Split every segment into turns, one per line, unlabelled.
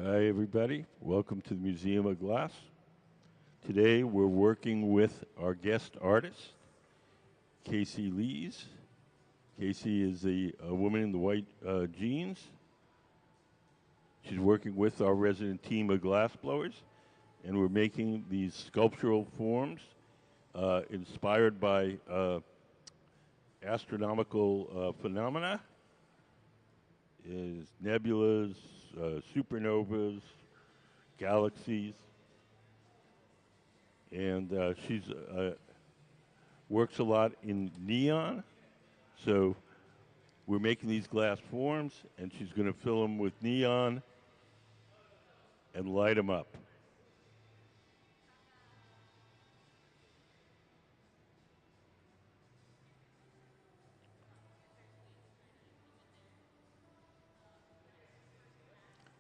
Hi, everybody. Welcome to the Museum of Glass. Today, we're working with our guest artist, Kacie Lees. Kacie is a woman in the white jeans. She's working with our resident team of glassblowers, and we're making these sculptural forms inspired by astronomical phenomena, is nebulas, supernovas, galaxies, and she's works a lot in neon. So we're making these glass forms, and she's going to fill them with neon and light them up.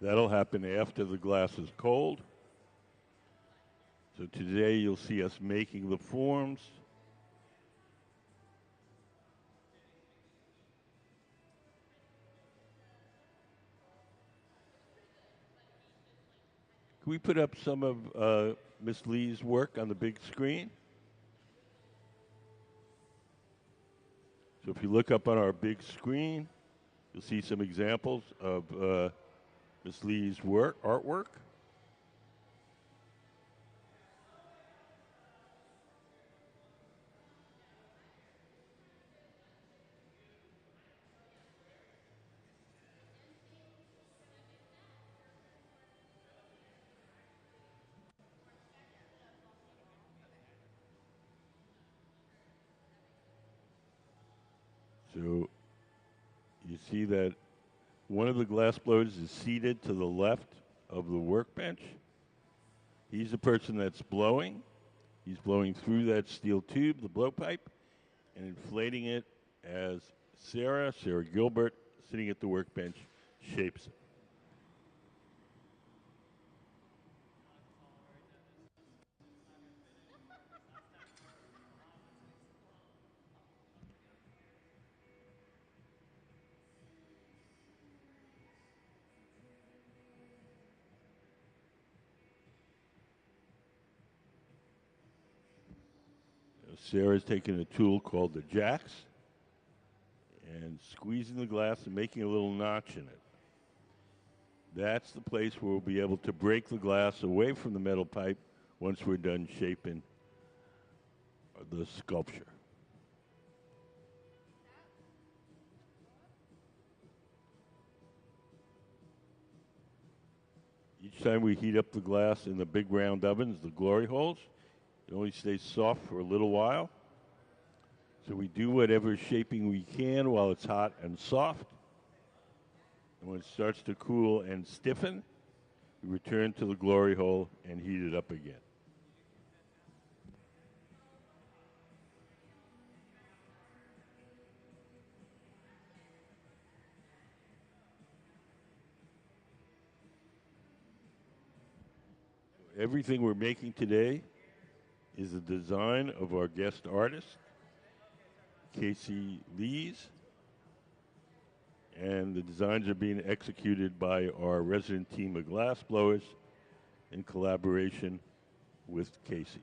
That'll happen after the glass is cold. So today you'll see us making the forms. Can we put up some of Miss Lee's work on the big screen? So if you look up on our big screen, you'll see some examples of Miss Lee's artwork. So you see that one of the glass blowers is seated to the left of the workbench. He's the person that's blowing. He's blowing through that steel tube, the blowpipe, and inflating it as Sarah Gilbert, sitting at the workbench, shapes it. Sarah's taking a tool called the jacks and squeezing the glass and making a little notch in it. That's the place where we'll be able to break the glass away from the metal pipe once we're done shaping the sculpture. Each time we heat up the glass in the big round ovens, the glory holes, it only stays soft for a little while. So we do whatever shaping we can while it's hot and soft. And when it starts to cool and stiffen, we return to the glory hole and heat it up again. Everything we're making today is a design of our guest artist, Kacie Lees, and the designs are being executed by our resident team of glassblowers in collaboration with Kacie.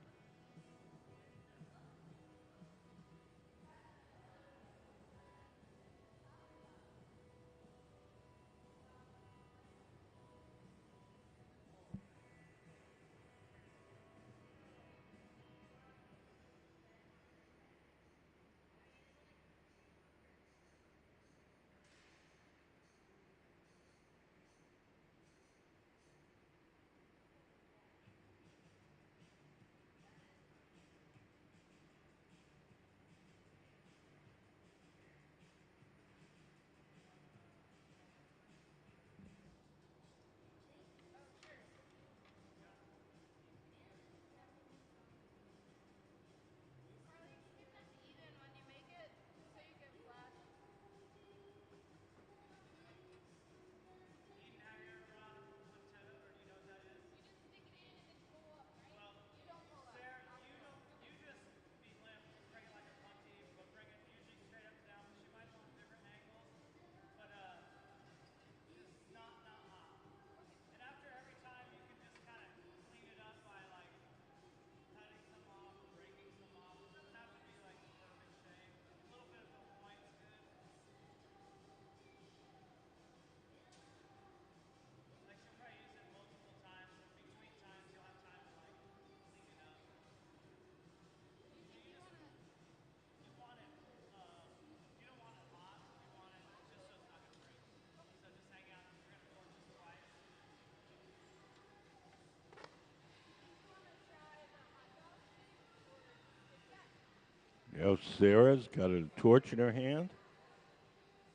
Now Sarah's got a torch in her hand.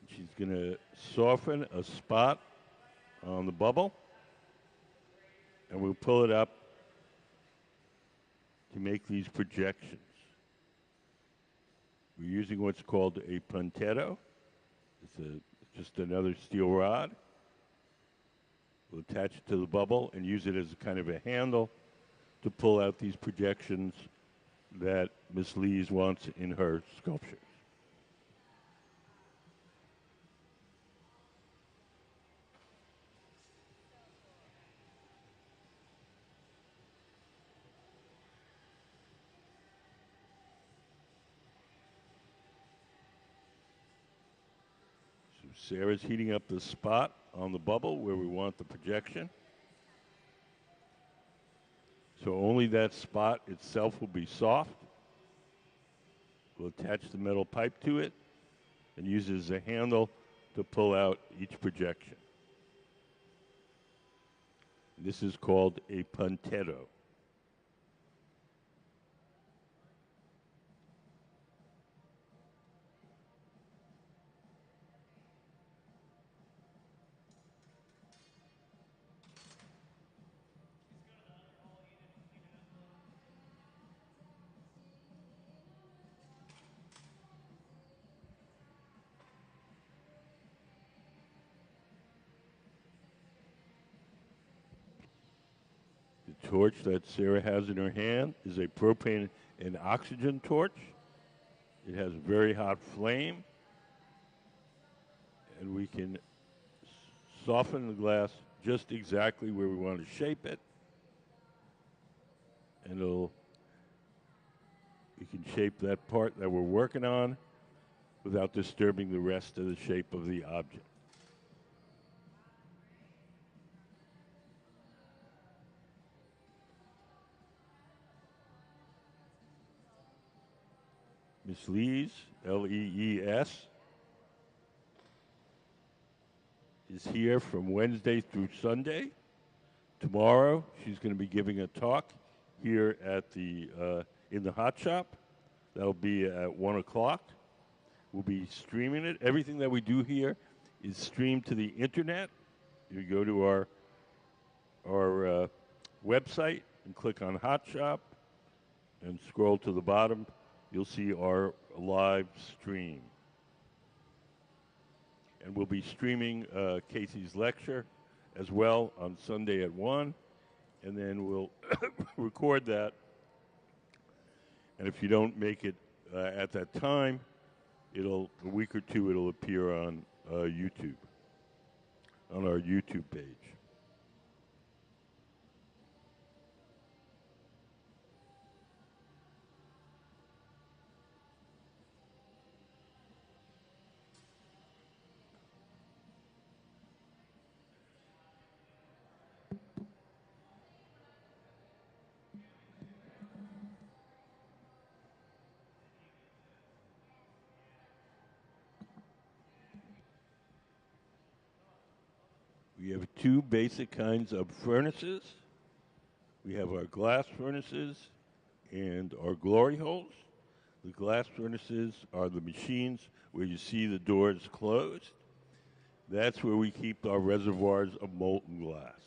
She's going to soften a spot on the bubble, and we'll pull it up to make these projections. We're using what's called a puntetto. It's just another steel rod. We'll attach it to the bubble and use it as kind of a handle to pull out these projections that Miss Lees wants in her sculpture. So Sarah's heating up the spot on the bubble where we want the projection. So only that spot itself will be soft. We'll attach the metal pipe to it and use it as a handle to pull out each projection. This is called a puntetto. The torch that Sarah has in her hand is a propane and oxygen torch. It has a very hot flame, and we can soften the glass just exactly where we want to shape it, and we can shape that part that we're working on without disturbing the rest of the shape of the object. Miss Lees, Lees, is here from Wednesday through Sunday. Tomorrow, she's going to be giving a talk here at the in the hot shop. That'll be at 1 o'clock. We'll be streaming it. Everything that we do here is streamed to the internet. You go to our website and click on Hot Shop and scroll to the bottom. You'll see our live stream. And we'll be streaming Kacie's lecture as well on Sunday at 1. And then we'll record that. And if you don't make it at that time, a week or two, it'll appear on YouTube, on our YouTube page. We have two basic kinds of furnaces. We have our glass furnaces and our glory holes. The glass furnaces are the machines where you see the doors closed. That's where we keep our reservoirs of molten glass.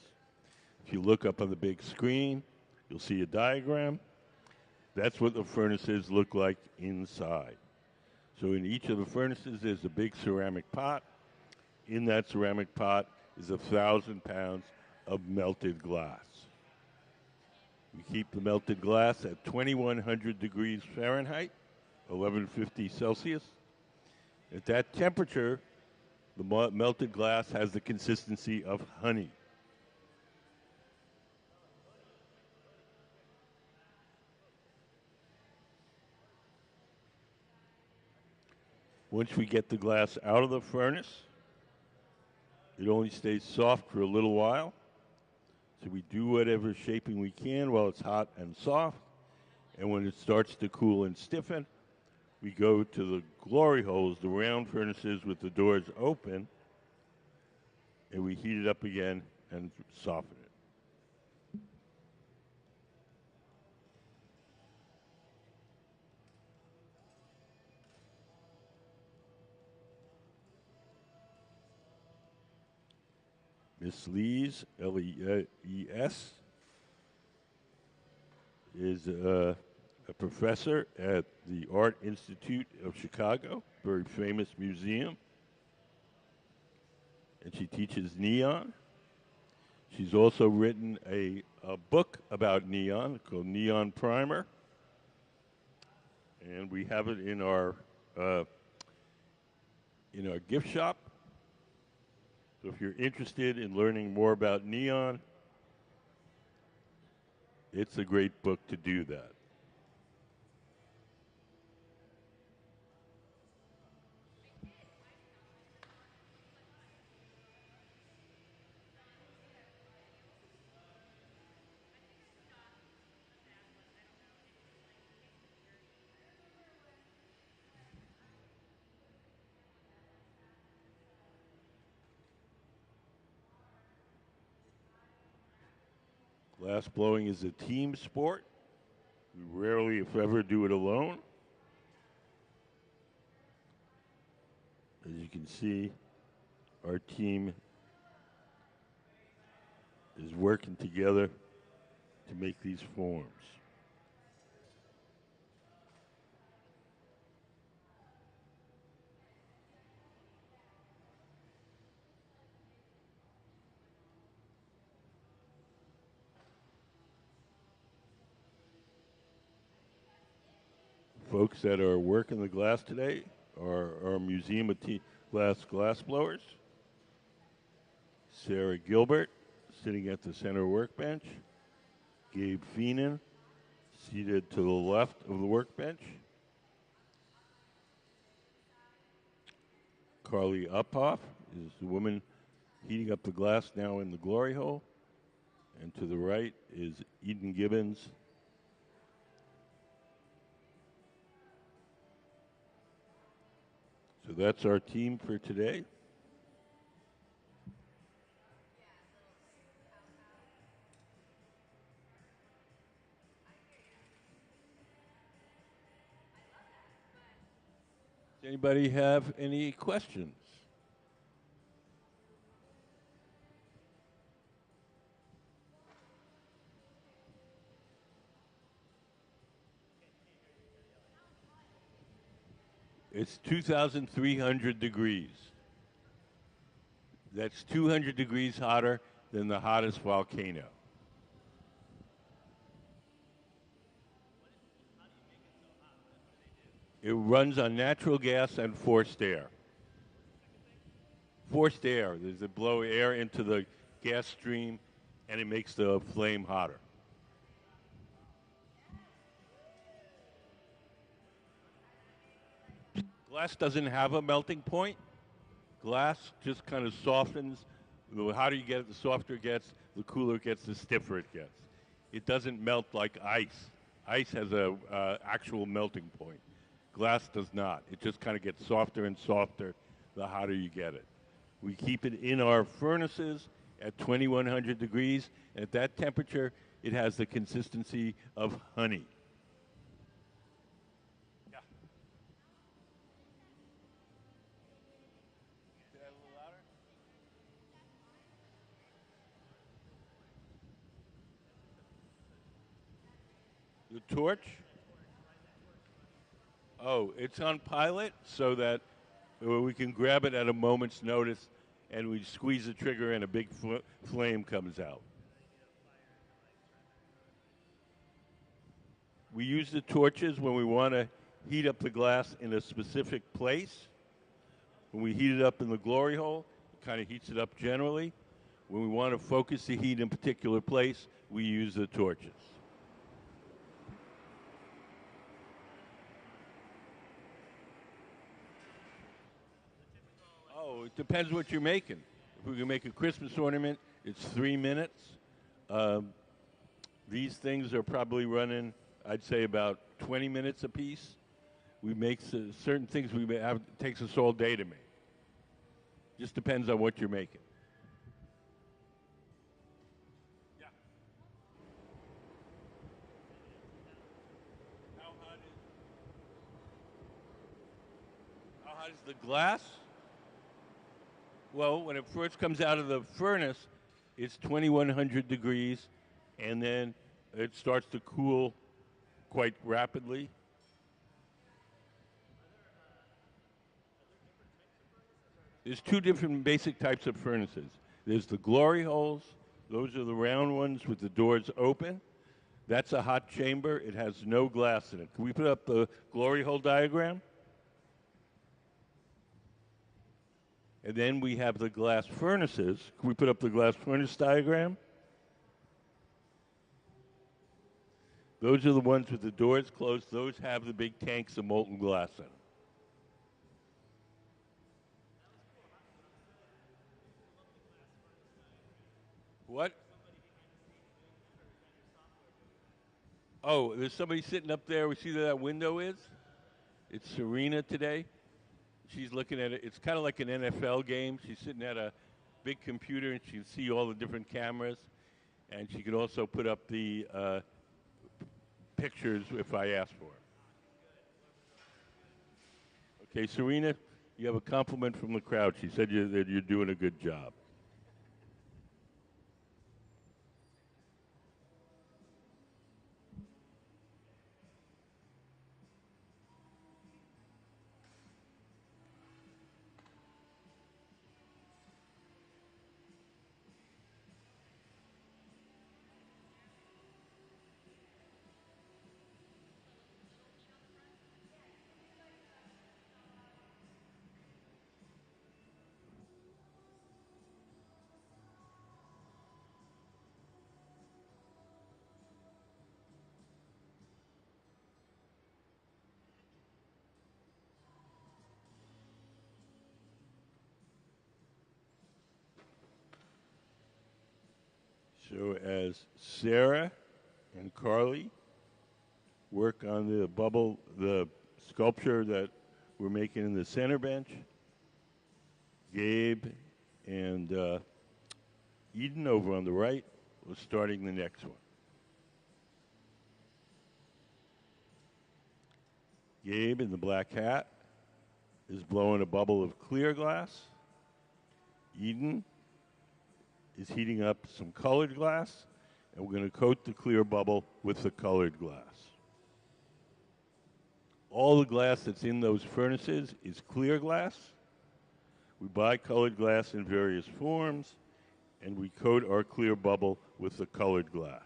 If you look up on the big screen, you'll see a diagram. That's what the furnaces look like inside. So in each of the furnaces, there's a big ceramic pot. In that ceramic pot is 1,000 pounds of melted glass. We keep the melted glass at 2,100 degrees Fahrenheit, 1150 Celsius. At that temperature, the melted glass has the consistency of honey. Once we get the glass out of the furnace, it only stays soft for a little while. So we do whatever shaping we can while it's hot and soft. And when it starts to cool and stiffen, we go to the glory holes, the round furnaces with the doors open, and we heat it up again and soften it. Miss Lees, L-E-E-S, is a professor at the Art Institute of Chicago, very famous museum. And she teaches neon. She's also written a book about neon called Neon Primer. And we have it in our gift shop. So if you're interested in learning more about neon, it's a great book to do that. Glass blowing is a team sport. We rarely, if ever, do it alone. As you can see, our team is working together to make these forms. Folks that are working the glass today are our Museum of glass blowers. Sarah Gilbert, sitting at the center workbench. Gabe Feenan, seated to the left of the workbench. Carly Uphoff is the woman heating up the glass now in the glory hole. And to the right is Eden Gibbons. So that's our team for today. Does anybody have any questions? It's 2,300 degrees. That's 200 degrees hotter than the hottest volcano. It runs on natural gas and forced air. Forced air. They blow air into the gas stream, and it makes the flame hotter. Glass doesn't have a melting point. Glass just kind of softens. The hotter you get it, the softer it gets, the cooler it gets, the stiffer it gets. It doesn't melt like ice. Ice has a actual melting point. Glass does not. It just kind of gets softer and softer the hotter you get it. We keep it in our furnaces at 2,100 degrees. And at that temperature, it has the consistency of honey. Yeah. Say that a little louder. The torch? Oh, it's on pilot so that we can grab it at a moment's notice and we squeeze the trigger and a big flame comes out. We use the torches when we want to heat up the glass in a specific place. When we heat it up in the glory hole, it kind of heats it up generally. When we want to focus the heat in a particular place, we use the torches. Oh, it depends what you're making. If we can make a Christmas ornament, it's 3 minutes. These things are probably running, I'd say, about 20 minutes apiece. We make certain things we have, it takes us all day to make. Just depends on what you're making. Yeah. How hot is the glass? Well, when it first comes out of the furnace, it's 2100 degrees, and then it starts to cool quite rapidly. There's two different basic types of furnaces. There's the glory holes. Those are the round ones with the doors open. That's a hot chamber. It has no glass in it. Can we put up the glory hole diagram? And then we have the glass furnaces. Can we put up the glass furnace diagram? Those are the ones with the doors closed. Those have the big tanks of molten glass in them. What? Oh, there's somebody sitting up there. We see where that window is? It's Serena today. She's looking at it. It's kind of like an NFL game. She's sitting at a big computer, and she can see all the different cameras. And she can also put up the pictures if I ask for it. Okay, Serena, you have a compliment from the crowd. She said that you're doing a good job. So as Sarah and Carly work on the bubble, the sculpture that we're making in the center bench, Gabe and Eden over on the right was starting the next one. Gabe in the black hat is blowing a bubble of clear glass. Eden is heating up some colored glass, and we're going to coat the clear bubble with the colored glass. All the glass that's in those furnaces is clear glass. We buy colored glass in various forms, and we coat our clear bubble with the colored glass.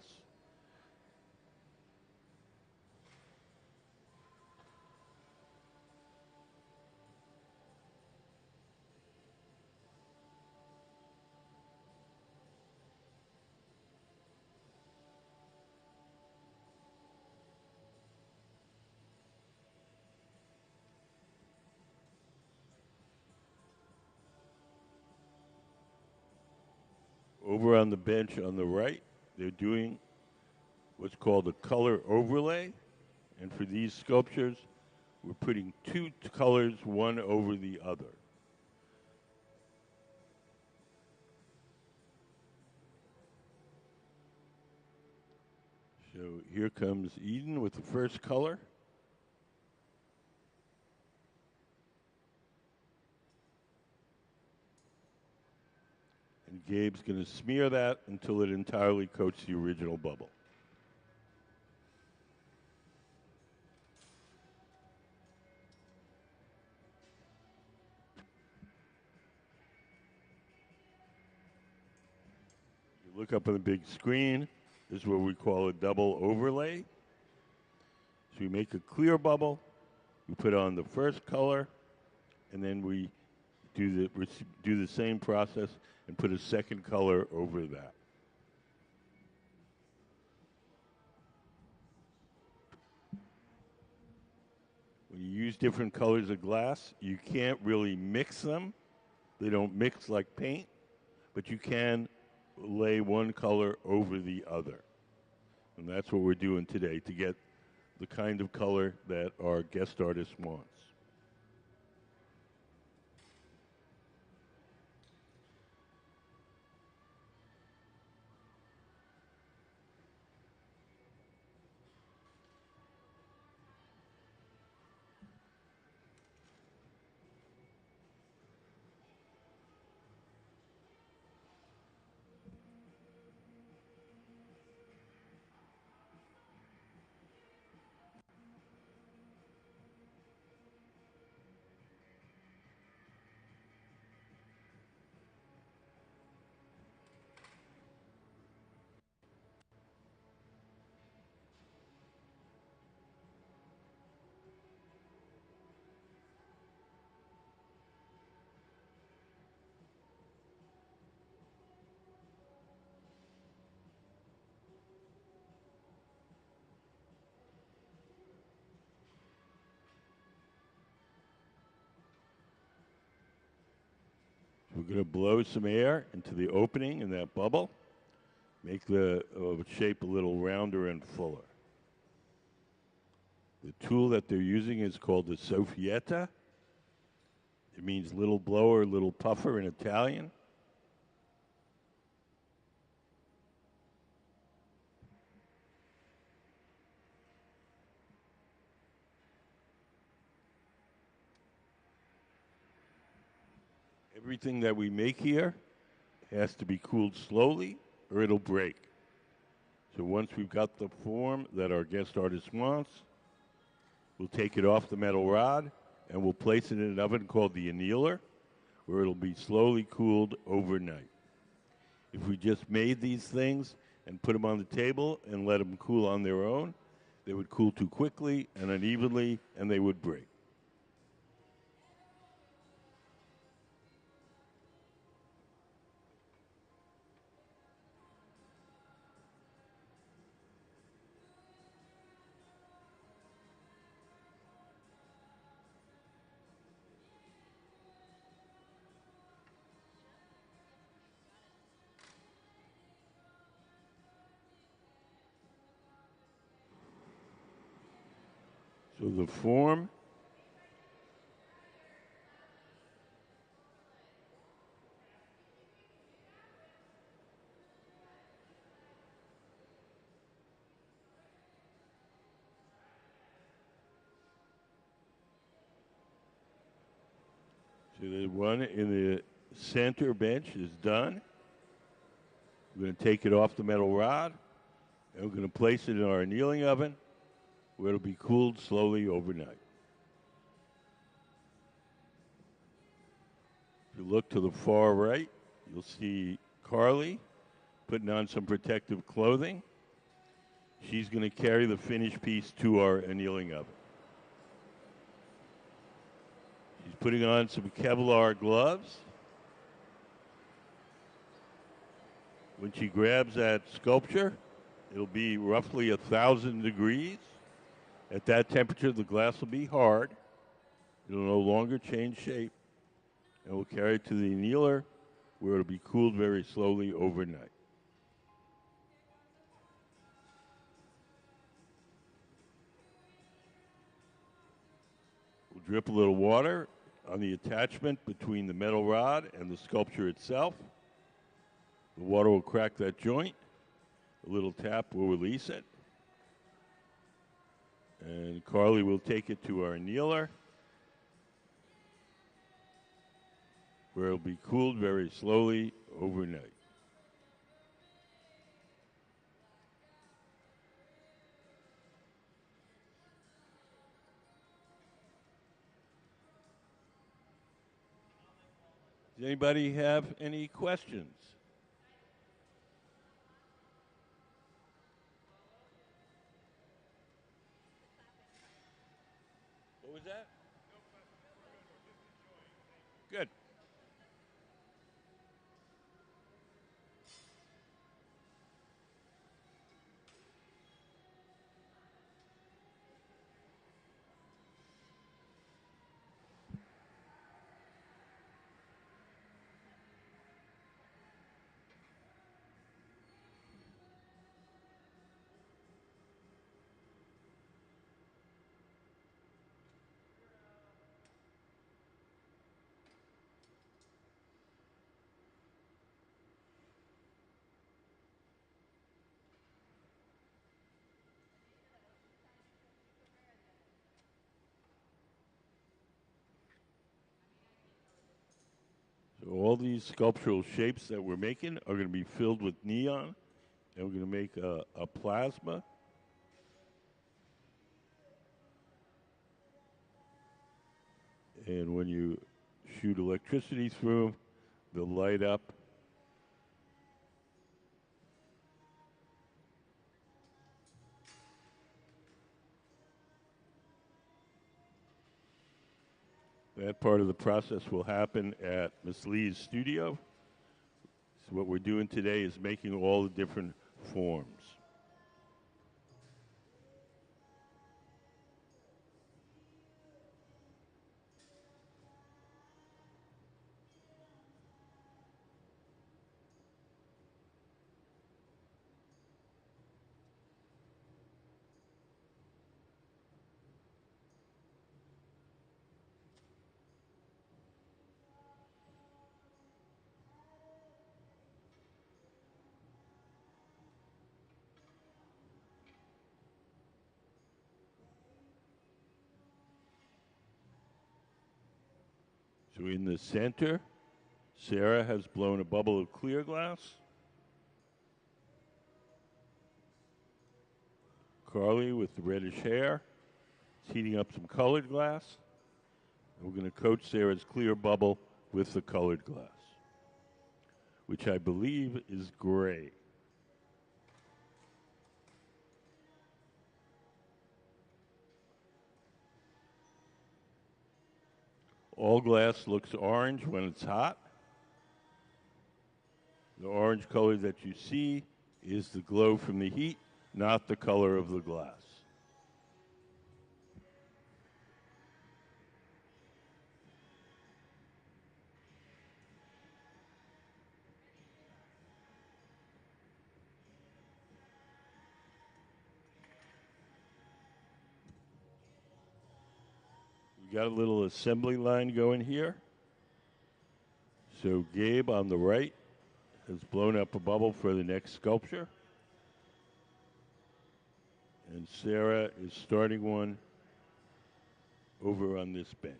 Over on the bench on the right, they're doing what's called a color overlay. And for these sculptures, we're putting two colors, one over the other. So here comes Eden with the first color. And Gabe's going to smear that until it entirely coats the original bubble. You look up on the big screen. This is what we call a double overlay. So we make a clear bubble. We put on the first color, and then we do the same process and put a second color over that. When you use different colors of glass, you can't really mix them. They don't mix like paint, but you can lay one color over the other. And that's what we're doing today to get the kind of color that our guest artist wants. we're going to blow some air into the opening in that bubble, make the shape a little rounder and fuller. The tool that they're using is called the soffietta. It means little blower, little puffer in Italian. Everything that we make here has to be cooled slowly or it'll break. So once we've got the form that our guest artist wants, we'll take it off the metal rod and we'll place it in an oven called the annealer, where it'll be slowly cooled overnight. If we just made these things and put them on the table and let them cool on their own, they would cool too quickly and unevenly and they would break. So the form So the one in the center bench is done. We're going to take it off the metal rod, and we're going to place it in our annealing oven, where it'll be cooled slowly overnight. If you look to the far right, you'll see Carly putting on some protective clothing. She's going to carry the finished piece to our annealing oven. She's putting on some Kevlar gloves. When she grabs that sculpture, it'll be roughly 1,000 degrees. At that temperature, the glass will be hard. It'll no longer change shape. And we'll carry it to the annealer, where it'll be cooled very slowly overnight. We'll drip a little water on the attachment between the metal rod and the sculpture itself. The water will crack that joint. A little tap will release it. And Carly will take it to our annealer, where it'll be cooled very slowly overnight. Does anybody have any questions? What was that? Good. So all these sculptural shapes that we're making are going to be filled with neon, and we're going to make a plasma. And when you shoot electricity through them, they'll light up. That part of the process will happen at Miss Lee's studio. So what we're doing today is making all the different forms. So in the center, Sarah has blown a bubble of clear glass. Carly, with the reddish hair, is heating up some colored glass. And we're going to coat Sarah's clear bubble with the colored glass, which I believe is gray. All glass looks orange when it's hot. The orange color that you see is the glow from the heat, not the color of the glass. We got a little assembly line going here. So Gabe on the right has blown up a bubble for the next sculpture. And Sarah is starting one over on this bench.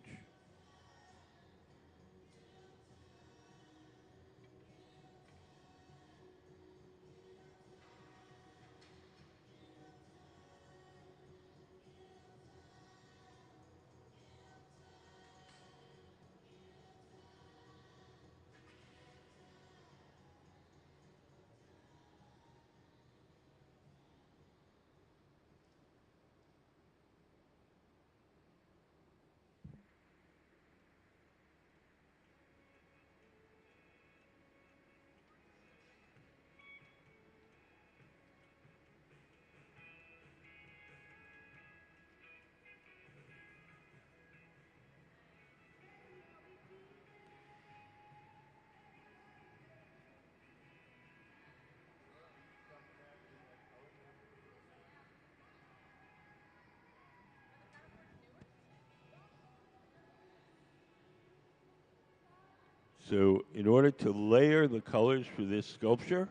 So in order to layer the colors for this sculpture,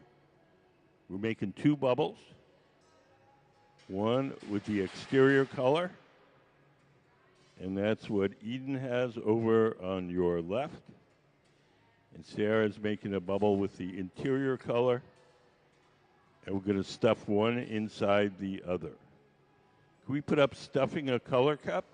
we're making two bubbles. One with the exterior color, and that's what Eden has over on your left. And Sarah's making a bubble with the interior color, and we're going to stuff one inside the other. Can we put up stuffing a color cup?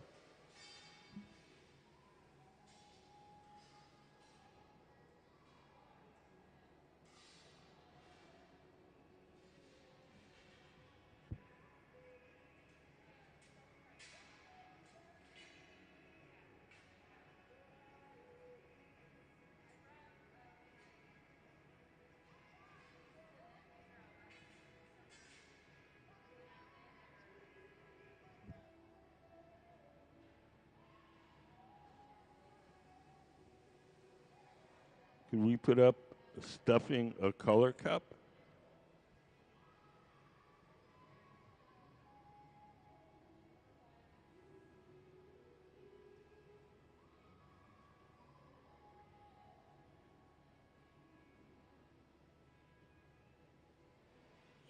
Can we put up stuffing a color cup?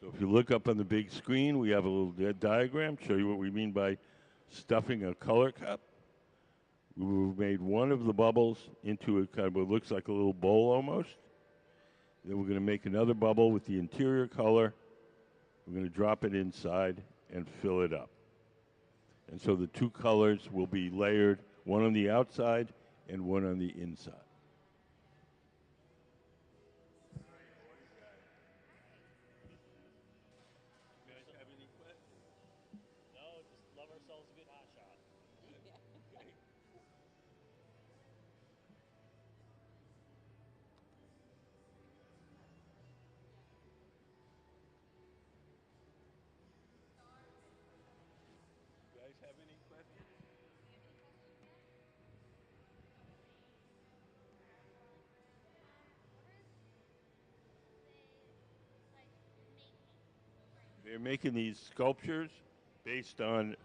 So if you look up on the big screen, we have a little diagram, show you what we mean by stuffing a color cup. We've made one of the bubbles into a kind of what looks like a little bowl almost. Then we're going to make another bubble with the interior color. We're going to drop it inside and fill it up. And so the two colors will be layered, one on the outside and one on the inside. They're making these sculptures based on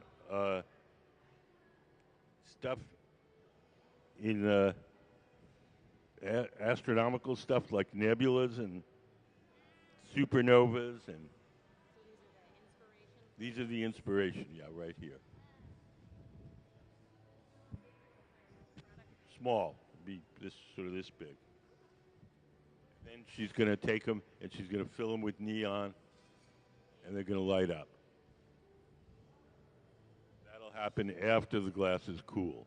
stuff in astronomical stuff like nebulas and supernovas, and these are the inspiration. Yeah, right here. Small, be this sort of this big. Then she's going to take them and she's going to fill them with neon, and they're going to light up. That'll happen after the glass is cool.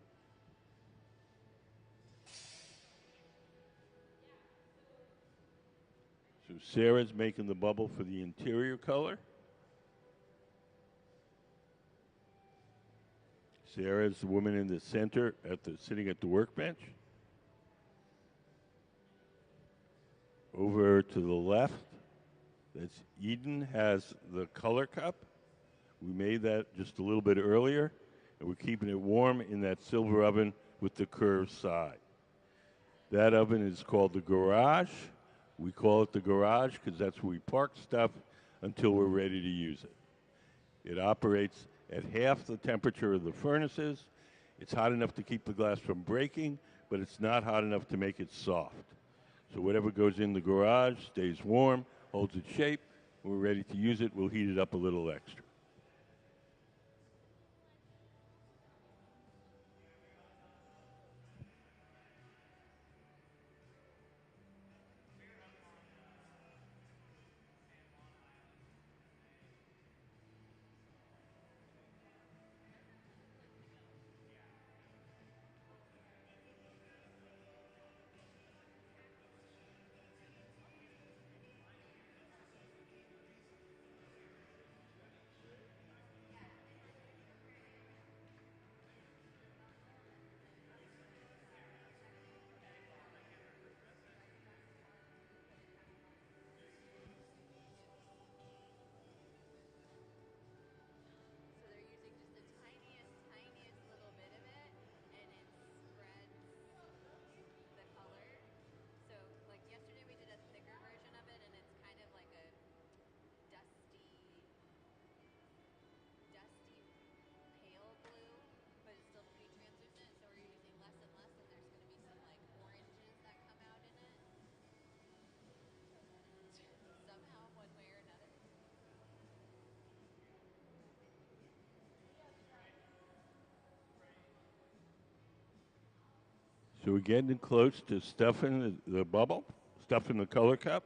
So Sarah's making the bubble for the interior color. Sarah's the woman in the center sitting at the workbench. Over to the left, that's Eden, has the color cup. We made that just a little bit earlier, and we're keeping it warm in that silver oven with the curved side. That oven is called the garage. We call it the garage because that's where we park stuff until we're ready to use it. It operates at half the temperature of the furnaces. It's hot enough to keep the glass from breaking, but it's not hot enough to make it soft. So whatever goes in the garage stays warm, holds its shape. When we're ready to use it, we'll heat it up a little extra. So we're getting close to stuffing the bubble, stuffing the color cup.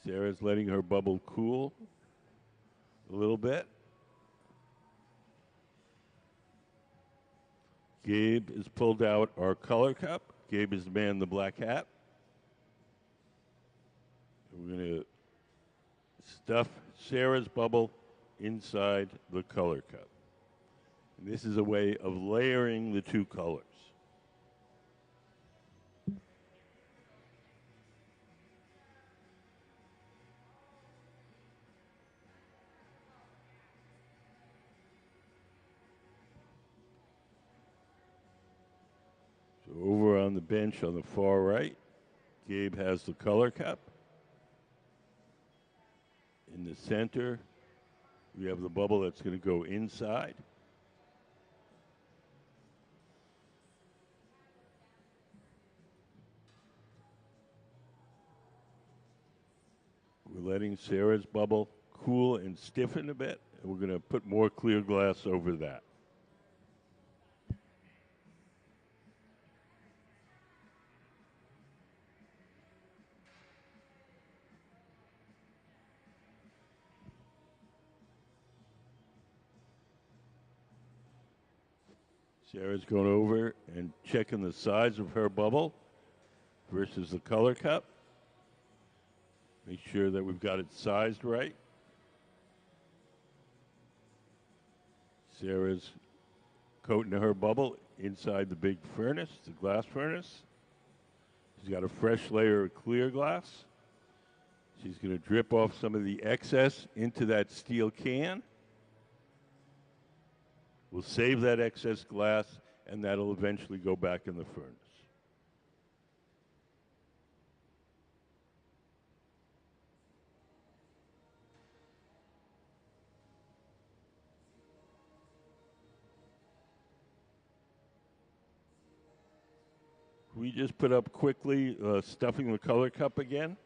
Sarah's letting her bubble cool a little bit. Gabe has pulled out our color cup. Gabe is the man in the black hat. We're going to stuff Sarah's bubble inside the color cup. And this is a way of layering the two colors. So over on the bench on the far right, Gabe has the color cup. In the center, we have the bubble that's going to go inside. We're letting Sarah's bubble cool and stiffen a bit, and we're going to put more clear glass over that. Sarah's going over and checking the size of her bubble versus the color cup. Make sure that we've got it sized right. Sarah's coating her bubble inside the big furnace, the glass furnace. She's got a fresh layer of clear glass. She's going to drip off some of the excess into that steel can. We'll save that excess glass, and that'll eventually go back in the furnace. We just put up quickly stuffing the color cup again.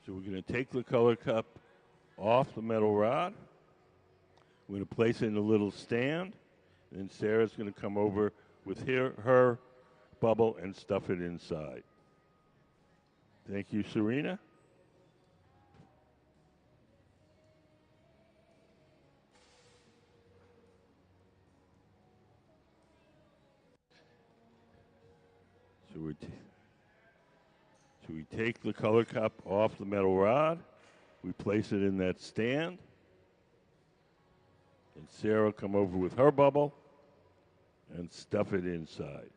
So we're going to take the color cup off the metal rod. We're going to place it in a little stand. And Sarah's going to come over with her bubble and stuff it inside. Thank you, Serena. So we take the color cup off the metal rod. We place it in that stand. And Sarah will come over with her bubble and stuff it inside.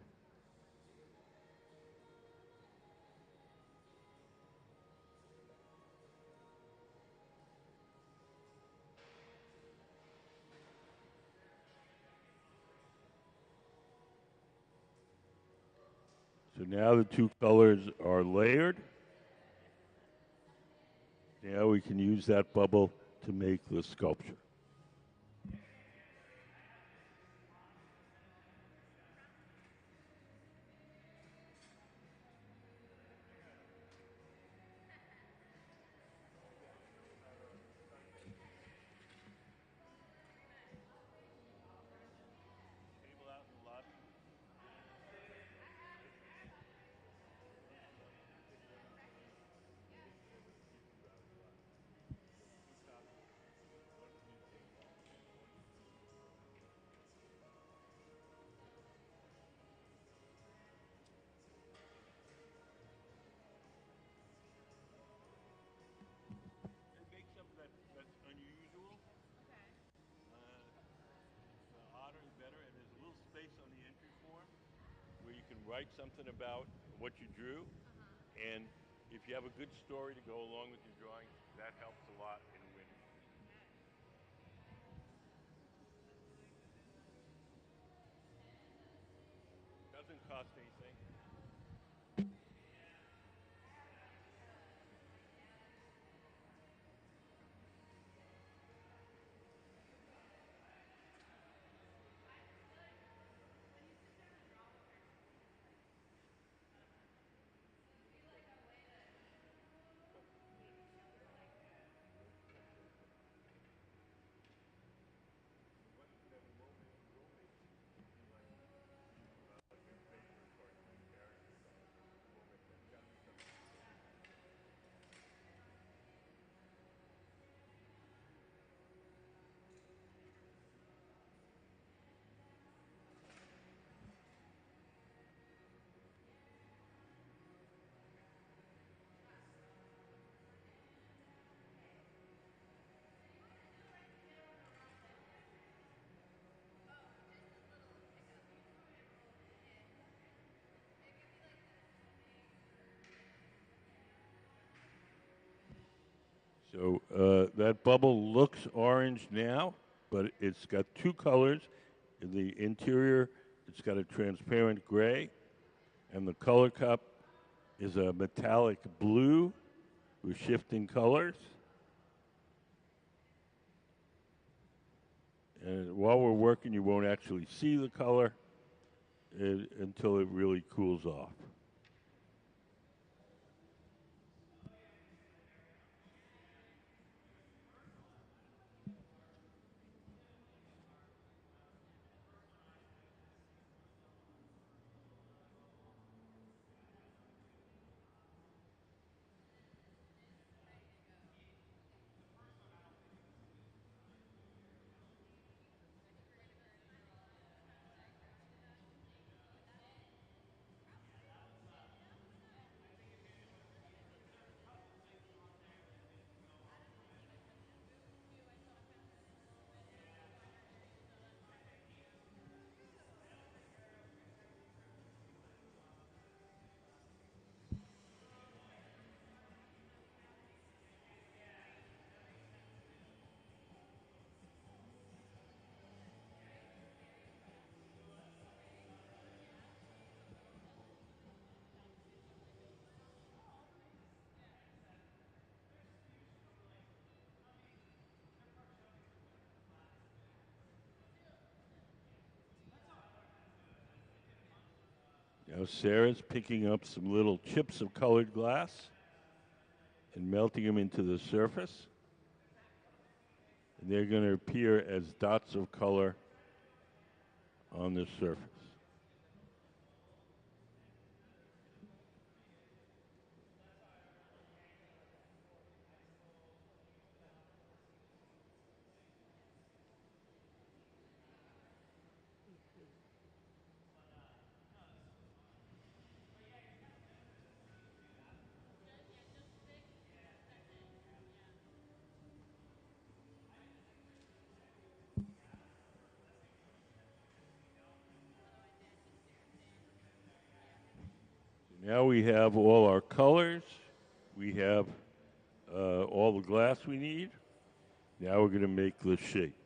So now the two colors are layered. Now we can use that bubble to make the sculpture. Write something about what you drew, and if you have a good story to go along with your drawing, that helps a lot in winning. Doesn't cost anything. So that bubble looks orange now, but it's got two colors. In the interior, it's got a transparent gray, and the color cup is a metallic blue with shifting colors. And while we're working, you won't actually see the color until it really cools off. Now Sarah's picking up some little chips of colored glass. and melting them into the surface. And they're going to appear as dots of color on the surface. Now we have all our colors. We have all the glass we need. Now we're going to make the shape.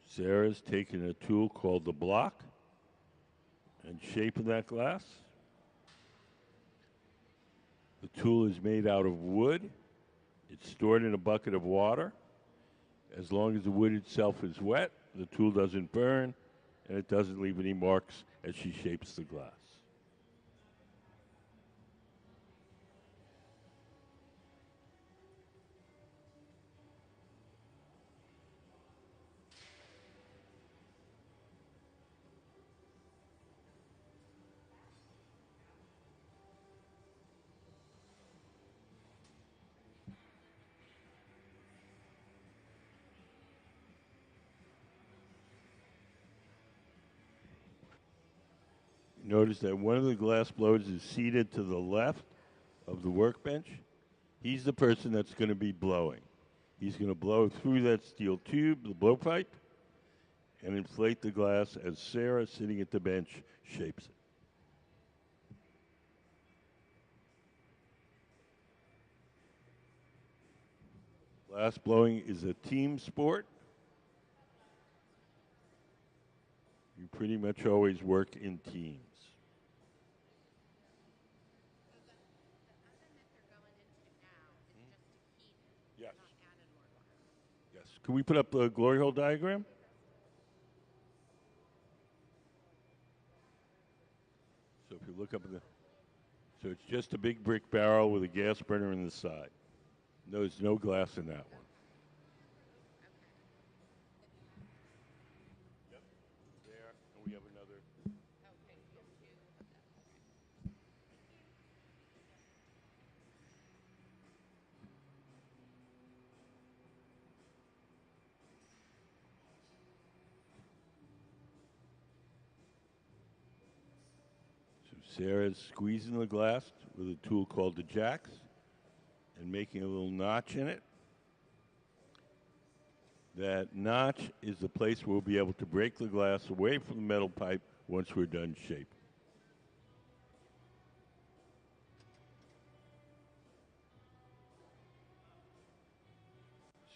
Sarah's taking a tool called the block and shaping that glass. The tool is made out of wood. It's stored in a bucket of water. As long as the wood itself is wet, the tool doesn't burn, and it doesn't leave any marks as she shapes the glass. Notice that one of the glass blowers is seated to the left of the workbench. He's the person that's going to be blowing. He's going to blow through that steel tube, the blowpipe, and inflate the glass as Sarah, sitting at the bench, shapes it. Glass blowing is a team sport. You pretty much always work in teams. Yes. Yes. Can we put up the glory hole diagram? So if you look up at the, so it's just a big brick barrel with a gas burner in the side. No, there's no glass in that one. Yep. There, and we have another. So Sarah's squeezing the glass with a tool called the jacks and making a little notch in it. That notch is the place where we'll be able to break the glass away from the metal pipe once we're done shaping.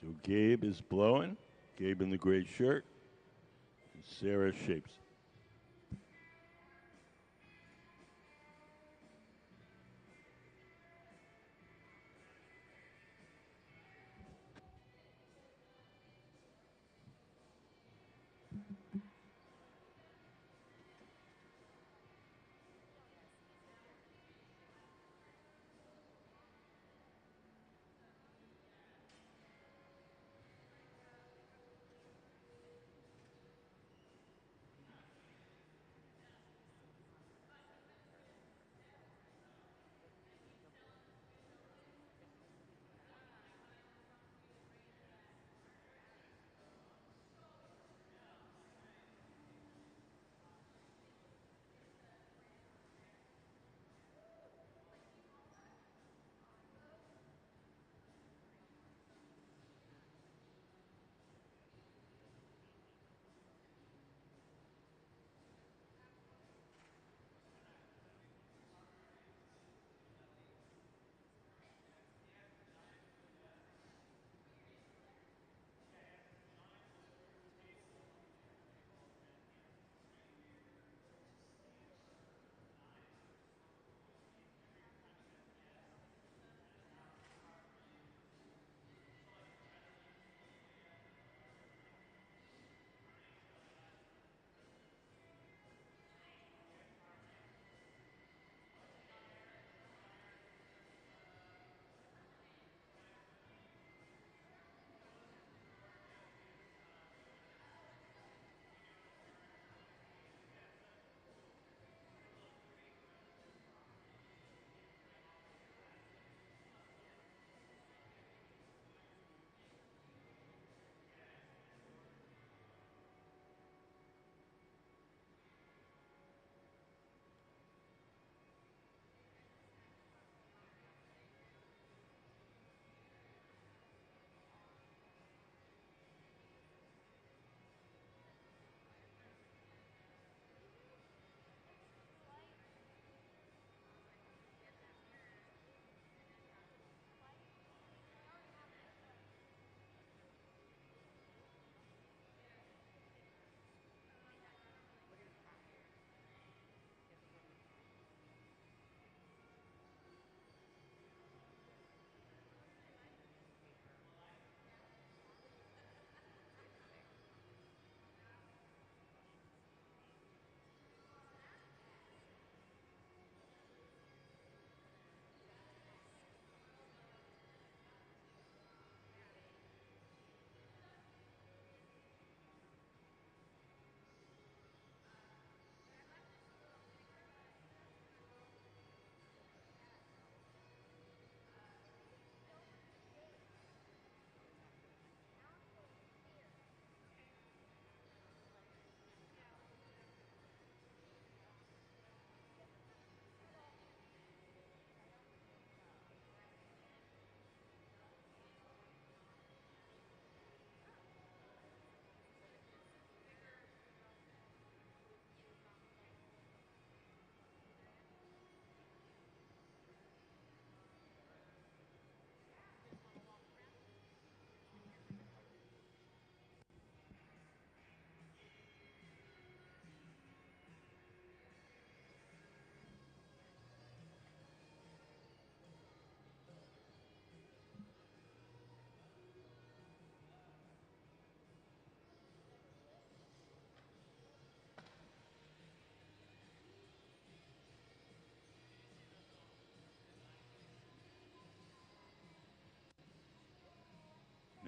So Gabe is blowing, Gabe in the gray shirt, and Sarah shapes.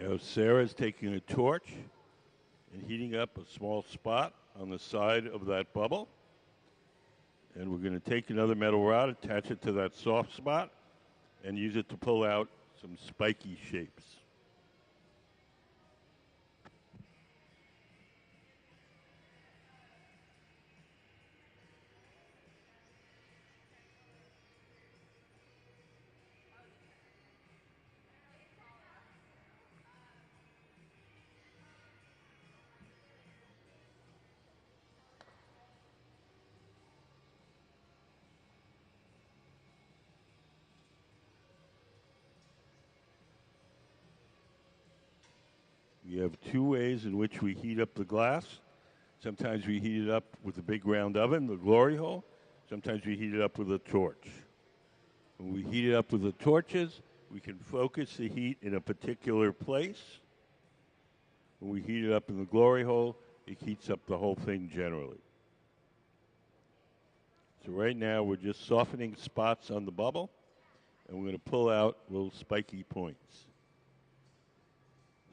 Now Sarah's taking a torch and heating up a small spot on the side of that bubble. And we're going to take another metal rod, attach it to that soft spot, and use it to pull out some spiky shapes. We have two ways in which we heat up the glass. Sometimes we heat it up with a big round oven, the glory hole. Sometimes we heat it up with a torch. When we heat it up with the torches, we can focus the heat in a particular place. When we heat it up in the glory hole, it heats up the whole thing generally. So right now we're just softening spots on the bubble, and we're going to pull out little spiky points.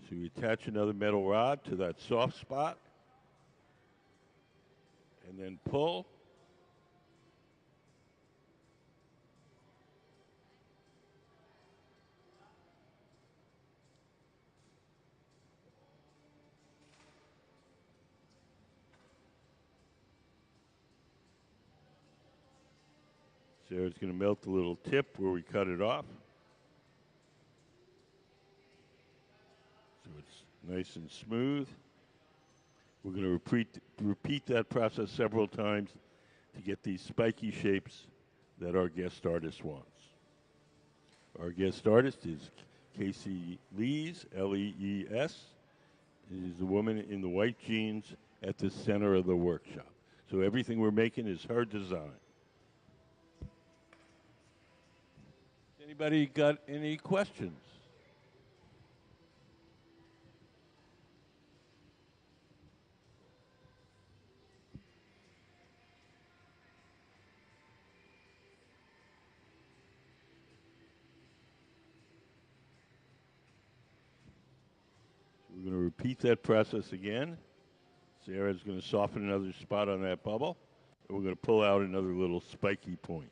So we attach another metal rod to that soft spot, and then pull. Sarah's going to melt the little tip where we cut it off. So it's nice and smooth. We're going to repeat that process several times to get these spiky shapes that our guest artist wants. Our guest artist is Kacie Lees, Lees. She's the woman in the white jeans at the center of the workshop. So everything we're making is her design. Anybody got any questions? We're going to repeat that process again. Sarah's going to soften another spot on that bubble, and we're going to pull out another little spiky point.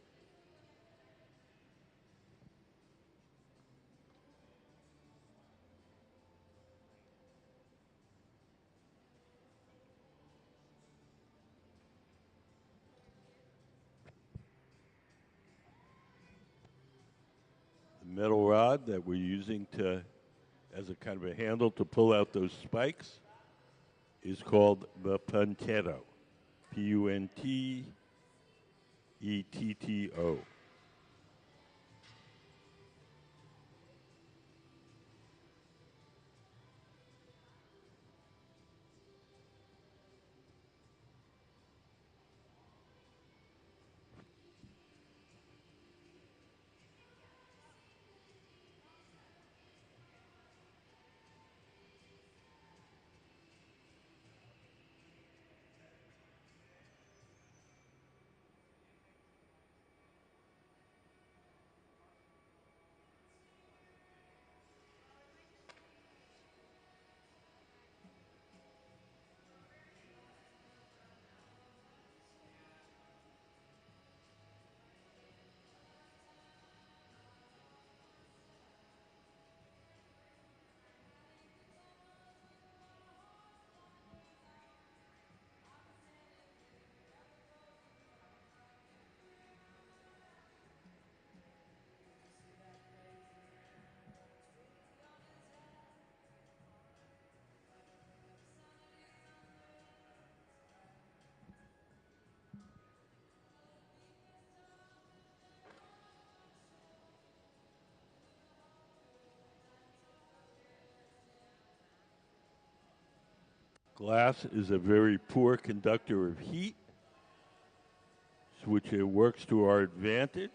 The metal rod that we're using as a kind of a handle to pull out those spikes is called the puntetto, Puntetto. Glass is a very poor conductor of heat, which it works to our advantage.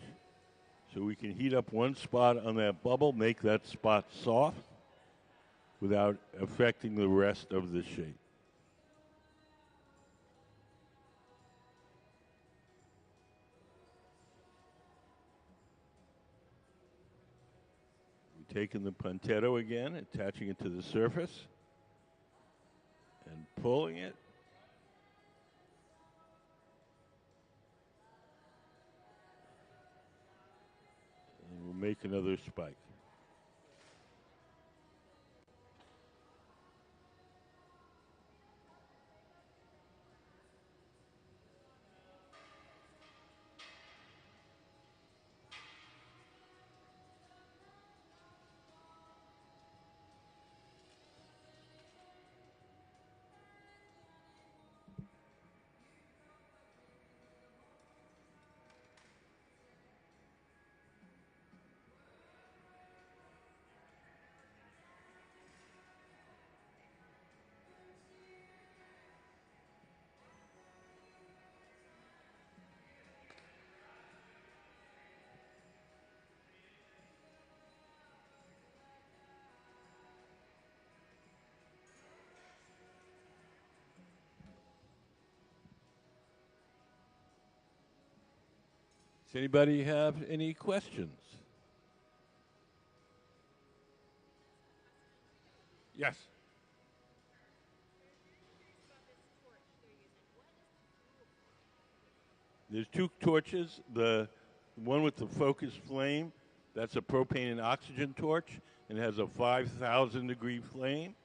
So we can heat up one spot on that bubble, make that spot soft without affecting the rest of the shape. We taking the puntetto again, attaching it to the surface, and pulling it. And we'll make another spike. Does anybody have any questions? Yes. There's two torches. The one with the focused flame, that's a propane and oxygen torch, and it has a 5,000 degree flame.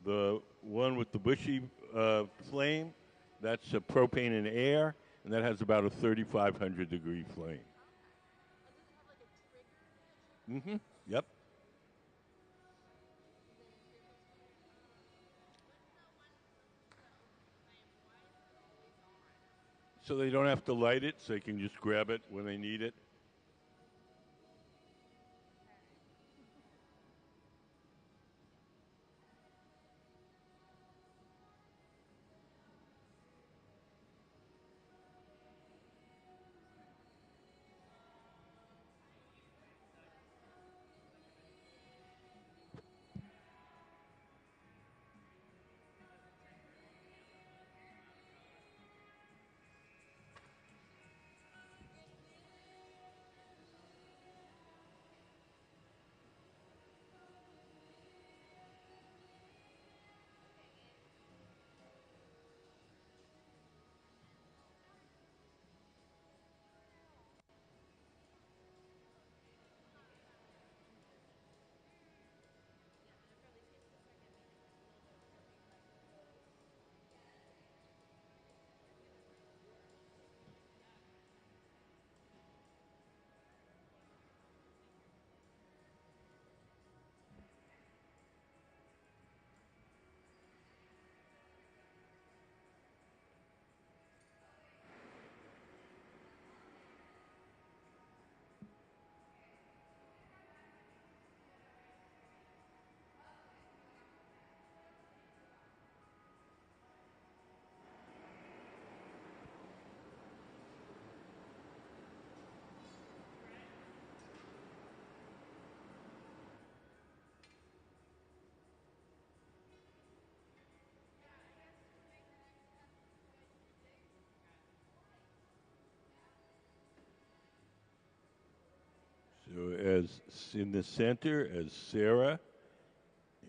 The one with the bushy flame, that's a propane and air, and that has about a 3,500 degree flame. Mm-hmm. Yep. So they don't have to light it, so they can just grab it when they need it. So as in the center, as Sarah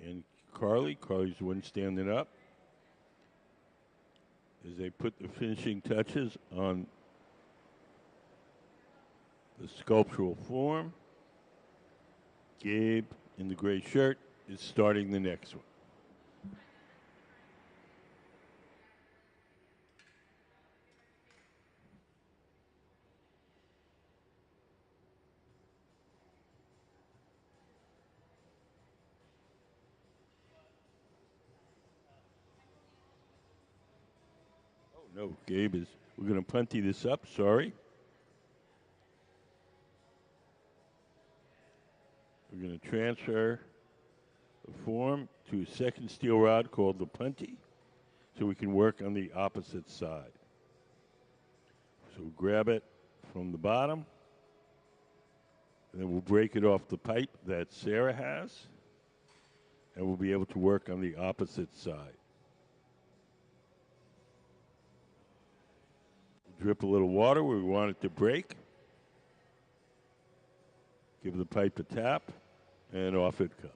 and Carly's the one standing up, as they put the finishing touches on the sculptural form, Gabe in the gray shirt is starting the next one. Oh, no, Gabe is, we're going to punty this up, sorry. We're going to transfer the form to a second steel rod called the punty so we can work on the opposite side. So grab it from the bottom, and then we'll break it off the pipe that Sarah has, and we'll be able to work on the opposite side. Drip a little water where we want it to break. Give the pipe a tap. and off it comes.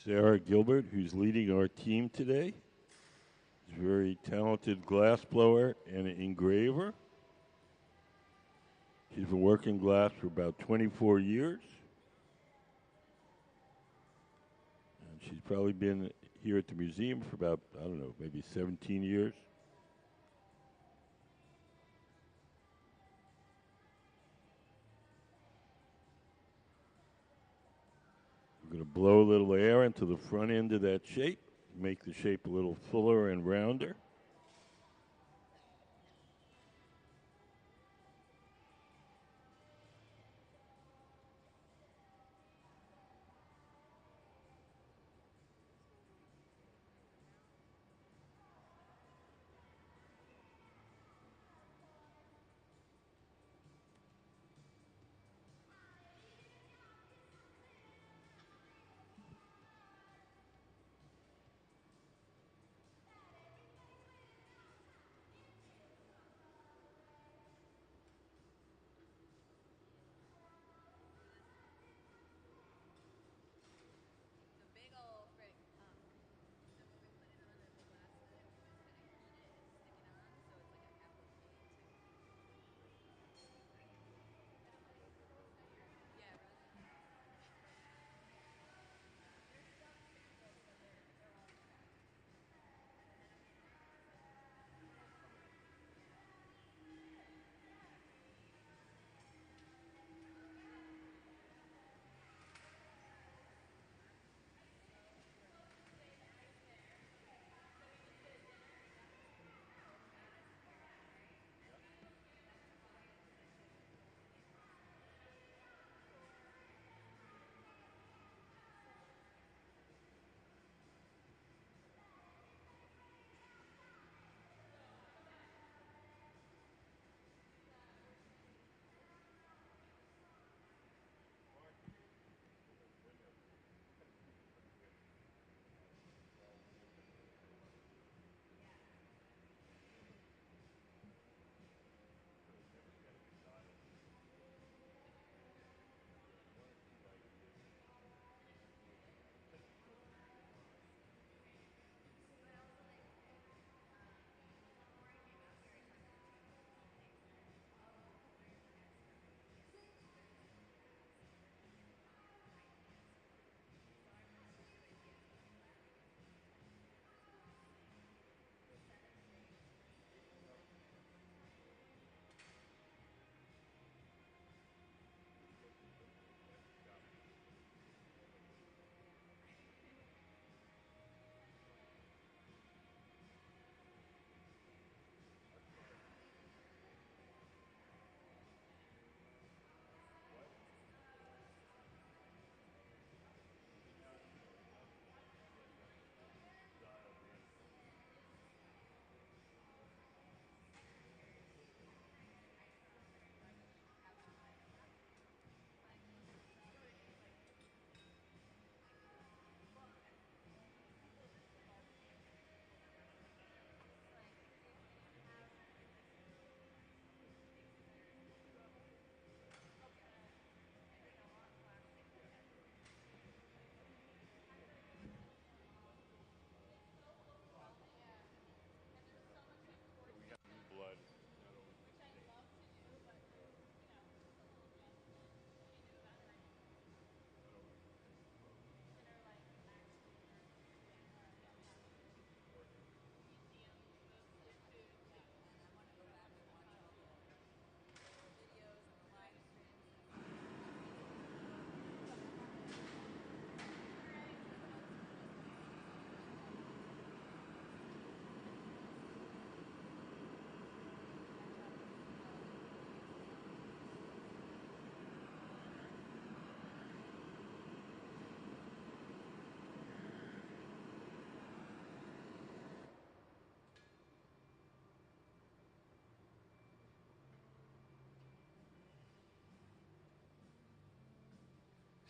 Sarah Gilbert, who's leading our team today, is a very talented glass blower and engraver. She's been working glass for about 24 years. And she's probably been here at the museum for about, I don't know, maybe 17 years. We're going to blow a little air into the front end of that shape, make the shape a little fuller and rounder.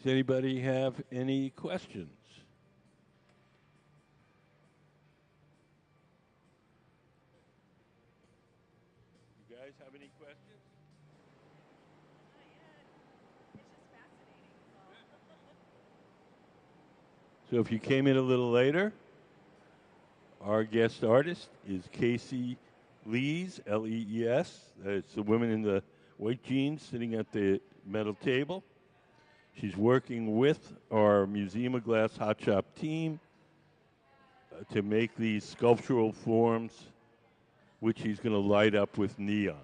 Does anybody have any questions? You guys have any questions?
It's just fascinating.
So if you came in a little later, our guest artist is Kacie Lees, Lees. It's the woman in the white jeans sitting at the metal table. She's working with our Museum of Glass Hot Shop team to make these sculptural forms, which she's going to light up with neon.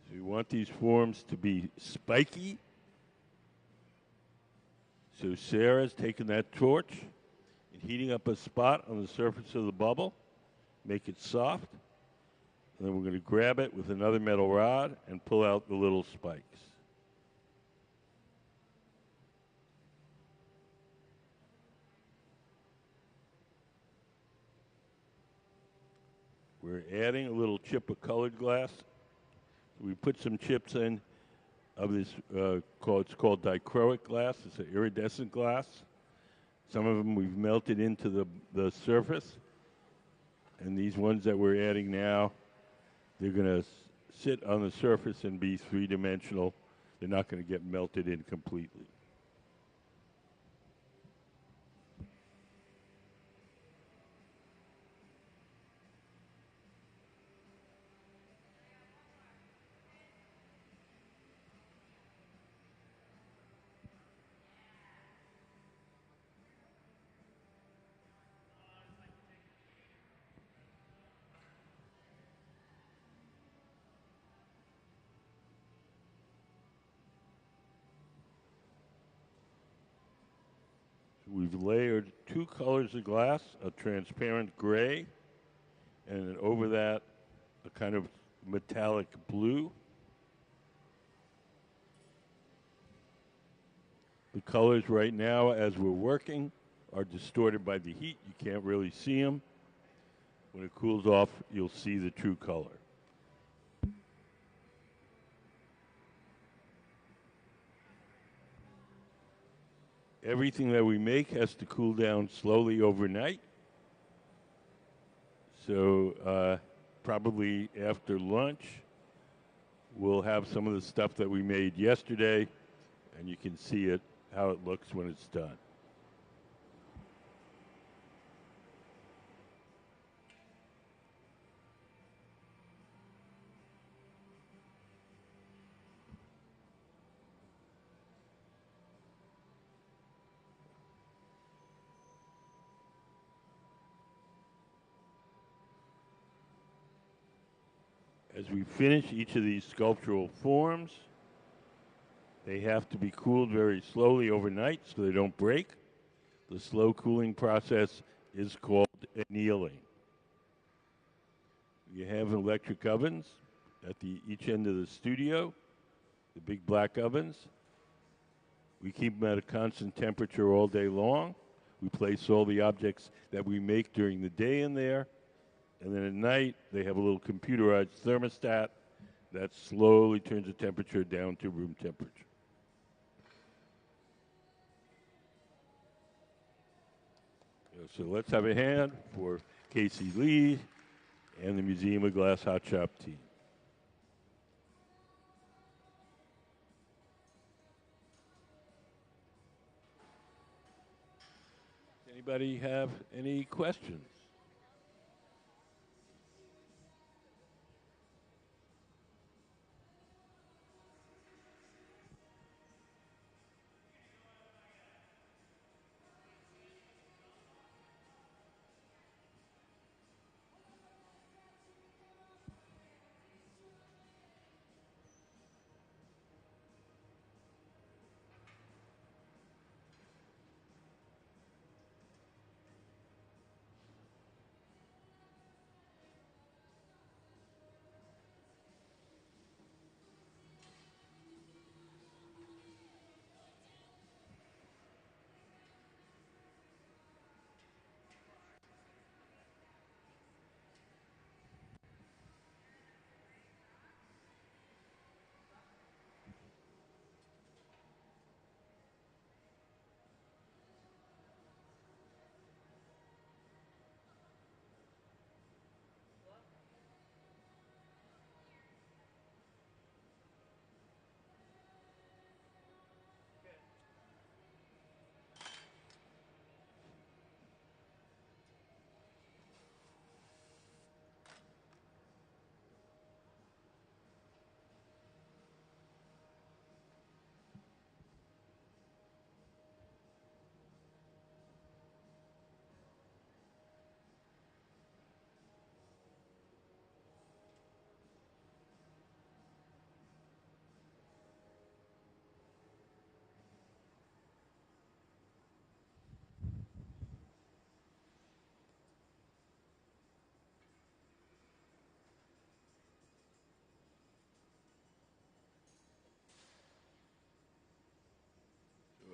So we want these forms to be spiky. So Sarah's taking that torch and heating up a spot on the surface of the bubble, make it soft, and then we're going to grab it with another metal rod and pull out the little spikes. We're adding a little chip of colored glass. We put some chips in of this, it's called dichroic glass. It's an iridescent glass. Some of them we've melted into the surface. And these ones that we're adding now, they're going to sit on the surface and be three-dimensional. They're not going to get melted in completely. We've layered two colors of glass, a transparent gray, and then over that, a kind of metallic blue. The colors right now, as we're working, are distorted by the heat. You can't really see them. When it cools off, you'll see the true color. Everything that we make has to cool down slowly overnight. So probably after lunch, we'll have some of the stuff that we made yesterday, and you can see it, how it looks when it's done. As we finish each of these sculptural forms, they have to be cooled very slowly overnight so they don't break. The slow cooling process is called annealing. You have electric ovens at each end of the studio, the big black ovens. We keep them at a constant temperature all day long. We place all the objects that we make during the day in there. And then at night, they have a little computerized thermostat that slowly turns the temperature down to room temperature. So let's have a hand for Kacie Lees and the Museum of Glass Hot Shop team. Anybody have any questions?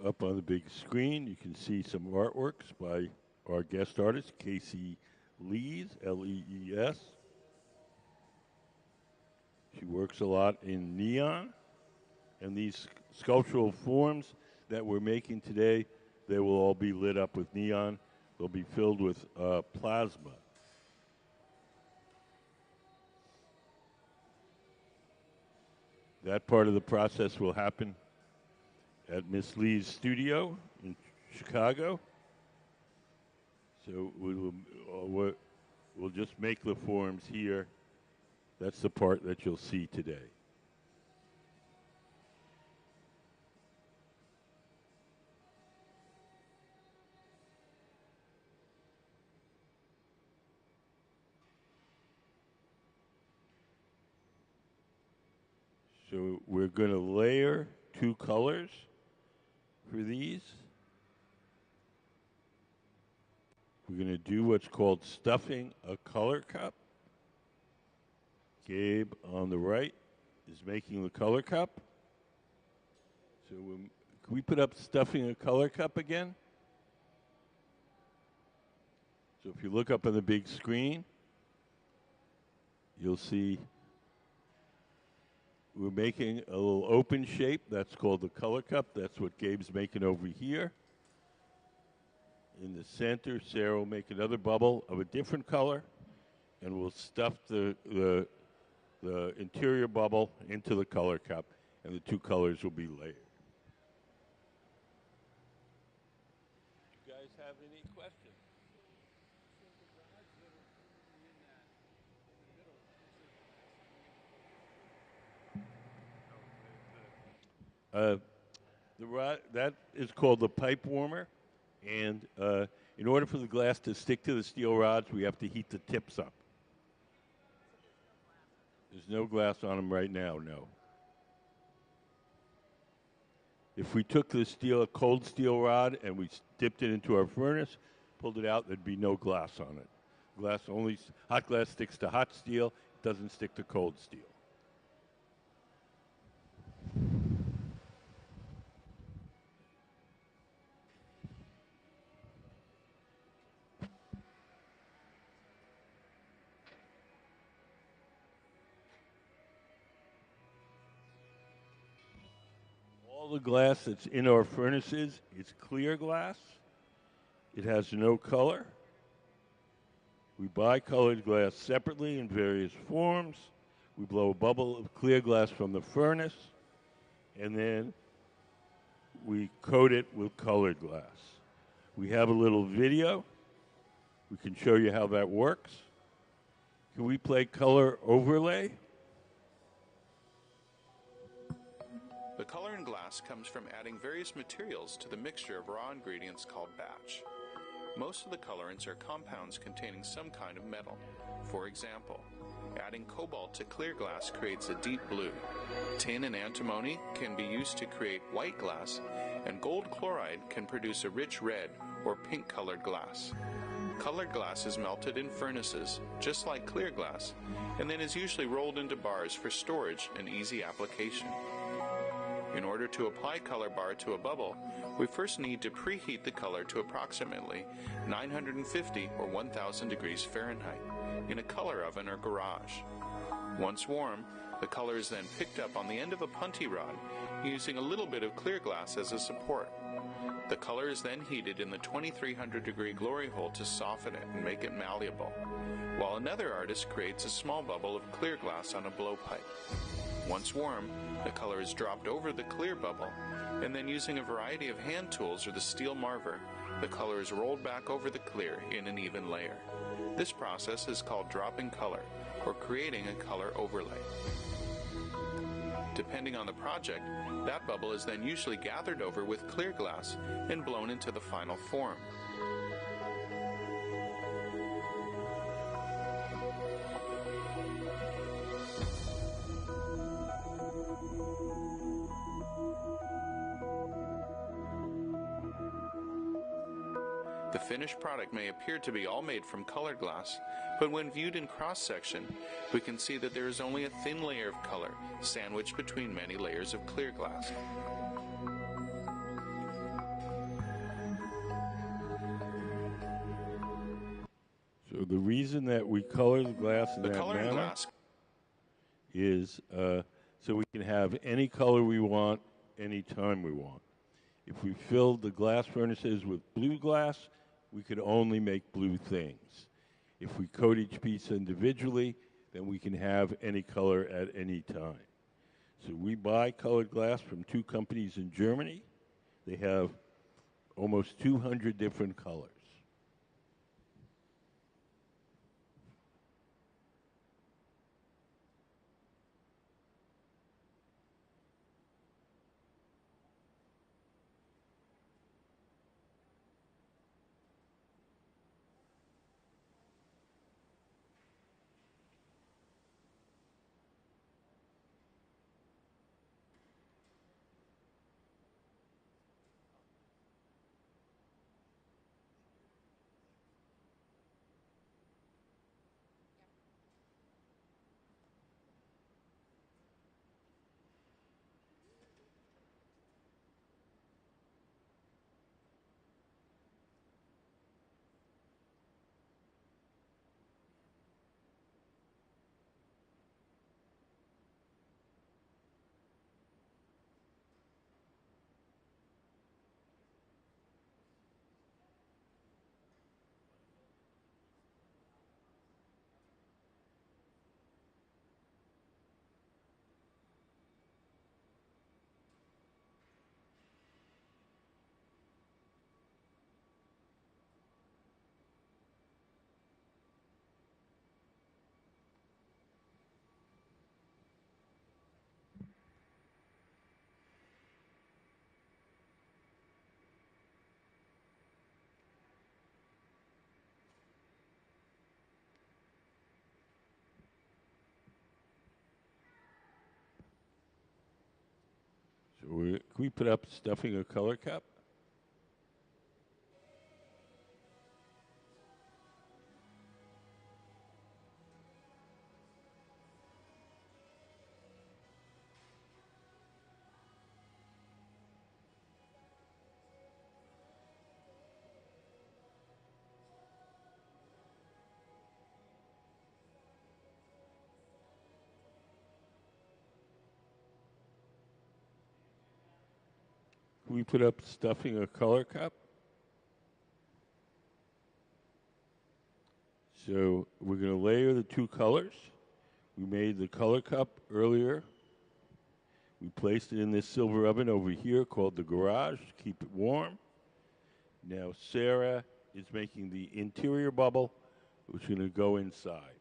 up on the big screen, you can see some artworks by our guest artist, Kacie Lees, L-E-E-S. She works a lot in neon, and these sculptural forms that we're making today, they will all be lit up with neon. They'll be filled with plasma. That part of the process will happen at Miss Lee's studio in Chicago. So we'll just make the forms here. That's the part that you'll see today. So we're going to layer 2 colors for these. We're going to do what's called stuffing a color cup. Gabe on the right is making the color cup. So can we put up stuffing a color cup again? So if you look up on the big screen, you'll see we're making a little open shape. That's called the color cup. That's what Gabe's making over here. In the center, Sarah will make another bubble of a different color, and we'll stuff the interior bubble into the color cup, and the 2 colors will be layered. You guys have any questions? The rod, that is called the pipe warmer, and in order for the glass to stick to the steel rods, we have to heat the tips up. There's no glass on them right now, no. If we took the steel, a cold steel rod, and we dipped it into our furnace, pulled it out, there'd be no glass on it. Glass only, hot glass sticks to hot steel, it doesn't stick to cold steel. All the glass that's in our furnaces is clear glass. It has no color. We buy colored glass separately in various forms. We blow a bubble of clear glass from the furnace, and then we coat it with colored glass. We have a little video. We can show you how that works. Can we play color overlay?
The color in glass comes from adding various materials to the mixture of raw ingredients called batch. Most of the colorants are compounds containing some kind of metal. For example, adding cobalt to clear glass creates a deep blue. Tin and antimony can be used to create white glass, and gold chloride can produce a rich red or pink-colored glass. Colored glass is melted in furnaces, just like clear glass, and then is usually rolled into bars for storage and easy application. In order to apply color bar to a bubble, we first need to preheat the color to approximately 950 or 1000 degrees Fahrenheit in a color oven or garage. Once warm, the color is then picked up on the end of a punty rod using a little bit of clear glass as a support. The color is then heated in the 2300 degree glory hole to soften it and make it malleable, while another artist creates a small bubble of clear glass on a blowpipe. Once warm, the color is dropped over the clear bubble, and then using a variety of hand tools or the steel marver, the color is rolled back over the clear in an even layer. This process is called dropping color, or creating a color overlay. Depending on the project, that bubble is then usually gathered over with clear glass and blown into the final form. The finished product may appear to be all made from colored glass, but when viewed in cross-section, we can see that there is only a thin layer of color sandwiched between many layers of clear glass.
So the reason that we color the glass in
The
that
color in
manner
glass
is so we can have any color we want, anytime we want. If we filled the glass furnaces with blue glass, we could only make blue things. If we coat each piece individually, then we can have any color at any time. So we buy colored glass from 2 companies in Germany. They have almost 200 different colors. So can we put up stuffing a color cup? Can we put up stuffing a color cup? So we're going to layer the 2 colors. We made the color cup earlier. We placed it in this silver oven over here called the garage to keep it warm. Now Sarah is making the interior bubble, which is going to go inside.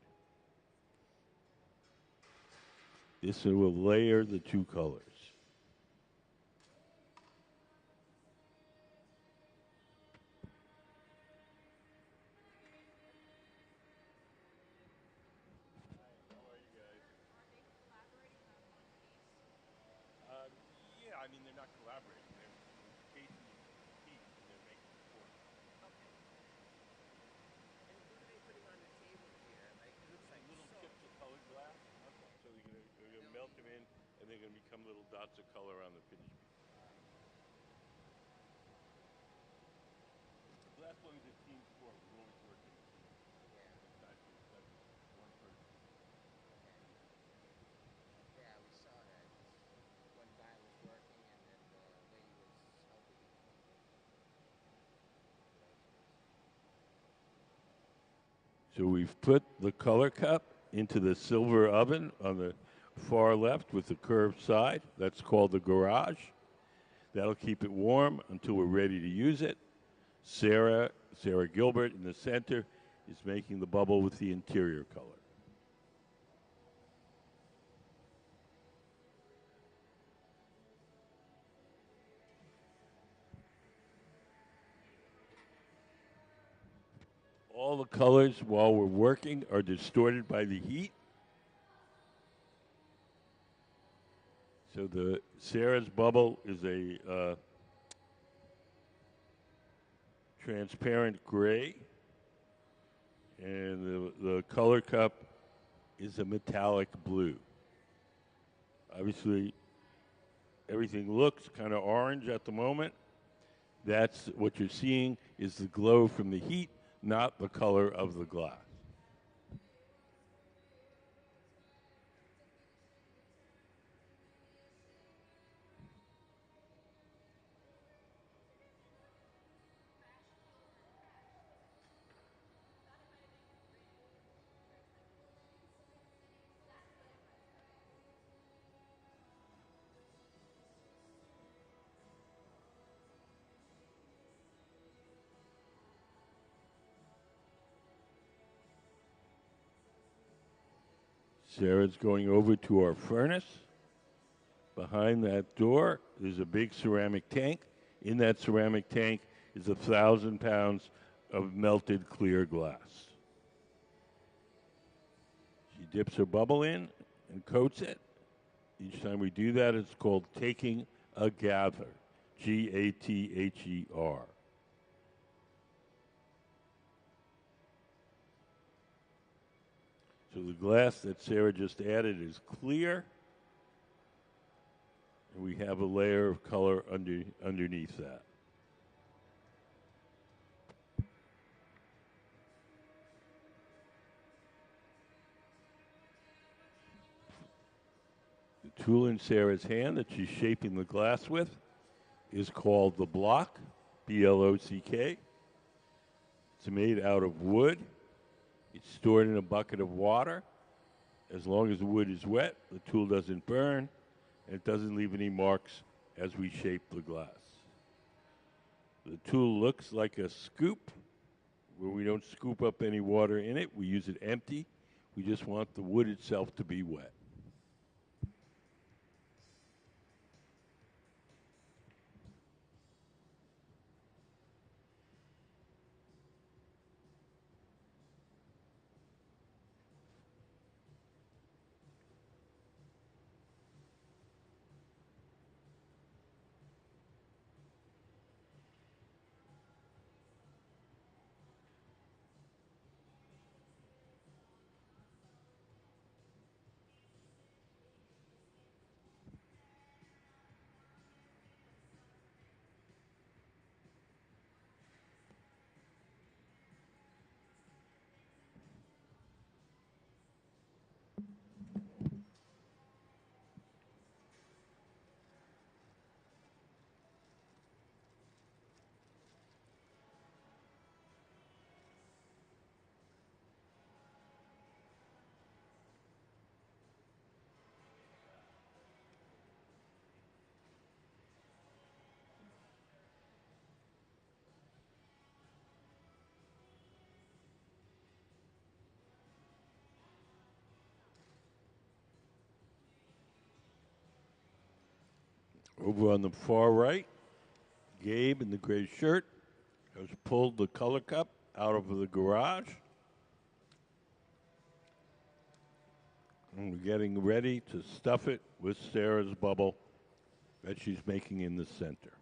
This will layer the 2 colors. Yeah, I mean, they're not collaborating. They're Kacie piece, and they're making it for them.
And what are they putting on the table here? Like, it looks like
Little
soap.
chips of colored glass. Okay. So they're going to melt them in, and they're going to become little dots of color on the finished piece. That's what the team sport. We always work in a team.
Yeah.
It's not one person.
Okay. Yeah, we saw that. One guy was working and then the lady was helping him.
So we've put the color cup into the silver oven on the far left with the curved side. That's called the garage. That'll keep it warm until we're ready to use it. Sarah Gilbert in the center is making the bubble with the interior color. All the colors while we're working are distorted by the heat. So the Sarah's bubble is a transparent gray, and the color cup is a metallic blue. Obviously, everything looks kind of orange at the moment. That's what you're seeing is the glow from the heat, not the color of the glass. Sarah's going over to our furnace. Behind that door is a big ceramic tank. In that ceramic tank is 1,000 pounds of melted clear glass. She dips her bubble in and coats it. Each time we do that, it's called taking a gather, G-A-T-H-E-R. So the glass that Sarah just added is clear, and we have a layer of color underneath that. The tool in Sarah's hand that she's shaping the glass with is called the block, B-L-O-C-K. It's made out of wood. It's stored in a bucket of water. As long as the wood is wet, the tool doesn't burn, and it doesn't leave any marks as we shape the glass. The tool looks like a scoop, where we don't scoop up any water in it. We use it empty. We just want the wood itself to be wet. Over on the far right, Gabe in the gray shirt has pulled the color cup out of the garage. And we're getting ready to stuff it with Sarah's bubble that she's making in the center.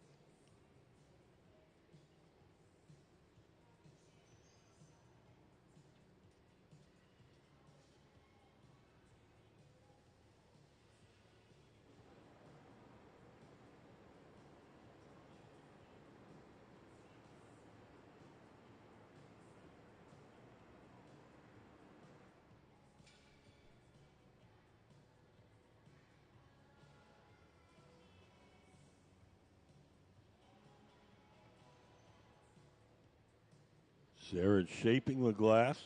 Sarah's shaping the glass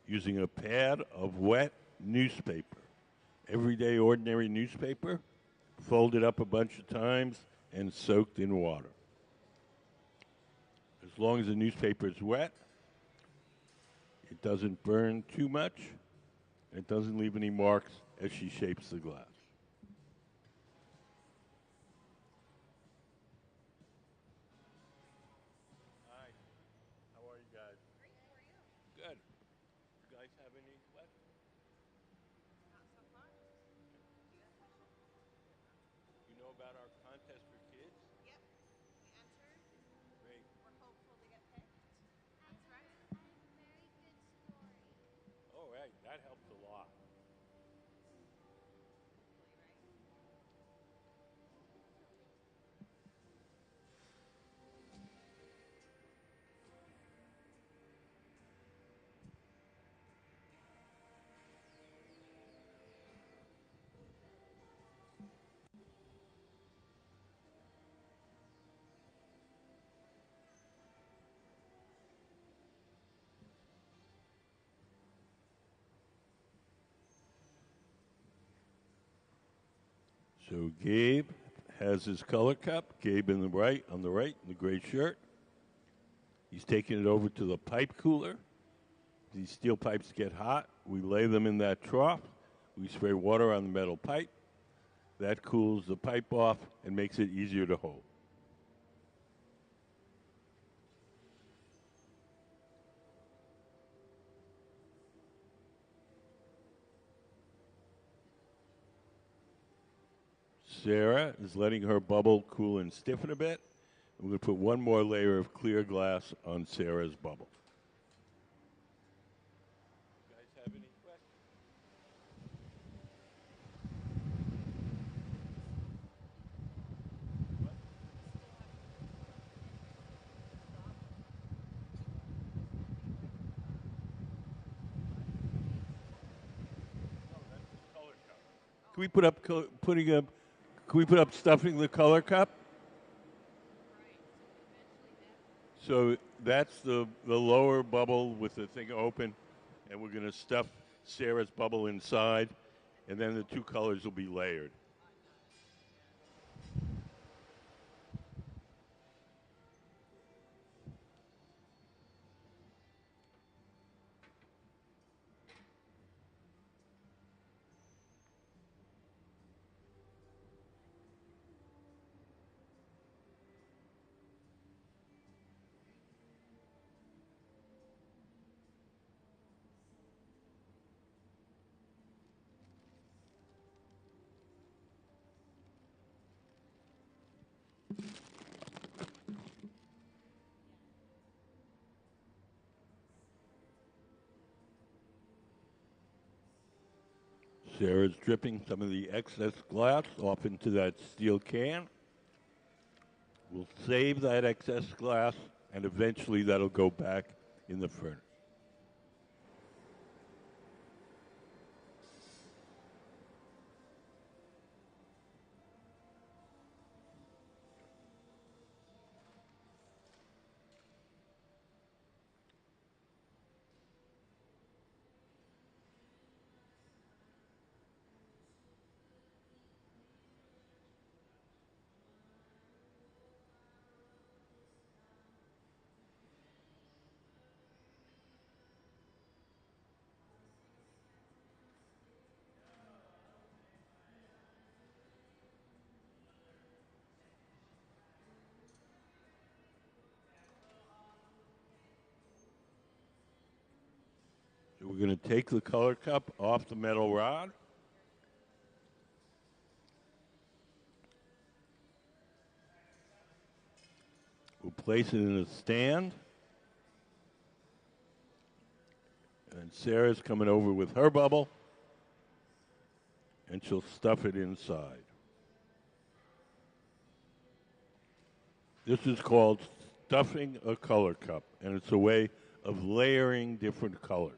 using a pad of wet newspaper. Everyday ordinary newspaper, folded up a bunch of times and soaked in water. As long as the newspaper is wet, it doesn't burn too much, it doesn't leave any marks as she shapes the glass. Hi, how are you guys?
Great, how are you?
Good. You guys have any questions?
Not so far. Do you have questions?
You know about our contest for kids?
Yep. We entered.
Great.
We're hopeful to get picked. That's right.
I have a very good story.
Oh, right. That helps a lot.
Hopefully, right?
So Gabe has his color cup. Gabe on the right, in the gray shirt. He's taking it over to the pipe cooler. These steel pipes get hot. We lay them in that trough. We spray water on the metal pipe. That cools the pipe off and makes it easier to hold. Sarah is letting her bubble cool and stiffen a bit. We're going to put one more layer of clear glass on Sarah's bubble. You guys have any questions? Can we put up Can we put up stuffing the color cup? So that's the lower bubble with the thing open, and we're going to stuff Sarah's bubble inside, and then the two colors will be layered. Sarah's dripping some of the excess glass off into that steel can. We'll save that excess glass, and eventually that'll go back in the furnace. So we're going to take the color cup off the metal rod. We'll place it in a stand. And Sarah's coming over with her bubble, and she'll stuff it inside. This is called stuffing a color cup, and it's a way of layering different colors.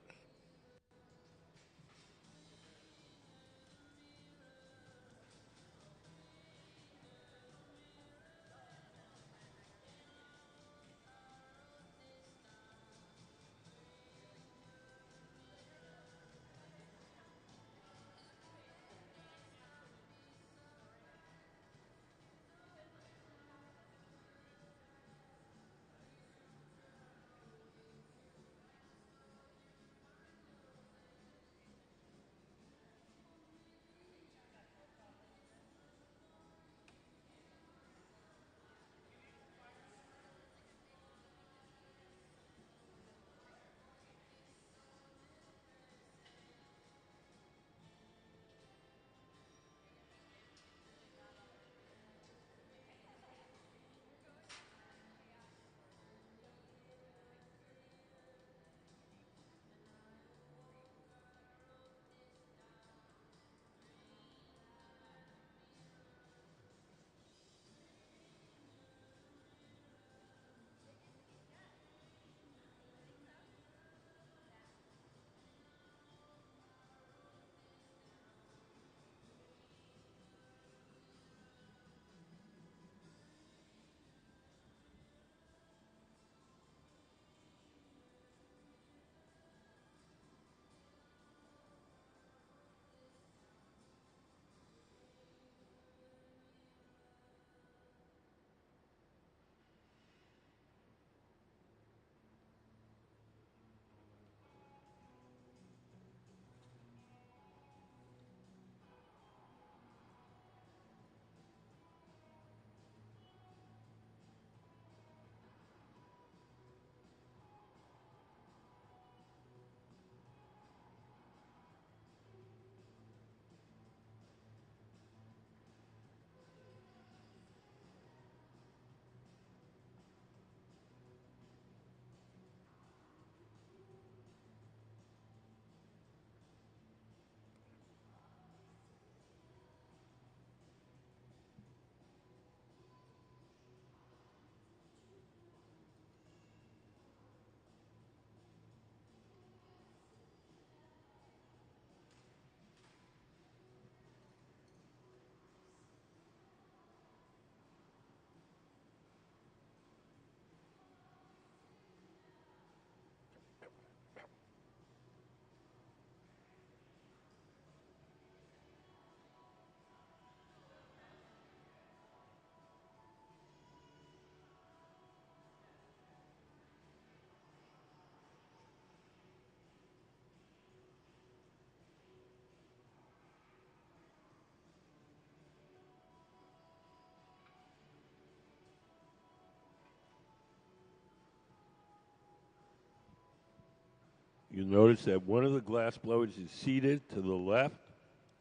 You notice that one of the glass blowers is seated to the left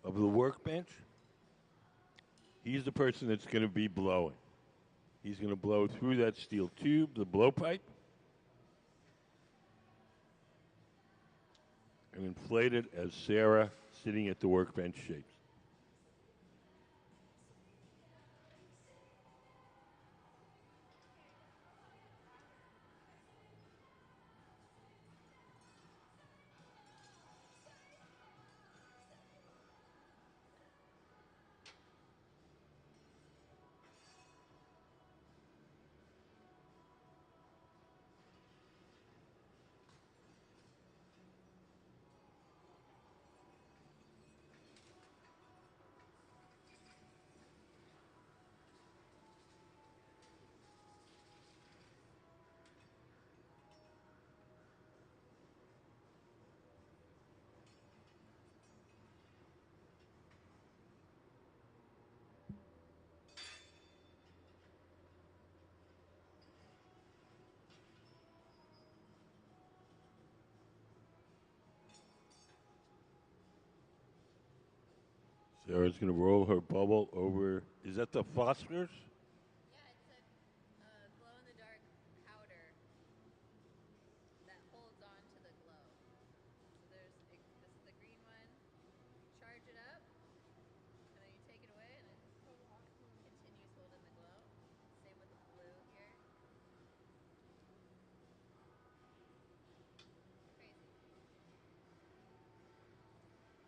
of the workbench. He's the person that's going to be blowing. He's going to blow through that steel tube, the blowpipe, and inflate it as Sarah, sitting at the workbench, shapes. Sarah's going to roll her bubble over. Is that the phosphorus?
Yeah, it's a glow-in-the-dark powder that holds on to the glow. So this is the green one. You charge it up, and then you take it away, and it continues holding the glow. Same with the blue here. Crazy.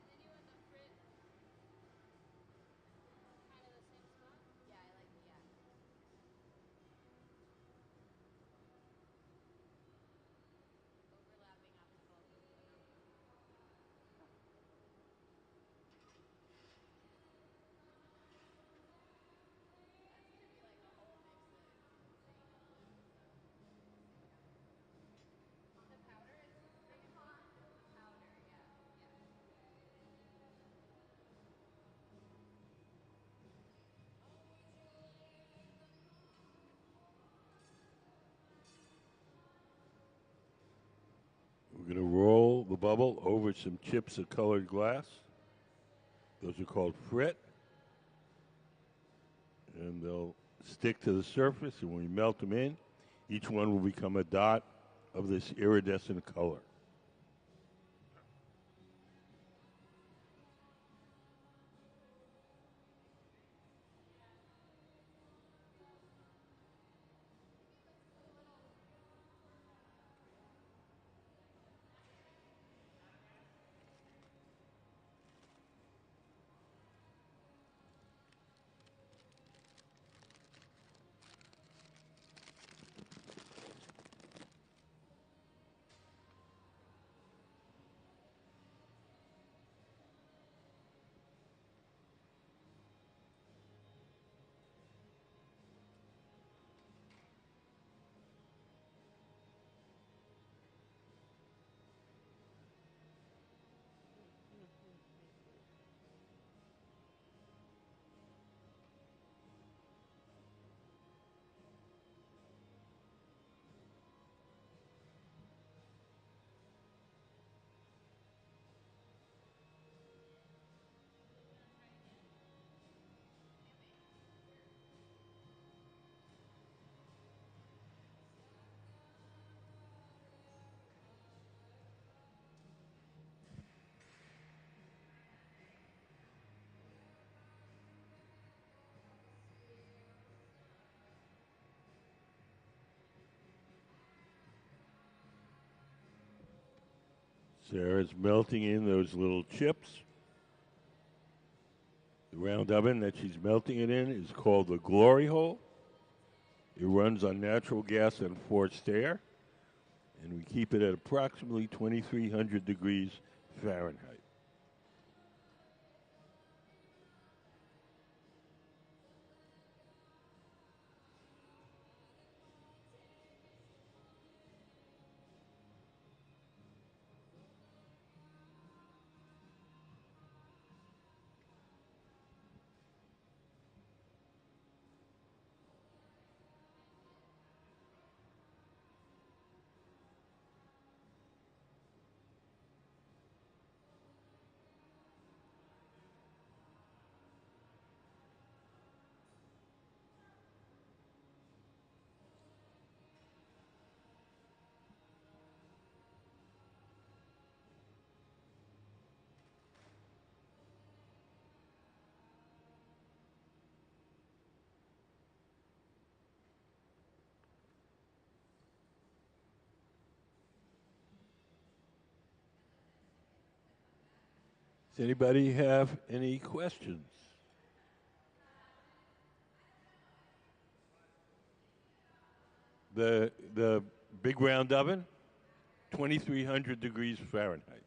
And then you end up frit. Kind of the same spot? Yeah, I like, yeah. Overlapping optical. That's gonna be like a whole mix of the powder is big and hot. Powder, yeah, yeah.
We're going to roll the bubble over some chips of colored glass. Those are called frit. And they'll stick to the surface, and when we melt them in, each one will become a dot of this iridescent color. Sarah's melting in those little chips. The round oven that she's melting it in is called the glory hole. It runs on natural gas and forced air, and we keep it at approximately 2,300 degrees Fahrenheit. Does anybody have any questions? The big round oven, 2,300 degrees Fahrenheit.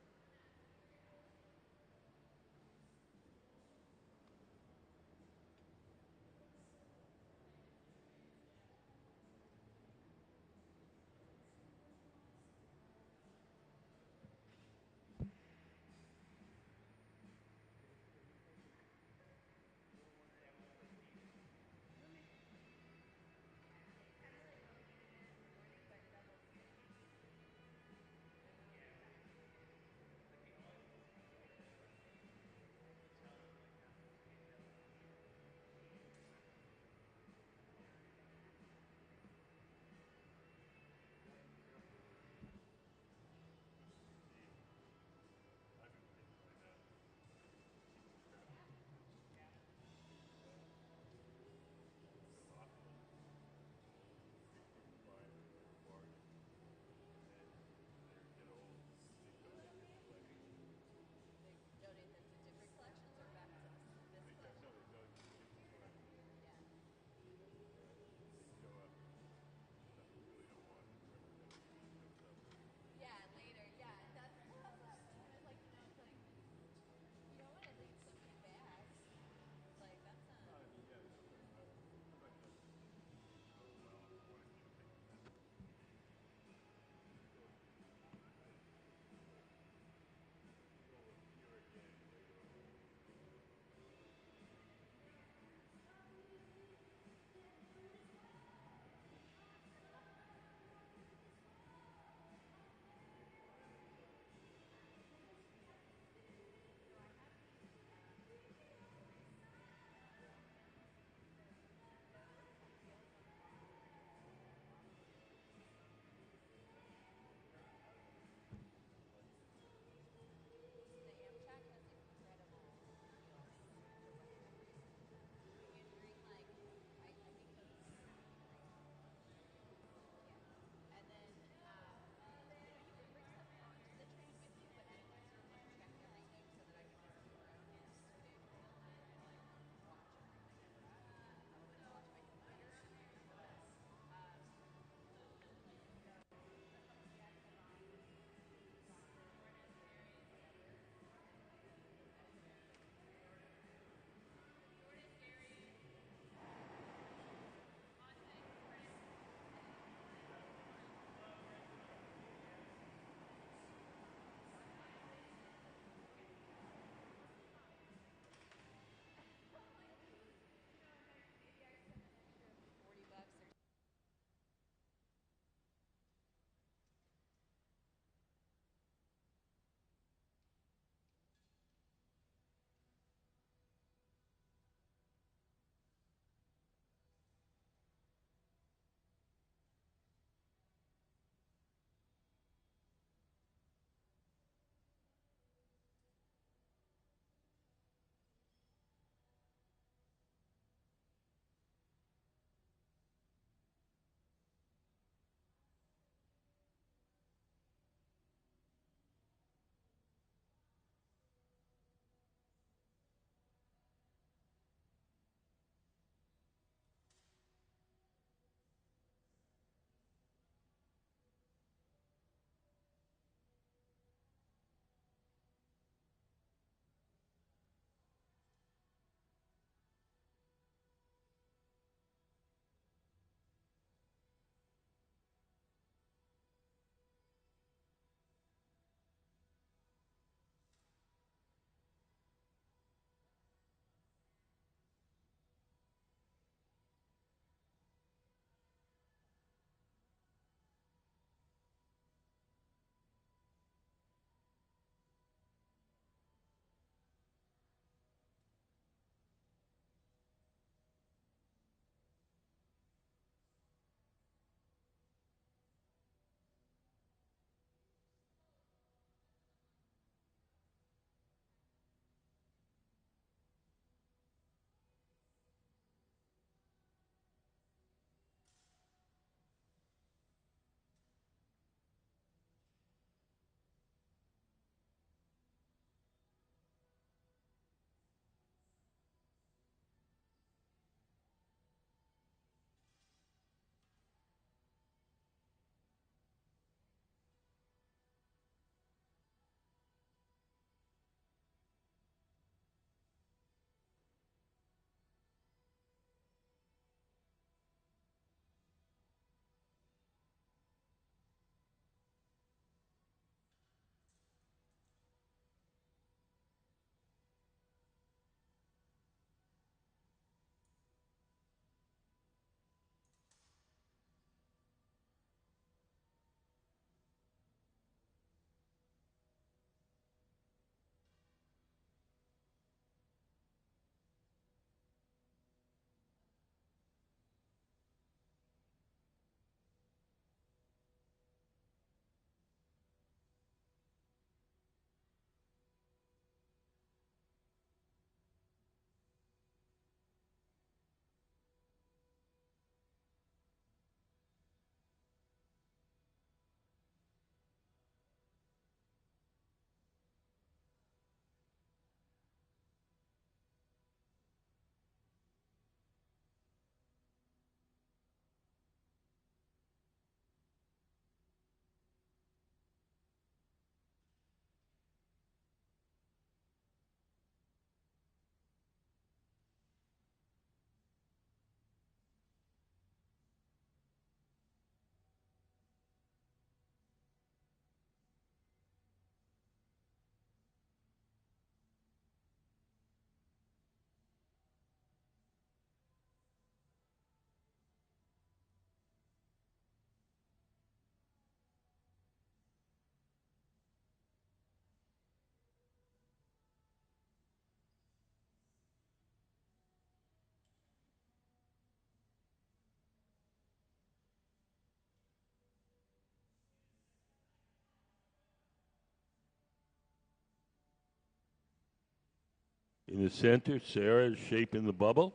In the center, Sarah is shaping the bubble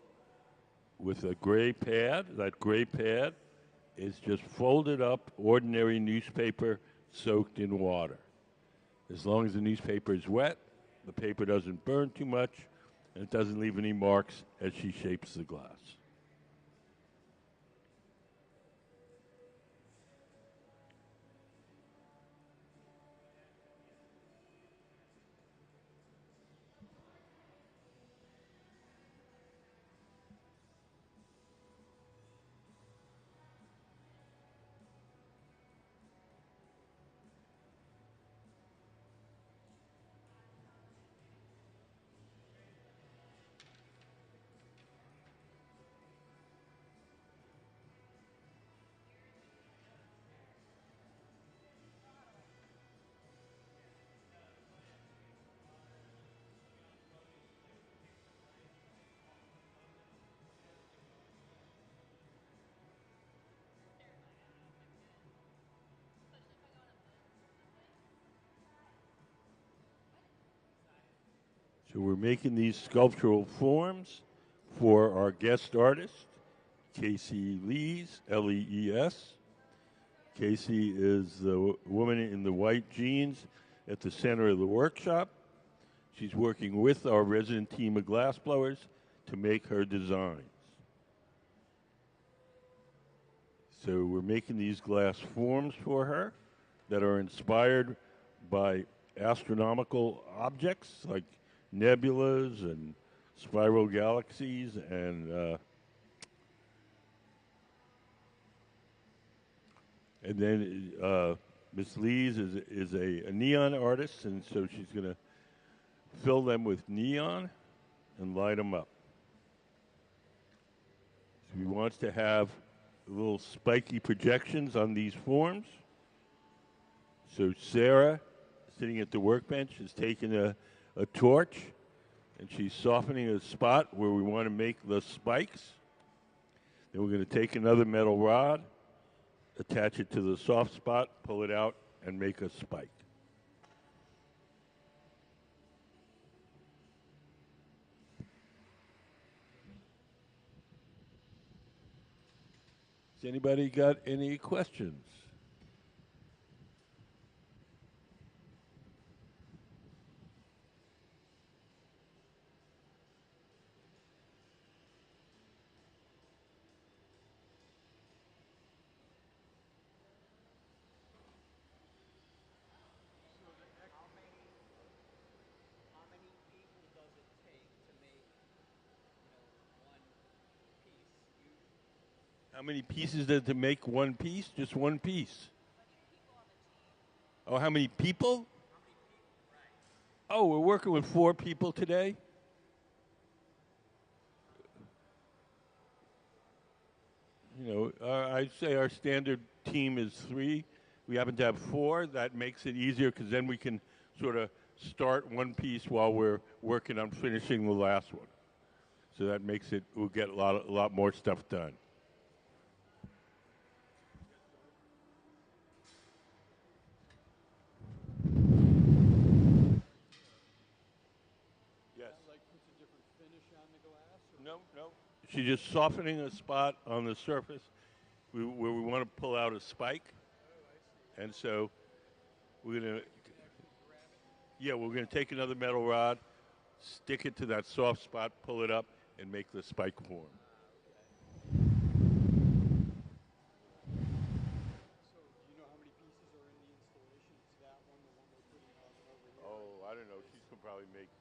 with a gray pad. That gray pad is just folded up ordinary newspaper soaked in water. As long as the newspaper is wet, the paper doesn't burn too much, and it doesn't leave any marks as she shapes the glass. So we're making these sculptural forms for our guest artist, Kacie Lees, Lees. Kacie is the woman in the white jeans at the center of the workshop. She's working with our resident team of glassblowers to make her designs. So we're making these glass forms for her that are inspired by astronomical objects like nebulas and spiral galaxies and then Miss Lees is a neon artist, and so she's going to fill them with neon and light them up. So we want to have little spiky projections on these forms. So Sarah, sitting at the workbench, is taking a torch, and she's softening a spot where we want to make the spikes. Then we're going to take another metal rod, attach it to the soft spot, pull it out, and make a spike. Has anybody got any questions?
How many people does it take to make, one piece usually?
How many pieces does it make one piece? Just one piece. Oh, how many people? Oh, we're working with 4 people today. I'd say our standard team is 3. We happen to have 4. That makes it easier because then we can sort of start one piece while we're working on finishing the last one. So that makes it, we'll get a lot more stuff done. Yes.
Like puts a different finish on the glass? Or
No. She's just softening a spot on the surface where we want to pull out a spike. And so we're going to, we're going to take another metal rod, stick it to that soft spot, pull it up, and make the spike form.
So do you know how many pieces are in the installation? It's that one, the one we're putting on over here.
Oh, I don't know. She can probably make,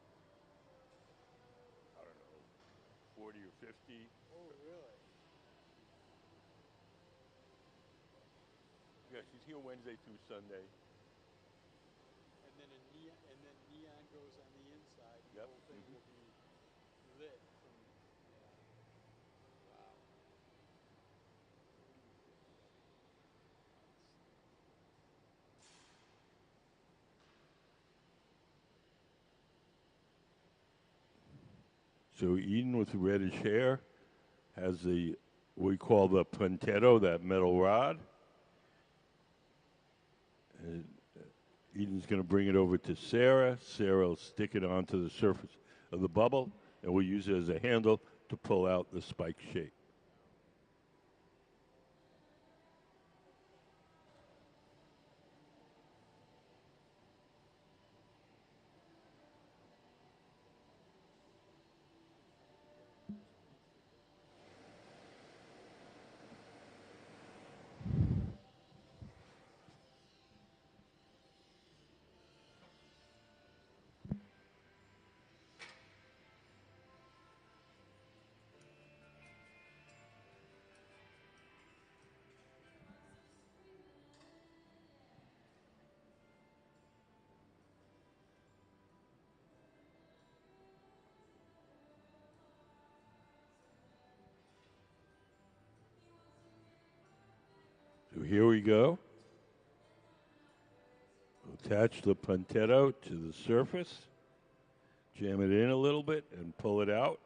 40 or 50.
Oh, really?
Yeah, she's here Wednesday through Sunday.
And then neon goes on the inside. The
Yep.
whole thing will be lit from. Wow.
So Eden with the reddish hair has we call the puntetto, that metal rod. And Eden's going to bring it over to Sarah. Sarah will stick it onto the surface of the bubble, and we'll use it as a handle to pull out the spike shape. So here we go. Attach the puntetto to the surface, jam it in a little bit, and pull it out.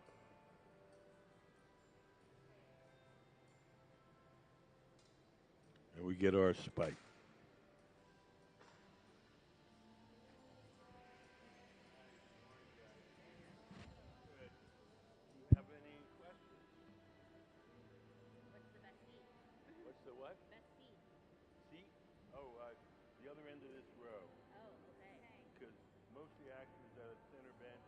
And we get our spike. Have any questions?
What's the best seat?
What's the what?
Best seat.
Seat? Oh, the other end of this row.
Oh, okay.
Because most of the actors are at a center bench,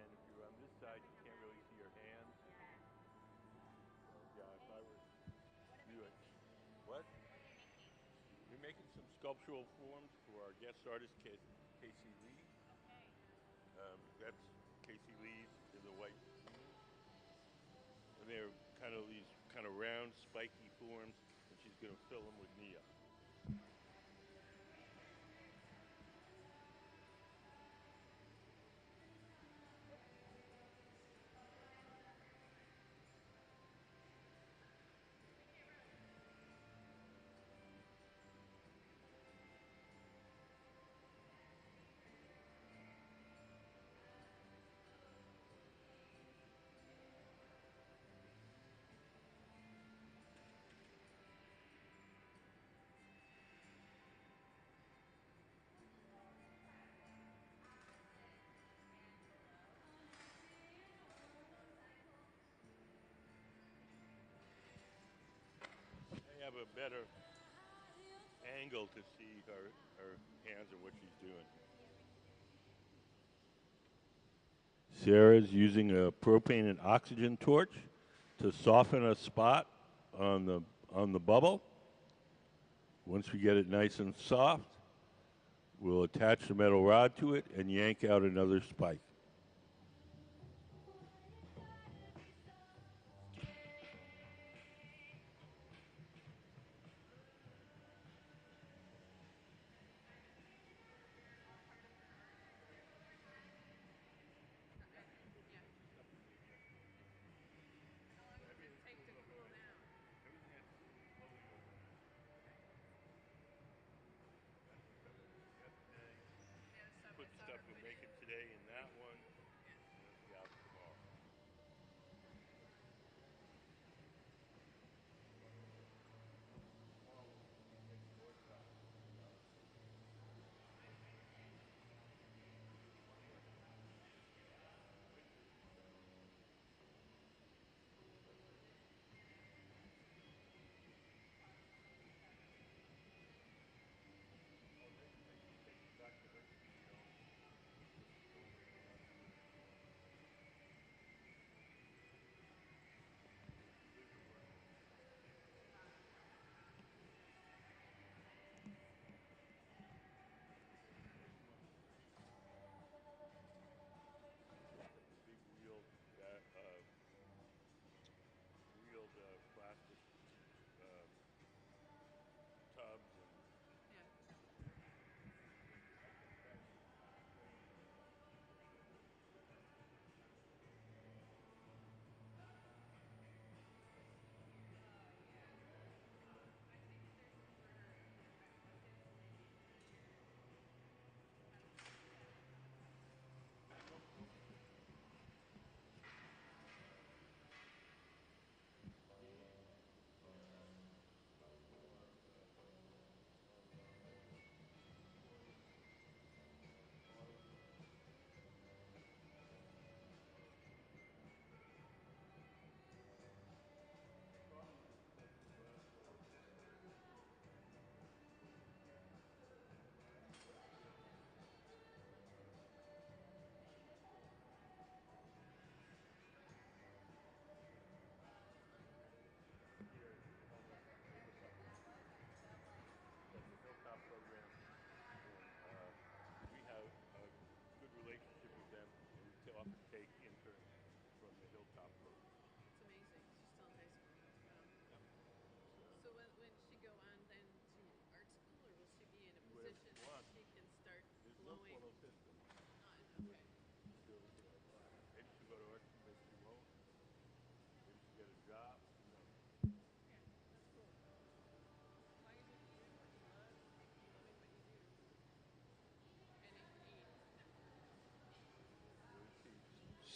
and if you're on this side, you can't really see your hands. So, yeah, if I were you, what? We're making some sculptural forms for our guest artist, Kacie Lee. That's Kacie Lee's in the white jeans. And they're kind of these kind of round, spiky forms, and she's going to fill them with neon. I have a better angle to see her hands and what she's doing. Sarah's using a propane and oxygen torch to soften a spot on the bubble. Once we get it nice and soft, we'll attach the metal rod to it and yank out another spike. Put stuff we're making today in that one.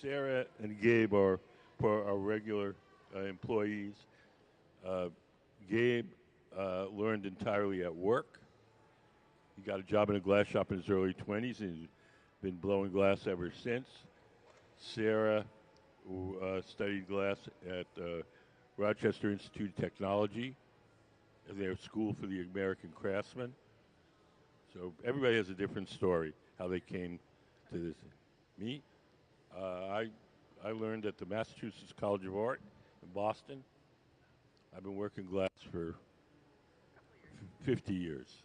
Sarah and Gabe are for our regular employees. Gabe learned entirely at work. He got a job in a glass shop in his early 20s and he's been blowing glass ever since. Sarah, who studied glass at Rochester Institute of Technology, their school for the American craftsmen. So everybody has a different story, how they came to this. Me, I learned at the Massachusetts College of Art in Boston. I've been working glass for 50 years.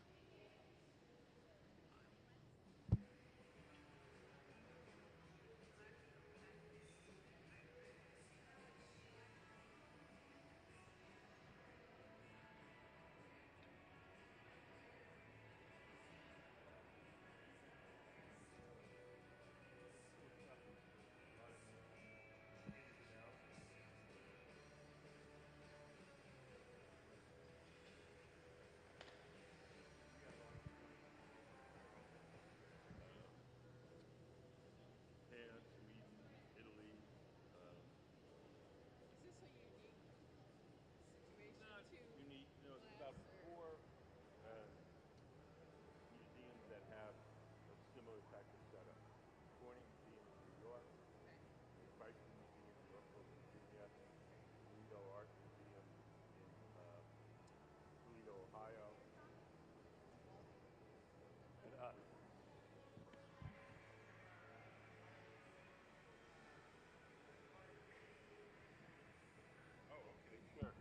Museums that have a similar type of setup. Corning Museum in New York, the Refraction Museum in Norfolk, Virginia, Toledo Art Museum in Toledo, Ohio, and us. Oh, okay, sure.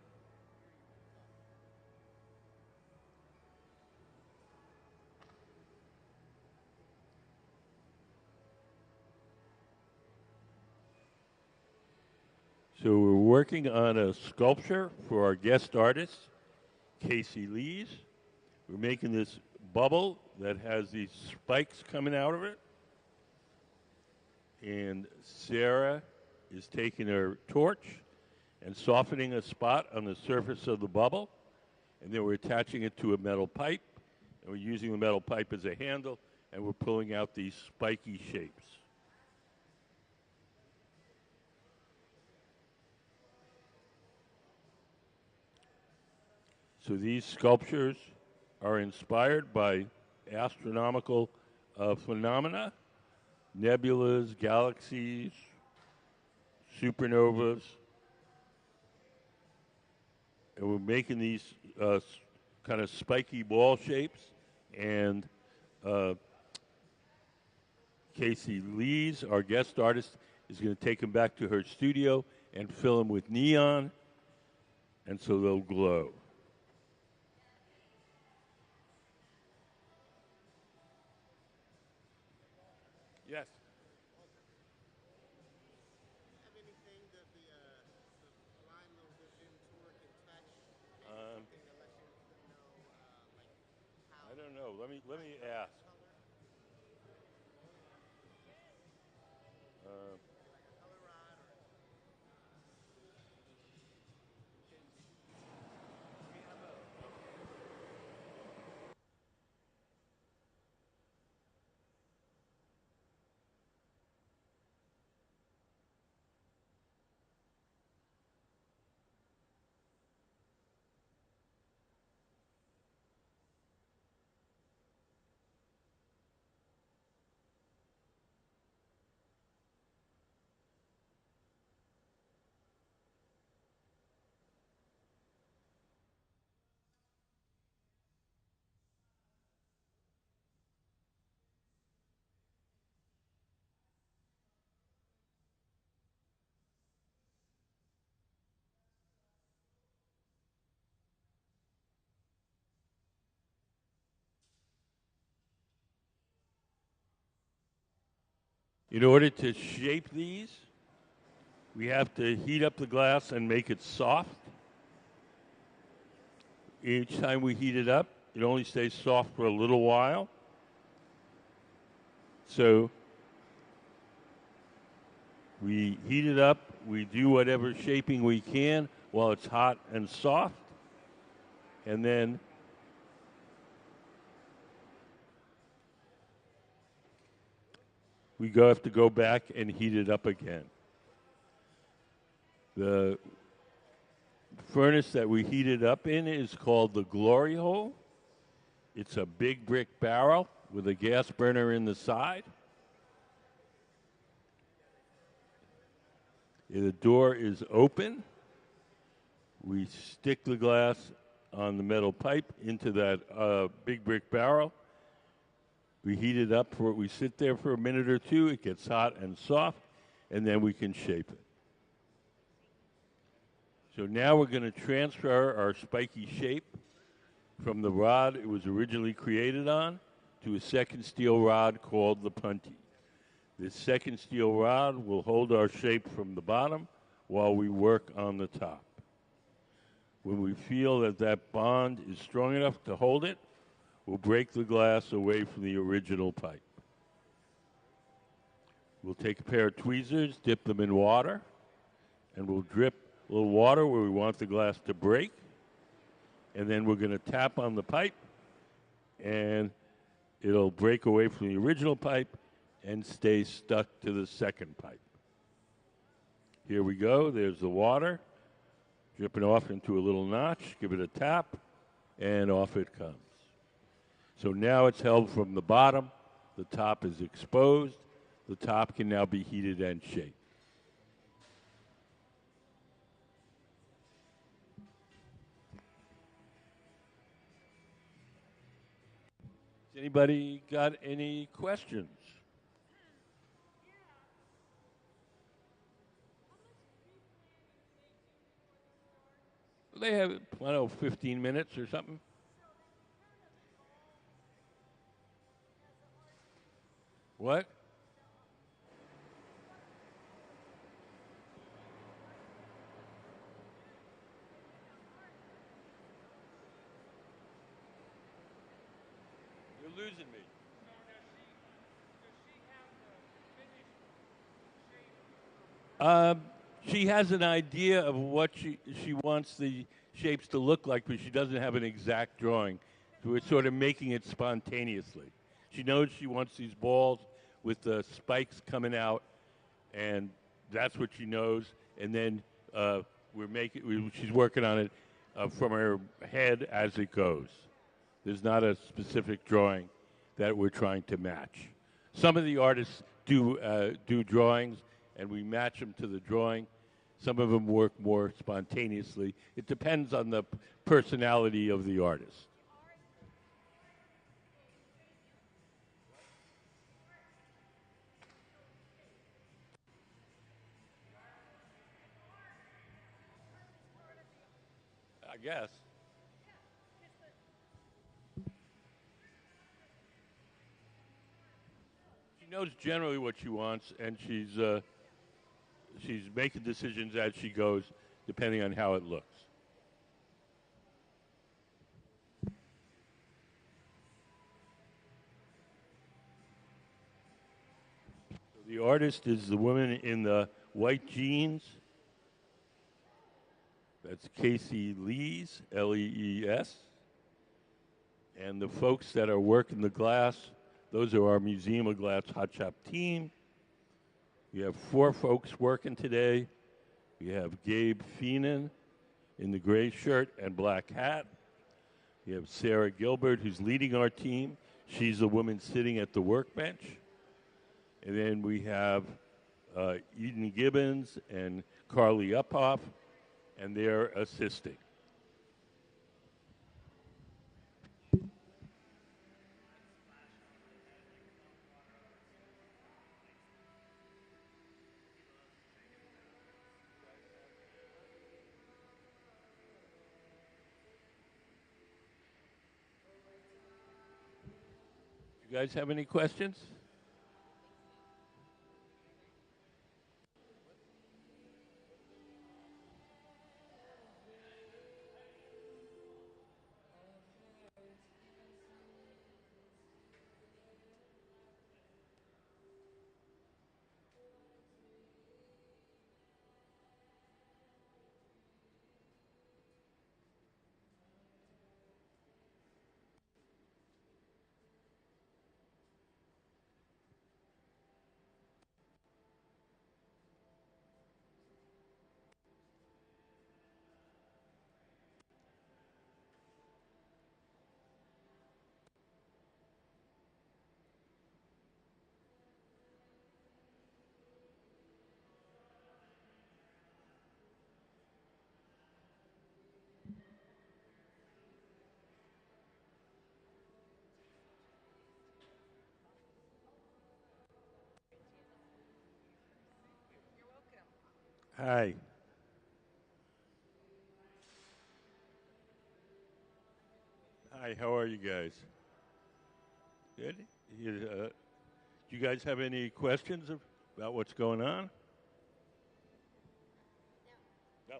So we're working on a sculpture for our guest artist, Kacie Lees. We're making this bubble that has these spikes coming out of it. And Sarah is taking her torch and softening a spot on the surface of the bubble. And then we're attaching it to a metal pipe. And we're using the metal pipe as a handle. And we're pulling out these spiky shapes. So these sculptures are inspired by astronomical phenomena, nebulas, galaxies, supernovas. And we're making these kind of spiky ball shapes. And Kacie Lees, our guest artist, is going to take them back to her studio and fill them with neon, and so they'll glow. Yes.
Have anything that the blind little vision tour can touch?
Um,
Maybe something that lets them know, like how
I don't know. Let me ask.
color,
Uh,
maybe like a color rod or.
in order to shape these, we have to heat up the glass and make it soft. Each time we heat it up, it only stays soft for a little while. So we heat it up, we do whatever shaping we can while it's hot and soft, and then we have to go back and heat it up again. The furnace that we heat it up in is called the glory hole. It's a big brick barrel with a gas burner in the side. The door is open. We stick the glass on the metal pipe into that big brick barrel. We heat it up we sit there for a minute or two. It gets hot and soft, and then we can shape it. So now we're going to transfer our spiky shape from the rod it was originally created on to a second steel rod called the punty. This second steel rod will hold our shape from the bottom while we work on the top. When we feel that that bond is strong enough to hold it, we'll break the glass away from the original pipe. We'll take a pair of tweezers, dip them in water, and we'll drip a little water where we want the glass to break. And then we're going to tap on the pipe, and it'll break away from the original pipe and stay stuck to the second pipe. Here we go. There's the water dripping off into a little notch. Give it a tap, and off it comes. So now it's held from the bottom. The top is exposed. The top can now be heated and shaped. Has anybody got any questions? They have, I don't know, 15 minutes or something. What? You're losing me. She has an idea of what she wants the shapes to look like, but she doesn't have an exact drawing. So we're sort of making it spontaneously. She knows she wants these balls with the spikes coming out, and that's what she knows. And then she's working on it from her head as it goes. There's not a specific drawing that we're trying to match. Some of the artists do drawings, and we match them to the drawing. Some of them work more spontaneously. It depends on the personality of the artist. I guess. She knows generally what she wants, and she's making decisions as she goes, depending on how it looks. So the artist is the woman in the white jeans. That's Kacie Lees, Lees. And the folks that are working the glass, those are our Museum of Glass Hot Shop team. We have 4 folks working today. We have Gabe Feenan in the gray shirt and black hat. We have Sarah Gilbert, who's leading our team. She's the woman sitting at the workbench. And then we have Eden Gibbons and Carly Uphoff, and they're assisting. You guys have any questions? Hi. Hi, how are you guys? Good? Do you guys have any questions about what's going on? No.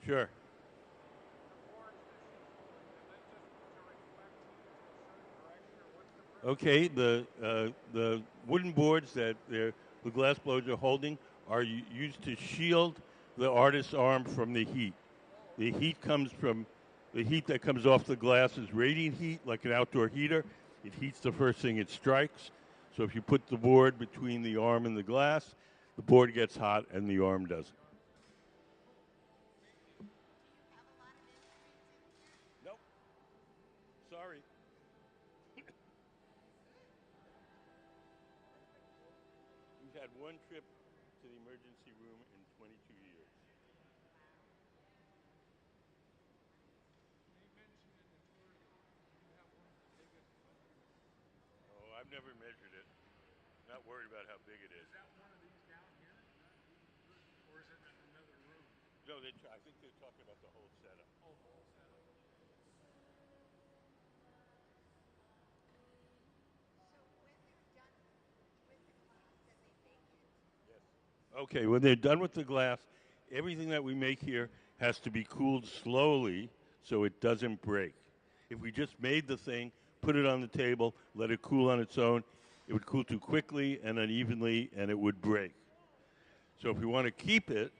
Sure. Okay, the wooden boards that the glass blowers are holding are used to shield the artist's arm from the heat. The heat comes from the heat that comes off the glass is radiant heat, like an outdoor heater. It heats the first thing it strikes. So if you put the board between the arm and the glass, the board gets hot and the arm doesn't. Nope. Sorry. We've had one trip to the emergency room in 22 years. Oh, I've never measured it. Not worried about how big it is.
Is that one of these down here? Or is it in another room?
No, I think they're talking about the whole setup.
Oh, the whole setup.
Okay, when they're done with the glass, everything that we make here has to be cooled slowly so it doesn't break. If we just made the thing, put it on the table, let it cool on its own, it would cool too quickly and unevenly and it would break. So if we want to keep it,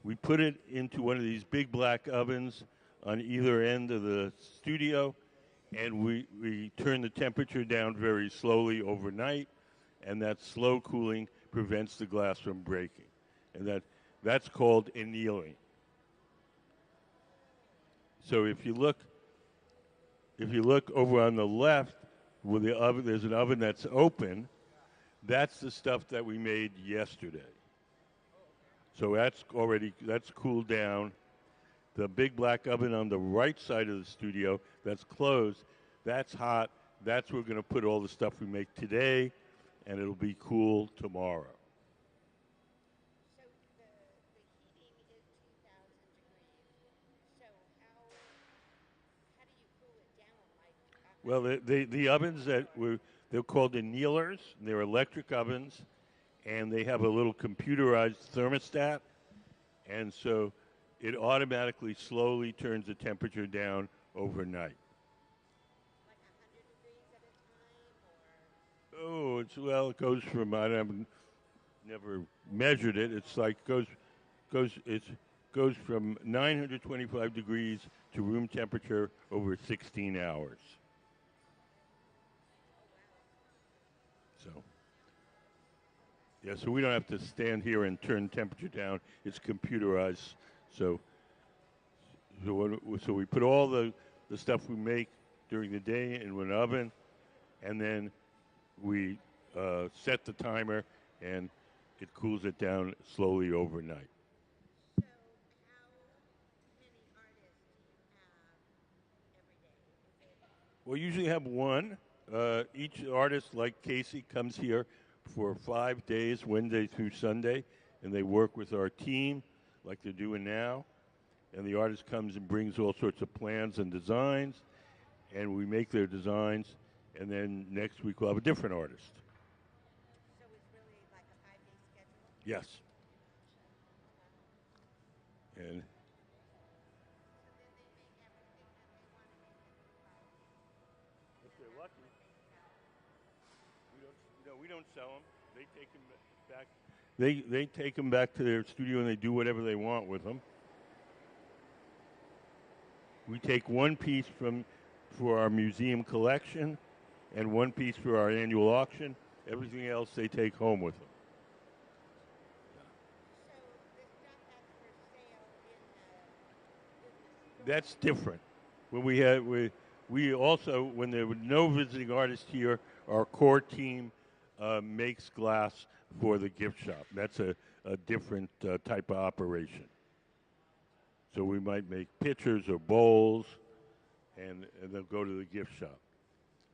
we put it into one of these big black ovens on either end of the studio, and we turn the temperature down very slowly overnight, and that slow cooling prevents the glass from breaking. And that's called annealing. So if you look over on the left, where the oven, there's an oven that's open. That's the stuff that we made yesterday. So that's cooled down. The big black oven on the right side of the studio that's closed, that's hot. That's where we're going to put all the stuff we make today, and it'll be cool tomorrow.
So the heating is 2,000 degrees. So how do you cool it down?
Well, the ovens they're called annealers. They're electric ovens, and they have a little computerized thermostat, and so it automatically slowly turns the temperature down overnight.
Like 100 degrees at a time, or?
Oh, it goes from I've never measured it. It's like goes from 925 degrees to room temperature over 16 hours. So, yeah, so we don't have to stand here and turn temperature down. It's computerized. So we put all the stuff we make during the day in an oven, and then we set the timer, and it cools it down slowly overnight.
So how many artists do you have every day?
We usually have one. Each artist, like Kacie, comes here for 5 days, Wednesday through Sunday, and they work with our team like they're doing now. And the artist comes and brings all sorts of plans and designs, and we make their designs, and then next week we'll have a different artist.
So it's really like a 5-day schedule?
Yes. And
So then they make everything that they want to make it.
if they're lucky, we don't sell them. They take them back. They take them back to their studio and they do whatever they want with them. We take one piece for our museum collection and one piece for our annual auction. Everything else they take home with them.
So the stuff that's for sale in the
That's different. When we also, when there were no visiting artists here, our core team makes glass for the gift shop. That's a different type of operation. So we might make pitchers or bowls, and they'll go to the gift shop.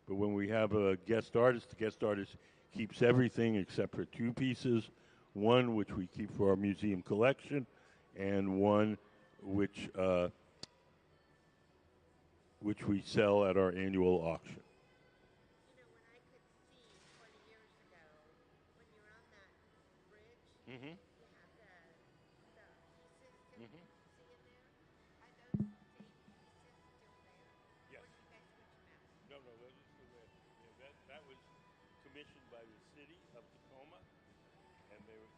But when we have a guest artist, the guest artist keeps everything except for two pieces, one which we keep for our museum collection, and one which we sell at our annual auction.
You know, when I could see 20 years ago, when you're on that bridge,
Mm-hmm.
you have the pieces that
Mm-hmm.
you see in there. Are those same pieces still there?
Yes.
Or do you guys switch them out?
No, those are still there. Yeah, that was commissioned by the city of Tacoma, and those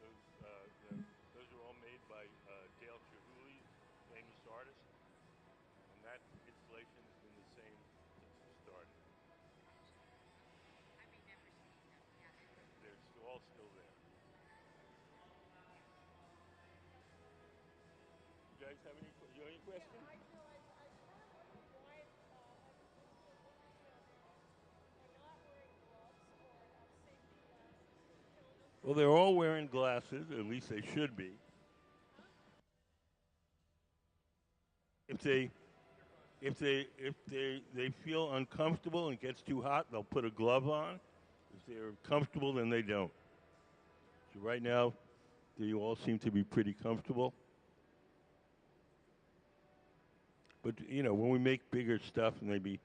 are all made by Dale Chihuly, famous artist, and that installation has been the same since it started.
I remember seeing them, yeah.
They're all still there. You guys have any questions?
I do. I kind of wondered why underneath the workshop are not wearing gloves or have safety glasses. Can you tell us?
Well, they're all wearing glasses, at least they should be. If they feel uncomfortable and it gets too hot, they'll put a glove on. If they're comfortable, then they don't. So right now, they all seem to be pretty comfortable. But when we make bigger stuff and they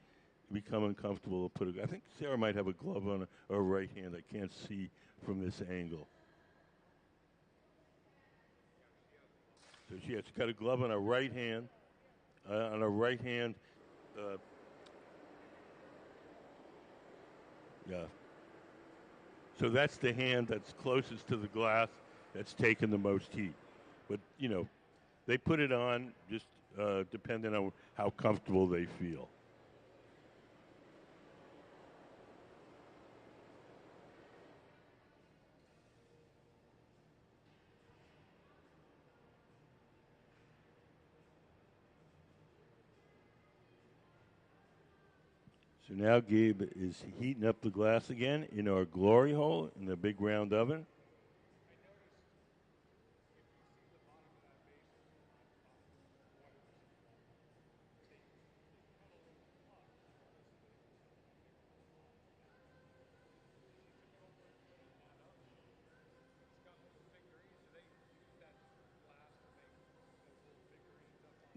become uncomfortable, we'll put I think Sarah might have a glove on her right hand. I can't see from this angle. So she's got a glove on her right hand. On her right hand, yeah. So that's the hand that's closest to the glass that's taken the most heat. But, they put it on just depending on how comfortable they feel. So now Gabe is heating up the glass again in our glory hole in the big round oven.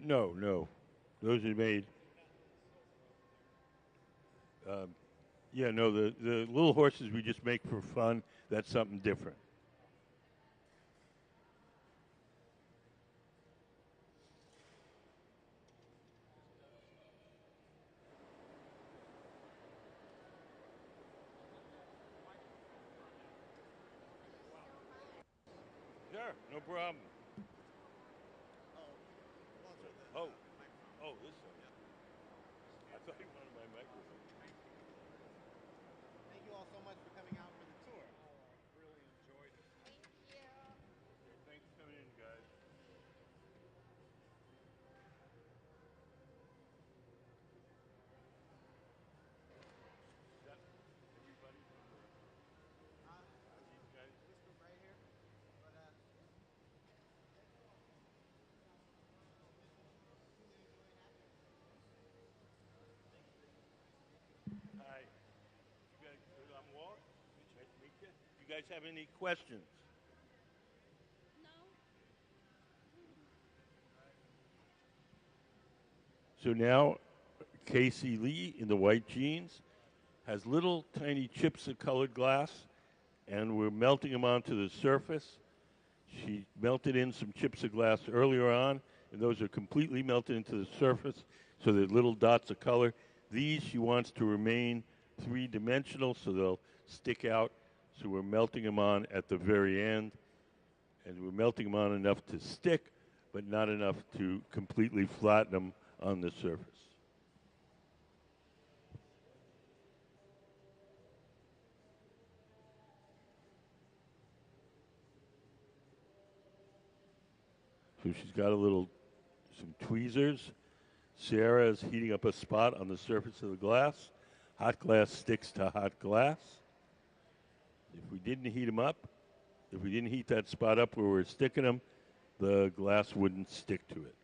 No. Those are made. The little horses we just make for fun. That's something different. Sure, no problem. This one. I thought you wanted my microphone.
Thank you all so much for coming out for the tour.
Really enjoyed it.
Thank you.
Okay, thanks for coming in, guys. Is that everybody from these guys?
This group right here. But
Hi. You guys, I'm Walt. Nice to meet you. You guys have any questions?
No.
So now, Kacie Lee in the white jeans has little tiny chips of colored glass, and we're melting them onto the surface. She melted in some chips of glass earlier on, and those are completely melted into the surface, so they're little dots of color. These she wants to remain three-dimensional, so they'll stick out. So we're melting them on at the very end, and we're melting them on enough to stick, but not enough to completely flatten them on the surface. So she's got some tweezers. Sarah is heating up a spot on the surface of the glass. Hot glass sticks to hot glass. If we didn't heat them up, if we didn't heat that spot up where we're sticking them, the glass wouldn't stick to it.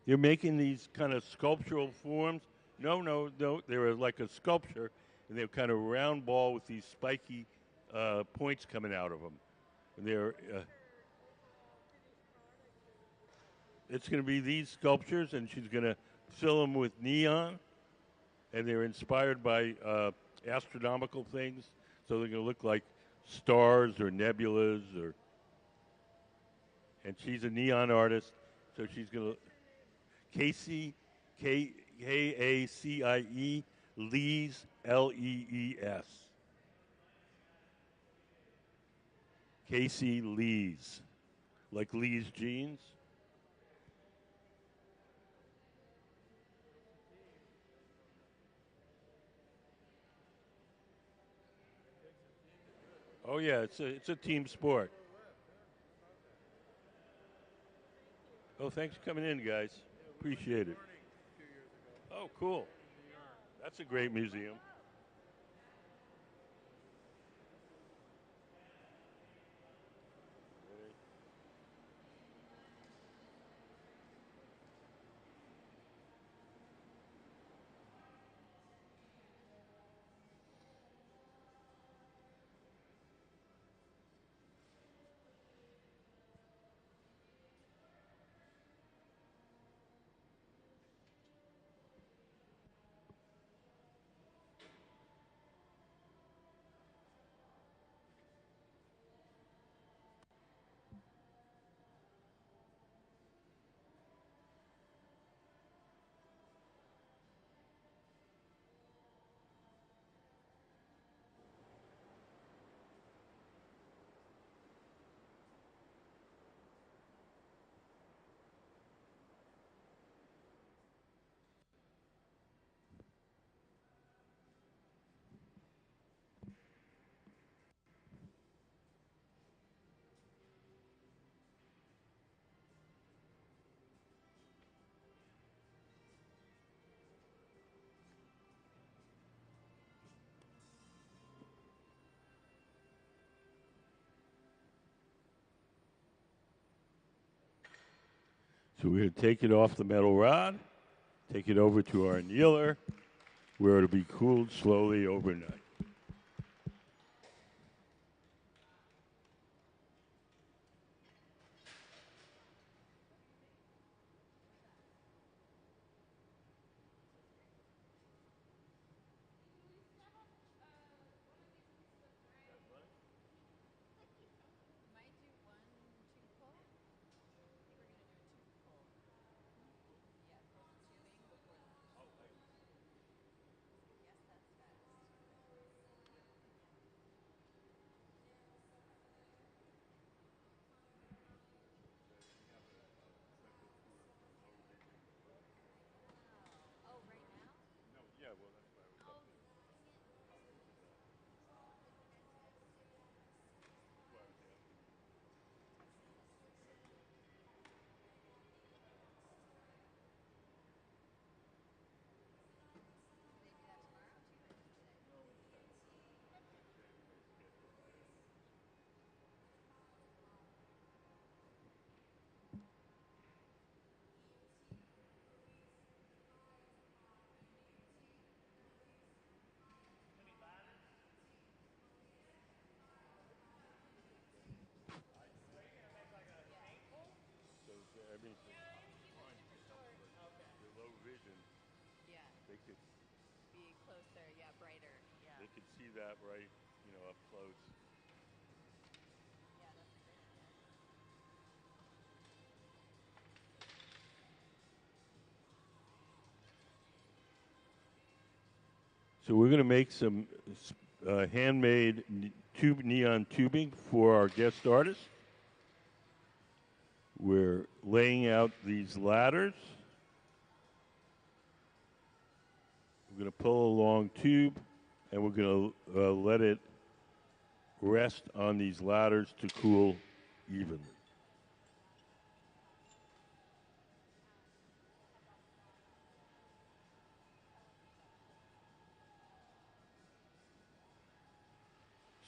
You're making these kind of sculptural forms. No. They were like a sculpture, and they're kind of round ball with these spiky points coming out of them. And they're. It's going to be these sculptures, and she's going to fill them with neon, and they're inspired by astronomical things, so they're going to look like stars or nebulas, or. And she's a neon artist, so she's going to. Kacie, Kacie, Lees, Lees. Kacie Lees, like Lee's jeans. Oh yeah, it's a team sport. Oh, thanks for coming in, guys. Appreciate it. Oh, cool. That's a great museum. So we're going to take it off the metal rod, take it over to our annealer, where it'll be cooled slowly overnight.
Might do one tube pull. I think we're gonna do a tube pull. Yeah, pull the tubing before the. Yes, that's fast. Oh, right now?
No, yeah, well, that's why I was up there.
They do that tomorrow too, or just today?
So everything, the low vision,
Yeah.
they could
Be closer, yeah, brighter. Yeah.
they could see that right, up close.
Yeah, that's a great idea.
So we're going to make some handmade neon tubing for our guest artist. We're laying out these ladders. We're going to pull a long tube, and we're going to let it rest on these ladders to cool evenly.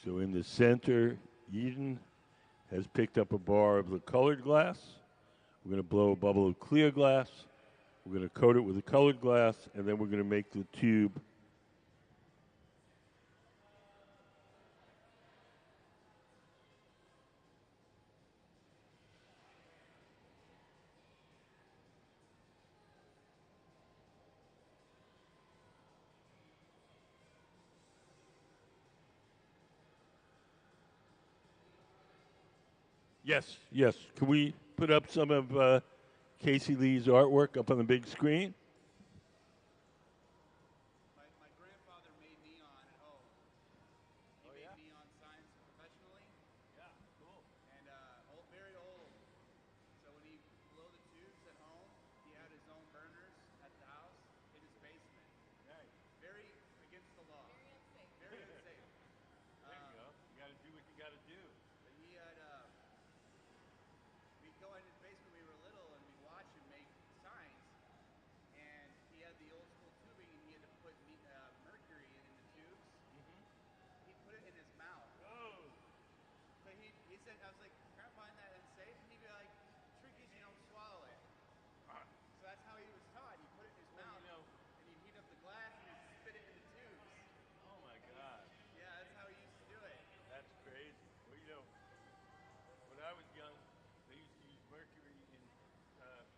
So in the center, Eden has picked up a bar of the colored glass. We're going to blow a bubble of clear glass, We're going to coat it with a colored glass, and then we're going to make the tube. Yes, yes. Can we put up some of Kacie Lee's artwork up on the big screen?
My grandfather made neon at home. He made neon signs professionally.
Yeah, cool.
And very old. So when he blew the tubes at home, he had his own burners at the house in his basement.
Nice.
Very against the law.
Very unsafe.
Very unsafe.
There you go. You got to do what you got to do.
But he had, we'd go in his basement when we were little and we'd watch him make signs. And he had the old school tubing and he had to put mercury in the tubes.
Mm-hmm.
He put it in his mouth.
Oh.
So he said, I was like, Grandpa, isn't that unsafe? And he'd be like, trick is you don't swallow it. So that's how he was taught. He put it in his mouth and he'd heat up the glass and he'd spit it in the tubes.
Oh my God.
Yeah, that's how he used to do it.
That's crazy. Well, when I was young, they used to use mercury in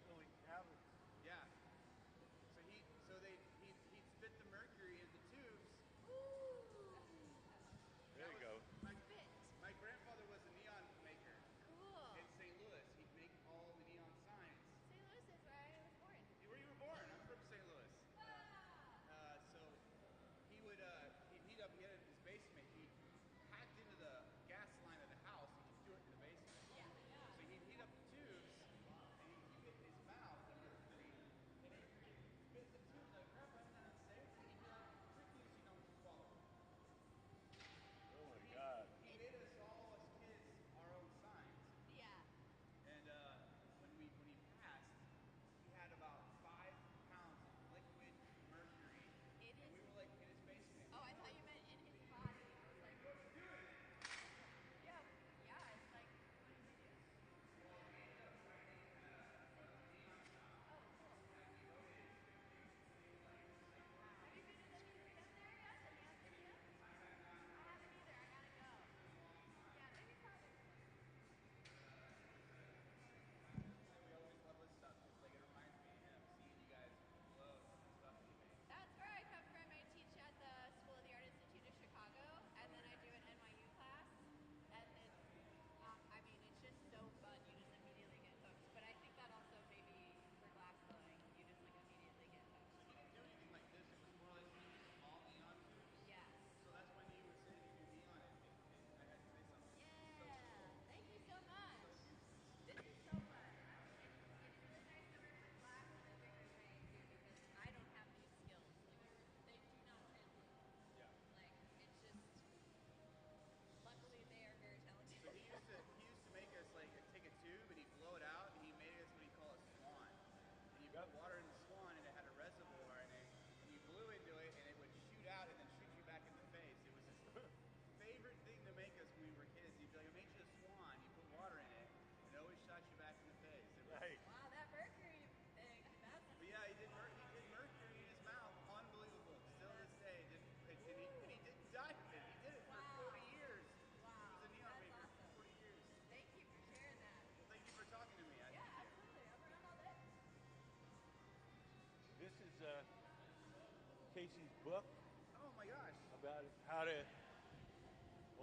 filling cavities.
Yeah. So he'd spit the mercury in the tubes.
There you go.
My grandfather was a neon maker.
Cool.
In St. Louis. He'd make all the neon signs.
St. Louis is where I was born.
Where you were born? I'm from St. Louis. So he would he'd heat up. He had it in his basement. He hacked into the gas line of the house. He could do it in the basement.
Yeah.
So he'd heat up the tubes and he'd keep it in his mouth, the mercury, and he'd spit the tubes like, Grandpa, isn't that unsafe? And he'd be like, trick is you don't swallow.
Oh my God.
He made us all as kids our own signs.
Yeah.
And when he passed, he had about 5 pounds of liquid mercury.
It
And
is.
we were like in his basement.
Oh, I thought you meant in his body. I was like,
What are you doing?
yeah, yeah. It's like, what did you do?
Well, we ended up writing neon style.
Oh, cool.
And we wrote it
Have you been to the museum there yet? The Neon Museum? I haven't either. I gotta go. Yeah, maybe probably.
we always love this stuff because like it reminds me of him, seeing you guys blow some of the stuff that he made.
That's where I come from. I teach at the School of the Art Institute of Chicago, and then I do an NYU class. And it's, I mean, it's just so fun. You just immediately get hooked. But I think that also maybe for glass blowing, you just like immediately get hooked.
So he didn't do anything like this. It was more like one of these small neon tubes.
Yeah.
So that's when you would say you do neon and I had to say something.
Yeah.
So cool.
Thank you so much.
So useless.
This is so fun. It's really nice to work with glass in a different way too, because I don't have these skills. Like, they do not translate.
Yeah.
Like, it's just, luckily they are very talented.
So he used to make us like take a tube and he'd blow it out and he made us what he called a swan. And you put water in the swan and it had a reservoir in it and you blew into it and it would shoot out and then shoot you back in the face. It was his favorite thing to make us when we were kids. He'd be like, I made you a swan. You put water in it and it always shot you back in the face. It was,
Nice.
Wow, that mercury thing, that's
But yeah, he did mercury in his mouth. Unbelievable. Still to this day. And he didn't die of it. He did it for 40 years.
wow.
He was a neon
That's
maker
awesome.
for 40 years.
Thank you for sharing that.
Well, thank you for talking to me. I
Yeah,
appreciate it.
absolutely. I'm around all day.
This is Kacie's book
Oh my gosh.
about how to,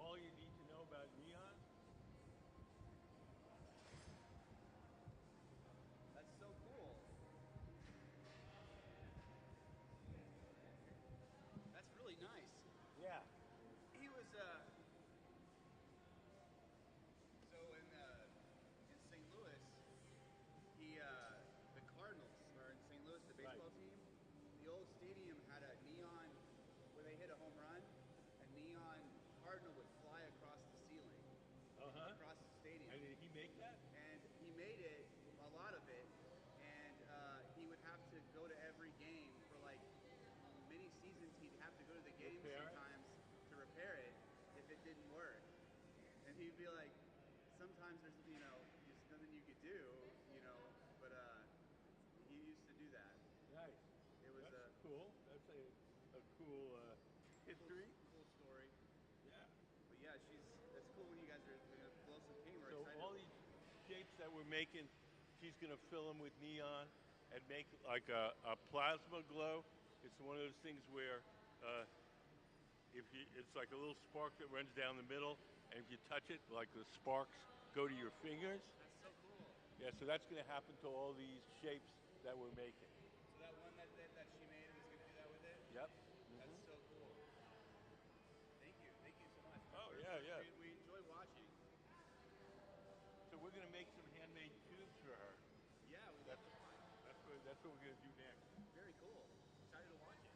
all you need to know about neon.
That's so cool. That's really nice.
Yeah.
He was so in St. Louis, the Cardinals are in St. Louis, the baseball team. The old stadium had a neon where they hit a home run. A neon cardinal would fly across the ceiling, across the stadium.
And did he make that?
And he made it, a lot of it, and he would have to go to every game for like many seasons. He'd have to go to the game sometimes to repair it if it didn't work. And he'd be like, sometimes there's, just nothing you could do, but he used to do that.
cool history.
Cool story.
Yeah.
But yeah, that's cool when you guys are gonna blow some paint. We're
So
excited.
all these shapes that we're making, she's going to fill them with neon and make like a plasma glow. It's one of those things where it's like a little spark that runs down the middle, and if you touch it, like the sparks go to your fingers.
That's so cool.
Yeah, so that's going to happen to all these shapes that we're making.
So that one that she made was gonna do that with it.
Yep.
That's so cool. Thank you so much.
Oh, yeah.
We enjoy watching.
So we're going to make some handmade tubes for her.
Yeah, we love to watch.
That's what we're going to do next.
Very cool. Excited to watch it.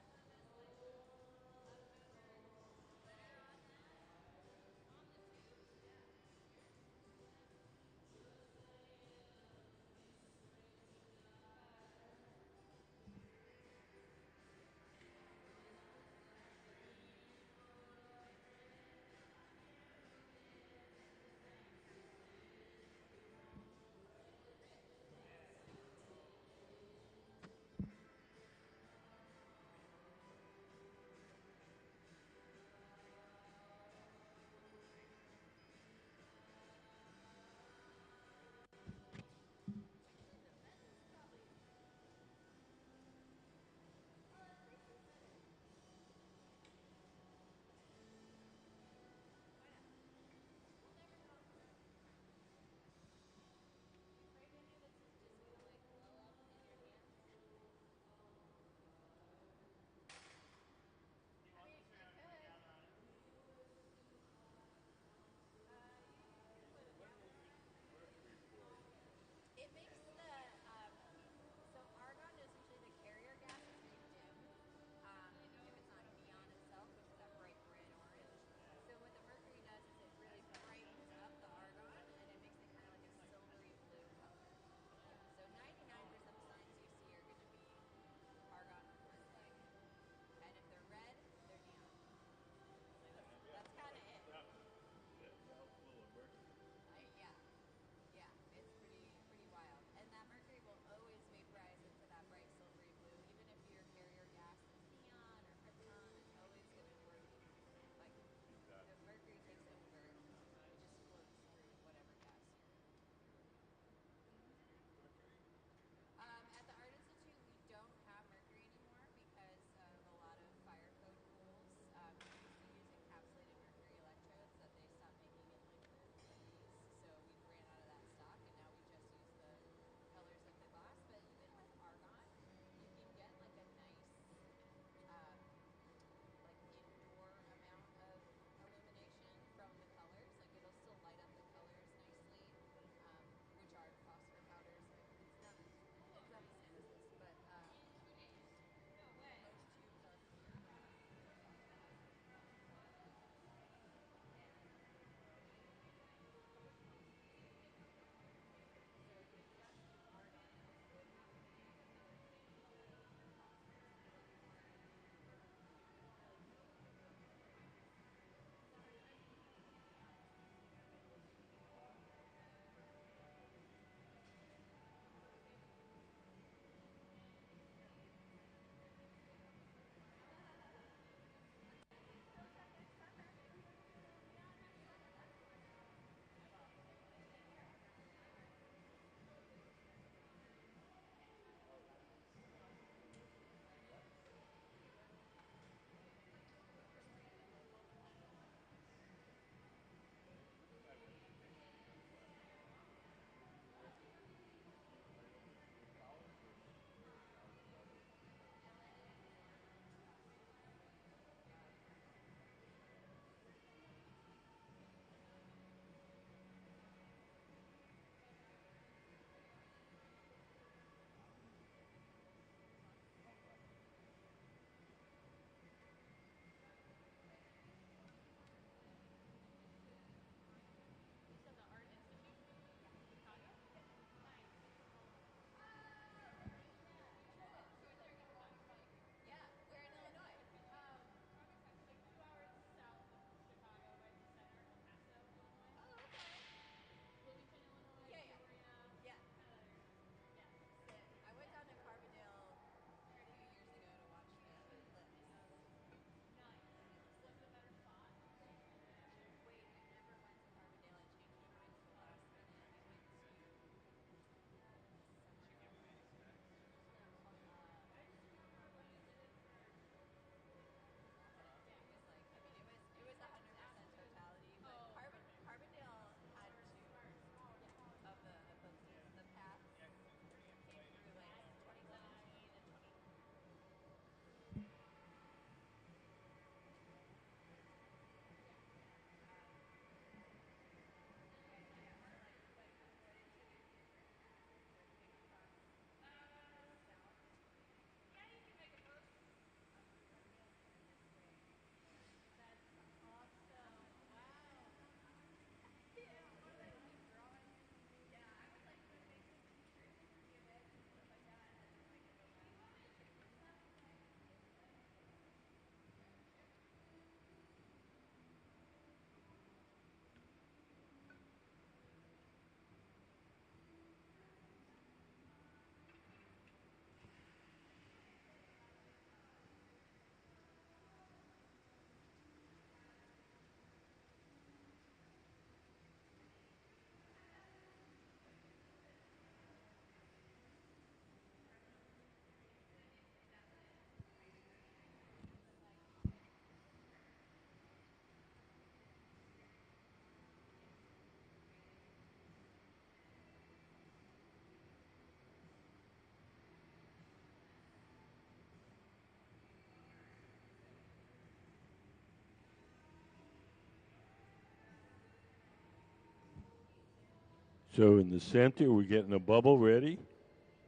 So in the center, we're getting a bubble ready,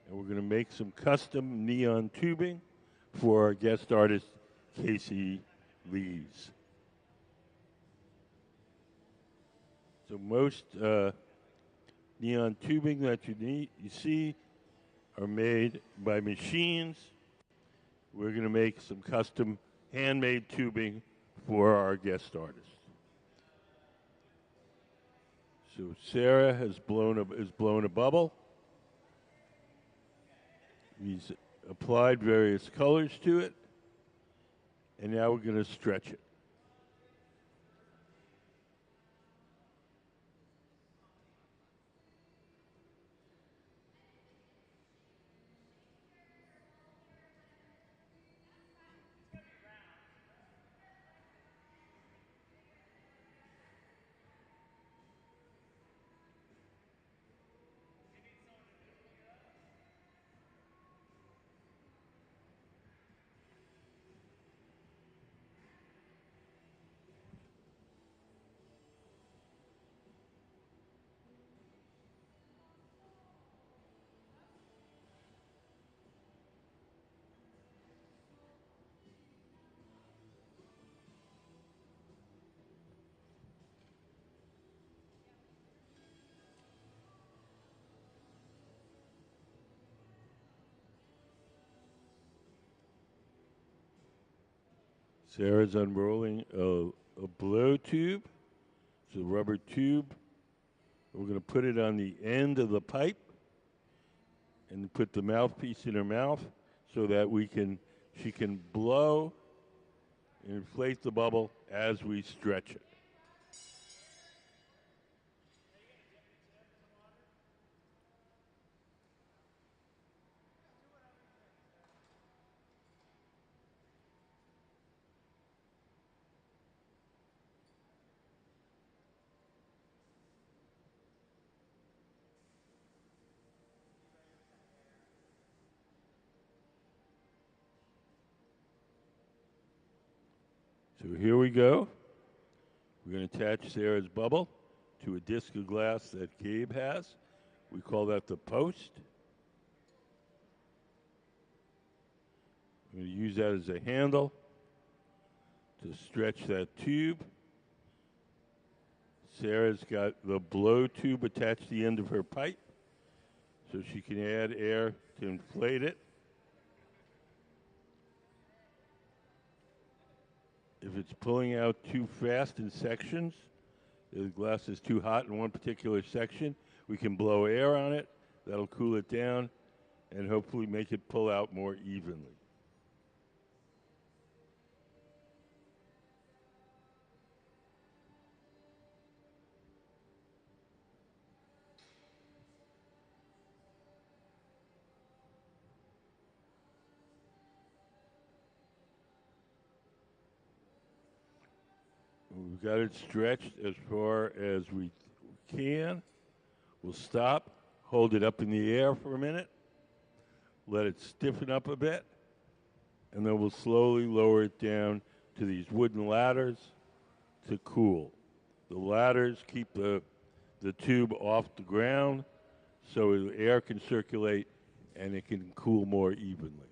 and we're going to make some custom neon tubing for our guest artist, Kacie Lees. So most neon tubing that you see are made by machines. We're going to make some custom handmade tubing for our guest artist. So Sarah has blown a bubble. He's applied various colors to it, and now we're going to stretch it. Sarah's unrolling a blow tube. It's a rubber tube. We're going to put it on the end of the pipe and put the mouthpiece in her mouth so that she can blow and inflate the bubble as we stretch it. So here we go. We're going to attach Sarah's bubble to a disc of glass that Gabe has. We call that the post. I'm going to use that as a handle to stretch that tube. Sarah's got the blow tube attached to the end of her pipe so she can add air to inflate it. If it's pulling out too fast in sections, the glass is too hot in one particular section, we can blow air on it. That'll cool it down and hopefully make it pull out more evenly. We've got it stretched as far as we can. We'll stop, hold it up in the air for a minute, let it stiffen up a bit, and then we'll slowly lower it down to these wooden ladders to cool. The ladders keep the tube off the ground so the air can circulate and it can cool more evenly.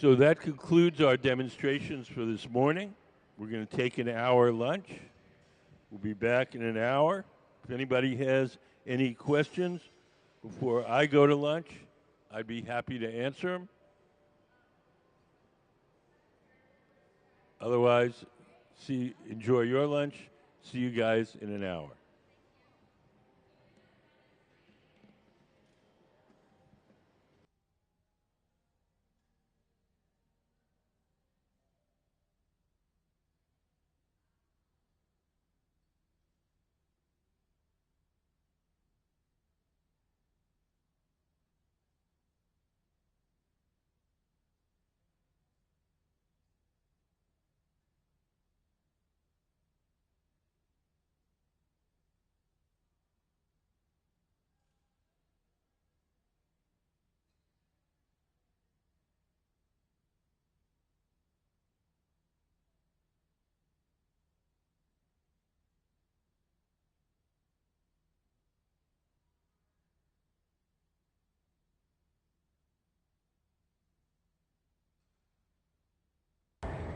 So that concludes our demonstrations for this morning. We're going to take an hour lunch. We'll be back in an hour. If anybody has any questions before I go to lunch, I'd be happy to answer them. Otherwise, enjoy your lunch. See you guys in an hour.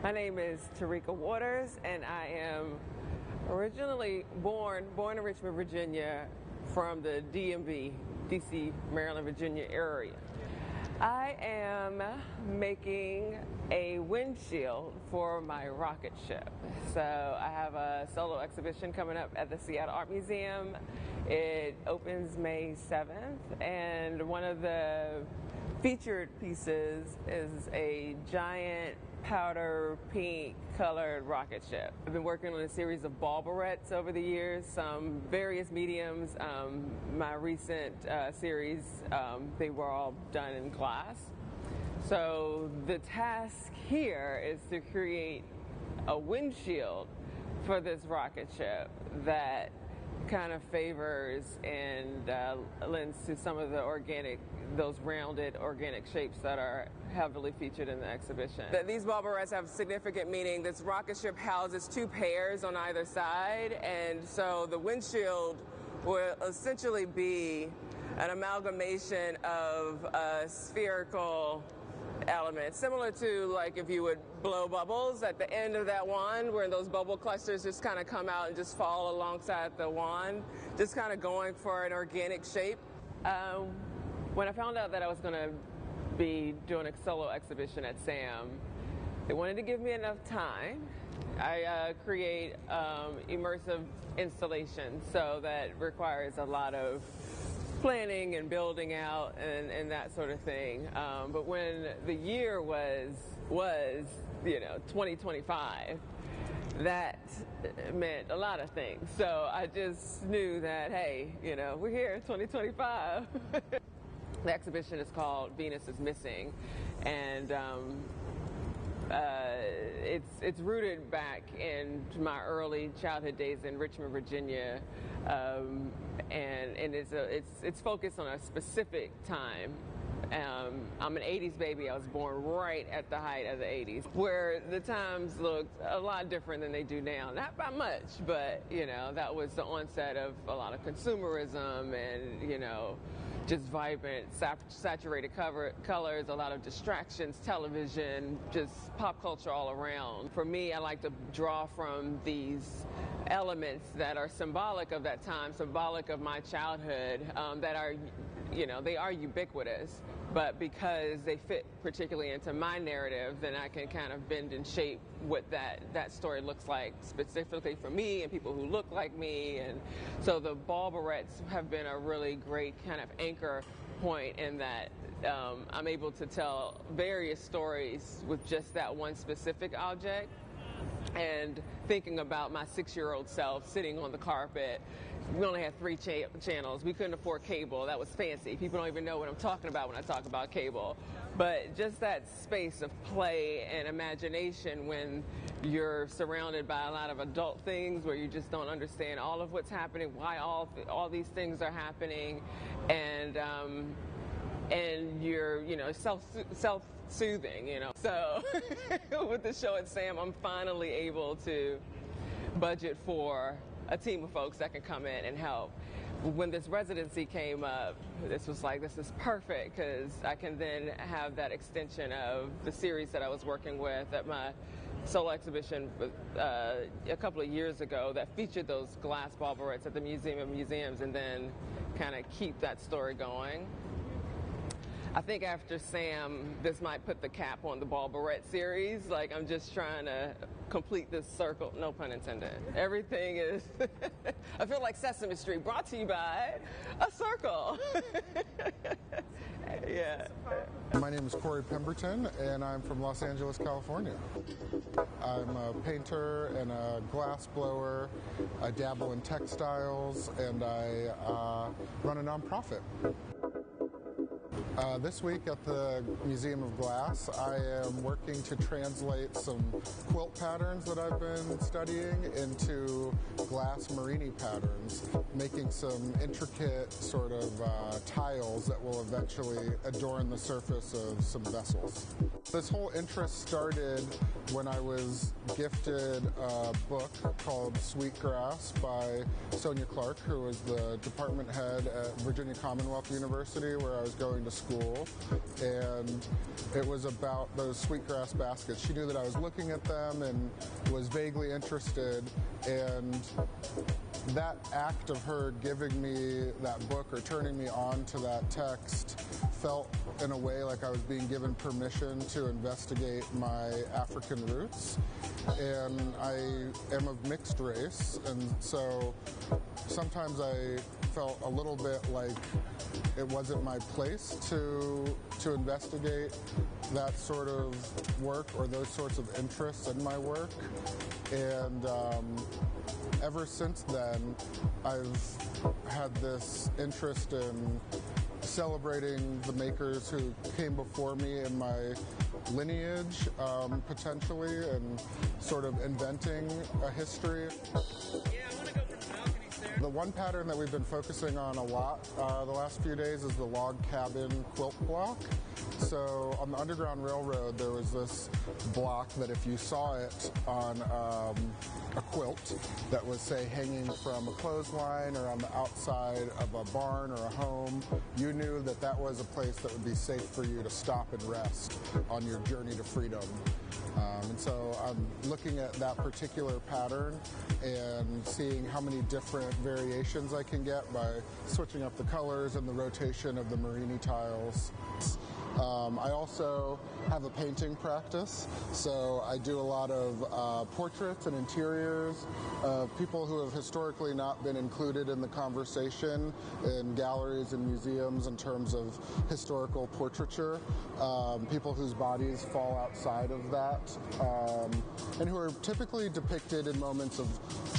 My name is Tarika Waters, and I am originally born in Richmond, Virginia, from the DMV, DC, Maryland, Virginia area. I am making a windshield for my rocket ship. So I have a solo exhibition coming up at the Seattle Art Museum. It opens May 7th, and one of the featured pieces is a giant powder pink colored rocket ship. I've been working on a series of ball barrettes over the years, some various mediums. My recent series, they were all done in glass. So the task here is to create a windshield for this rocket ship that kind of favors and lends to some of the those rounded organic shapes that are heavily featured in the exhibition. These ball barrettes have significant meaning. This rocket ship houses two pairs on either side, and so the windshield will essentially be an amalgamation of spherical elements, similar to like if you would blow bubbles at the end of that wand, where those bubble clusters just kind of come out and just fall alongside the wand, just kind of going for an organic shape. When I found out that I was going to be doing a solo exhibition at SAM, they wanted to give me enough time. I create immersive installations, so that requires a lot of planning and building out and that sort of thing. But when the year was 2025, that meant a lot of things. So I just knew that, hey, we're here, 2025. The exhibition is called Venus is Missing, and it's rooted back in my early childhood days in Richmond, Virginia, and it's focused on a specific time. I'm an 80s baby. I was born right at the height of the 80s, where the times looked a lot different than they do now. Not by much, but that was the onset of a lot of consumerism and just vibrant, saturated colors, a lot of distractions, television, just pop culture all around. For me, I like to draw from these elements that are symbolic of that time, symbolic of my childhood, that are, they are ubiquitous, but because they fit particularly into my narrative, then I can kind of bend and shape what that story looks like specifically for me and people who look like me. And so the ball barrettes have been a really great kind of anchor point in that I'm able to tell various stories with just that one specific object. And thinking about my 6-year-old self sitting on the carpet, we only had 3 channels. We couldn't afford cable. That was fancy. People don't even know what I'm talking about when I talk about cable. But just that space of play and imagination when you're surrounded by a lot of adult things where you just don't understand all of what's happening, why all these things are happening, and you're self-soothing, So with the show at SAM, I'm finally able to budget for a team of folks that can come in and help. When this residency came up, this was like, this is perfect, because I can then have that extension of the series that I was working with at my solo exhibition a couple of years ago that featured those glass ball barrettes at the Museum of Museums, and then kind of keep that story going. I think after SAM, this might put the cap on the ball barrette series. Like, I'm just trying to complete this circle, no pun intended. Everything is, I feel like Sesame Street, brought to you by a circle. Yeah.
My name is Corey Pemberton, and I'm from Los Angeles, California. I'm a painter and a glass blower. I dabble in textiles, and I run a nonprofit. This week at the Museum of Glass, I am working to translate some quilt patterns that I've been studying into glass Marini patterns, making some intricate sort of tiles that will eventually adorn the surface of some vessels. This whole interest started when I was gifted a book called Sweetgrass by Sonia Clark, who was the department head at Virginia Commonwealth University, where I was going to school. school, and it was about those sweetgrass baskets. She knew that I was looking at them and was vaguely interested, and that act of her giving me that book or turning me on to that text felt in a way like I was being given permission to investigate my African roots. And I am of mixed race, and so sometimes I felt a little bit like it wasn't my place to investigate that sort of work or those sorts of interests in my work. And ever since then, I've had this interest in celebrating the makers who came before me in my lineage, potentially, and sort of inventing a history. The one pattern that we've been focusing on a lot the last few days is the log cabin quilt block. So on the Underground Railroad, there was this block that if you saw it on a quilt that was, say, hanging from a clothesline or on the outside of a barn or a home, you knew that that was a place that would be safe for you to stop and rest on your journey to freedom. And so I'm looking at that particular pattern and seeing how many different variations I can get by switching up the colors and the rotation of the Marini tiles. I also have a painting practice, so I do a lot of portraits and interiors of people who have historically not been included in the conversation in galleries and museums in terms of historical portraiture, people whose bodies fall outside of that, and who are typically depicted in moments of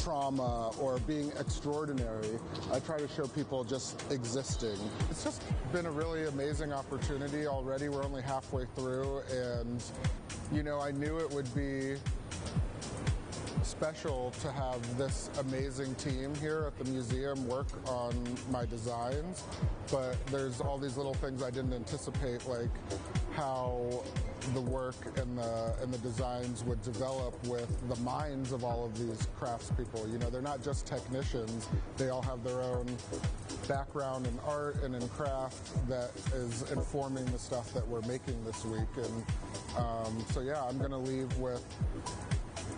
trauma or being extraordinary. I try to show people just existing. It's just been a really amazing opportunity already. We're only halfway through, and you know, I knew it would be special to have this amazing team here at the museum work on my designs, but there's all these little things I didn't anticipate, like how the work and the designs would develop with the minds of all of these craftspeople. You know, they're not just technicians, they all have their own background in art and in craft that is informing the stuff that we're making this week. And so yeah, I'm gonna leave with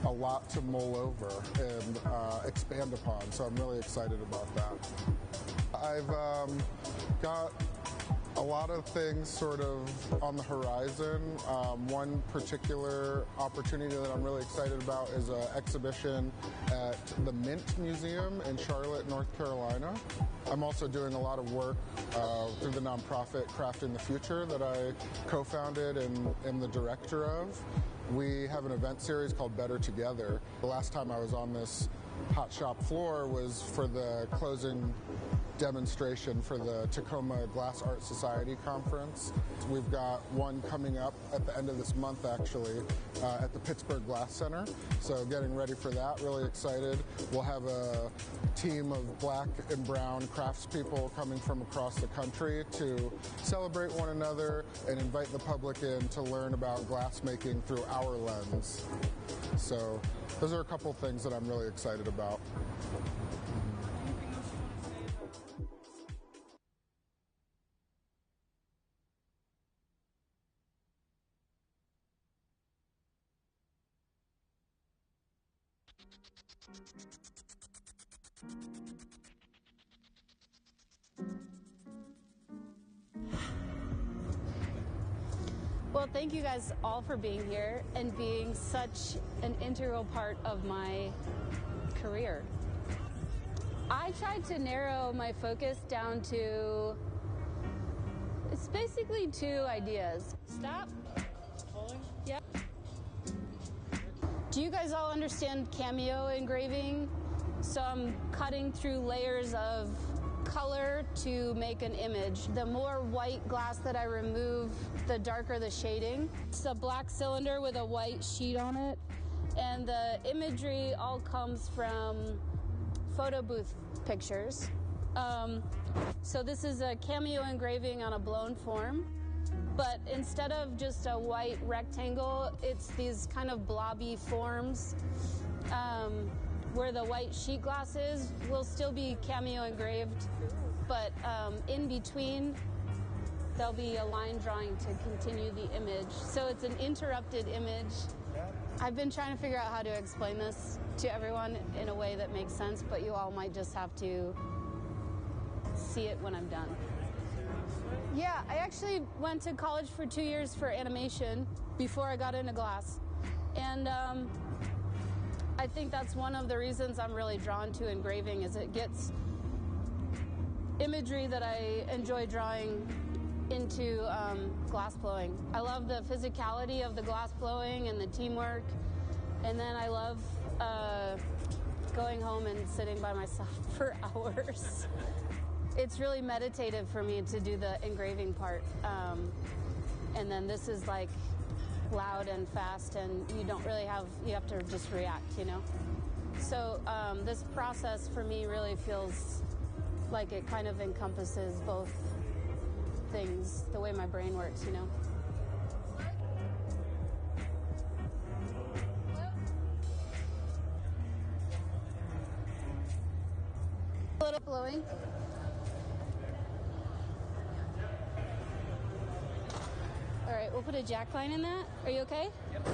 a lot to mull over and expand upon, so I'm really excited about that. I've got a lot of things sort of on the horizon. One particular opportunity that I'm really excited about is an exhibition at the Mint Museum in Charlotte, North Carolina. I'm also doing a lot of work through the nonprofit Crafting the Future that I co-founded and am the director of. We have an event series called Better Together. The last time I was on this hot shop floor was for the closing demonstration for the Tacoma Glass Art Society conference. We've got one coming up at the end of this month, actually, at the Pittsburgh Glass Center. So getting ready for that, really excited. We'll have a team of black and brown craftspeople coming from across the country to celebrate one another and invite the public in to learn about glass making through our lens. So those are a couple things that I'm really excited about.
Well, thank you guys all for being here and being such an integral part of my career. I tried to narrow my focus down to, it's basically two ideas. Stop. Yep. Do you guys all understand cameo engraving? So I'm cutting through layers of color to make an image. The more white glass that I remove, the darker the shading. It's a black cylinder with a white sheet on it, and the imagery all comes from photo booth pictures. So this is a cameo engraving on a blown form, but instead of just a white rectangle, it's these kind of blobby forms. Where the white sheet glass is will still be cameo engraved, but in between there'll be a line drawing to continue the image. So it's an interrupted image. I've been trying to figure out how to explain this to everyone in a way that makes sense, but you all might just have to see it when I'm done. Yeah, I actually went to college for 2 years for animation before I got into glass. And I think that's one of the reasons I'm really drawn to engraving, is it gets imagery that I enjoy drawing into glass blowing. I love the physicality of the glass blowing and the teamwork, and then I love going home and sitting by myself for hours. It's really meditative for me to do the engraving part, and then this is like loud and fast, and you don't really you have to just react, you know? So this process for me really feels like it kind of encompasses both things, the way my brain works, you know? A little blowing. All right, we'll put a jack line in that. Are you okay? Yep.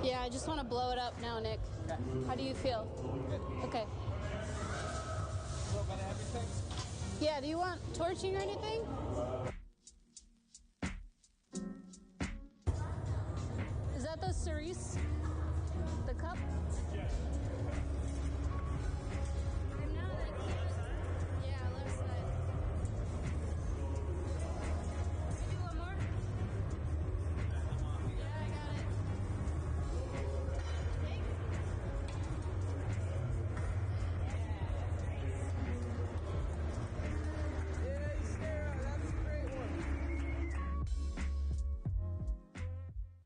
Yeah, I just want to blow it up now, Nick. Okay. How do you feel? Good. Okay. A little bit of everything? Yeah, do you want torching or anything? Is that the cerise? The cup? Yeah. Yeah, left side. Maybe one more? Yeah, I got it.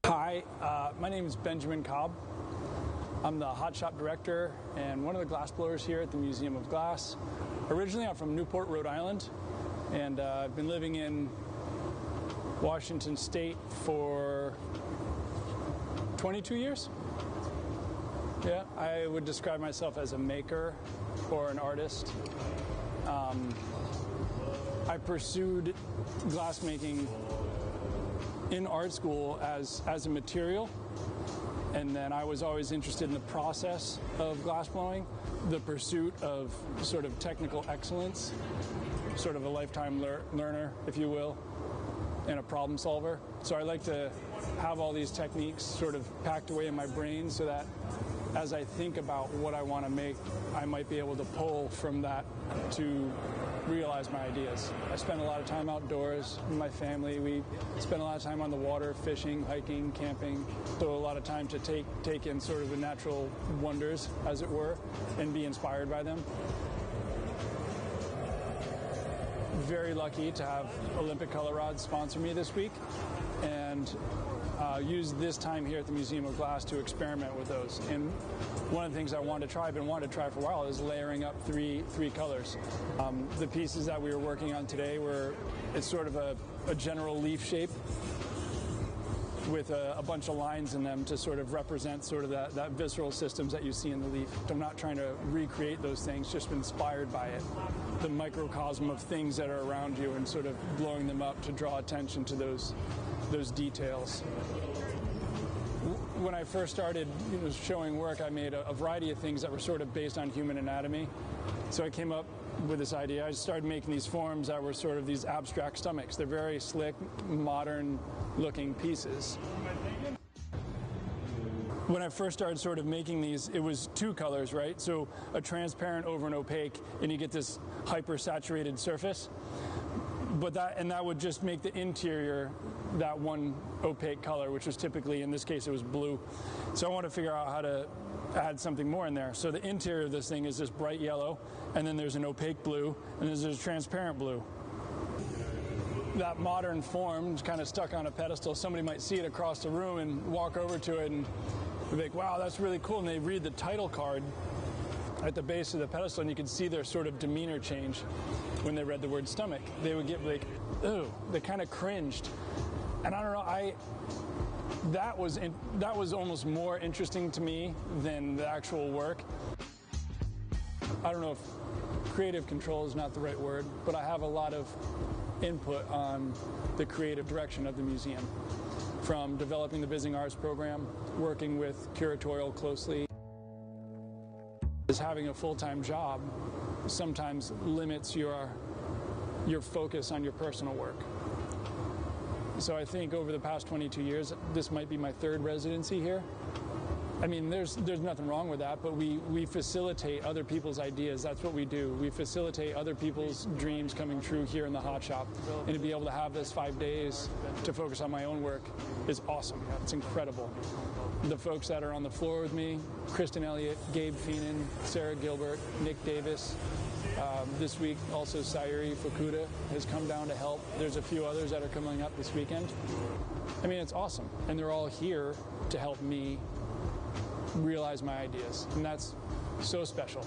Hi, my name is Benjamin Cobb. I'm the hot shop director and one of the glass blowers here at the Museum of Glass. Originally, I'm from Newport, Rhode Island, and I've been living in Washington State for 22 years. Yeah, I would describe myself as a maker or an artist. I pursued glassmaking in art school as a material, and then I was always interested in the process of glass blowing, the pursuit of sort of technical excellence, sort of a lifetime learner, if you will, and a problem solver. So I like to have all these techniques sort of packed away in my brain so that as I think about what I want to make, I might be able to pull from that to realize my ideas. I spend a lot of time outdoors with my family. We spend a lot of time on the water, fishing, hiking, camping. So a lot of time to take in sort of the natural wonders, as it were, and be inspired by them. Very lucky to have Olympic Color Rods sponsor me this week, and use this time here at the Museum of Glass to experiment with those. And one of the things I wanted to try, I've been wanting to try for a while, is layering up three colors. The pieces that we were working on today it's sort of a general leaf shape with a bunch of lines in them to sort of represent sort of that visceral systems that you see in the leaf. I'm not trying to recreate those things, just inspired by it. The microcosm of things that are around you and sort of blowing them up to draw attention to those details. When I first started showing work, I made a variety of things that were sort of based on human anatomy. So I came up with this idea. I started making these forms that were sort of these abstract stomachs. They're very slick, modern-looking pieces. When I first started sort of making these, it was two colors, right? So a transparent over an opaque, and you get this hyper-saturated surface. But that would just make the interior that one opaque color, which was typically, in this case, it was blue. So I want to figure out how to add something more in there. So the interior of this thing is this bright yellow, and then there's an opaque blue, and then there's a transparent blue. That modern form is kind of stuck on a pedestal. Somebody might see it across the room and walk over to it and be like, wow, that's really cool. And they read the title card at the base of the pedestal, and you could see their sort of demeanor change when they read the word stomach. They would get like, oh, they kind of cringed. And I don't know, that was almost more interesting to me than the actual work. I don't know if creative control is not the right word, but I have a lot of input on the creative direction of the museum, from developing the visiting arts program, working with curatorial closely. Is having a full-time job sometimes limits your focus on your personal work. So I think over the past 22 years, this might be my third residency here. I mean, there's nothing wrong with that, but we facilitate other people's ideas. That's what we do. We facilitate other people's dreams coming true here in the hot shop. And to be able to have this 5 days to focus on my own work is awesome. It's incredible. The folks that are on the floor with me, Kristen Elliott, Gabe Feenan, Sarah Gilbert, Nick Davis. This week, also Sayuri Fukuda has come down to help. There's a few others that are coming up this weekend. I mean, it's awesome. And they're all here to help me realize my ideas. And that's so special.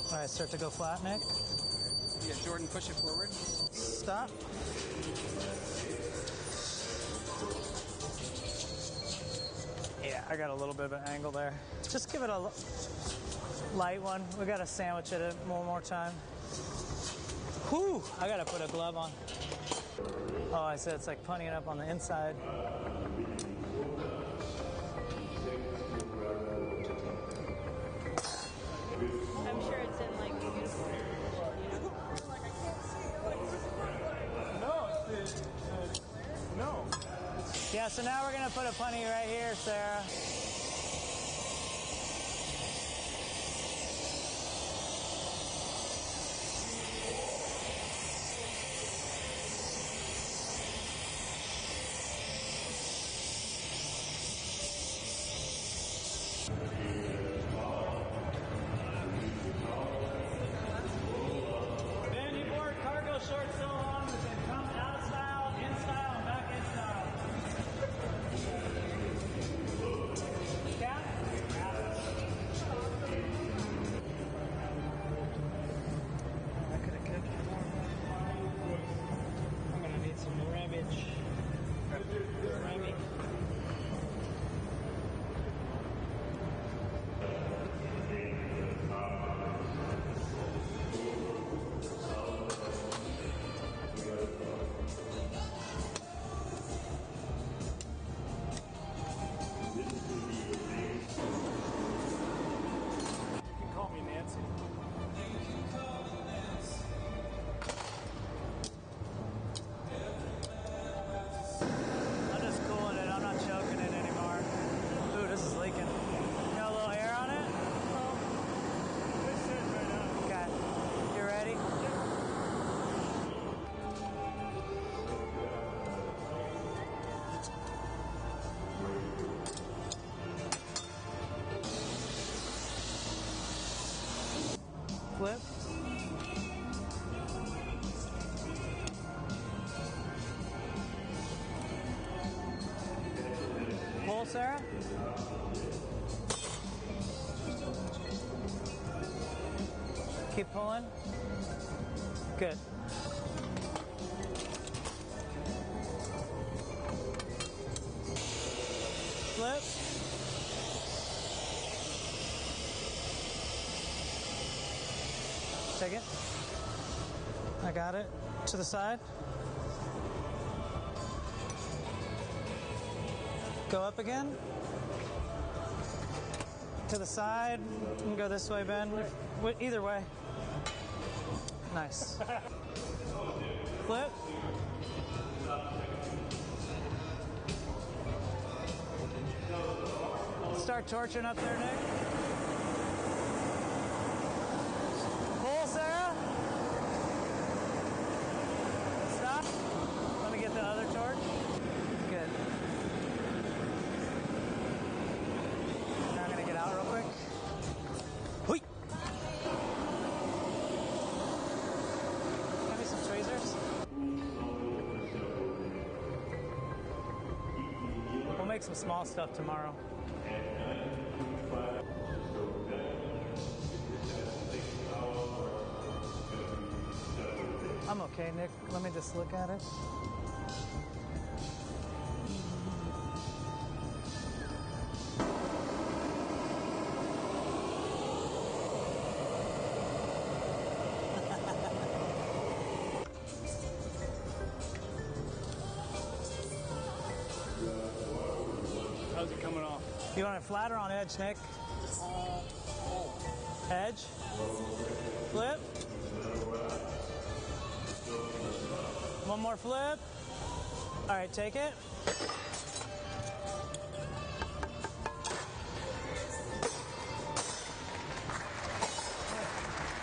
All right, start to go flat, Nick.
Yeah, Jordan, push it forward.
Stop. Yeah, I got a little bit of an angle there. Just give it a light one. We got to sandwich it one more time. Whew, I got to put a glove on. Oh, I said it's like punning it up on the inside.
I'm sure it's in like beautiful.
No.
Yeah, so now we're going to put a punny right here, Sarah. Ben, you wore cargo shorts so long that they come out of style, in style, and back in style. Cap? I could have kept it more. I'm going to need some revage. Remy.
You can call me Nancy.
I'm just cooling it. I'm not choking it anymore. Ooh, this is leaking. Got a little air on it? Okay. You ready? Flip. Pull, Sarah. Keep pulling. Good. Flip. Take it. I got it. To the side. Go up again. To the side. You can go this way, Ben. Either way. Nice. Flip. Start torching up there, Nick. Pull, Sarah. Stop. Let me get the other torch. Good. Now I'm going to get out real quick. Hui. Let me make some small stuff tomorrow. I'm okay, Nick. Let me just look at it.
How's it coming off?
You want it flat or on edge, Nick? Edge. Flip. One more flip. All right, take it.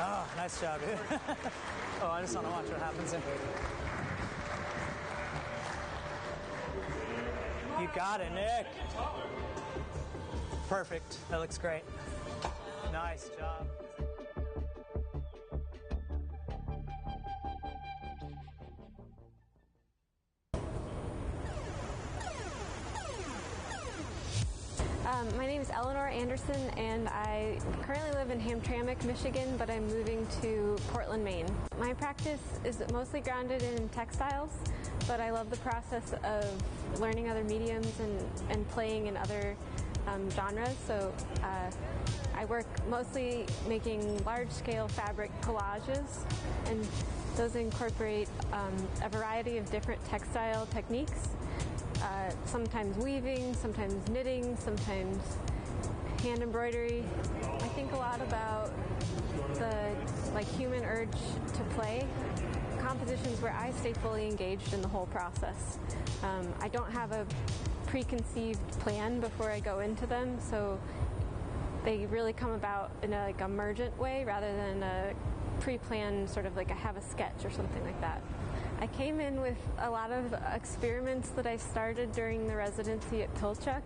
Oh, nice job, dude. Oh, I just want to watch what happens here. You got it, Nick. Perfect. That looks great. Nice job.
My name is Eleanor Anderson, and I currently live in Hamtramck, Michigan, but I'm moving to Portland, Maine. My practice is mostly grounded in textiles, but I love the process of learning other mediums and playing in other genres. So I work mostly making large-scale fabric collages, and those incorporate a variety of different textile techniques. Sometimes weaving, sometimes knitting, sometimes hand embroidery. I think a lot about the human urge to play. Compositions where I stay fully engaged in the whole process. I don't have a preconceived plan before I go into them, so they really come about in a emergent way rather than a pre-planned sort of I have a sketch or something like that. I came in with a lot of experiments that I started during the residency at Pilchuck,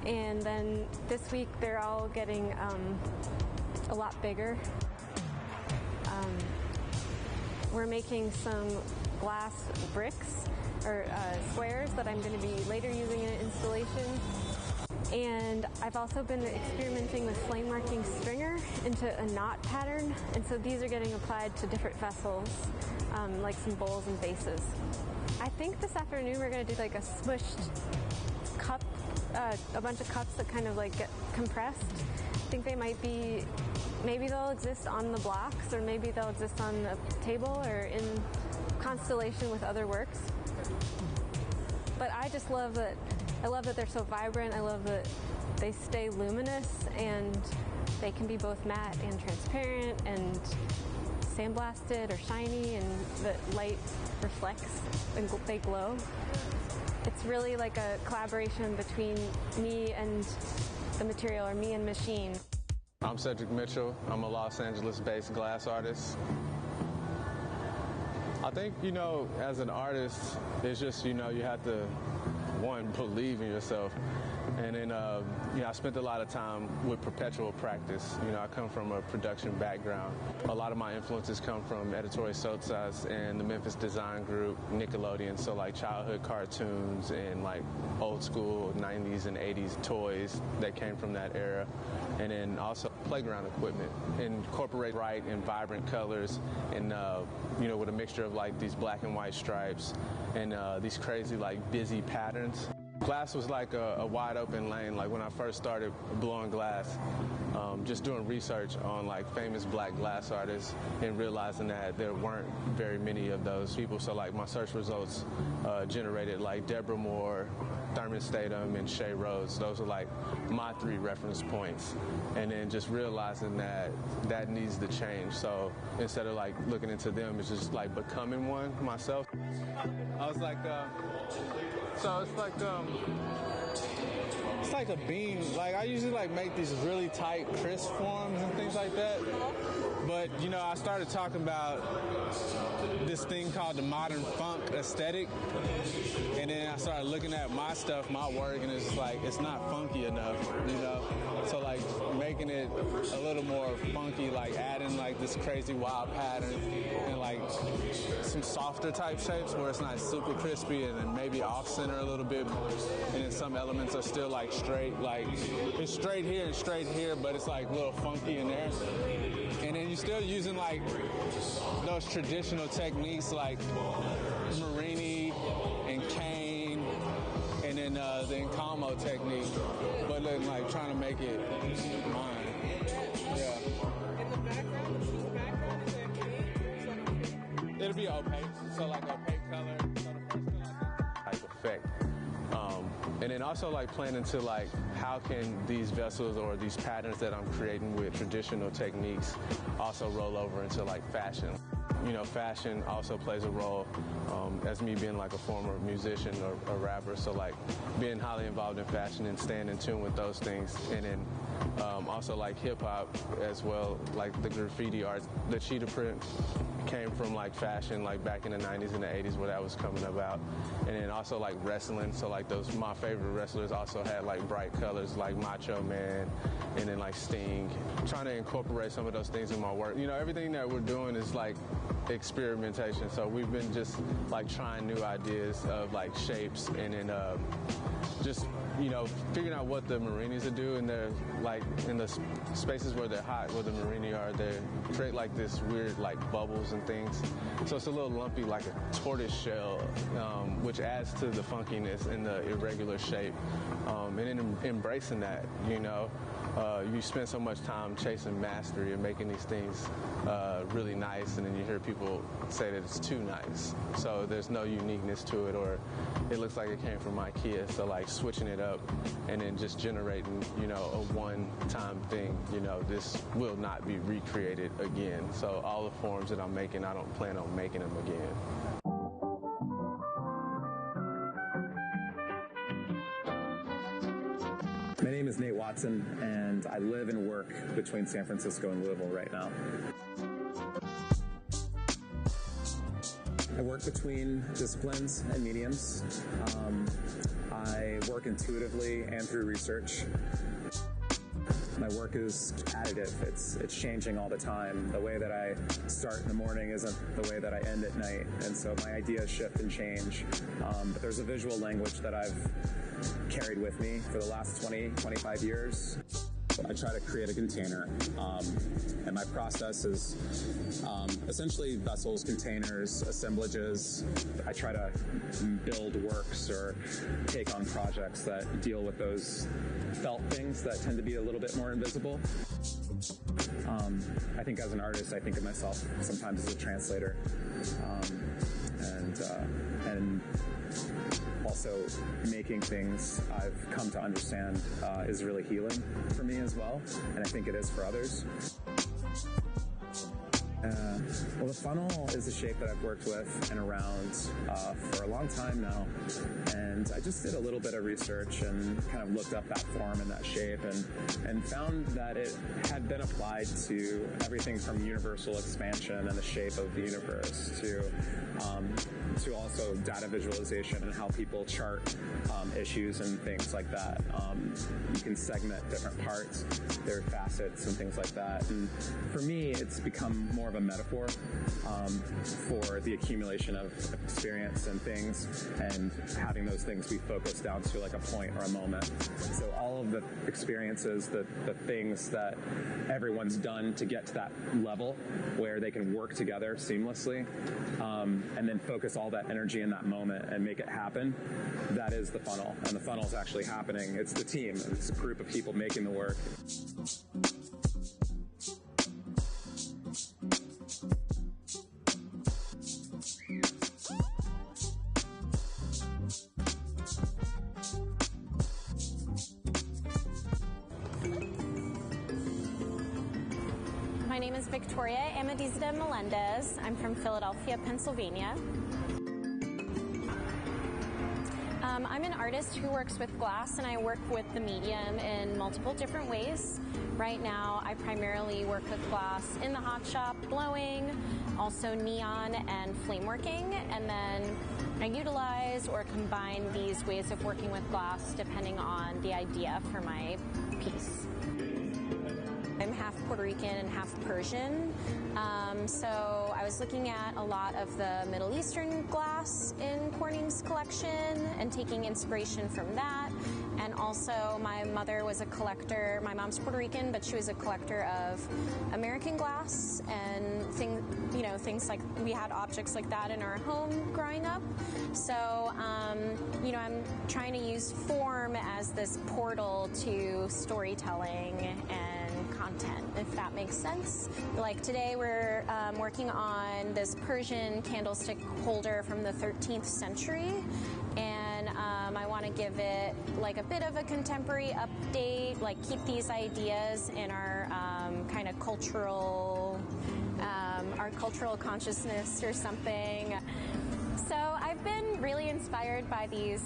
and then this week they're all getting a lot bigger. We're making some glass bricks or squares that I'm going to be later using in an installation. And I've also been experimenting with flame marking stringer into a knot pattern, and so these are getting applied to different vessels, like some bowls and vases. I think this afternoon we're going to do a smushed cup, a bunch of cups that kind of get compressed. I think they might be, maybe they'll exist on the blocks, or maybe they'll exist on the table or in constellation with other works. But I just love that. I love that they're so vibrant. I love that they stay luminous, and they can be both matte and transparent and sandblasted or shiny, and the light reflects and they glow. It's really like a collaboration between me and the material, or me and machine.
I'm Cedric Mitchell. I'm a Los Angeles-based glass artist. I think, as an artist, it's just, you have to, one, believe in yourself. And then, I spent a lot of time with perpetual practice. I come from a production background. A lot of my influences come from Editorial Sotsas and the Memphis Design Group, Nickelodeon, so childhood cartoons and old school 90s and 80s toys that came from that era. And then also playground equipment, incorporate bright and vibrant colors, and with a mixture of these black and white stripes and these crazy busy patterns. Glass was a wide open lane. When I first started blowing glass, just doing research on famous black glass artists and realizing that there weren't very many of those people. So my search results generated Deborah Moore, Thurman Statham, and Shay Rhodes. Those are my 3 reference points. And then just realizing that needs to change. So instead of looking into them, it's just becoming one myself. I was so it's It's like a beam. Like I usually like make these really tight, crisp forms and things like that. But you know, I started talking about this thing called the modern funk aesthetic, and then I started looking at my stuff, my work, and it's like it's not funky enough, you know. So like making it a little more funky, like adding like this crazy wild pattern and like some softer type shapes where it's not super crispy and then maybe off center a little bit, and then some elements are still like straight, like it's straight here and straight here, but it's like a little funky in there. And then you're still using like those traditional techniques like Marini and Kane and then the Encamo technique, but then like trying to make it mine. Yeah.
In the background, the background is that green?
It'll be opaque, so like opaque color, so the first one like type effect. And then also like playing into like how can these vessels or these patterns that I'm creating with traditional techniques also roll over into like fashion. You know, fashion also plays a role as me being like a former musician or a rapper. So like being highly involved in fashion and staying in tune with those things. And then also like hip hop as well, like the graffiti art, the cheetah print came from like fashion, like back in the 90s and the 80s where that was coming about. And then also like wrestling. So like those, my favorite wrestlers also had like bright colors like Macho Man and then like Sting. Trying to incorporate some of those things in my work. You know, everything that we're doing is like experimentation. So we've been just like trying new ideas of like shapes and then just, you know, figuring out what the Marinis are doing. They're like in the spaces where they're hot, where the Marini are, they create like this weird like bubbles and things. So it's a little lumpy like a tortoise shell, which adds to the funkiness and the irregular shape. And then embracing that, you know. You spend so much time chasing mastery and making these things really nice, and then you hear people say that it's too nice. So there's no uniqueness to it, or it looks like it came from IKEA. So like switching it up and then just generating, you know, a one-time thing. You know, this will not be recreated again. So all the forms that I'm making, I don't plan on making them again.
My name is Nate Watson, and I live and work between San Francisco and Louisville right now. I work between disciplines and mediums. I work intuitively and through research. My work is additive. It's changing all the time. The way that I start in the morning isn't the way that I end at night, and so my ideas shift and change. But there's a visual language that I've carried with me for the last 20, 25 years. I try to create a container, and my process is essentially vessels, containers, assemblages. I try to build works or take on projects that deal with those felt things that tend to be a little bit more invisible. I think as an artist, I think of myself sometimes as a translator, and also making things I've come to understand is really healing for me as well, and I think it is for others. Well, the funnel is a shape that I've worked with and around for a long time now, and I just did a little bit of research and kind of looked up that form and that shape and found that it had been applied to everything from universal expansion and the shape of the universe to also data visualization and how people chart issues and things like that. You can segment different parts, their facets and things like that. And for me, it's become more of a metaphor for the accumulation of experience and things, and having those things be focused down to like a point or a moment. So all of the experiences, the things that everyone's done to get to that level where they can work together seamlessly, and then focus all that energy in that moment and make it happen, that is the funnel. And the funnel is actually happening. It's the team. It's a group of people making the work.
My name is Victoria Amadizada Melendez. I'm from Philadelphia, Pennsylvania. I'm an artist who works with glass, and I work with the medium in multiple different ways. Right now, I primarily work with glass in the hot shop, blowing, also neon and flame working, and then I utilize or combine these ways of working with glass depending on the idea for my piece. I'm half Puerto Rican and half Persian, so I was looking at a lot of the Middle Eastern glass in Corning's collection and taking inspiration from that. And also my mother was a collector. My mom's Puerto Rican, but she was a collector of American glass and things like, we had objects like that in our home growing up. So, I'm trying to use form as this portal to storytelling and content, if that makes sense. Like today we're working on this Persian candlestick holder from the 13th century, and I want to give it like a bit of a contemporary update, like keep these ideas in our kind of cultural consciousness or something. So I've been really inspired by these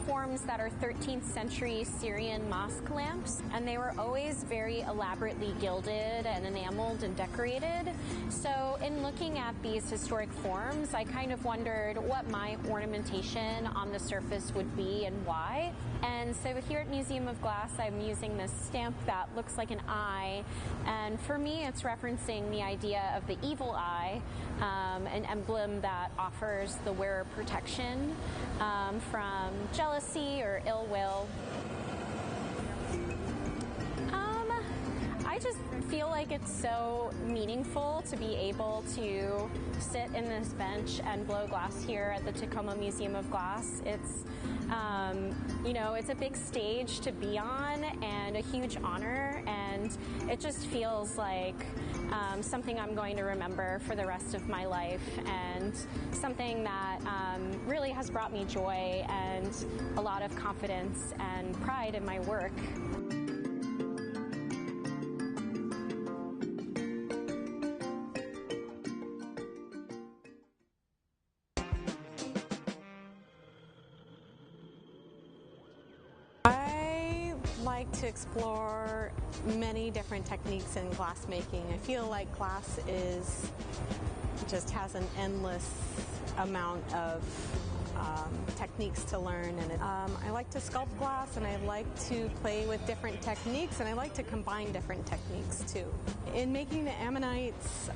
forms that are 13th century Syrian mosque lamps, and they were always very elaborately gilded and enameled and decorated. So in looking at these historic forms, I kind of wondered what my ornamentation on the surface would be and why. And so here at Museum of Glass, I'm using this stamp that looks like an eye, and for me it's referencing the idea of the evil eye, an emblem that offers the wearer protection from jealousy or ill will. I just feel like it's so meaningful to be able to sit in this bench and blow glass here at the Tacoma Museum of Glass. It's it's a big stage to be on and a huge honor, and it just feels like something I'm going to remember for the rest of my life, and something that really has brought me joy and a lot of confidence and pride in my work. I like to explore many different techniques in glass making. I feel like glass just has an endless amount of techniques to learn, and I like to sculpt glass, and I like to play with different techniques, and I like to combine different techniques too. In making the ammonites,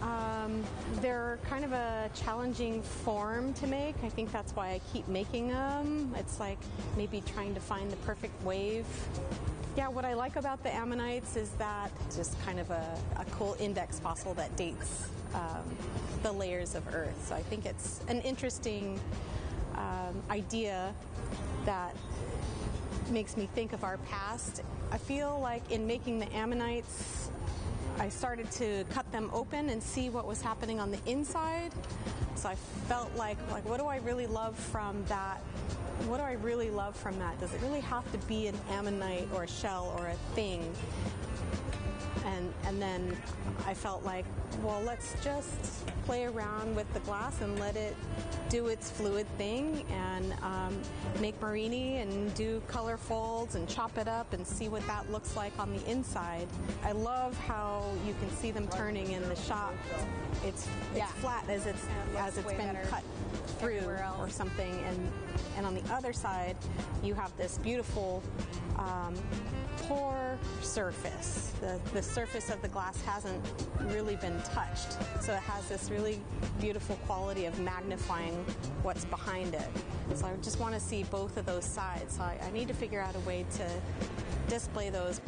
they're kind of a challenging form to make. I think that's why I keep making them. It's like maybe trying to find the perfect wave. Yeah, what I like about the ammonites is that it's just kind of a cool index fossil that dates the layers of Earth. So I think it's an interesting idea that makes me think of our past. I feel like in making the ammonites, I started to cut them open and see what was happening on the inside. So I felt like what do I really love from that? What do I really love from that? Does it really have to be an ammonite or a shell or a thing? And then I felt like, well, let's just play around with the glass and let it do its fluid thing, and make Marini and do color folds and chop it up and see what that looks like on the inside. I love how you can see them turning in the shop. It's flat as it's been cut through or something, and on the other side you have this beautiful pore surface. The surface of the glass hasn't really been touched, so it has this really beautiful quality of magnifying what's behind it. So I just want to see both of those sides. So I need to figure out a way to display those.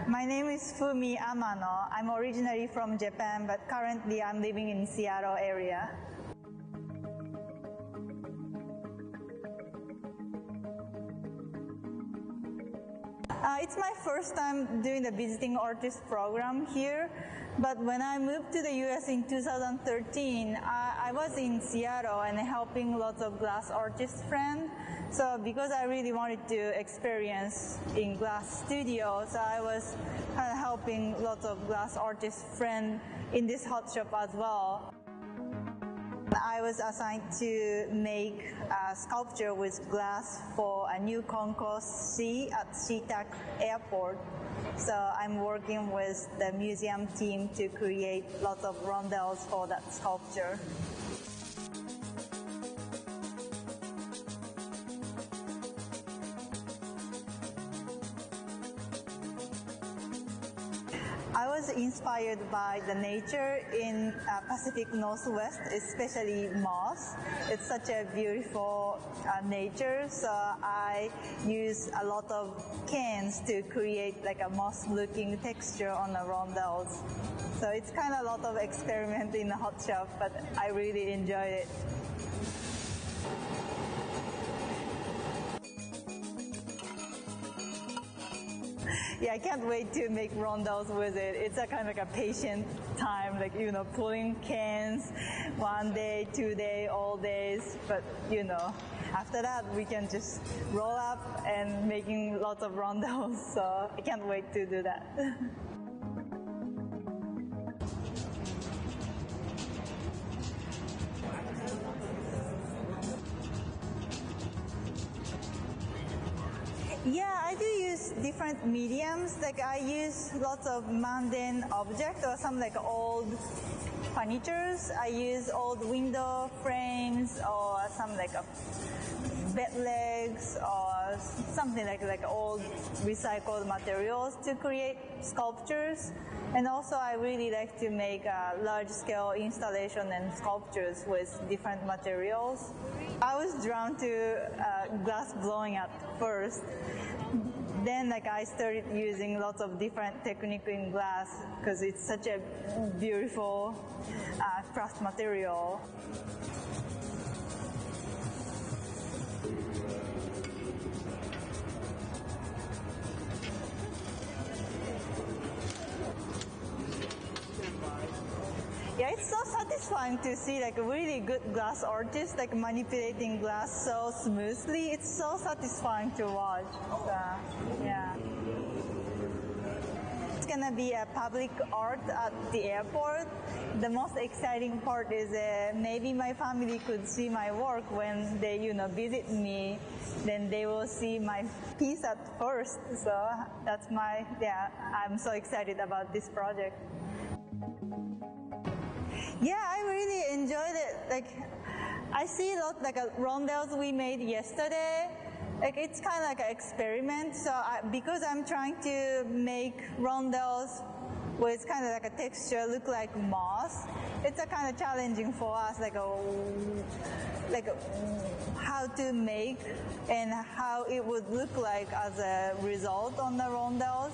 My name is Fumi Amano. I'm originally from Japan, but currently I'm living in Seattle area. It's my first time doing the visiting artist program here, But when I moved to the US in 2013, I was in Seattle and helping lots of glass artist friends. So because I really wanted to experience in glass studios, I was kind of helping lots of glass artist friends in this hot shop as well. I was assigned to make a sculpture with glass for a new concourse C at SeaTac Airport. So I'm working with the museum team to create lots of rondelles for that sculpture. I was inspired by the nature in Pacific Northwest, especially moss. It's such a beautiful nature, so I use a lot of cans to create like a moss-looking texture on the rondelles. So it's kind of a lot of experiment in the hot shop, but I really enjoyed it. Yeah, I can't wait to make rondelles with it. It's a kind of like a patient time, like, you know, pulling cans 1 day, 2 day, all days. But, you know, after that, we can just roll up and making lots of rondelles. So I can't wait to do that. Yeah, I do use different mediums. Like I use lots of mundane objects or some like old furnitures. I use old window frames or some like bed legs or something like old recycled materials to create sculptures. And also I really like to make large-scale installation and sculptures with different materials. I was drawn to glass blowing at first. Then like I started using lots of different techniques in glass because it's such a beautiful craft material. Yeah, it's so satisfying to see like a really good glass artist like manipulating glass so smoothly. It's so satisfying to watch. So, yeah. It's gonna be a public art at the airport. The most exciting part is maybe my family could see my work when they, you know, visit me. Then they will see my piece at first. So that's I'm so excited about this project. Yeah, I really enjoyed it. Like, I see a lot like rondelles we made yesterday. Like, it's kind of like an experiment. So because I'm trying to make rondelles with kind of like a texture look like moss, it's a kind of challenging for us, like how to make and how it would look like as a result on the rondelles.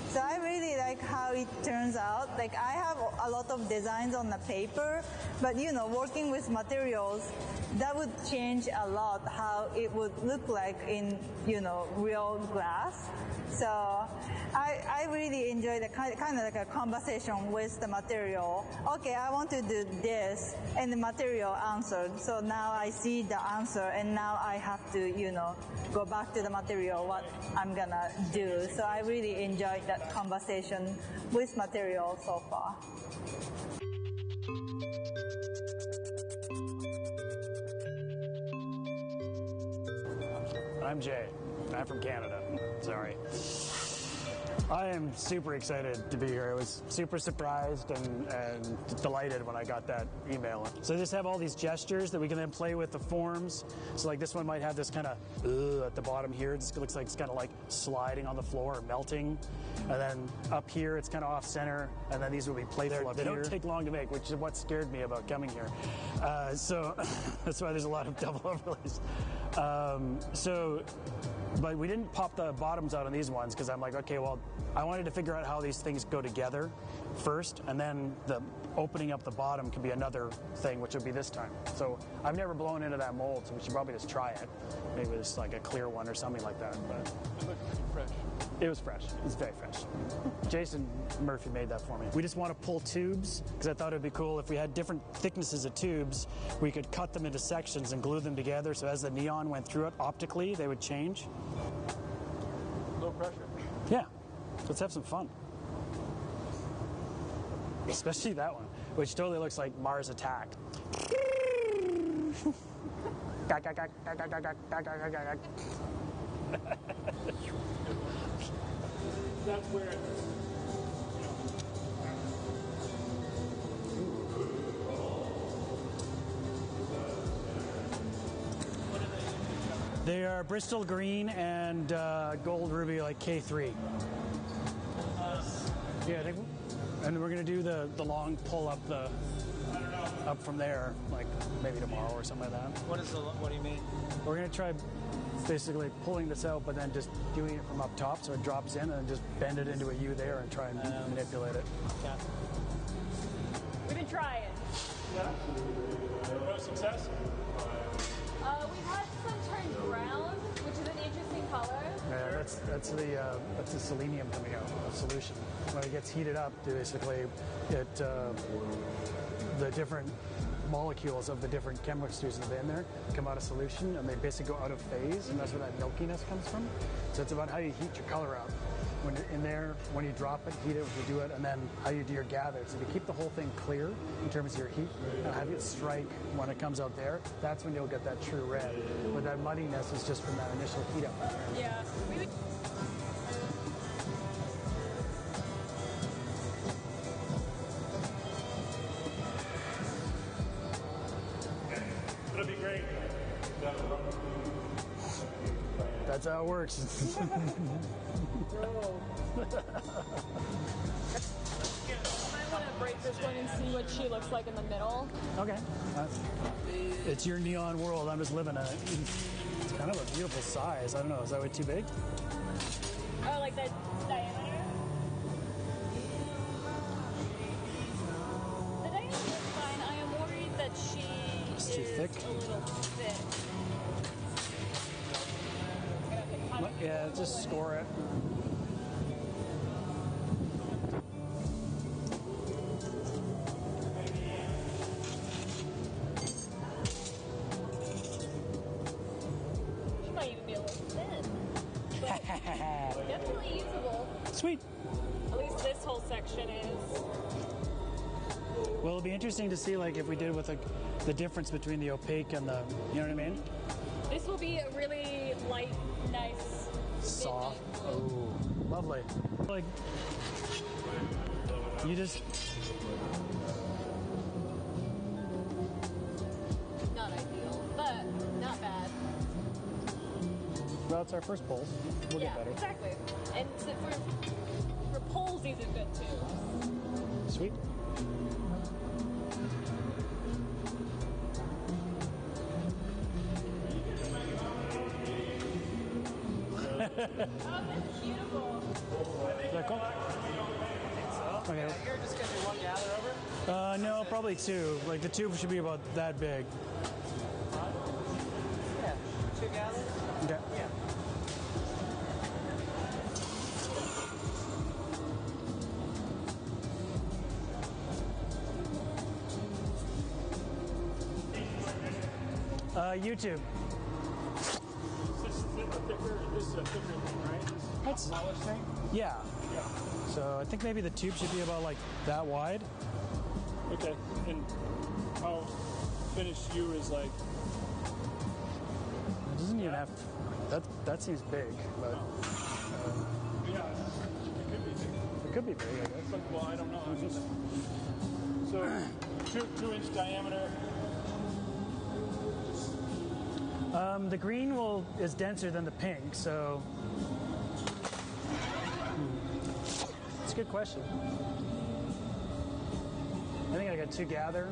So I really like how it turns out. Like I have a lot of designs on the paper, but you know, working with materials, that would change a lot how it would look like in, you know, real glass. So I really enjoy the kind of like a conversation with the material. Okay, I want to do this, and the material answered. So now I see the answer, and now I have to, you know, go back to the material, what I'm gonna do. So I really enjoyed that conversation with material so far.
I'm Jay. I'm from Canada. Sorry. I am super excited to be here. I was super surprised and delighted when I got that email. So I just have all these gestures that we can then play with the forms. So like this one might have this kind of at the bottom here. It just looks like it's kind of like sliding on the floor or melting. And then up here it's kind of off center. And then these will be playful up here. They don't take long to make, which is what scared me about coming here. So that's why there's a lot of double overlays. But we didn't pop the bottoms out on these ones because I'm like, okay, well, I wanted to figure out how these things go together first, and then the opening up the bottom can be another thing, which would be this time. So I've never blown into that mold, so we should probably just try it. Maybe it's like a clear one or something like that. But
it looks pretty fresh.
It was fresh. It was very fresh. Jason Murphy made that for me. We just want to pull tubes because I thought it would be cool if we had different thicknesses of tubes, we could cut them into sections and glue them together so as the neon went through it optically, they would change.
Low pressure.
Yeah, let's have some fun. Especially that one, which totally looks like Mars Attack.
That's where
they are Bristol green and gold ruby, like K3. Yeah, I think, and we're gonna do the long pull up up from there, like maybe tomorrow or something like that.
What do you mean?
We're gonna try basically pulling this out, but then just doing it from up top so it drops in, and then just bend it into a U there and try and manipulate it.
Okay.
We've been trying.
Yeah. No success?
We've had some turned brown, which is an interesting color.
Yeah, that's the selenium coming out of solution. When it gets heated up, basically, the different molecules of the different chemistries that are in there come out of solution, and they basically go out of phase, and that's where that milkiness comes from. So it's about how you heat your color up. When you're in there, when you drop it, heat it, when you do it, and then how you do your gather. So if you keep the whole thing clear in terms of your heat, and have it strike when it comes out there, that's when you'll get that true red. But that muddiness is just from that initial heat up.
Yeah.
It'll be great.
That's how it works.
I might want to break this one and see what she looks like in the middle.
Okay. It's your neon world. I'm just living in it. It's kind of a beautiful size. I don't know. Is that way too big?
Oh, like the diameter? The diameter is fine. I am worried that she
It's too thick?
a little thick.
Yeah, just score it.
She might even be a little thin. But definitely usable.
Sweet.
At least this whole section is.
Well, it'll be interesting to see, like, if we did with the difference between the opaque and the, you know what I mean?
This will be a really light, nice.
Soft. Oh, lovely. Like, you just.
Not ideal, but not bad.
Well, it's our first pulse. We'll
Yeah,
get better.
exactly. And so for polls, these are good too.
Sweet.
Oh, that's beautiful.
Is that cool? Okay.
You're just going to do one gather over?
No, probably two. Like, the tube should be about that big.
Yeah. 2 gathers?
Okay.
Yeah.
YouTube.
This is a thicker thing, right?
That's
smallish thing?
Yeah. So I think maybe the tube should be about like that wide.
Okay. And how finished you is like.
It doesn't even have. That seems big, but.
Yeah, it could be big.
It could be big, I guess.
But, well, I don't know. I'm just, so 2-inch diameter.
The green is denser than the pink, so. It's a good question. I think I got 2 gather.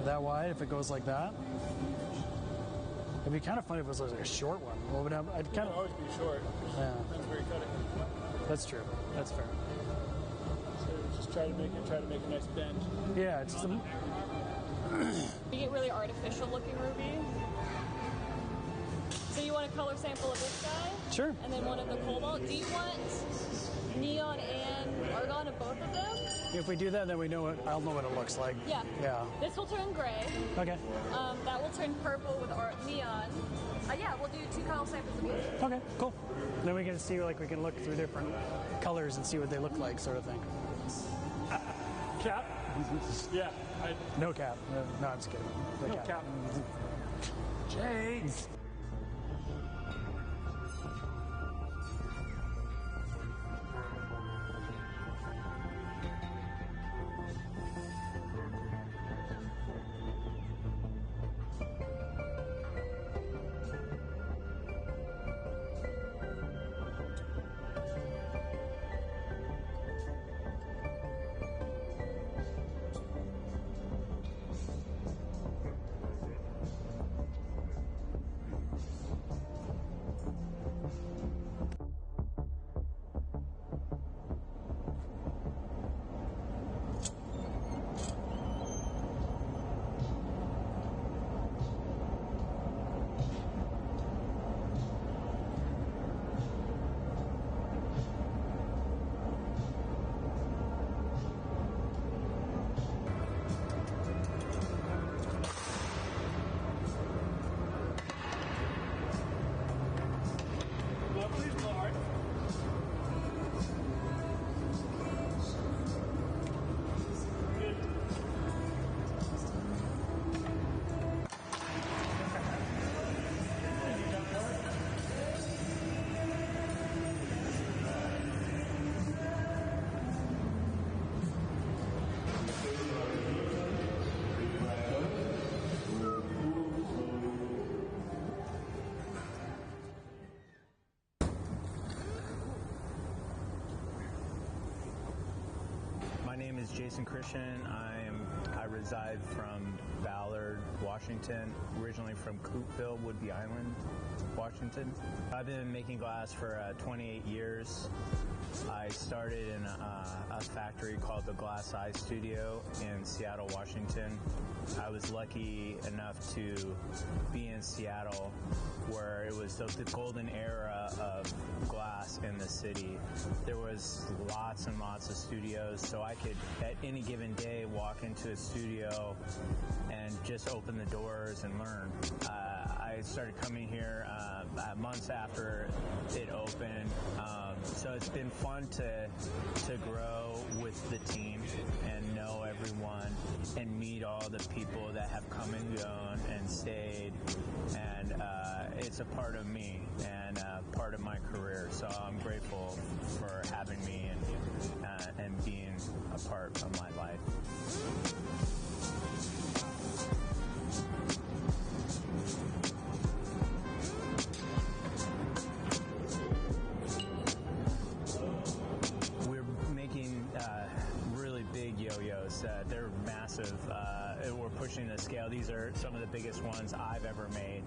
That wide, if it goes like that. It'd be kind of funny if it was like a short one. Well, I'd kind of
always be short.
Yeah.
Depends where you cut it.
That's true. That's fair.
So just try to make a nice bend.
Yeah, it's
You get really artificial looking ruby. So you want a color sample of this guy?
Sure.
And then one of the cobalt. Do you want neon and argon of both of them?
If we do that, then I'll know what it looks like.
Yeah.
Yeah.
This will turn gray.
Okay.
That will turn purple with neon. Yeah, we'll do 2 color samples of each.
Okay, cool. Then we can see, like, we can look through different colors and see what they look like, sort of thing.
Cap? Yeah.
No cap. No, I'm just kidding.
No cap.
James.
Christian. I reside from Ballard, Washington, originally from Coopville, Woodby Island, Washington. I've been making glass for 28 years. I started in a factory called the Glass Eye Studio in Seattle, Washington. I was lucky enough to be in Seattle where it was the golden era of glass in the city. There was lots and lots of studios, so I could at any given day walk into a studio and just open the doors and learn. I started coming here months after it opened, so it's been fun to grow with the team and know everyone and meet all the people that have come and gone and stayed, and it's a part of me and part of my career, so I'm grateful for having me and being a part of my life. They're massive. We're pushing the scale. These are some of the biggest ones I've ever made.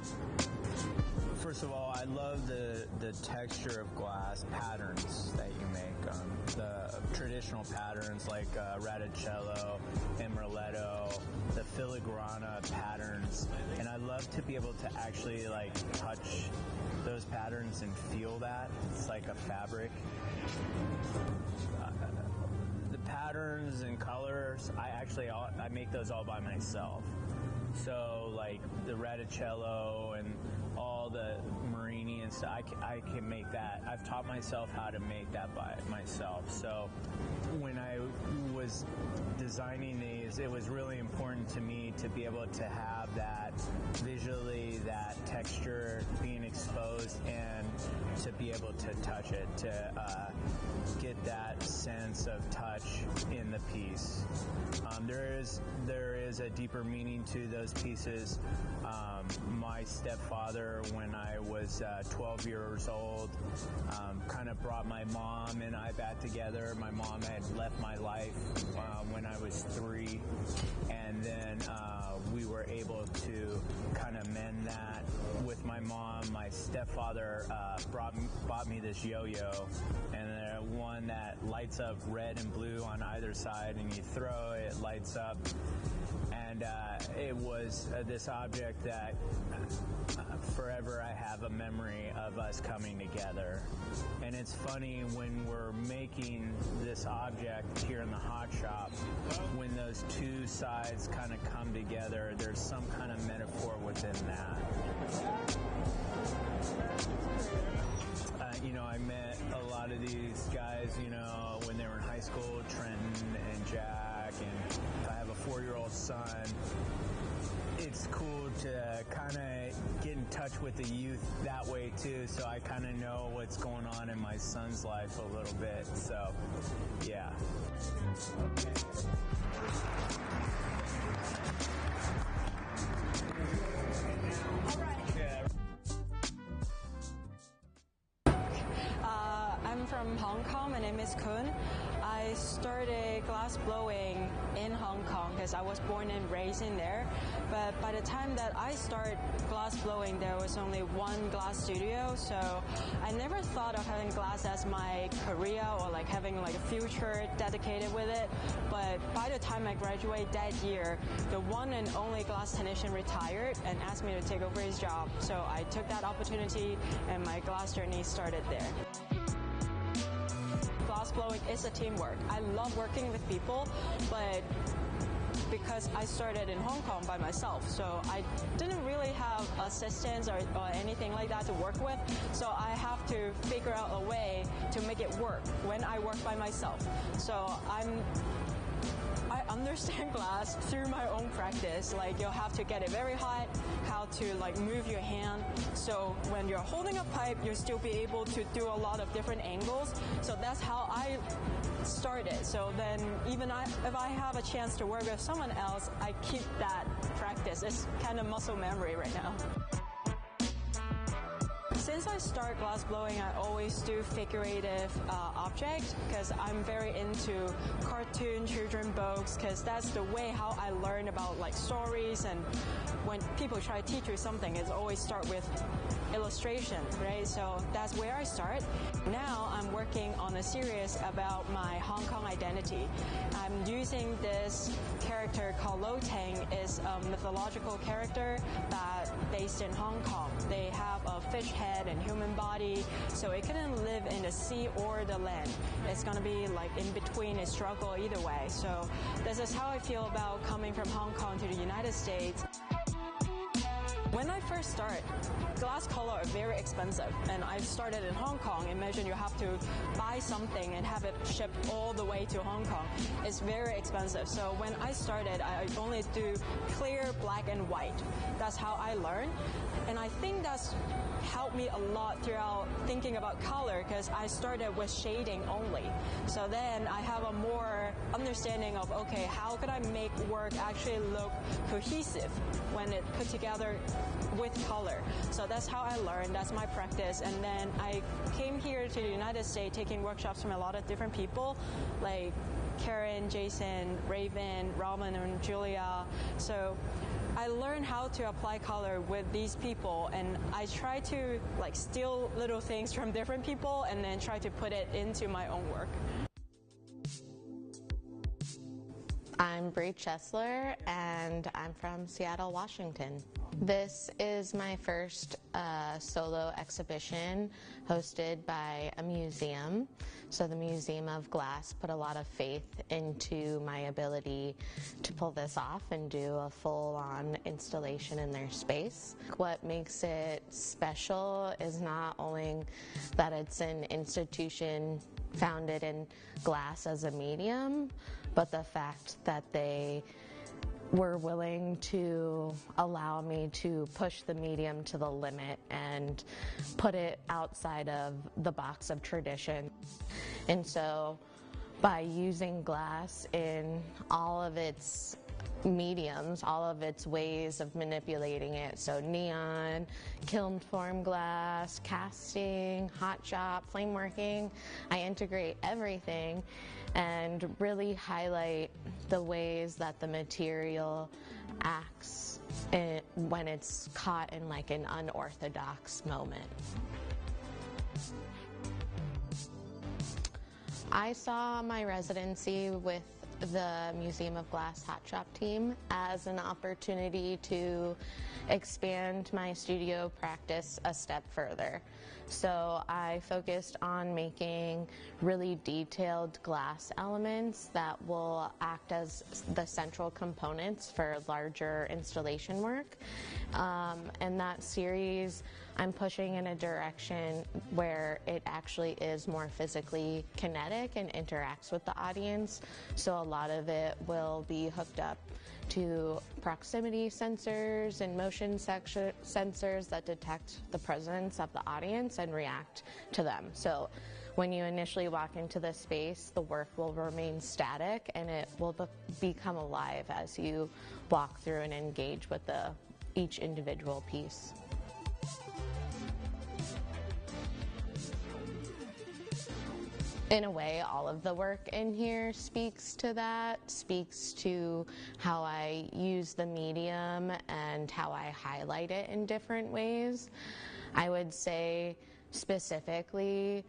First of all, I love the texture of glass patterns that you make. The traditional patterns like Radicello, Emerletto, the filigrana patterns. And I love to be able to actually like touch those patterns and feel that. It's like a fabric. Patterns and colors, I make those all by myself. So like the Radicello and all the Marini and stuff, I can make that. I've taught myself how to make that by myself. So when I was designing these, it was really important to me to be able to have that visually, that texture being exposed, and to be able to touch it, to get that sense of touch in the piece. There is a deeper meaning to those pieces. My stepfather, when I was 12 years old, kind of brought my mom and I back together. My mom had left my life when I was 3, and then we were able to kind of mend that with my mom. My stepfather bought me this yo-yo, and one that lights up red and blue on either side, and you throw it, it lights up. And it was this object that forever I have a memory of us coming together. And it's funny when we're making this object here in the hot shop, when those two sides kind of come together, there's some kind of metaphor within that. You know, I met a lot of these guys, you know, when they were in high school, Trenton and Jack, and I have a 4-year-old son. It's cool to kind of get in touch with the youth that way too, so I kind of know what's going on in my son's life a little bit, so yeah.
I'm from Hong Kong. My name is Kun. I started glass blowing in Hong Kong because I was born and raised in there. But by the time that I started glass blowing, there was only one glass studio. So I never thought of having glass as my career or like having like a future dedicated with it. But by the time I graduated that year, the one and only glass technician retired and asked me to take over his job. So I took that opportunity and my glass journey started there. Glass blowing is a teamwork. I love working with people, but because I started in Hong Kong by myself, so I didn't really have assistants or anything like that to work with, so I have to figure out a way to make it work when I work by myself. So I understand glass through my own practice. Like, you'll have to get it very hot, how to like move your hand, so when you're holding a pipe, you'll still be able to do a lot of different angles. So that's how I started. So then even if I have a chance to work with someone else, I keep that practice. It's kind of muscle memory right now. Since I start glass blowing, I always do figurative objects because I'm very into cartoon children books, because that's the way how I learn about like stories, and when people try to teach you something, it's always start with illustration, right? So that's where I start. Now I'm working on a series about my Hong Kong identity. I'm using this character called Lo Teng. It's a mythological character that based in Hong Kong. They have a fish head and human body, so it couldn't live in the sea or the land. It's gonna be like in between, a struggle either way. So this is how I feel about coming from Hong Kong to the United States. When I first started, glass color are very expensive, and I started in Hong Kong. Imagine you have to buy something and have it shipped all the way to Hong Kong. It's very expensive. So when I started, I only do clear, black, and white. That's how I learned. And I think that's helped me a lot throughout thinking about color, because I started with shading only. So then I have a more understanding of, okay, how could I make work actually look cohesive when it put together with color. So that's how I learned, that's my practice. And then I came here to the United States taking workshops from a lot of different people, like Karen, Jason, Raven, Robin, and Julia. So I learned how to apply color with these people, and I try to like steal little things from different people and then try to put it into my own work.
I'm Bree Chesler, and I'm from Seattle, Washington. This is my first solo exhibition hosted by a museum. So the Museum of Glass put a lot of faith into my ability to pull this off and do a full-on installation in their space. What makes it special is not only that it's an institution founded in glass as a medium, but the fact that they were willing to allow me to push the medium to the limit and put it outside of the box of tradition. And so by using glass in all of its mediums, all of its ways of manipulating it, so neon, kiln form glass, casting, hot shop, flame working, I integrate everything and really highlight the ways that the material acts when it's caught in like an unorthodox moment. I saw my residency with the Museum of Glass Hot Shop team as an opportunity to expand my studio practice a step further. So I focused on making really detailed glass elements that will act as the central components for larger installation work. And that series, I'm pushing in a direction where it actually is more physically kinetic and interacts with the audience. So a lot of it will be hooked up to proximity sensors and motion sensors that detect the presence of the audience and react to them. So when you initially walk into the space, the work will remain static and it will become alive as you walk through and engage with each individual piece. In a way, all of the work in here speaks to that, speaks to how I use the medium and how I highlight it in different ways. I would say specifically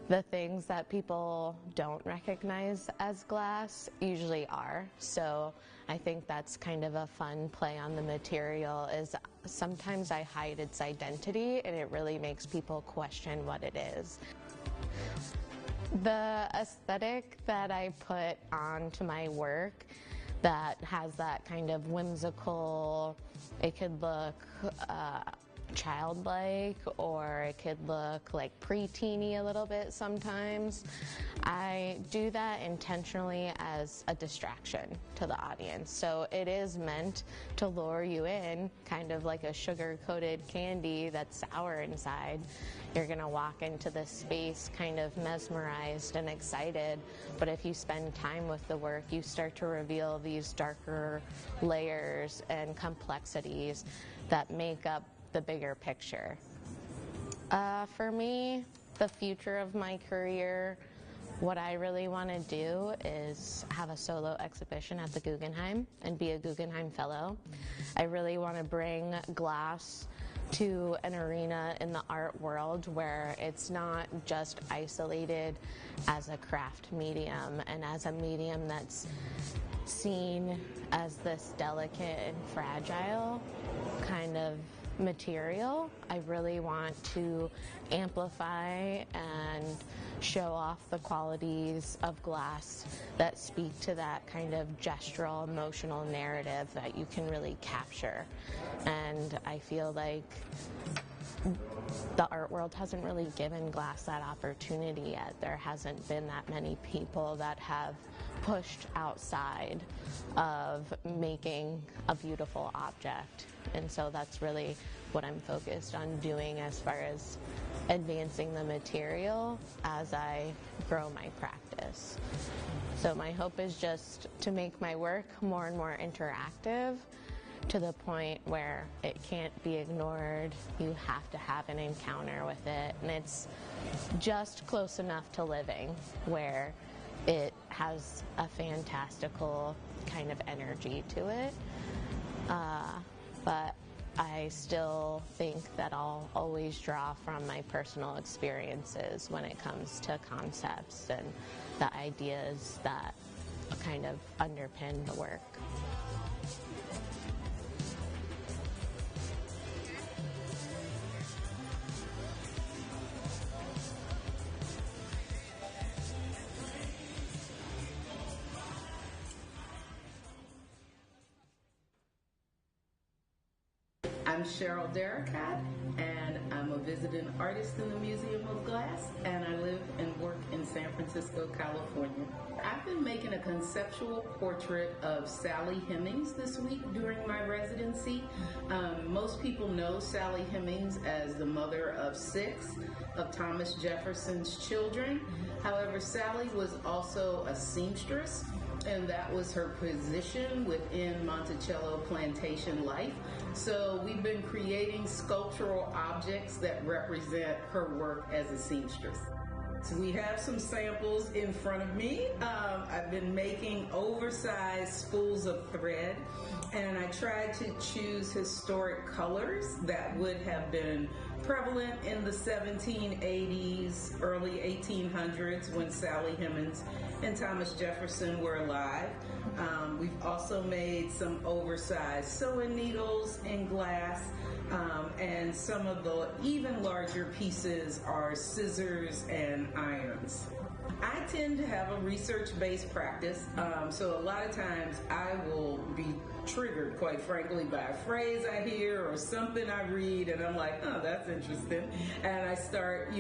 the things that people don't recognize as glass usually are. So I think that's kind of a fun play on the material, is sometimes I hide its identity and it really makes people question what it is. The aesthetic that I put onto my work that has that kind of whimsical, it could look childlike, or it could look like pre-teeny a little bit sometimes. I do that intentionally as a distraction to the audience. So it is meant to lure you in, kind of like a sugar-coated candy that's sour inside. You're gonna walk into this space kind of mesmerized and excited, but if you spend time with the work, you start to reveal these darker layers and complexities that make up the bigger picture. For me, the future of my career, what I really want to do is have a solo exhibition at the Guggenheim and be a Guggenheim Fellow. I really want to bring glass to an arena in the art world where it's not just isolated as a craft medium and as a medium that's seen as this delicate and fragile kind of material. I really want to amplify and show off the qualities of glass that speak to that kind of gestural, emotional narrative that you can really capture. And I feel like the art world hasn't really given glass that opportunity yet. There hasn't been that many people that have pushed outside of making a beautiful object. And so that's really what I'm focused on doing as far as advancing the material as I grow my practice. So my hope is just to make my work more and more interactive, to the point where it can't be ignored. You have to have an encounter with it, and it's just close enough to living where it has a fantastical kind of energy to it. But I still think that I'll always draw from my personal experiences when it comes to concepts and the ideas that kind of underpin the work.
I'm Cheryl Derricat, and I'm a visiting artist in the Museum of Glass, and I live and work in San Francisco, California. I've been making a conceptual portrait of Sally Hemings this week during my residency. Most people know Sally Hemings as the mother of 6 of Thomas Jefferson's children. However, Sally was also a seamstress, and that was her position within Monticello plantation life. So we've been creating sculptural objects that represent her work as a seamstress. So we have some samples in front of me. I've been making oversized spools of thread, and I tried to choose historic colors that would have been prevalent in the 1780s, early 1800s when Sally Hemings and Thomas Jefferson were alive. We've also made some oversized sewing needles in glass, and some of the even larger pieces are scissors and irons. I tend to have a research-based practice, so a lot of times I will be triggered, quite frankly, by a phrase I hear or something I read, and I'm like, oh, that's interesting. And I start,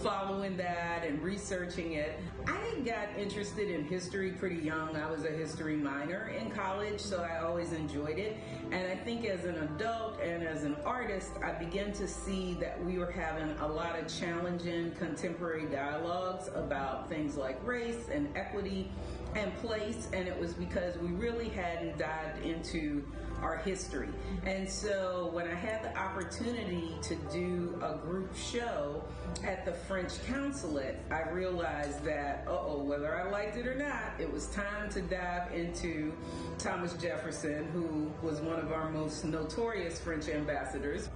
following that and researching it. I got interested in history pretty young. I was a history minor in college, so I always enjoyed it. And I think as an adult and as an artist, I began to see that we were having a lot of challenging contemporary dialogues about things like race and equity and place, and it was because we really hadn't dived into our history. And so when I had the opportunity to do a group show at the French consulate, I realized that, whether I liked it or not, it was time to dive into Thomas Jefferson, who was one of our most notorious French ambassadors.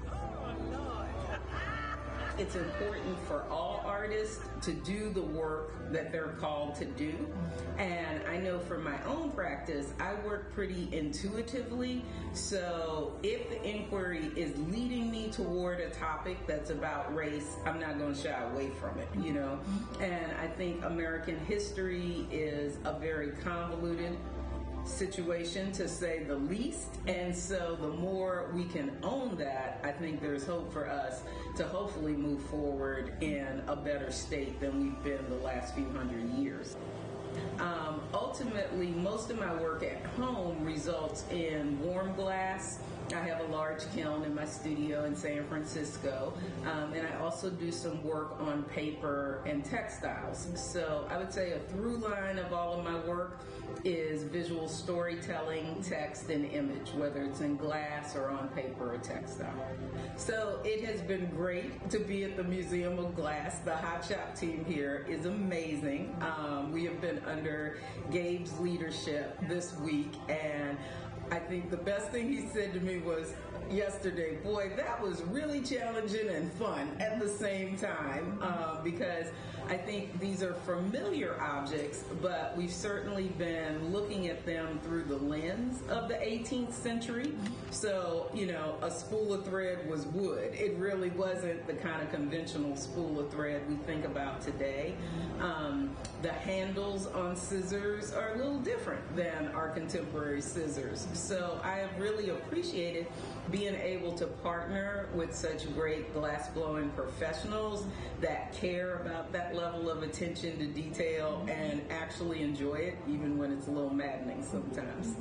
It's important for all artists to do the work that they're called to do. And I know from my own practice, I work pretty intuitively. So if the inquiry is leading me toward a topic that's about race, I'm not going to shy away from it, And I think American history is a very convoluted situation, to say the least, and so the more we can own that, I think there's hope for us to hopefully move forward in a better state than we've been the last few hundred years. Ultimately, most of my work at home results in warm glass. I have a large kiln in my studio in San Francisco, and I also do some work on paper and textiles. So I would say a through line of all of my work is visual storytelling, text, and image, whether it's in glass or on paper or textile. So it has been great to be at the Museum of Glass. The Hot Shop team here is amazing. We have been under Gabe's leadership this week, and I think the best thing he said to me was yesterday, boy, that was really challenging and fun at the same time, because I think these are familiar objects, but we've certainly been looking at them through the lens of the 18th century. So, a spool of thread was wood. It really wasn't the kind of conventional spool of thread we think about today. The handles on scissors are a little different than our contemporary scissors. So I have really appreciated being able to partner with such great glass-blowing professionals that care about that level of attention to detail and actually enjoy it, even when it's a little maddening sometimes.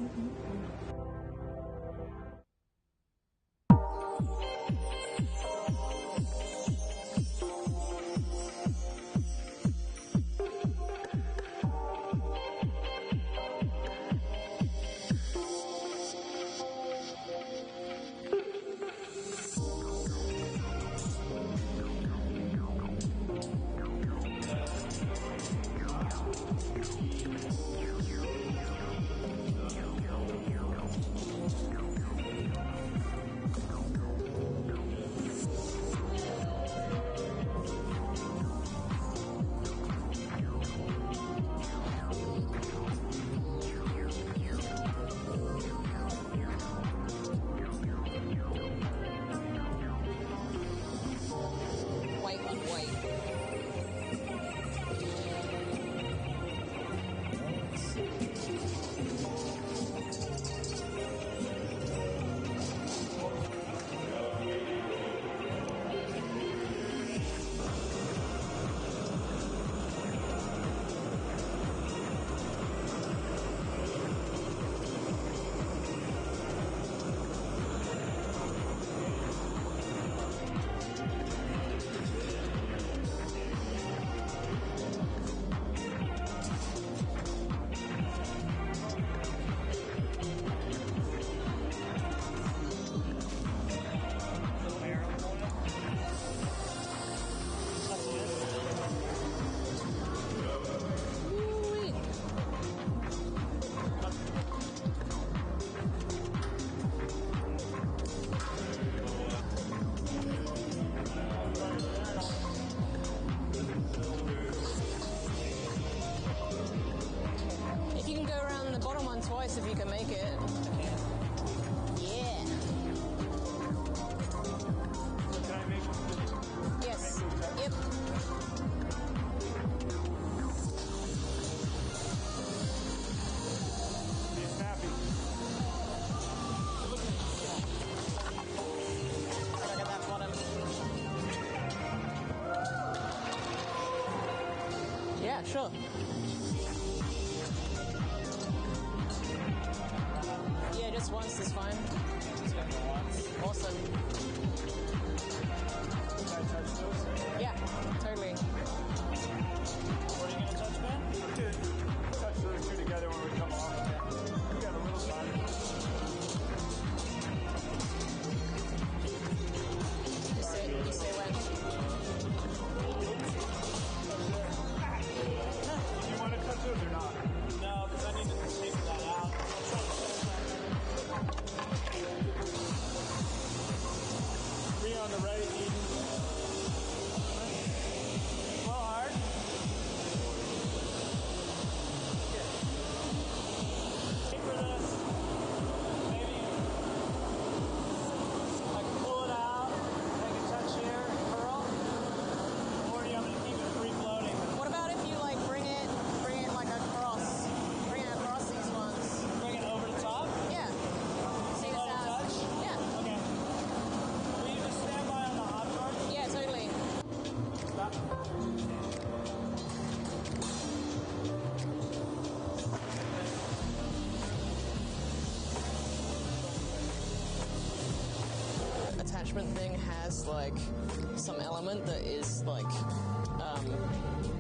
nice if you can make it. Yeah.
So can I make
Yes. Yep.
Be snappy.
Look at that bottom. Yeah, sure. Yeah, just once is fine. Awesome.
Can I touch those?
Yeah, totally.
What are you going to touch, Ben? Touch those two together when we come off. We got a little time.
You say when?
Do you want to touch those or not?
No, because I need to take that out.
Three on the right, Eden.
Blow hard. Wait for this. Maybe I can pull it out, take a touch here, curl. Or do you want me to keep it free floating?
What about if you like bring it like across, bring it across these ones?
Bring it over the top?
Yeah. See this
Let it
out?
touch?
Yeah.
Okay. Will you just stand by on the hot torch?
Yeah, totally.
Stop.
Attachment thing has like some element that is like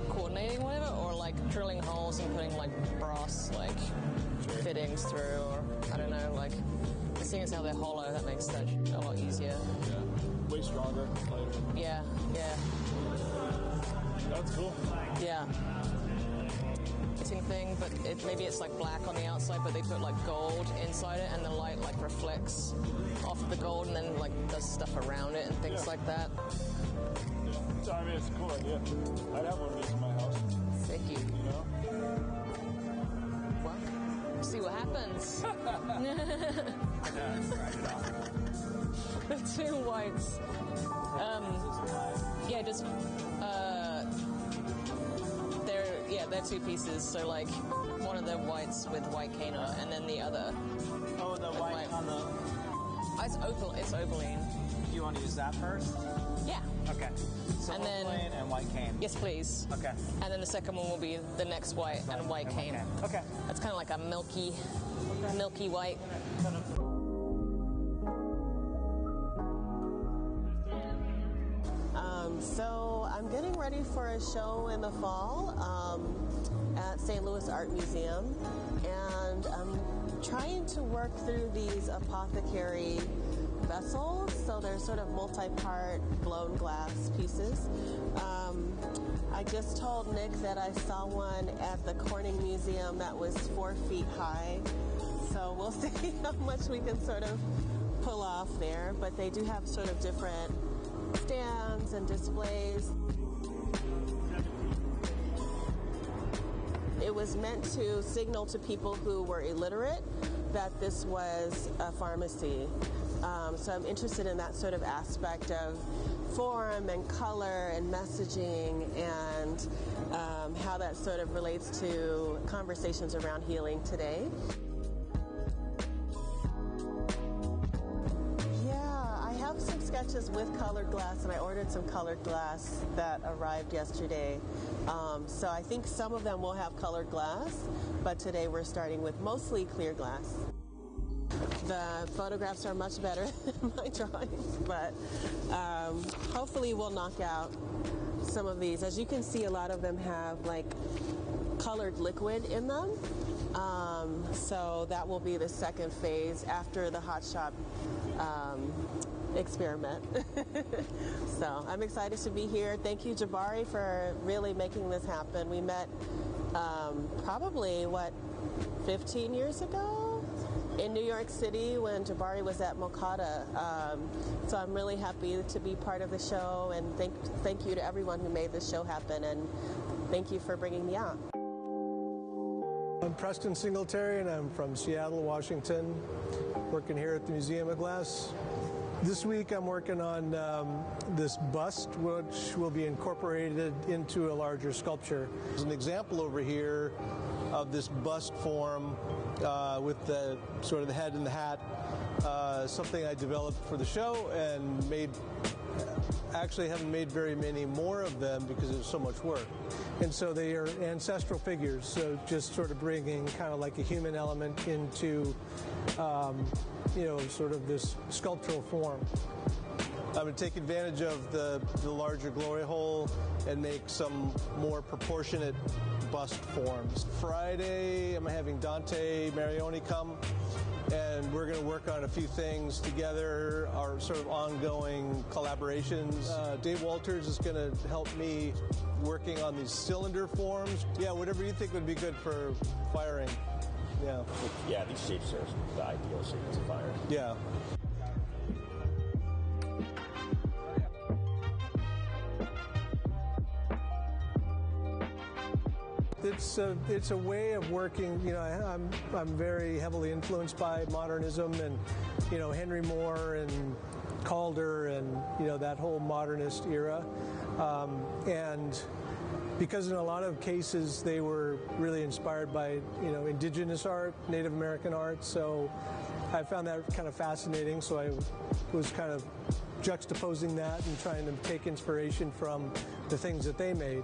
coordinating whatever, or like drilling holes and putting like brass like fittings through, or I don't know, like seeing as how they're hollow, that makes that a lot easier.
Yeah. Way stronger, lighter.
Yeah, yeah,
That's cool.
yeah. Thing, but maybe it's like black on the outside, but they put like gold inside it, and the light like reflects off the gold and then like does stuff around it and things like that.
Yeah. So, I mean, it's a cool idea. I'd have one of these in my house.
Thank you.
You know?
Well, see what happens. The two whites. Yeah, just they're two pieces. So like one of the whites with white cane on it, and then the other.
Oh, the white on the...
It's opaline.
Do you want to use that first?
Yeah.
Okay. So
And then-
opaline and white cane.
Yes, please.
Okay.
And then the second one will be the next white and white cane.
Okay.
It's kind of like a milky white.
So I'm getting ready for a show in the fall at St. Louis Art Museum, and I'm trying to work through these apothecary vessels. So they're sort of multi-part blown glass pieces. I just told Nick that I saw one at the Corning Museum that was 4 feet high. So we'll see how much we can sort of pull off there. But they do have sort of different stands and displays. It was meant to signal to people who were illiterate that this was a pharmacy. So I'm interested in that sort of aspect of form and color and messaging, and how that sort of relates to conversations around healing today. Some sketches with colored glass, and I ordered some colored glass that arrived yesterday. So I think some of them will have colored glass, but today we're starting with mostly clear glass. The photographs are much better than my drawings, but hopefully we'll knock out some of these. As you can see, a lot of them have like colored liquid in them. So that will be the second phase after the hot shop experiment. So I'm excited to be here. Thank you, Jabari, for really making this happen. We met probably 15 years ago in New York City when Jabari was at Mokata. So I'm really happy to be part of the show, and thank you to everyone who made this show happen, and thank you for bringing me out.
I'm Preston Singletary, and I'm from Seattle, Washington, working here at the Museum of Glass. This week I'm working on this bust, which will be incorporated into a larger sculpture. There's an example over here of this bust form with the sort of the head and the hat, something I developed for the show and made. Actually haven't made very many more of them because there's so much work. And so they are ancestral figures, so just sort of bringing kind of like a human element into, sort of this sculptural form. I'm going to take advantage of the larger glory hole and make some more proportionate bust forms. Friday, I'm having Dante Marioni come, and we're going to work on a few things together, our sort of ongoing collaborations. Dave Walters is going to help me working on these cylinder forms. Yeah, whatever you think would be good for firing. Yeah.
Yeah, these shapes are the ideal shapes to fire.
Yeah. It's a way of working. I'm very heavily influenced by modernism and Henry Moore and Calder and that whole modernist era, and because in a lot of cases they were really inspired by indigenous art, Native American art. So I found that kind of fascinating. So I was kind of juxtaposing that and trying to take inspiration from the things that they made.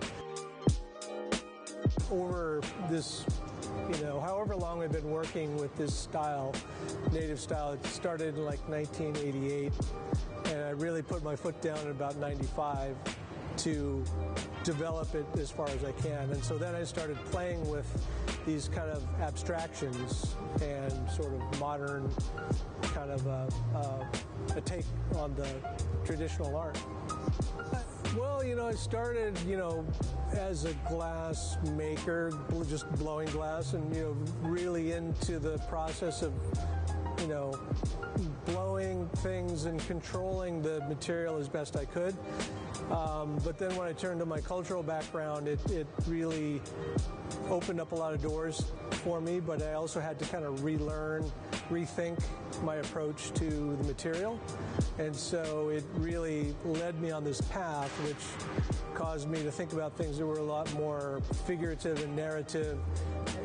Over this, however long I've been working with this style, native style, it started in like 1988, and I really put my foot down in about 95 to develop it as far as I can. And so then I started playing with these kind of abstractions and sort of modern kind of a take on the traditional art. Well, I started, as a glass maker, just blowing glass, and, really into the process of, blowing things and controlling the material as best I could. But then when I turned to my cultural background, it really opened up a lot of doors for me, but I also had to kind of relearn, rethink my approach to the material. And so it really led me on this path, which caused me to think about things that were a lot more figurative and narrative,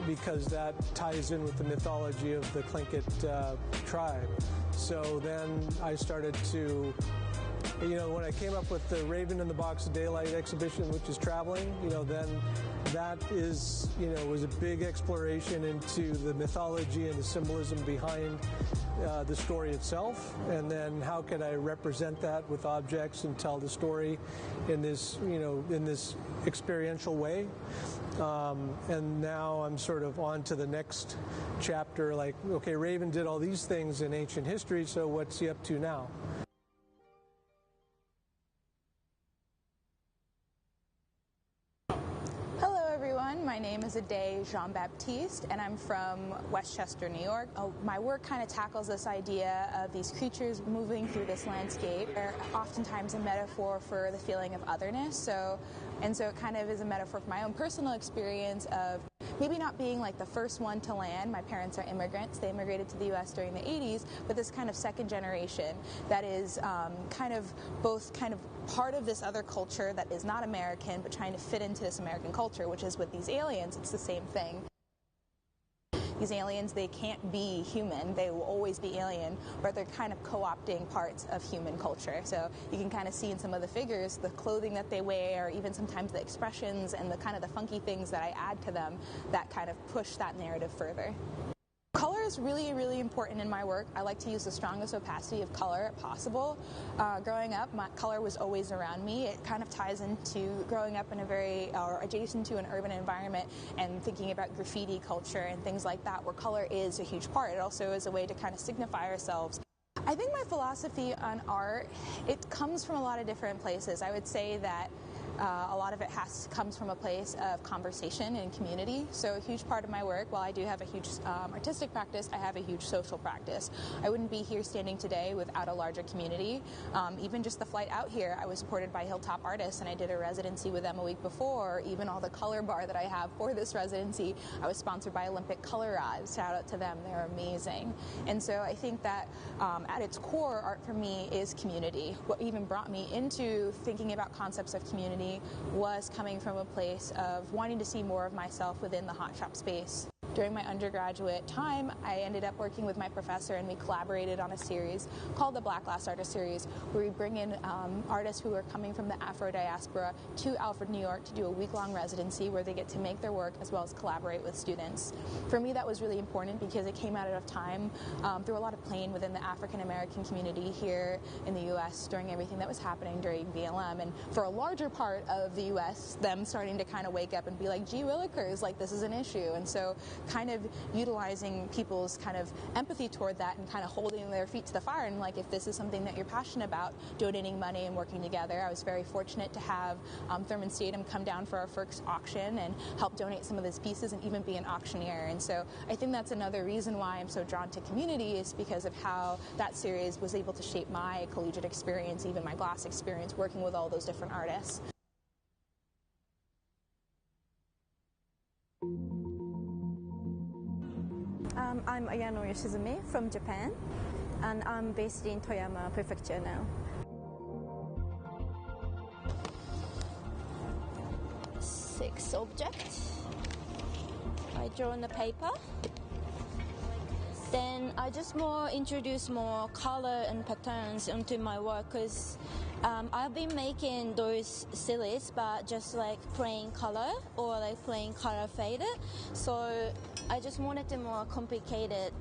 because that ties in with the mythology of the Tlingit tribe. So then I started to, when I came up with the Raven in the Box of Daylight exhibition, which is traveling, then that is, was a big exploration into the mythology and the symbolism behind the story itself, and then how could I represent that with objects and tell the story in this, in this experiential way. And now I'm sort of on to the next chapter, like, okay, Raven did all these things in ancient history, so what's he up to now?
My name is Ade Jean-Baptiste, and I'm from Westchester, New York. My work kind of tackles this idea of these creatures moving through this landscape. They're oftentimes a metaphor for the feeling of otherness. So it kind of is a metaphor for my own personal experience of maybe not being like the first one to land. My parents are immigrants. They immigrated to the U.S. during the 80s, but this kind of second generation that is kind of both kind of part of this other culture that is not American, but trying to fit into this American culture, which is with these aliens, it's the same thing. These aliens, they can't be human. They will always be alien, but they're kind of co-opting parts of human culture. So you can kind of see in some of the figures, the clothing that they wear, even sometimes the expressions and the kind of the funky things that I add to them that kind of push that narrative further. Color is really, really important in my work. I like to use the strongest opacity of color possible. Growing up, color was always around me. It kind of ties into growing up in a very, or adjacent to an urban environment and thinking about graffiti culture and things like that, where color is a huge part. It also is a way to kind of signify ourselves. I think my philosophy on art, it comes from a lot of different places. I would say that a lot of it comes from a place of conversation and community. So a huge part of my work, while I do have a huge artistic practice, I have a huge social practice. I wouldn't be here standing today without a larger community. Even just the flight out here, I was supported by Hilltop Artists, and I did a residency with them a week before. Even all the color bar that I have for this residency, I was sponsored by Olympic Color Rods. Shout out to them, they're amazing. And so I think that at its core, art for me is community. What even brought me into thinking about concepts of community was coming from a place of wanting to see more of myself within the hot shop space. During my undergraduate time, I ended up working with my professor, and we collaborated on a series called the Black Glass Artist Series, where we bring in artists who are coming from the Afro diaspora to Alfred, New York to do a week-long residency where they get to make their work as well as collaborate with students. For me, that was really important because it came out of time through a lot of pain within the African-American community here in the U.S. during everything that was happening during BLM, and for a larger part of the U.S., them starting to kind of wake up and be like, gee willikers, like this is an issue. And so kind of utilizing people's kind of empathy toward that and kind of holding their feet to the fire, and like, if this is something that you're passionate about, donating money and working together. I was very fortunate to have Thurman Statham come down for our first auction and help donate some of his pieces and even be an auctioneer. And so I think that's another reason why I'm so drawn to community, is because of how that series was able to shape my collegiate experience, even my glass experience, working with all those different artists.
I'm Ayano Yoshizumi from Japan, and I'm based in Toyama Prefecture now. 6 objects. I draw on the paper. Then I just introduce more color and patterns into my work, because I've been making those silhouettes, but just like plain color or like plain color faded. So I just wanted a more complicated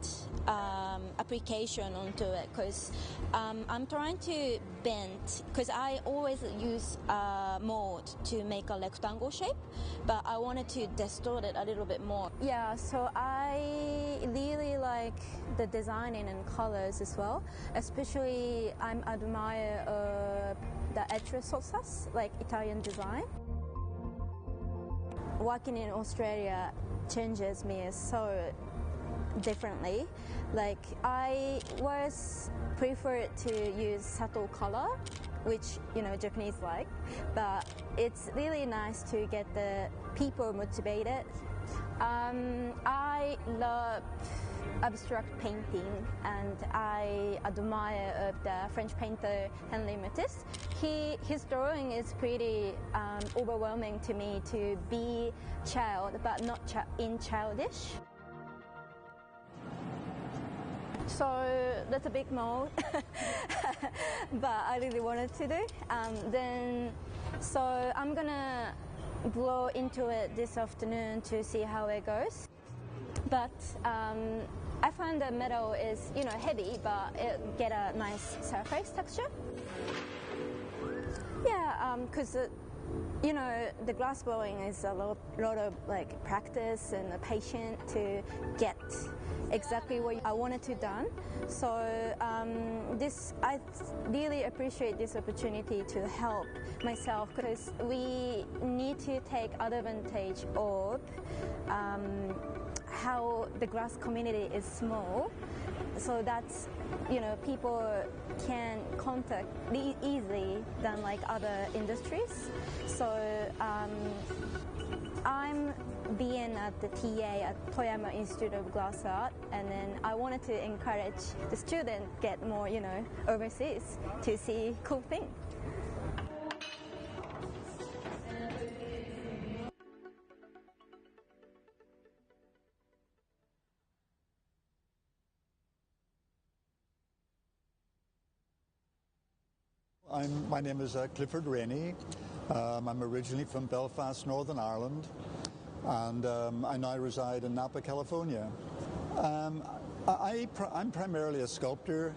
application onto it, because I'm trying to bend, because I always use mold to make a rectangle shape, but I wanted to distort it a little bit more. Yeah, so I really like the designing and colors as well. Especially I admire the etchosauces, like Italian design. Working in Australia changes me so differently. Like, I was preferred to use subtle color, which, you know, Japanese like, but it's really nice to get the people motivated. I love abstract painting, and I admire the French painter Henri Matisse. His drawing is pretty overwhelming to me, to be child, but not childish. So that's a big mold, but I really wanted to do. So I'm gonna blow into it this afternoon to see how it goes. But I find the metal is, you know, heavy, but it get a nice surface texture. Yeah, because you know, the glass blowing is a lot of like practice and patience to get exactly what I wanted to done. So I really appreciate this opportunity to help myself, because we need to take advantage of how the glass community is small, so that's, you know, people can contact easily than like other industries. So I'm being at the TA at Toyama Institute of Glass Art, and then I wanted to encourage the student get more, you know, overseas to see cool things.
My name is Clifford Rainey. I'm originally from Belfast, Northern Ireland, and I now reside in Napa, California. I'm primarily a sculptor.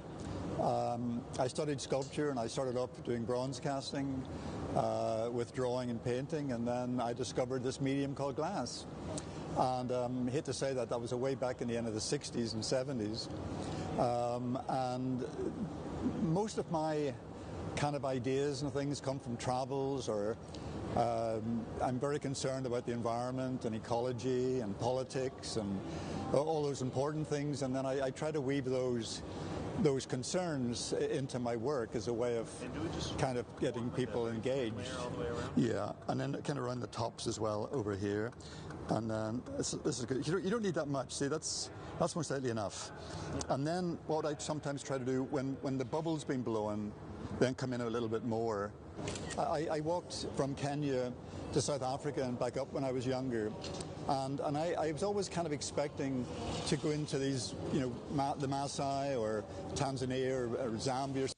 I studied sculpture, and I started off doing bronze casting with drawing and painting, and then I discovered this medium called glass. And I hate to say that was way back in the end of the 60s and 70s. And most of my kind of ideas and things come from travels or I'm very concerned about the environment and ecology and politics and all those important things, and then I try to weave those concerns into my work as a way of kind of getting people engaged. Yeah, and then kind of around the tops as well over here. And then this is good. You don't need that much. See, that's most likely enough. And then what I sometimes try to do when the bubble's been blowing, then come in a little bit more. I walked from Kenya to South Africa and back up when I was younger, and I was always kind of expecting to go into these, you know, the Maasai or Tanzania or Zambia.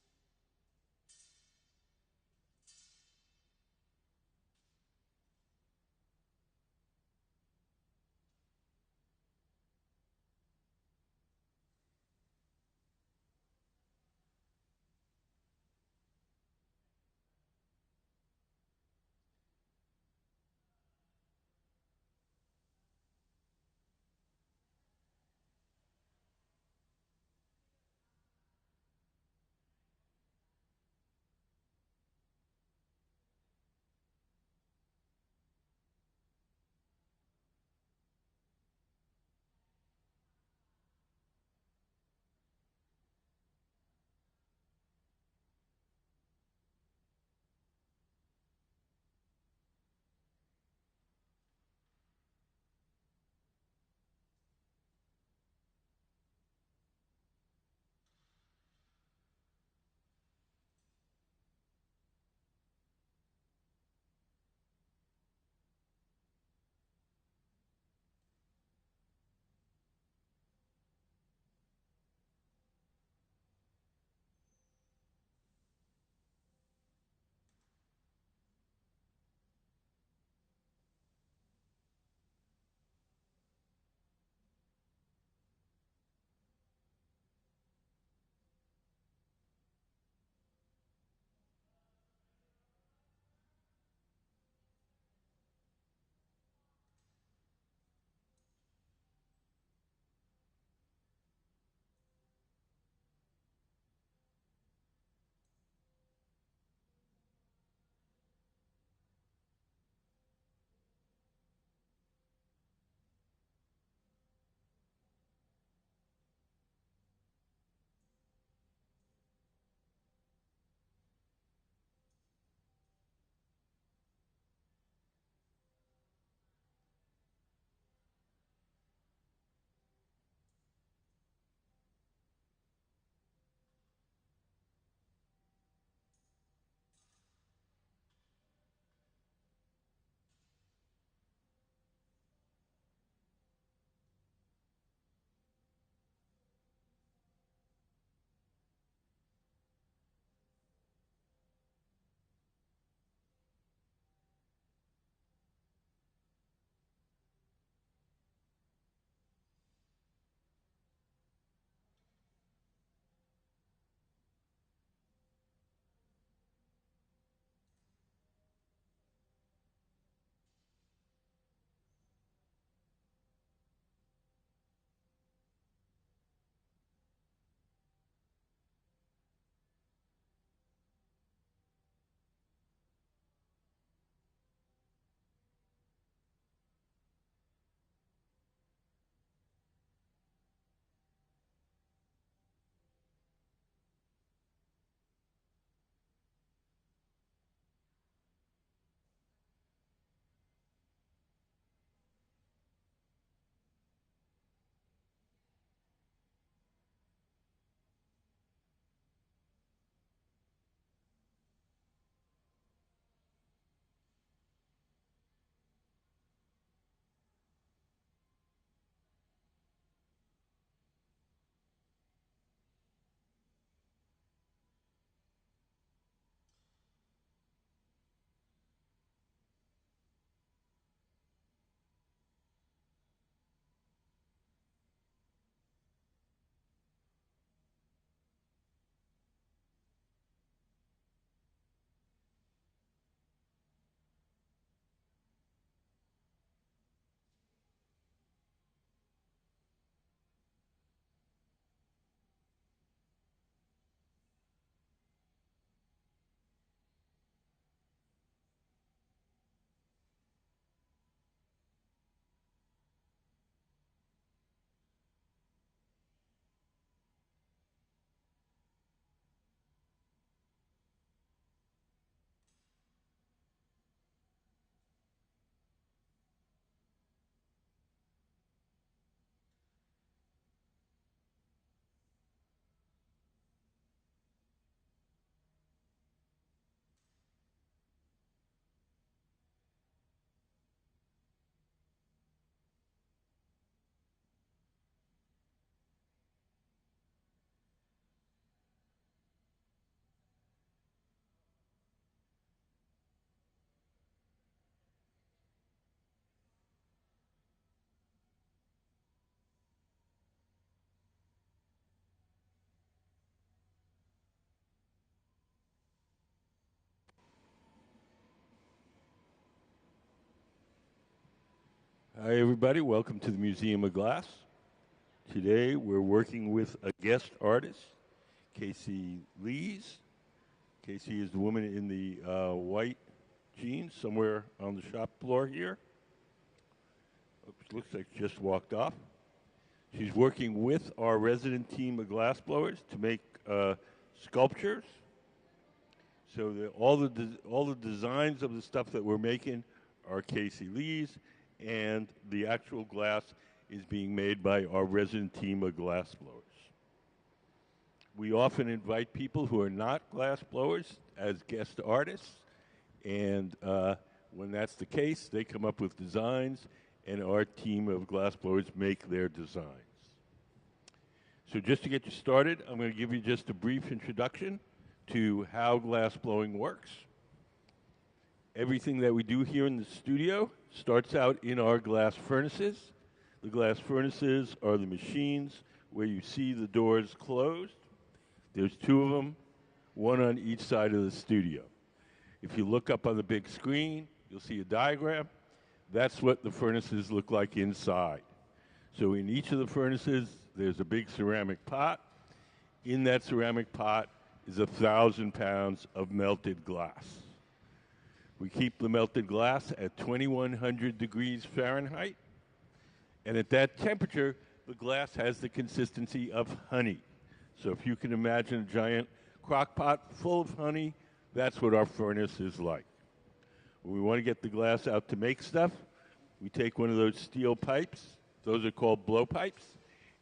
Hi, everybody. Welcome to the Museum of Glass. Today, we're working with a guest artist, Kacie Lees. Kacie is the woman in the white jeans somewhere on the shop floor here. Oops, looks like she just walked off. She's working with our resident team of glassblowers to make sculptures. So all the designs of the stuff that we're making are Kacie Lees, and the actual glass is being made by our resident team of glassblowers. We often invite people who are not glassblowers as guest artists, and when that's the case, they come up with designs, and our team of glassblowers make their designs. So just to get you started, I'm going to give you just a brief introduction to how glassblowing works. Everything that we do here in the studio starts out in our glass furnaces. The glass furnaces are the machines where you see the doors closed. There's two of them, one on each side of the studio. If you look up on the big screen, you'll see a diagram. That's what the furnaces look like inside. So in each of the furnaces, there's a big ceramic pot. In that ceramic pot is 1,000 pounds of melted glass. We keep the melted glass at 2,100 degrees Fahrenheit. And at that temperature, the glass has the consistency of honey. So if you can imagine a giant crock pot full of honey, that's what our furnace is like. When we want to get the glass out to make stuff, we take one of those steel pipes. Those are called blowpipes.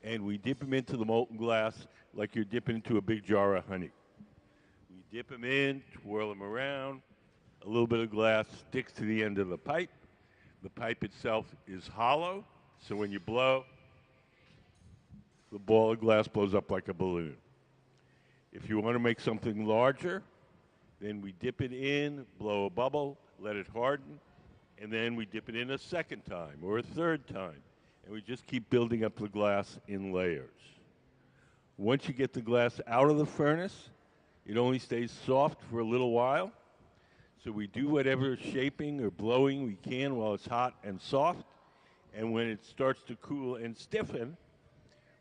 And we dip them into the molten glass like you're dipping into a big jar of honey. We dip them in, twirl them around. A little bit of glass sticks to the end of the pipe. The pipe itself is hollow, so when you blow, the ball of glass blows up like a balloon. If you want to make something larger, then we dip it in, blow a bubble, let it harden, and then we dip it in a second time or a third time, and we just keep building up the glass in layers. Once you get the glass out of the furnace, it only stays soft for a little while. So we do whatever shaping or blowing we can while it's hot and soft. And when it starts to cool and stiffen,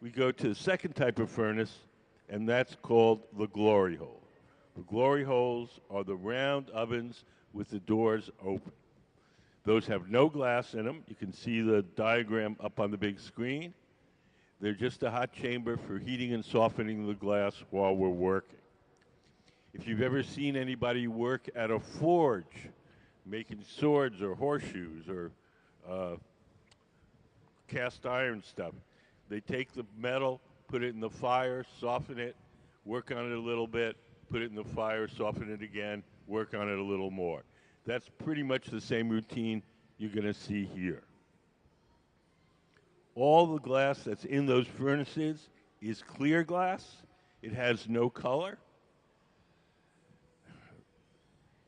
we go to the second type of furnace, and that's called the glory hole. The glory holes are the round ovens with the doors open. Those have no glass in them. You can see the diagram up on the big screen. They're just a hot chamber for heating and softening the glass while we're working. If you've ever seen anybody work at a forge, making swords or horseshoes or cast iron stuff, they take the metal, put it in the fire, soften it, work on it a little bit, put it in the fire, soften it again, work on it a little more. That's pretty much the same routine you're going to see here. All the glass that's in those furnaces is clear glass. It has no color.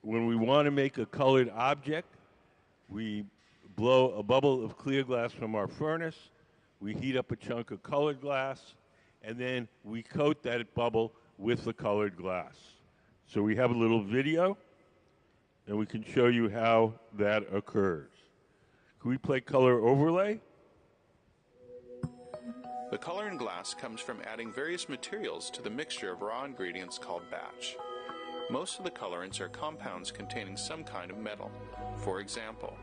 When we want to make a colored object, we blow a bubble of clear glass from our furnace, we heat up a chunk of colored glass, and then we coat that bubble with the colored glass. So we have a little video, and we can show you how that occurs. Can we play color overlay?
The color in glass comes from adding various materials to the mixture of raw ingredients called batch. Most of the colorants are compounds containing some kind of metal. For example,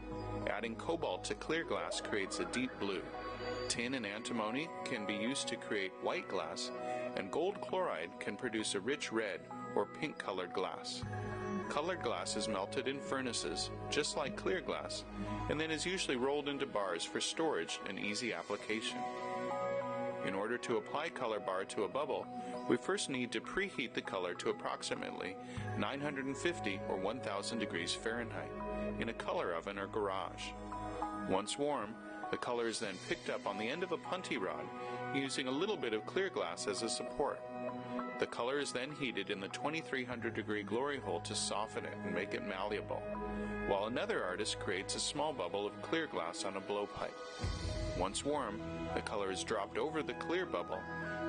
adding cobalt to clear glass creates a deep blue. Tin and antimony can be used to create white glass, and gold chloride can produce a rich red or pink-colored glass. Colored glass is melted in furnaces, just like clear glass, and then is usually rolled into bars for storage and easy application. In order to apply color bar to a bubble, we first need to preheat the color to approximately 950 or 1000 degrees Fahrenheit in a color oven or garage. Once warm, the color is then picked up on the end of a punty rod using a little bit of clear glass as a support. The color is then heated in the 2300 degree glory hole to soften it and make it malleable, while another artist creates a small bubble of clear glass on a blowpipe. Once warm, the color is dropped over the clear bubble,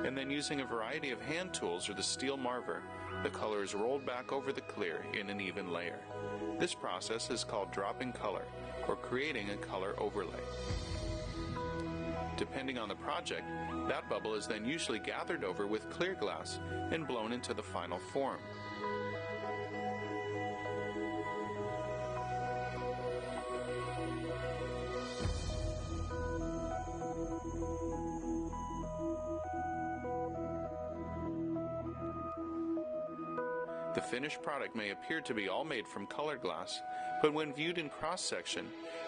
and then using a variety of hand tools or the steel marver, the color is rolled back over the clear in an even layer. This process is called dropping color, or creating a color overlay. Depending on the project, that bubble is then usually gathered over with clear glass and blown into the final form. The finished product may appear to be all made from colored glass, but when viewed in cross-section,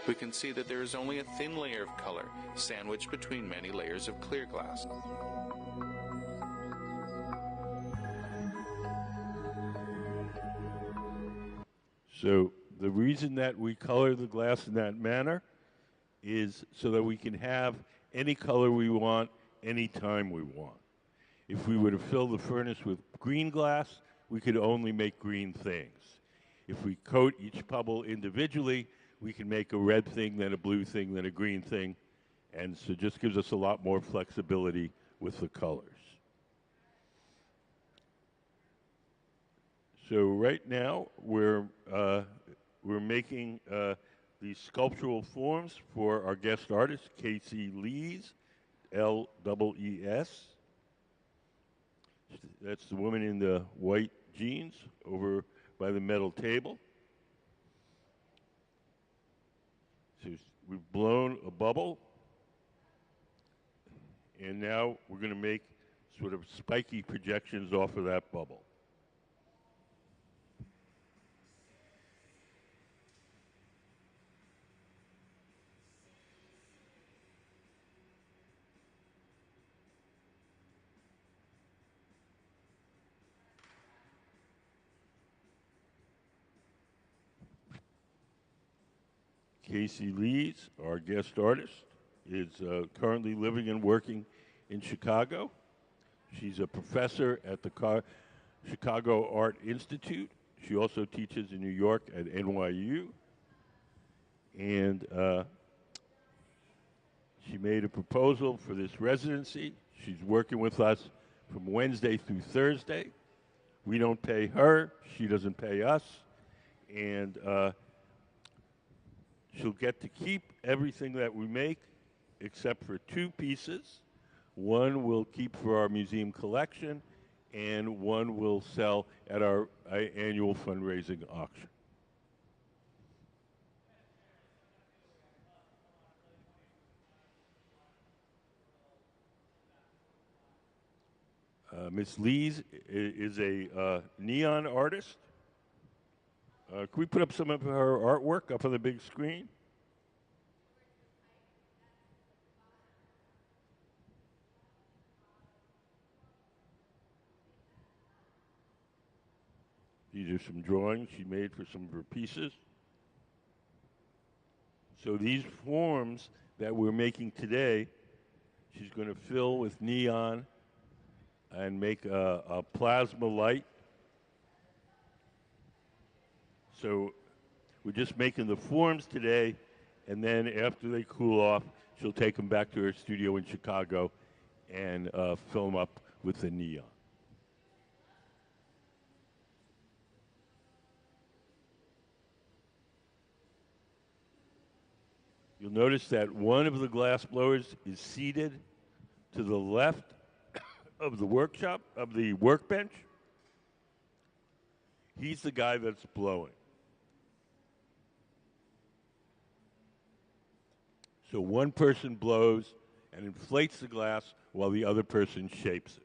we can see that there is only a thin layer of color sandwiched between many layers of clear glass.
So the reason that we color the glass in that manner is so that we can have any color we want, anytime we want. If we were to fill the furnace with green glass, we could only make green things. If we coat each bubble individually, we can make a red thing, then a blue thing, then a green thing, and so it just gives us a lot more flexibility with the colors. So right now we're making these sculptural forms for our guest artist, Kacie Lees, L-E-E-S. That's the woman in the white jeans over by the metal table. So we've blown a bubble, and now we're going to make sort of spiky projections off of that bubble. Kacie Lees, our guest artist, is currently living and working in Chicago. She's a professor at the Chicago Art Institute. She also teaches in New York at NYU. And she made a proposal for this residency. She's working with us from Wednesday through Thursday. We don't pay her. She doesn't pay us. And she'll get to keep everything that we make except for two pieces. One we'll keep for our museum collection, and one we'll sell at our annual fundraising auction. Ms. Lees is a neon artist. Can we put up some of her artwork up on the big screen? These are some drawings she made for some of her pieces. So these forms that we're making today, she's going to fill with neon and make a plasma light. So we're just making the forms today, and then after they cool off, she'll take them back to her studio in Chicago and fill them up with the neon. You'll notice that one of the glass blowers is seated to the left of the workshop, of the workbench. He's the guy that's blowing. So one person blows and inflates the glass while the other person shapes it.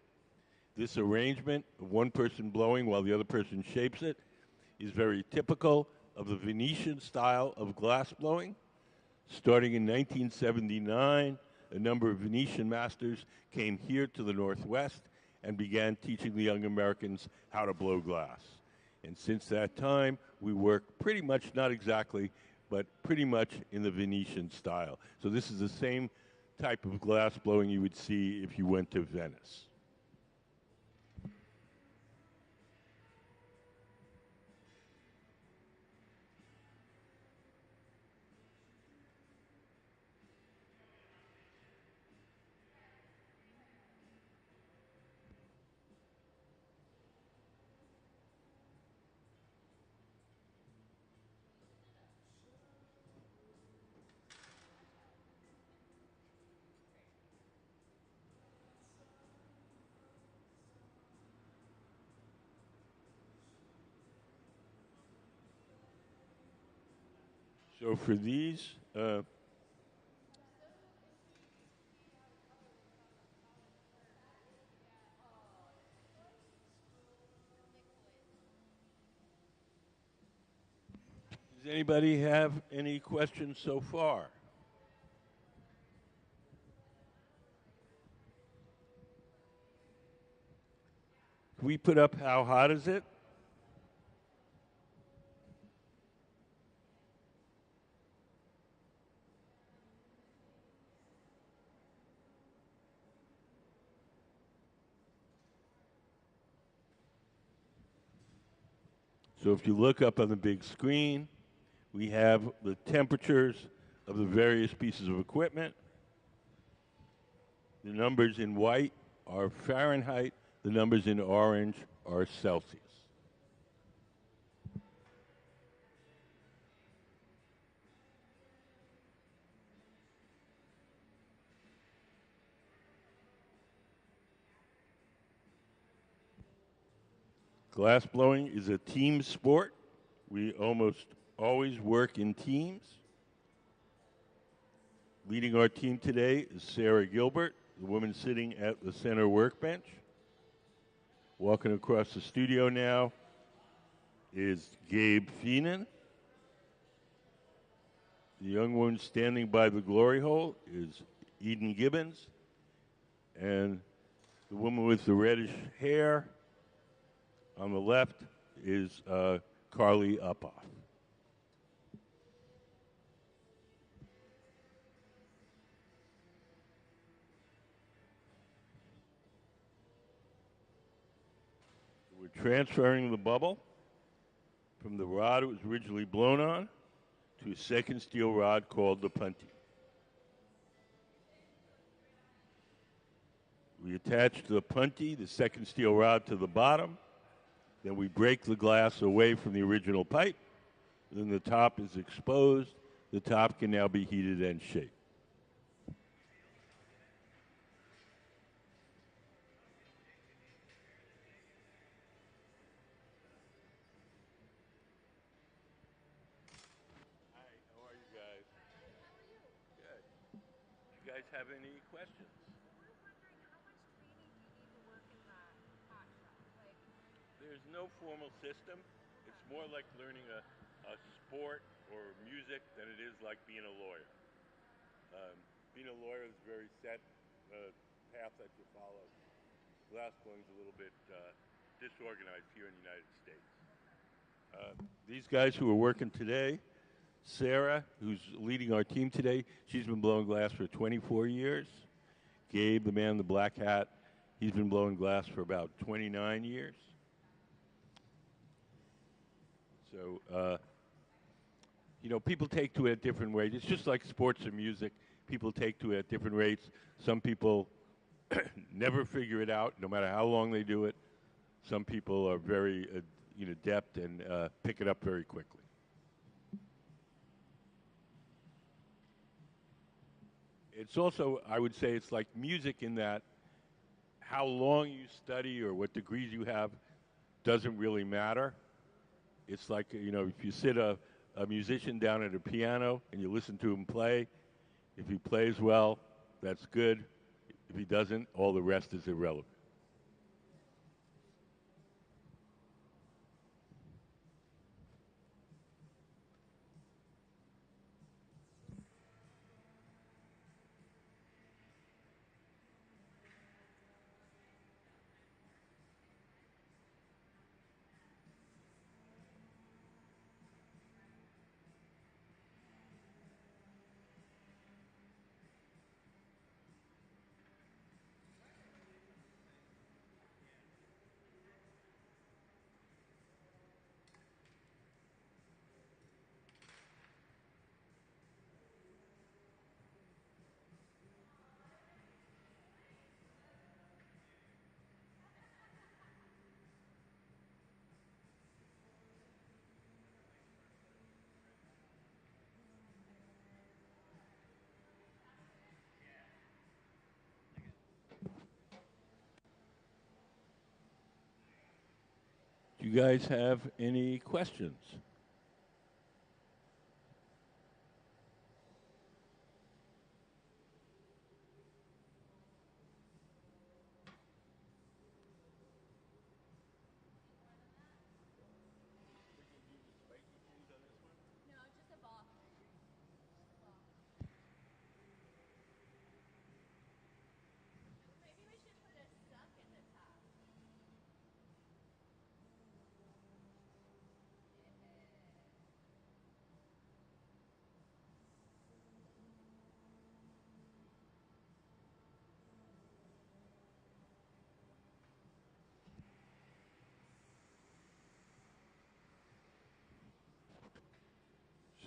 This arrangement of one person blowing while the other person shapes it is very typical of the Venetian style of glass blowing. Starting in 1979, a number of Venetian masters came here to the Northwest and began teaching the young Americans how to blow glass. And since that time, we work pretty much, not exactly, but pretty much in the Venetian style. So this is the same type of glass blowing you would see if you went to Venice. So for these, does anybody have any questions so far? Can we put up how hot is it? So if you look up on the big screen, we have the temperatures of the various pieces of equipment. The numbers in white are Fahrenheit. The numbers in orange are Celsius. Glass blowing is a team sport. We almost always work in teams. Leading our team today is Sarah Gilbert, the woman sitting at the center workbench. Walking across the studio now is Gabe Feenan. The young one standing by the glory hole is Eden Gibbons. And the woman with the reddish hair on the left is Carly Uphoff. We're transferring the bubble from the rod it was originally blown on to a second steel rod called the punty. We attach the punty, the second steel rod, to the bottom. Then we break the glass away from the original pipe. Then the top is exposed. The top can now be heated and shaped. Hi, how are you guys? Good. You guys have any questions? There's no formal system. It's more like learning a sport or music than it is like being a lawyer. Being a lawyer is a very set path that you follow. Glass blowing is a little bit disorganized here in the United States. These guys who are working today, Sarah, who's leading our team today, she's been blowing glass for 24 years. Gabe, the man in the black hat, he's been blowing glass for about 29 years. So, people take to it at different rates. It's just like sports or music. People take to it at different rates. Some people never figure it out, no matter how long they do it. Some people are very adept and pick it up very quickly. It's also, I would say, it's like music in that how long you study or what degrees you have doesn't really matter. It's like, if you sit a musician down at a piano and you listen to him play, if he plays well, that's good. If he doesn't, all the rest is irrelevant. Do you guys have any questions?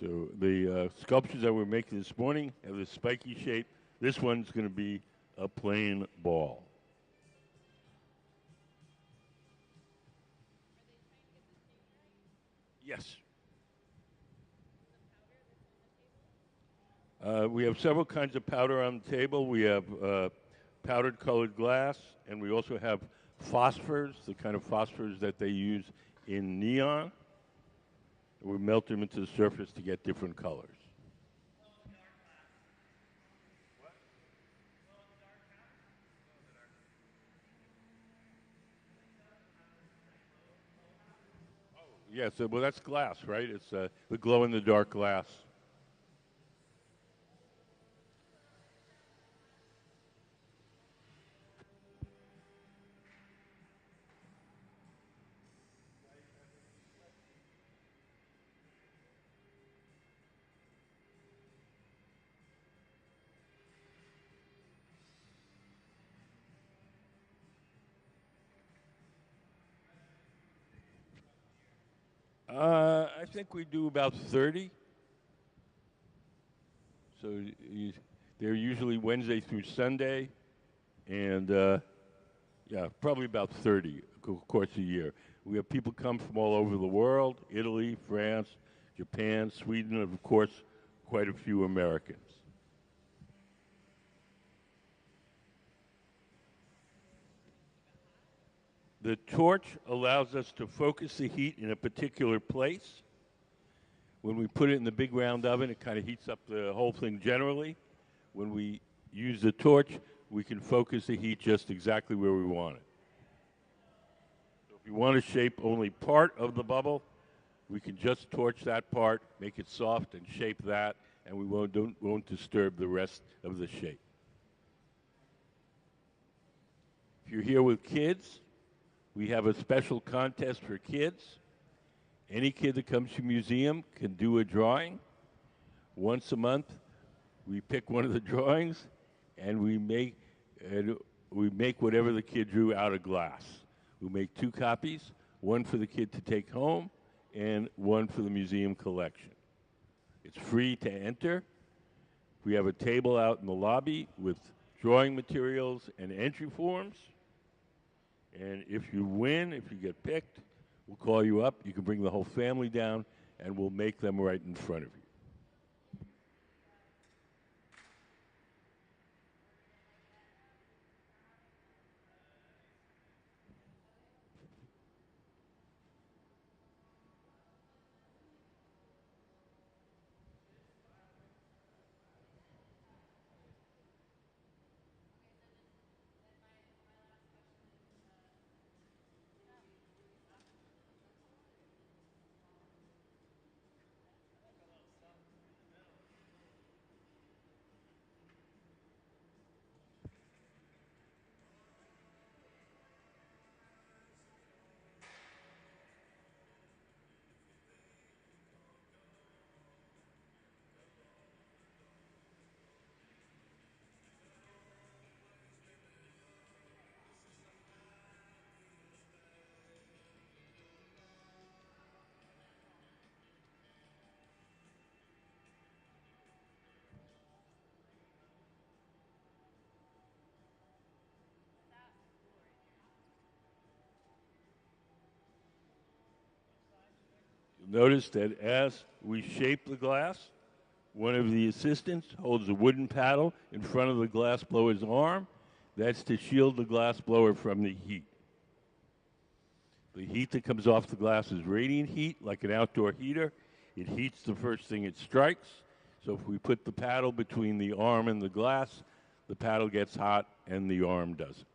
So the sculptures that we're making this morning have this spiky shape. This one's going to be a plain ball. Yes. We have several kinds of powder on the table. We have powdered colored glass, and we also have phosphors, the kind of phosphors that they use in neon. We melt them into the surface to get different colors. Yes, well, that's glass, right? It's the glow-in-the-dark glass. I think we do about 30. So they're usually Wednesday through Sunday, and yeah, probably about 30 course a year. We have people come from all over the world: Italy, France, Japan, Sweden, and of course, quite a few Americans. The torch allows us to focus the heat in a particular place. When we put it in the big round oven, it kind of heats up the whole thing generally. When we use the torch, we can focus the heat just exactly where we want it. So if you want to shape only part of the bubble, we can just torch that part, make it soft, and shape that, and we won't disturb the rest of the shape. If you're here with kids, we have a special contest for kids. Any kid that comes to the museum can do a drawing. Once a month, we pick one of the drawings, and we make whatever the kid drew out of glass. We make 2 copies, one for the kid to take home and one for the museum collection. It's free to enter. We have a table out in the lobby with drawing materials and entry forms. And if you win, if you get picked, we'll call you up. You can bring the whole family down, and we'll make them right in front of you. Notice that as we shape the glass, one of the assistants holds a wooden paddle in front of the glass blower's arm. That's to shield the glass blower from the heat. The heat that comes off the glass is radiant heat, like an outdoor heater. It heats the first thing it strikes. So if we put the paddle between the arm and the glass, the paddle gets hot and the arm doesn't.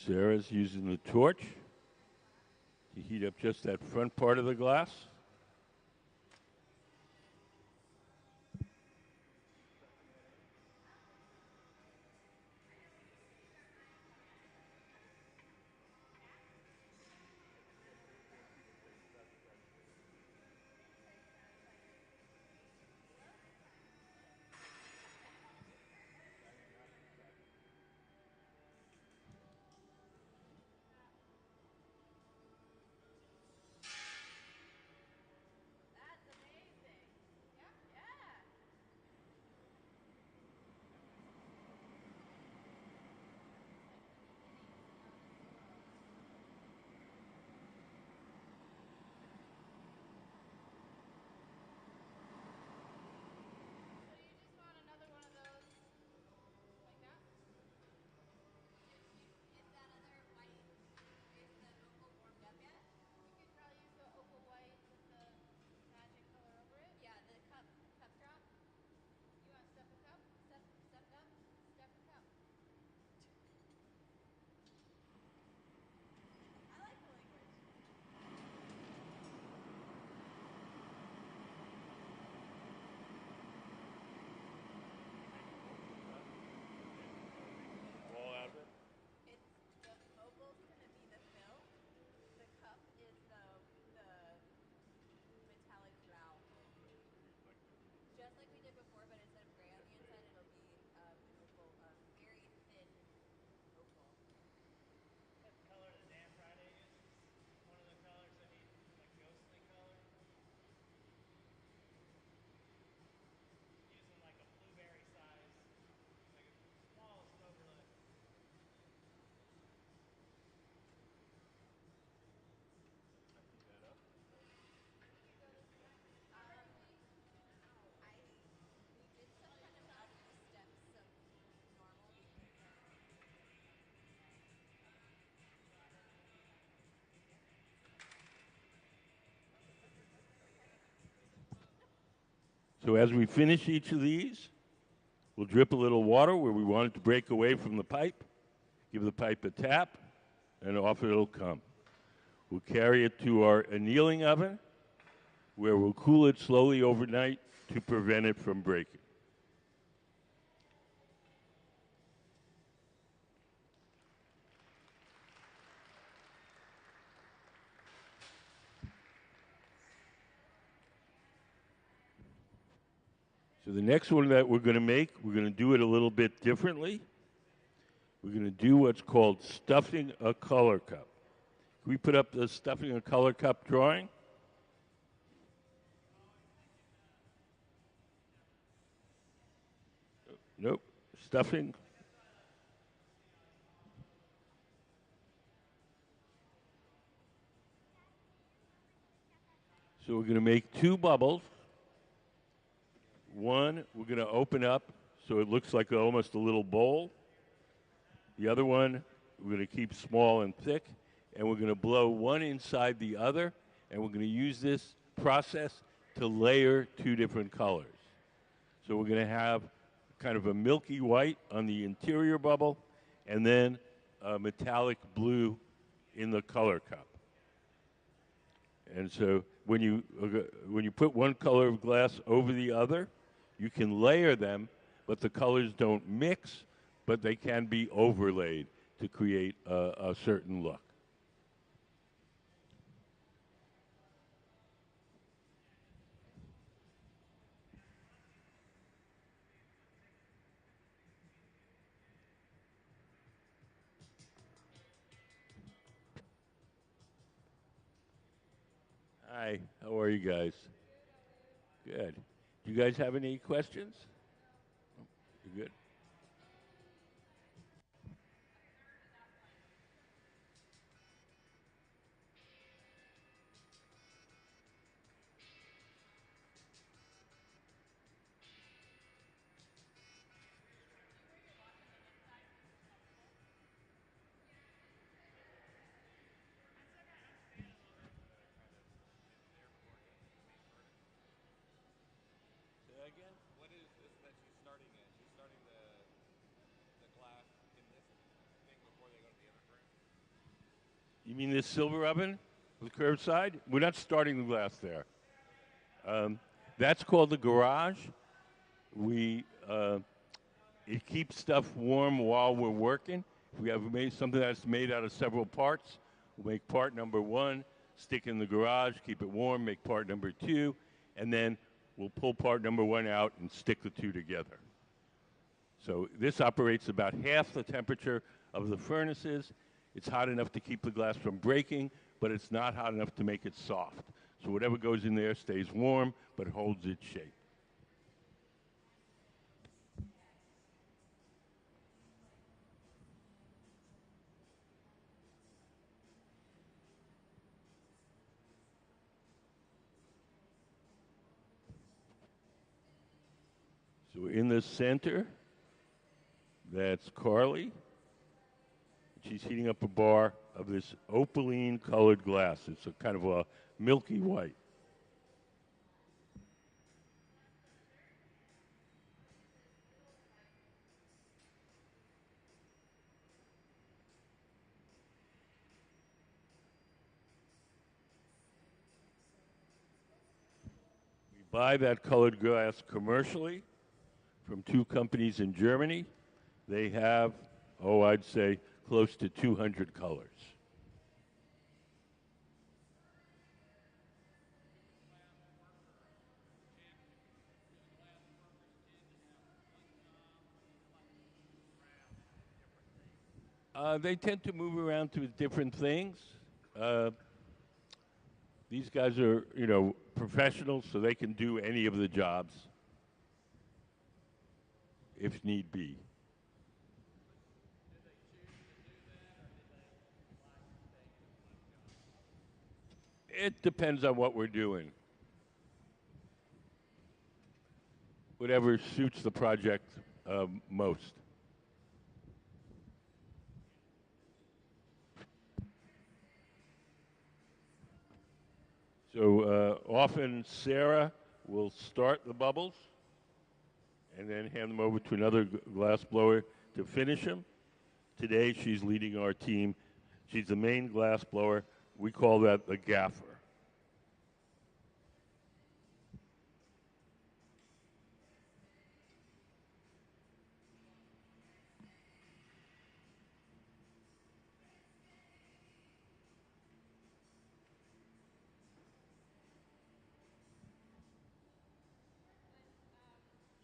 Sarah's using the torch You heat up just that front part of the glass. So as we finish each of these, we'll drip a little water where we want it to break away from the pipe, give the pipe a tap, and off it'll come. We'll carry it to our annealing oven, where we'll cool it slowly overnight to prevent it from breaking. So the next one that we're going to make, we're going to do it a little bit differently. We're going to do what's called stuffing a color cup. Can we put up the stuffing a color cup drawing? Nope. Stuffing. So we're going to make two bubbles. One, we're going to open up so it looks like almost a little bowl. The other one, we're going to keep small and thick, and we're going to blow one inside the other, and we're going to use this process to layer two different colors. So we're going to have kind of a milky white on the interior bubble, and then a metallic blue in the color cup. And so when you put one color of glass over the other, you can layer them, but the colors don't mix, but they can be overlaid to create a certain look. Hi, how are you guys? Good. Do you guys have any questions? You good?
What is this that you're starting in? You're starting the glass in this thing before they go to the other room?
You mean this silver oven? The curved side, we're not starting the glass there. That's called the garage. It keeps stuff warm while we're working. If we have made something that's made out of several parts, we'll make part number one, stick in the garage, keep it warm, make part number two, and then we'll pull part number one out and stick the two together. So this operates about half the temperature of the furnaces. It's hot enough to keep the glass from breaking, but it's not hot enough to make it soft. So whatever goes in there stays warm, but holds its shape. So in the center, that's Carly. She's heating up a bar of this opaline colored glass. It's a kind of a milky white. We buy that colored glass commercially from two companies in Germany. They have, I'd say, close to 200 colors. They tend to move around to different things. These guys are, professionals, so they can do any of the jobs if need be. It depends on what we're doing. Whatever suits the project most. So often Sarah will start the bubbles and then hand them over to another glass blower to finish them. Today she's leading our team. She's the main glass blower. We call that the gaffer.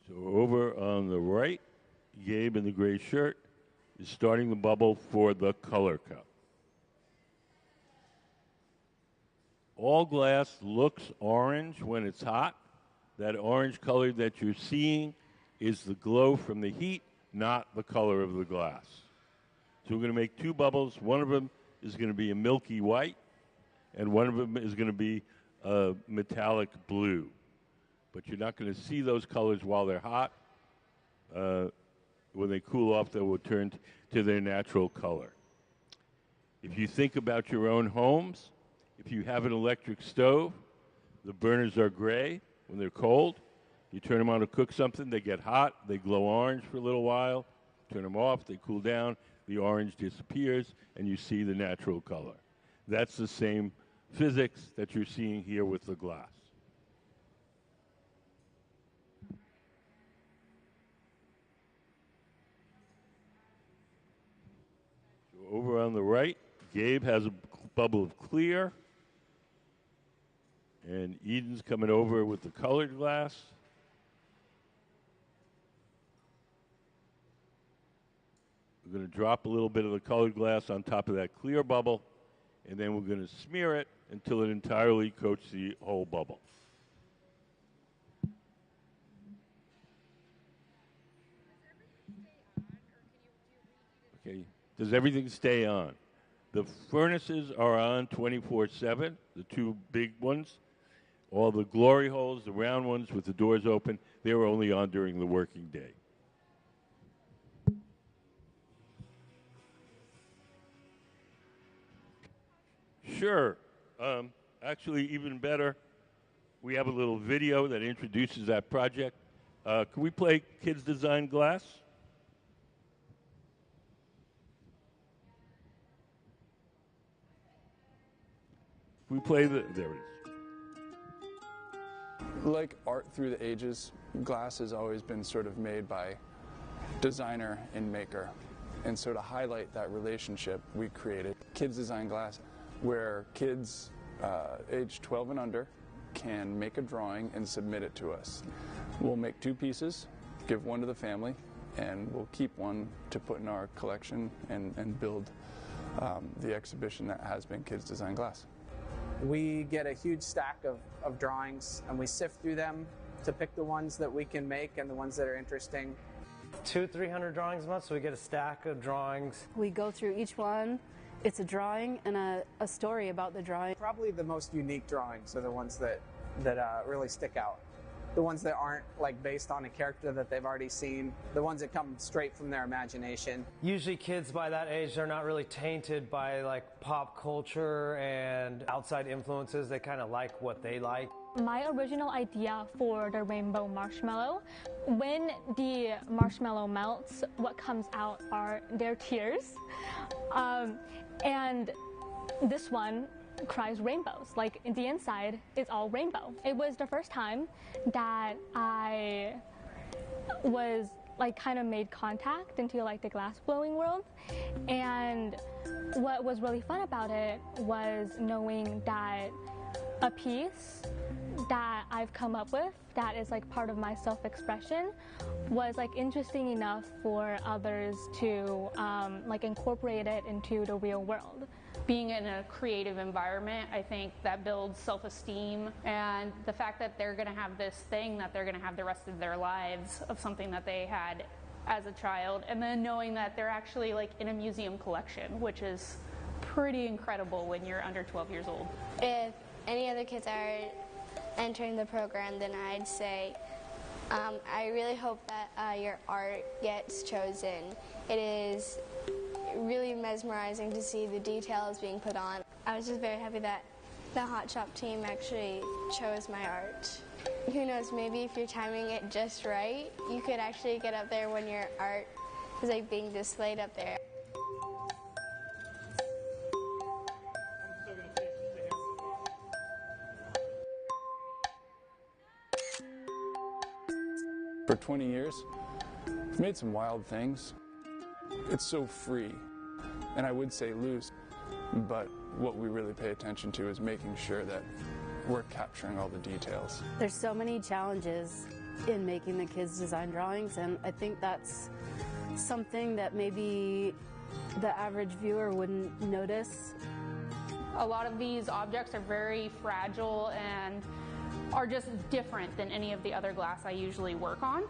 So over on the right, Gabe in the gray shirt is starting the bubble for the color cup. All glass looks orange when it's hot. That orange color that you're seeing is the glow from the heat, not the color of the glass. So we're going to make two bubbles. One of them is going to be a milky white, and one of them is going to be a metallic blue. But you're not going to see those colors while they're hot. When they cool off, they will turn to their natural color. If you think about your own homes, if you have an electric stove, the burners are gray when they're cold. You turn them on to cook something, they get hot, they glow orange for a little while. Turn them off, they cool down, the orange disappears, and you see the natural color. That's the same physics that you're seeing here with the glass. So over on the right, Gabe has a bubble of clear. And Eden's coming over with the colored glass. We're going to drop a little bit of the colored glass on top of that clear bubble, and then we're going to smear it until it entirely coats the whole bubble. Okay, does everything stay on? The furnaces are on 24/7, the two big ones. All the glory holes, the round ones with the doors open, they were only on during the working day. Sure. Actually, even better, we have a little video that introduces that project. Can we play Kids Design Glass? we play the, there it is.
Like art through the ages, glass has always been sort of made by designer and maker. And so to highlight that relationship, we created Kids Design Glass, where kids age 12 and under can make a drawing and submit it to us. We'll make 2 pieces, give one to the family, and we'll keep one to put in our collection and build the exhibition that has been Kids Design Glass.
We get a huge stack of drawings, and we sift through them to pick the ones that we can make and the ones that are interesting.
200-300 drawings a month, so we get a stack of drawings.
We go through each one. It's a drawing and a story about the drawing.
Probably the most unique drawings are the ones that really stick out. The ones that aren't like based on a character that they've already seen. The ones that come straight from their imagination.
Usually kids by that age, they're not really tainted by like pop culture and outside influences. They kind of like what they like.
My original idea for the rainbow marshmallow, when the marshmallow melts, what comes out are their tears. And this one cries rainbows. Like in the inside, it's all rainbow. It was the first time that I was like kind of made contact into like the glass blowing world. And what was really fun about it was knowing that a piece that I've come up with that is like part of my self-expression was like interesting enough for others to like incorporate it into the real world.
Being in a creative environment, I think that builds self-esteem, and the fact that they're going to have this thing that they're going to have the rest of their lives of something that they had as a child, and then knowing that they're actually like in a museum collection, which is pretty incredible when you're under 12 years old.
If any other kids are entering the program, then I'd say I really hope that your art gets chosen. It is really mesmerizing to see the details being put on. I was just very happy that the Hot Shop team actually chose my art. Who knows, maybe if you're timing it just right, you could actually get up there when your art is like being displayed up there.
For 20 years, I've made some wild things. It's so free, and I would say loose, but what we really pay attention to is making sure that we're capturing all the details.
There's so many challenges in making the kids design drawings, and I think that's something that maybe the average viewer wouldn't notice.
A lot of these objects are very fragile and are just different than any of the other glass I usually work on.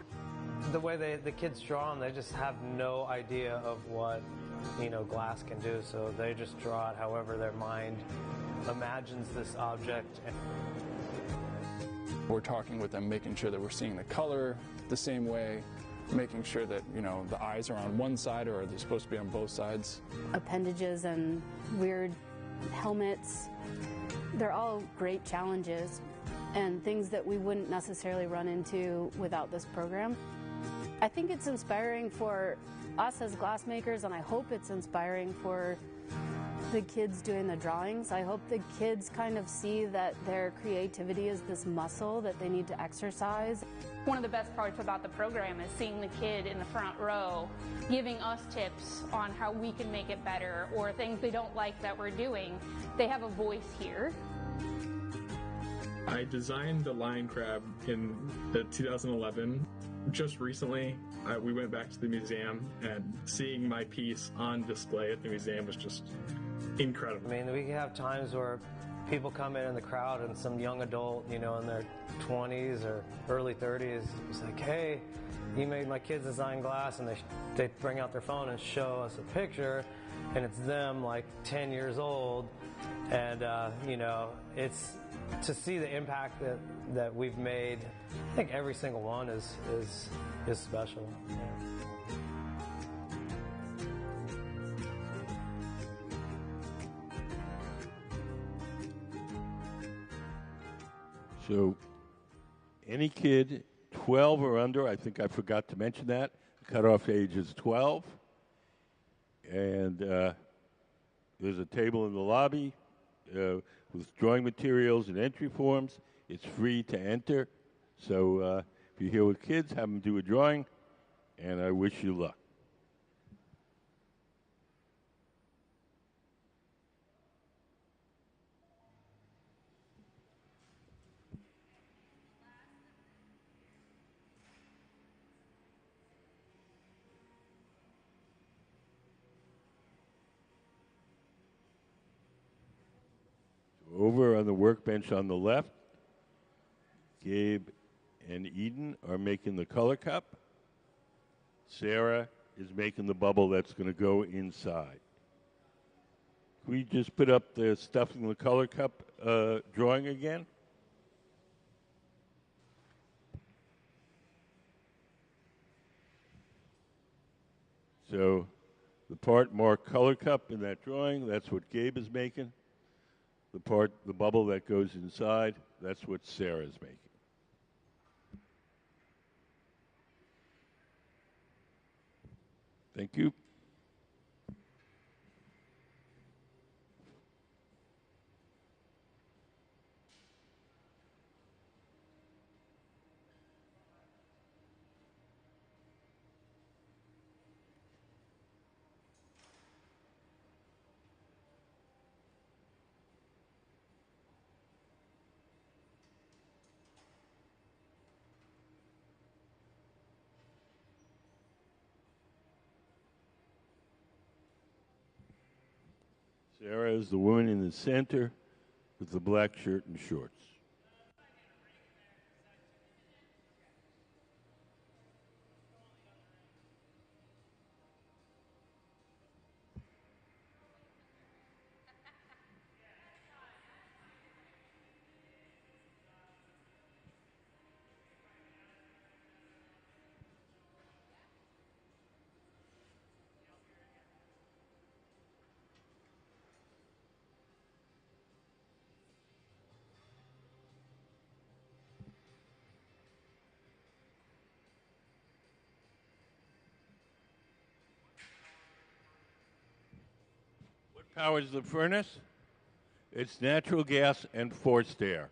The way the kids draw them, they just have no idea of what, you know, glass can do, so they just draw it however their mind imagines this object.
We're talking with them, making sure that we're seeing the color the same way, making sure that, you know, the eyes are on one side or are they supposed to be on both sides.
Appendages and weird helmets, they're all great challenges and things that we wouldn't necessarily run into without this program. I think it's inspiring for us as glassmakers, and I hope it's inspiring for the kids doing the drawings. I hope the kids kind of see that their creativity is this muscle that they need to exercise.
One of the best parts about the program is seeing the kid in the front row giving us tips on how we can make it better or things they don't like that we're doing. They have a voice here.
I designed the lion crab in 2011. Just recently, we went back to the museum, and seeing my piece on display at the museum was just incredible.
I mean, we have times where people come in the crowd and some young adult, you know, in their 20s or early 30s, is like, hey, you made my kids design glass, and they bring out their phone and show us a picture, and it's them like 10 years old, and you know, it's to see the impact that we've made. I think every single one is special.
So any kid 12 or under, I think I forgot to mention that, cutoff age is 12. And there's a table in the lobby. with drawing materials and entry forms. It's free to enter. So if you're here with kids, have them do a drawing, and I wish you luck. Over on the workbench on the left, Gabe and Eden are making the color cup. Sarah is making the bubble that's going to go inside. Can we just put up the stuff in the color cup drawing again? So the part marked color cup in that drawing, that's what Gabe is making. The bubble that goes inside, that's what Sarah's making. Thank you. Sarah is the woman in the center with the black shirt and shorts. Powers the furnace? It's natural gas and forced air.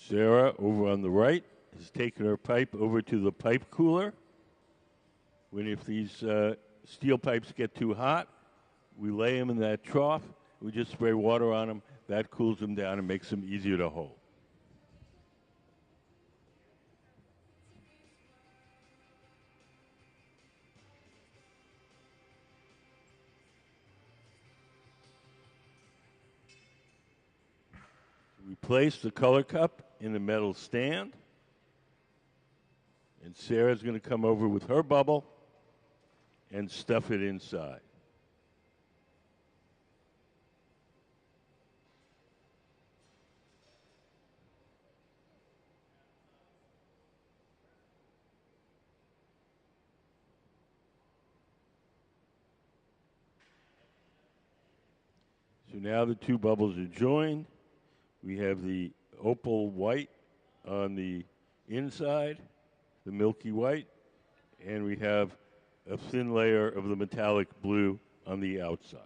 Sarah, over on the right, has taken her pipe over to the pipe cooler. If these steel pipes get too hot, we lay them in that trough. We just spray water on them. That cools them down and makes them easier to hold. We place the color cup in the metal stand, and Sarah's going to come over with her bubble and stuff it inside. So now the two bubbles are joined. We have the opal white on the inside, the milky white, and we have a thin layer of the metallic blue on the outside.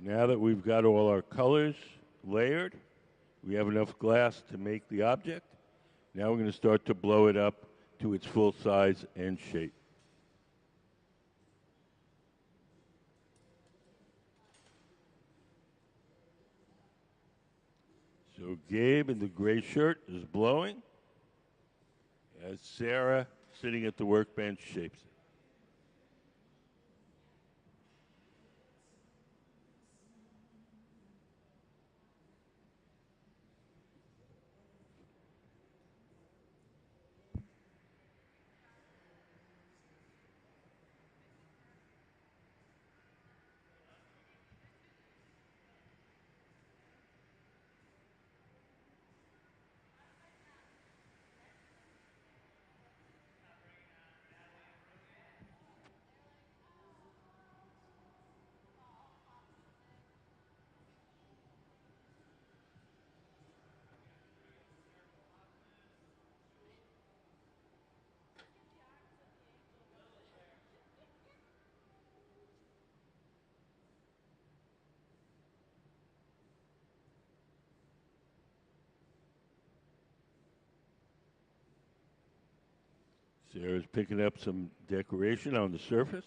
Now that we've got all our colors layered, we have enough glass to make the object. Now we're going to start to blow it up to its full size and shape. So Gabe in the gray shirt is blowing as Sarah, sitting at the workbench, shapes it. Sarah's picking up some decoration on the surface.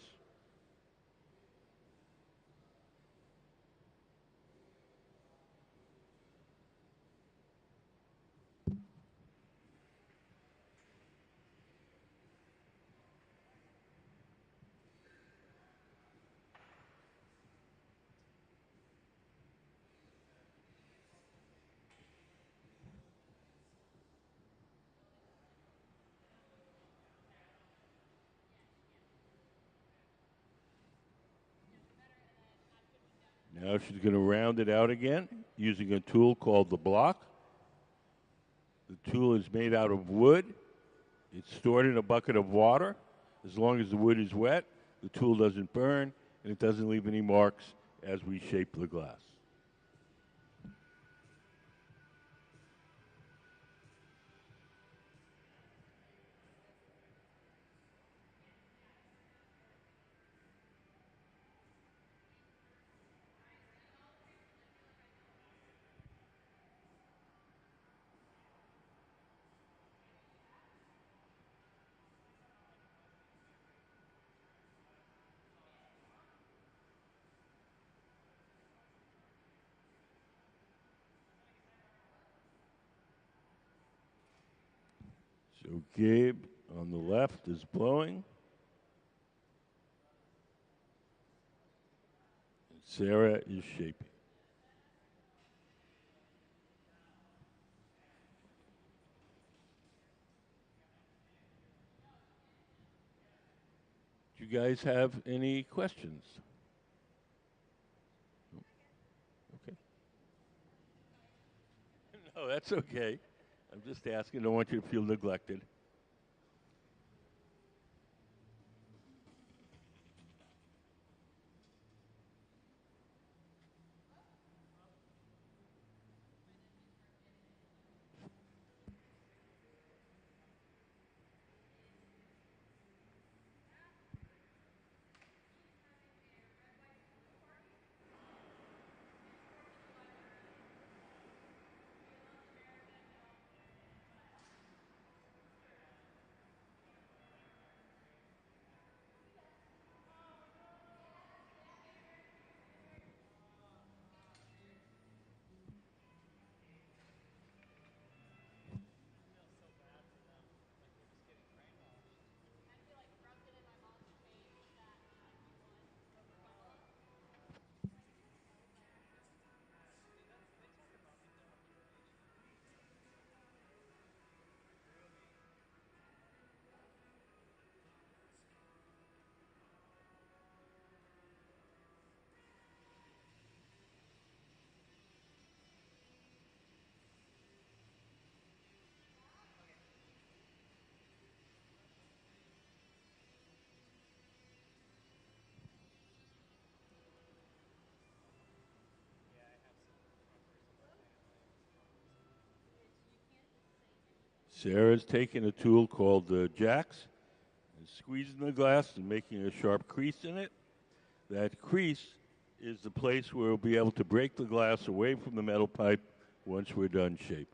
Now she's going to round it out again using a tool called the block. The tool is made out of wood. It's stored in a bucket of water. As long as the wood is wet, the tool doesn't burn, and it doesn't leave any marks as we shape the glass. So Gabe on the left is blowing. And Sarah is shaping. Do you guys have any questions? Okay. No, that's okay. I'm just asking. I don't want you to feel neglected. Sarah's taking a tool called the jacks and squeezing the glass and making a sharp crease in it. That crease is the place where we'll be able to break the glass away from the metal pipe once we're done shaping.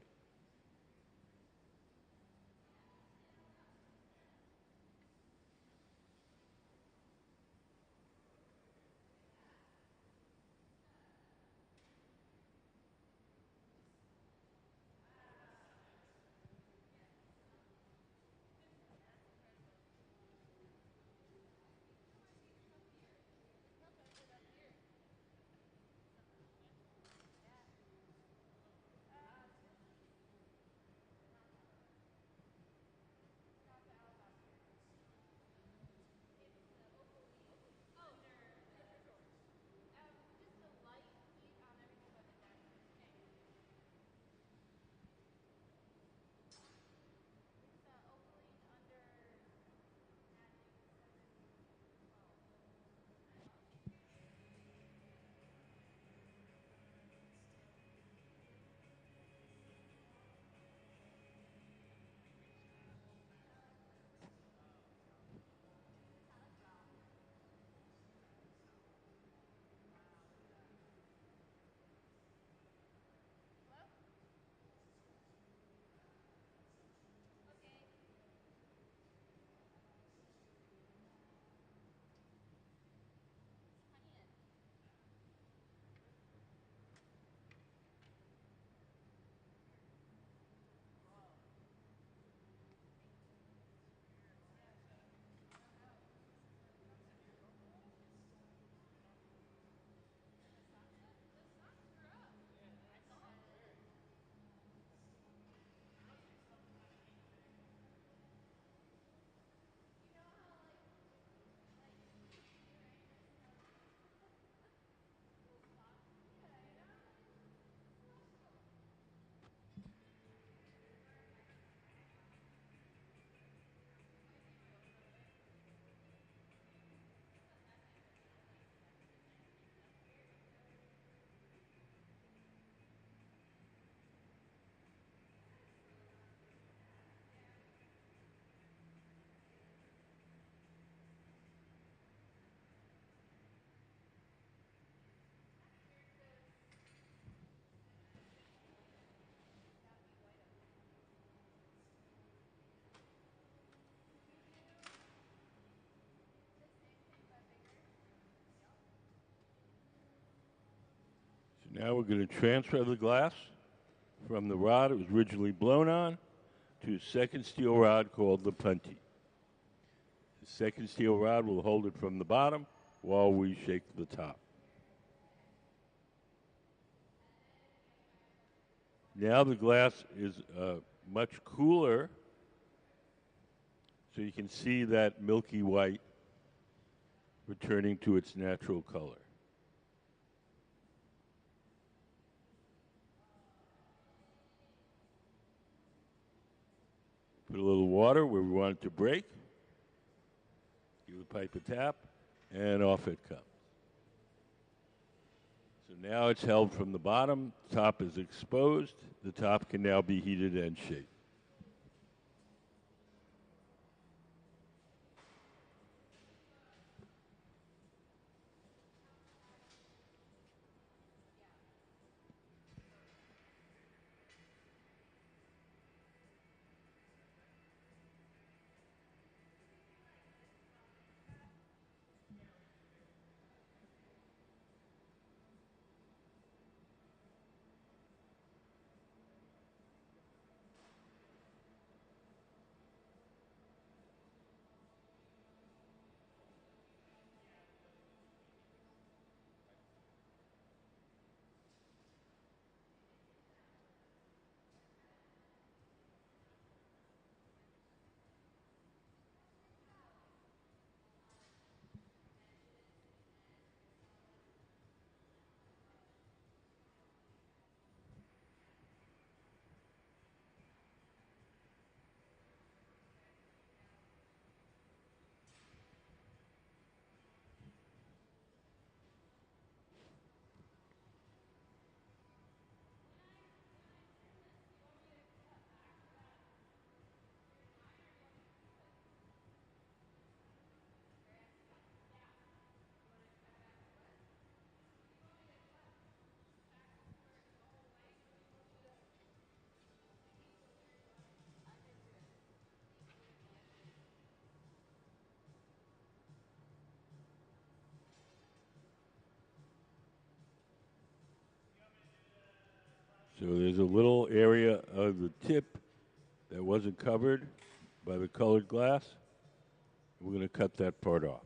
Now we're going to transfer the glass from the rod it was originally blown on to a second steel rod called the punty. The second steel rod will hold it from the bottom while we shake the top. Now the glass is much cooler, so you can see that milky white returning to its natural color. Put a little water where we want it to break. Give the pipe a tap, and off it comes. So now it's held from the bottom. Top is exposed. The top can now be heated and shaped. So there's a little area of the tip that wasn't covered by the colored glass. We're going to cut that part off.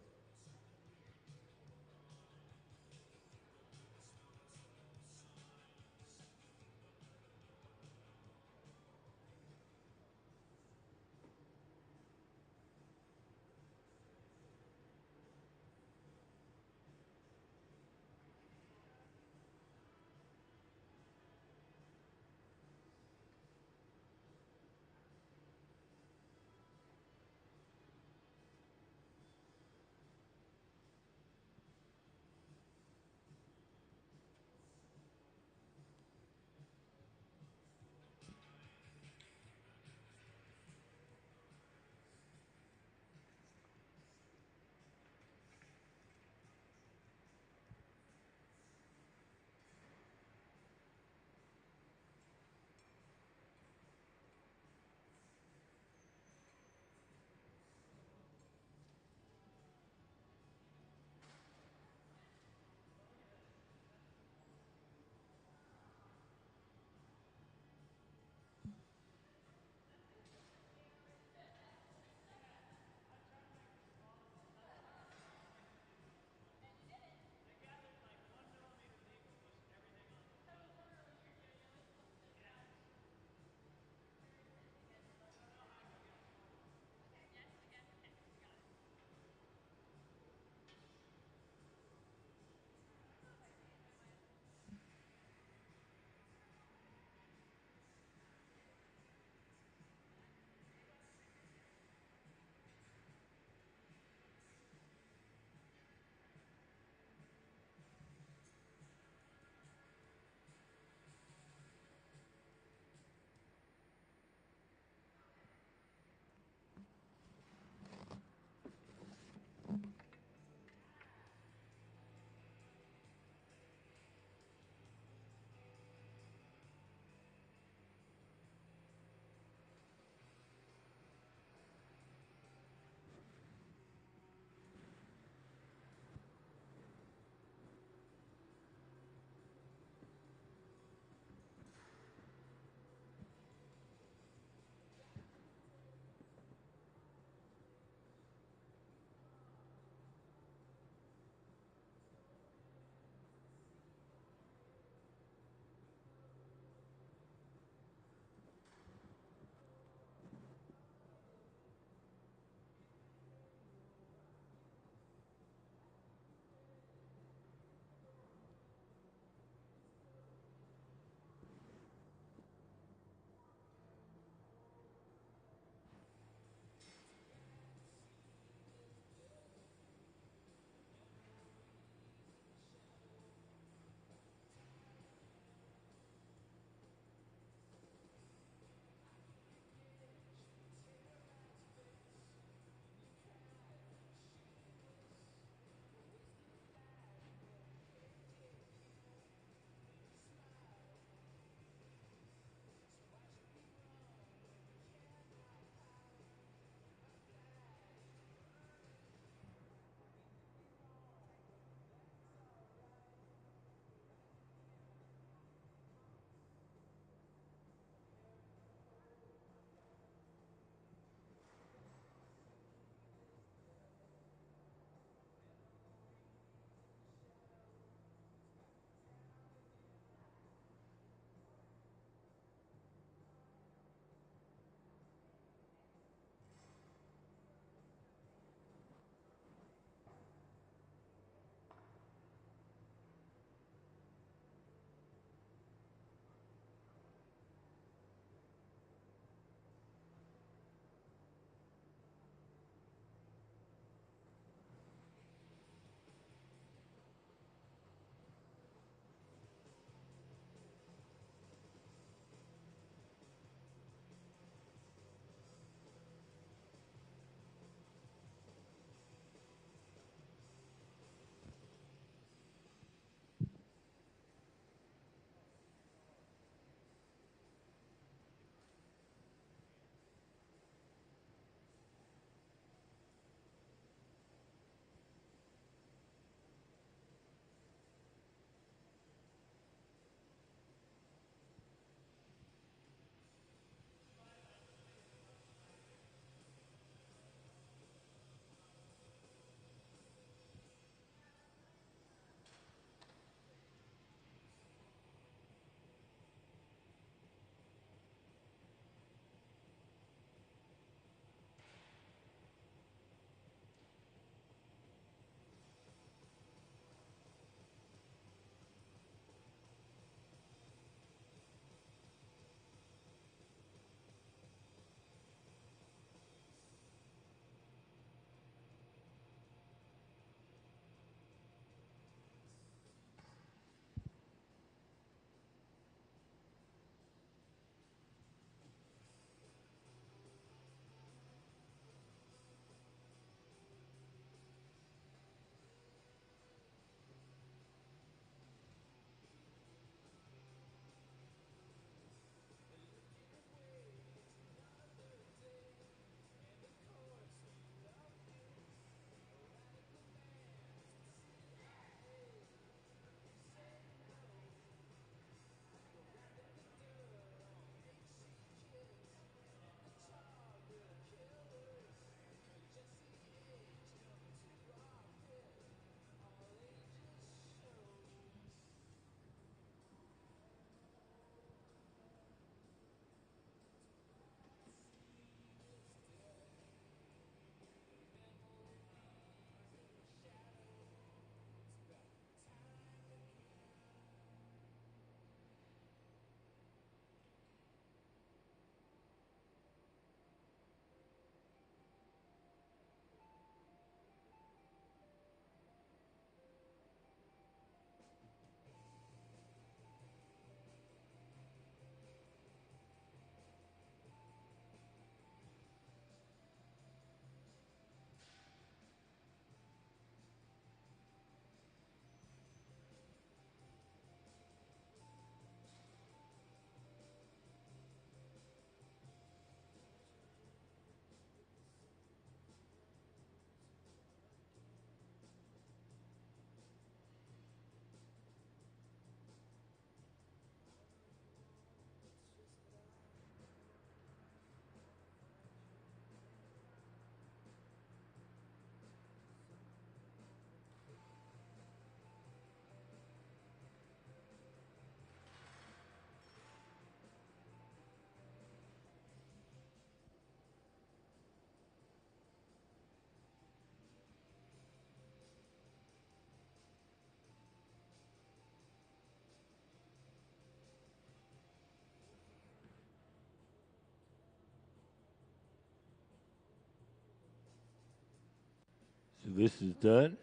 So this is done.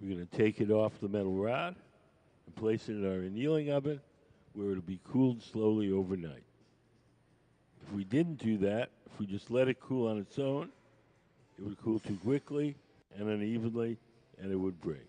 We're going to take it off the metal rod and place it in our annealing oven where it'll be cooled slowly overnight. If we didn't do that, if we just let it cool on its own, it would cool too quickly and unevenly, and it would break.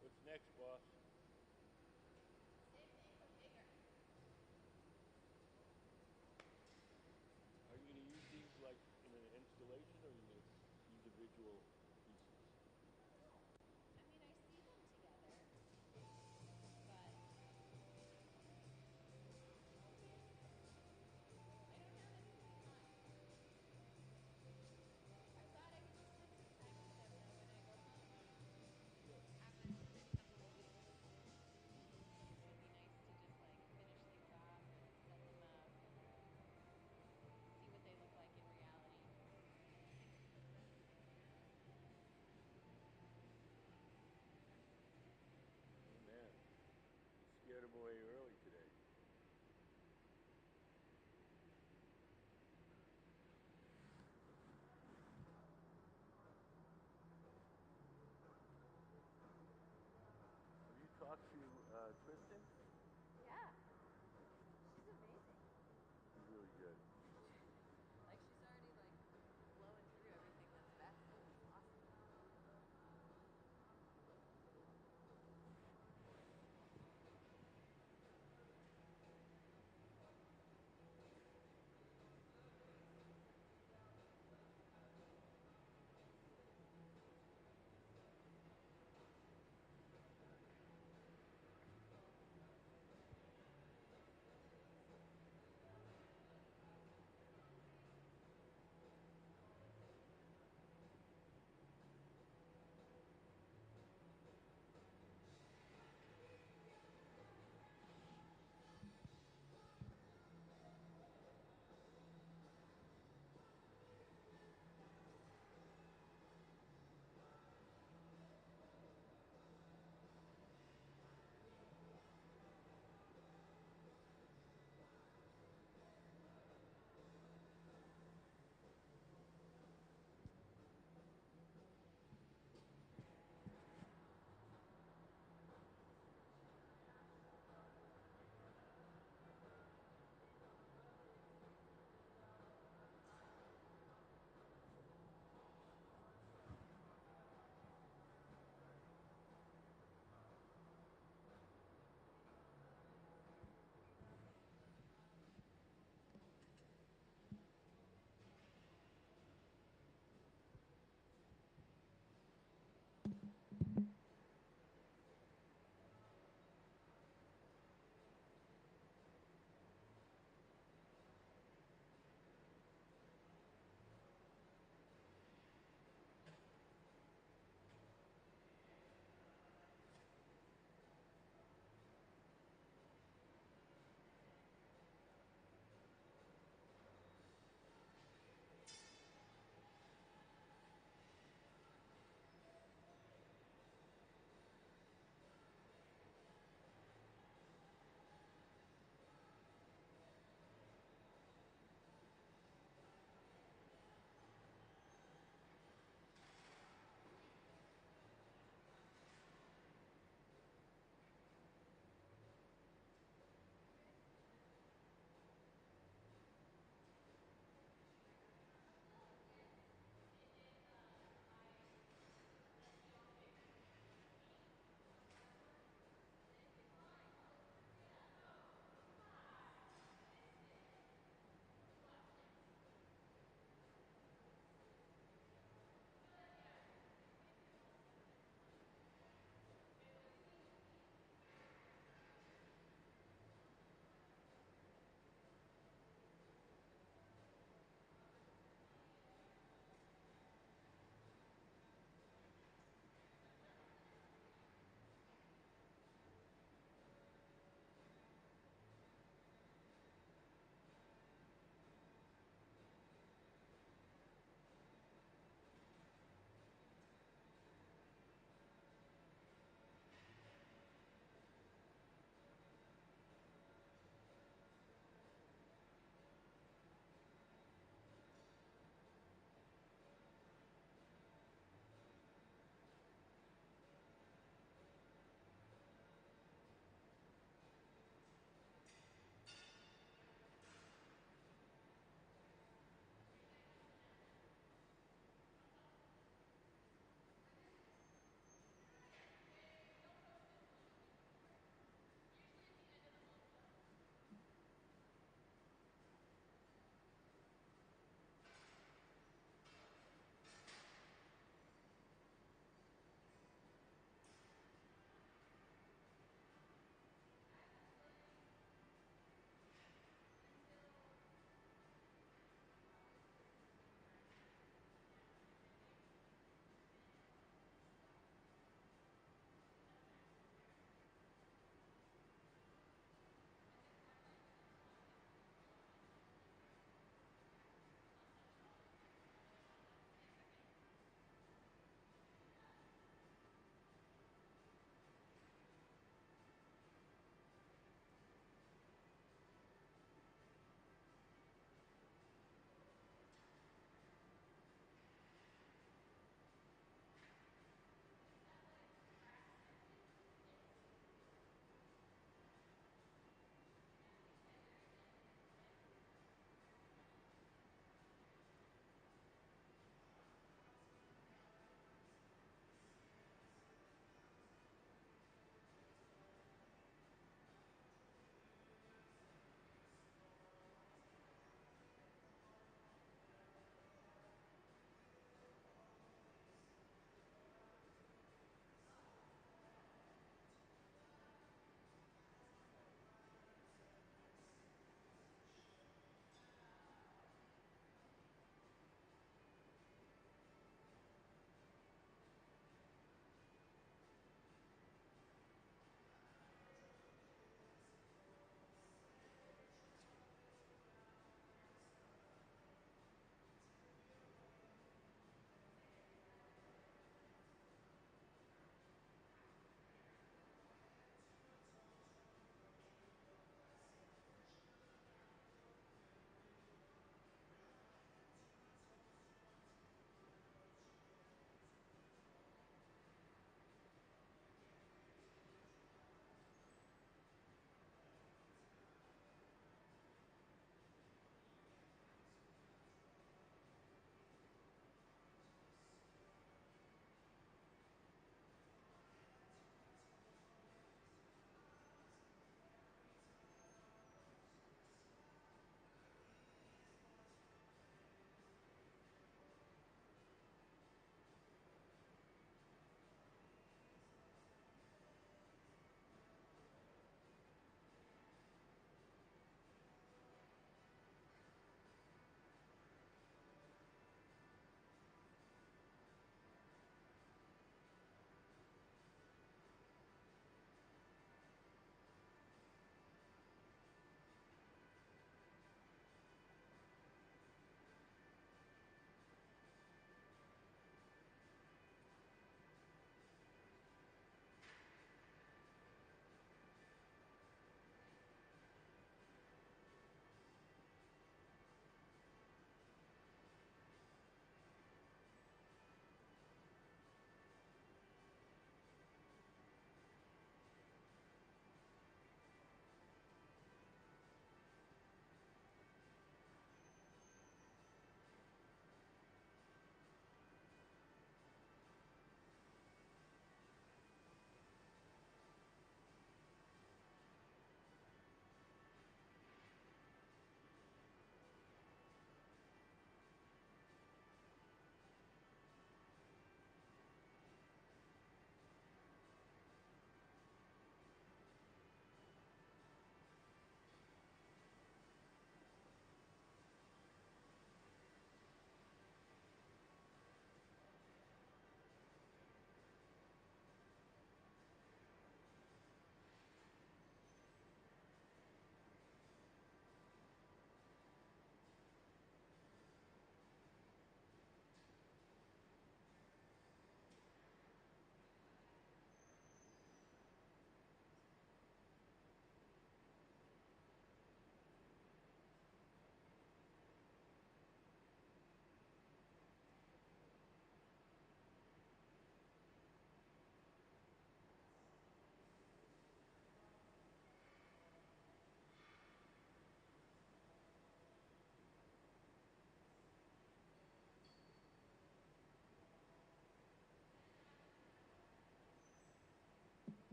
What's next, boss? Are you going to use these like in an installation, or are you going to individual pieces? Man, you scared them away early today. Have you talked to Tristan?
Yeah. She's amazing.
She's really good.
Like she's already like blowing through everything that's back there. It's awesome.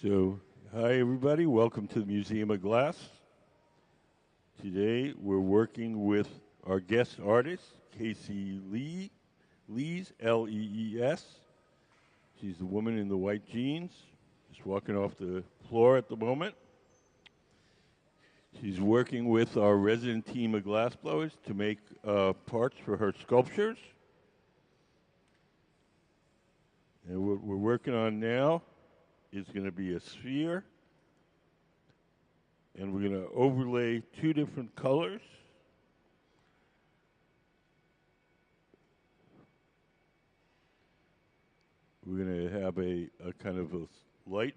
So, hi everybody, welcome to the Museum of Glass. Today we're working with our guest artist, Kacie Lees, L-E-E-S. She's the woman in the white jeans, just walking off the floor at the moment. She's working with our resident team of glassblowers to make parts for her sculptures. And what we're working on now is going to be a sphere. And we're going to overlay two different colors. We're going to have a kind of a light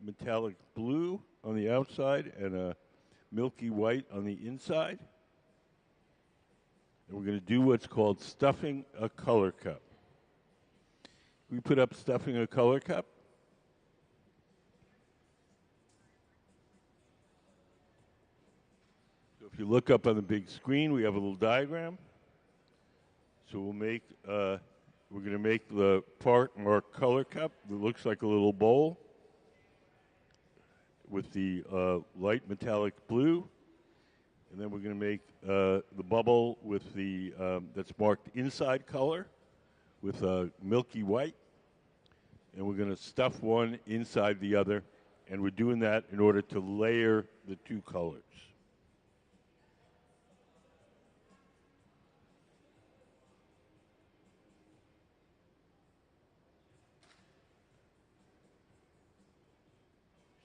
metallic blue on the outside and a milky white on the inside. And we're going to do what's called stuffing a color cup. We put up stuffing a color cup. So if you look up on the big screen, we have a little diagram. So we'll make, we're going to make the part or color cup that looks like a little bowl with the light metallic blue. And then we're going to make the bubble with the, that's marked inside color with milky white. And we're going to stuff one inside the other. And we're doing that in order to layer the two colors.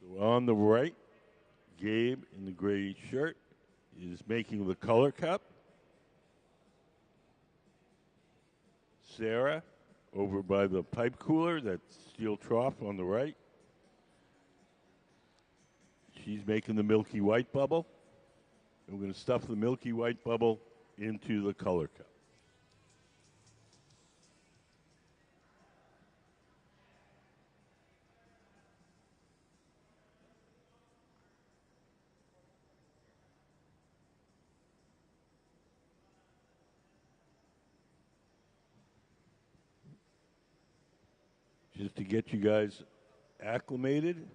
So on the right, Gabe in the gray shirt is making the color cup. Sarah over by the pipe cooler, that steel trough on the right. She's making the milky white bubble. And we're going to stuff the milky white bubble into the color cup. Just to get you guys acclimated,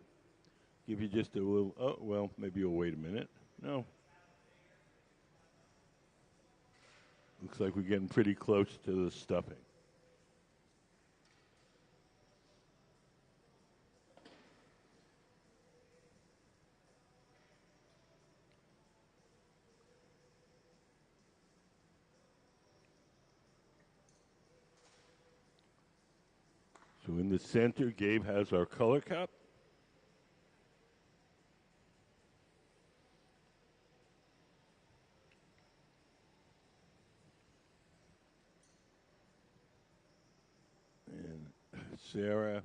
give you just a little, oh, well, maybe you'll wait a minute. No. Looks like we're getting pretty close to the stuffing. So in the center, Gabe has our color cup. And Sarah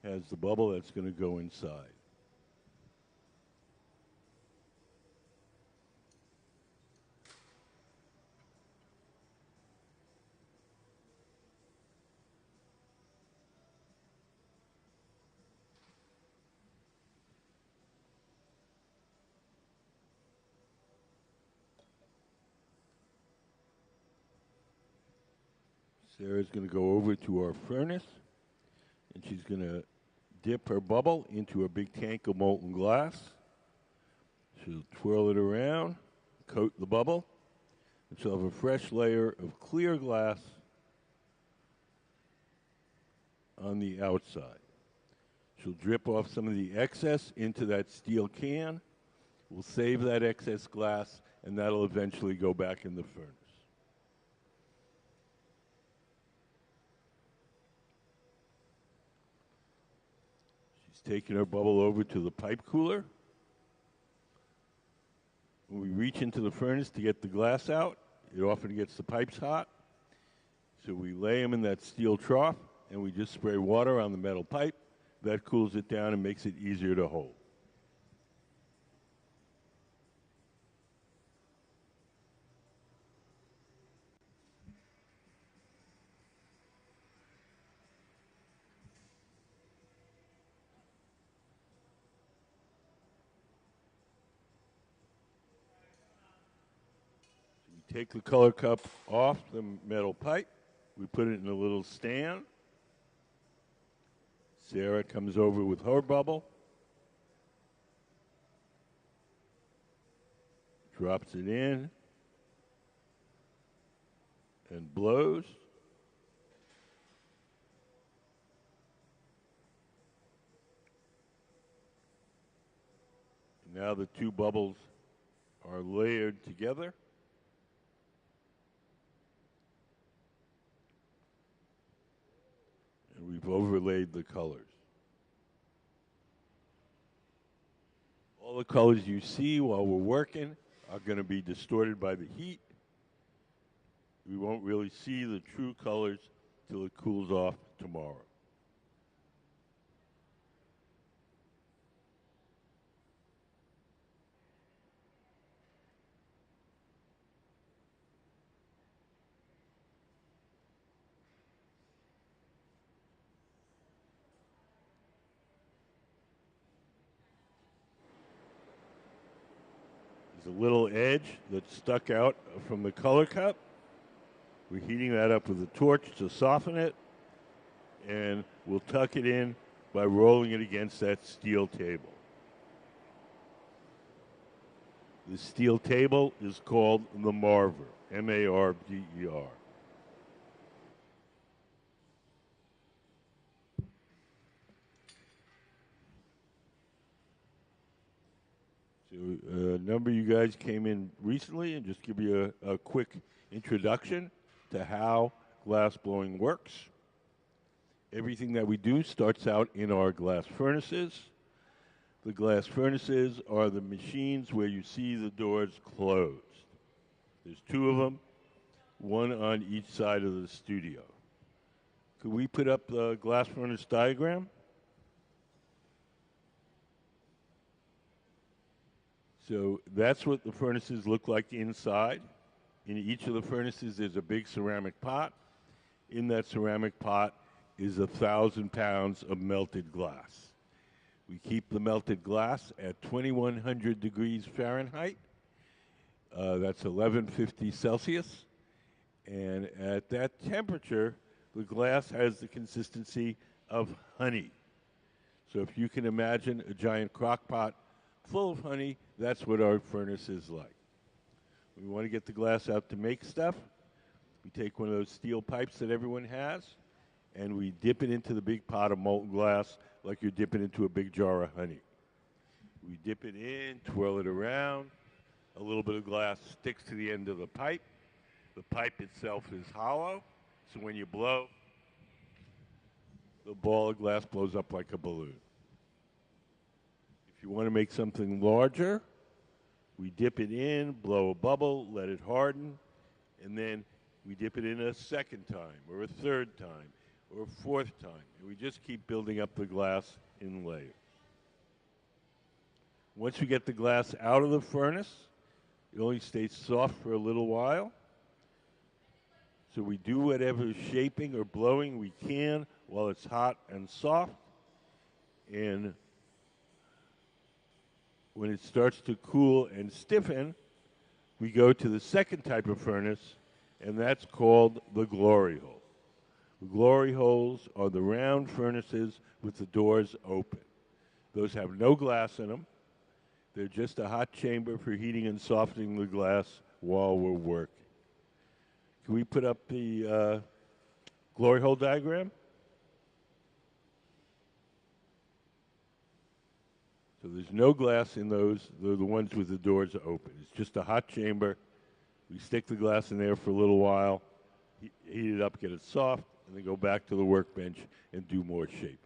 has the bubble that's going to go inside. Sarah's going to go over to our furnace, and she's going to dip her bubble into a big tank of molten glass. She'll twirl it around, coat the bubble, and she'll have a fresh layer of clear glass on the outside. She'll drip off some of the excess into that steel can. We'll save that excess glass, and that'll eventually go back in the furnace. Taking our bubble over to the pipe cooler. When we reach into the furnace to get the glass out, it often gets the pipes hot. So we lay them in that steel trough, and we just spray water on the metal pipe. That cools it down and makes it easier to hold. Take the color cup off the metal pipe. We put it in a little stand. Sarah comes over with her bubble, drops it in, and blows. Now the two bubbles are layered together. And we've overlaid the colors. All the colors you see while we're working are going to be distorted by the heat. We won't really see the true colors till it cools off tomorrow. There's a little edge that stuck out from the color cup. We're heating that up with a torch to soften it, and we'll tuck it in by rolling it against that steel table. The steel table is called the Marver, M-A-R-V-E-R. So a number of you guys came in recently, and just give you a quick introduction to how glass blowing works. Everything that we do starts out in our glass furnaces. The glass furnaces are the machines where you see the doors closed. There's two of them, one on each side of the studio. Could we put up the glass furnace diagram? So that's what the furnaces look like inside. In each of the furnaces, there's a big ceramic pot. In that ceramic pot is 1,000 pounds of melted glass. We keep the melted glass at 2,100 degrees Fahrenheit. That's 1150 Celsius. And at that temperature, the glass has the consistency of honey. So if you can imagine a giant crock pot full of honey, that's what our furnace is like. We want to get the glass out to make stuff. We take one of those steel pipes that everyone has, and we dip it into the big pot of molten glass like you're dipping into a big jar of honey. We dip it in, twirl it around. A little bit of glass sticks to the end of the pipe. The pipe itself is hollow, so when you blow, the ball of glass blows up like a balloon. If you want to make something larger, we dip it in, blow a bubble, let it harden, and then we dip it in a second time, or a third time, or a fourth time. And we just keep building up the glass in layers. Once we get the glass out of the furnace, it only stays soft for a little while. So we do whatever shaping or blowing we can while it's hot and soft. And when it starts to cool and stiffen, we go to the second type of furnace, and that's called the glory hole. The glory holes are the round furnaces with the doors open. Those have no glass in them. They're just a hot chamber for heating and softening the glass while we're working. Can we put up the glory hole diagram? So there's no glass in those. They're the ones with the doors open. It's just a hot chamber. We stick the glass in there for a little while, heat it up, get it soft, and then go back to the workbench and do more shaping.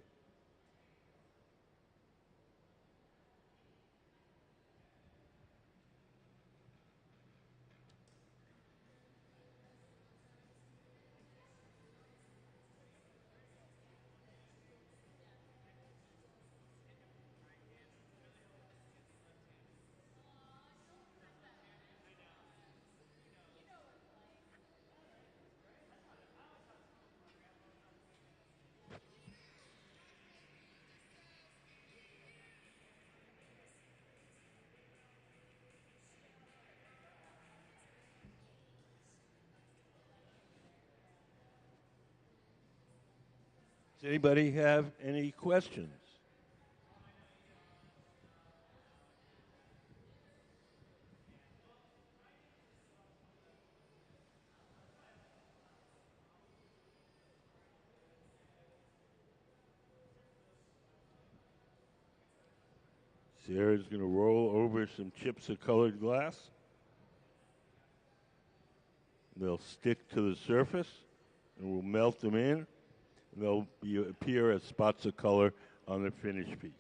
Does anybody have any questions? Sarah's going to roll over some chips of colored glass. They'll stick to the surface, and we'll melt them in. And they'll appear as spots of color on the finished piece.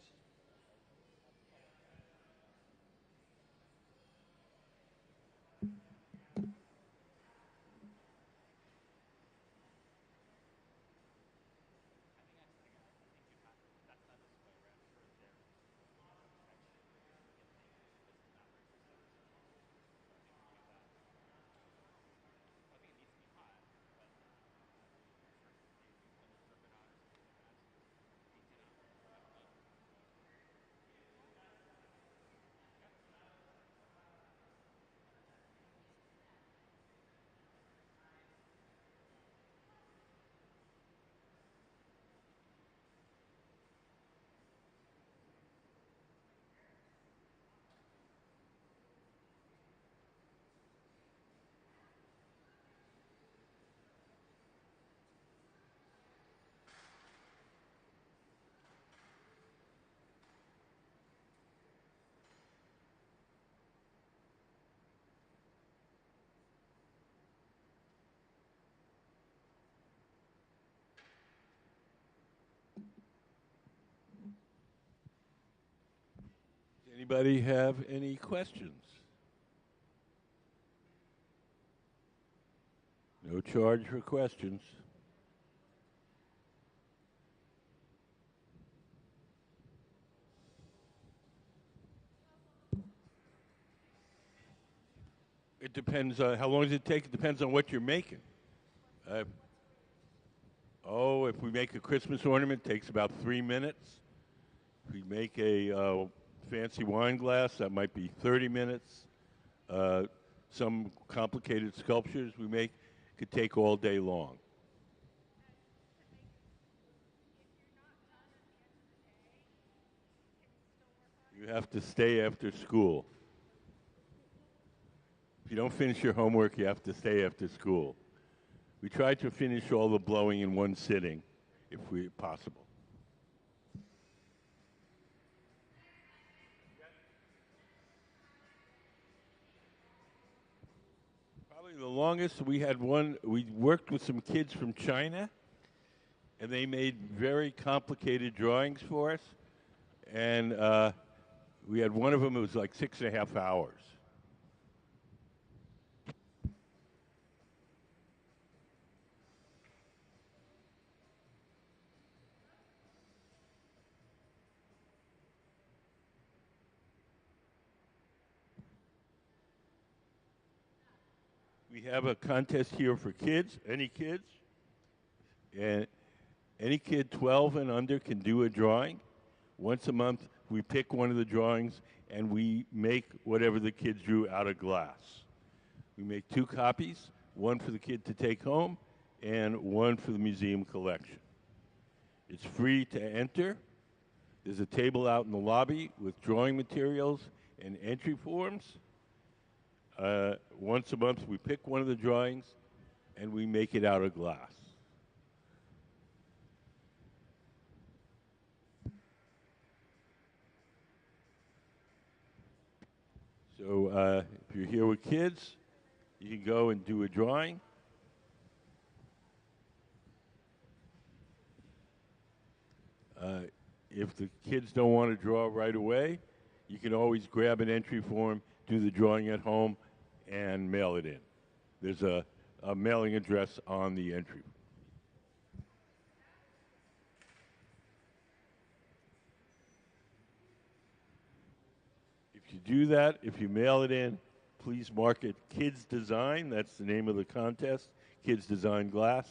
Anybody have any questions? No charge for questions. It depends how long does it take? It depends on what you're making. If we make a Christmas ornament, it takes about 3 minutes. If we make a fancy wine glass, that might be 30 minutes. Some complicated sculptures we make could take all day long. You have to stay after school. If you don't finish your homework, you have to stay after school. We try to finish all the blowing in one sitting, if possible. Probably the longest we had one. We worked with some kids from China, and they made very complicated drawings for us. And we had one of them. It was like 6.5 hours. We have a contest here for kids, any kids. And any kid 12 and under can do a drawing. Once a month, we pick one of the drawings, and we make whatever the kids drew out of glass. We make 2 copies, one for the kid to take home and one for the museum collection. It's free to enter. There's a table out in the lobby with drawing materials and entry forms. Once a month, we pick one of the drawings, and we make it out of glass. So if you're here with kids, you can go and do a drawing. If the kids don't want to draw right away, you can always grab an entry form, do the drawing at home, and mail it in. There's a mailing address on the entry. If you do that, if you mail it in, please mark it Kids Design. That's the name of the contest, Kids Design Glass,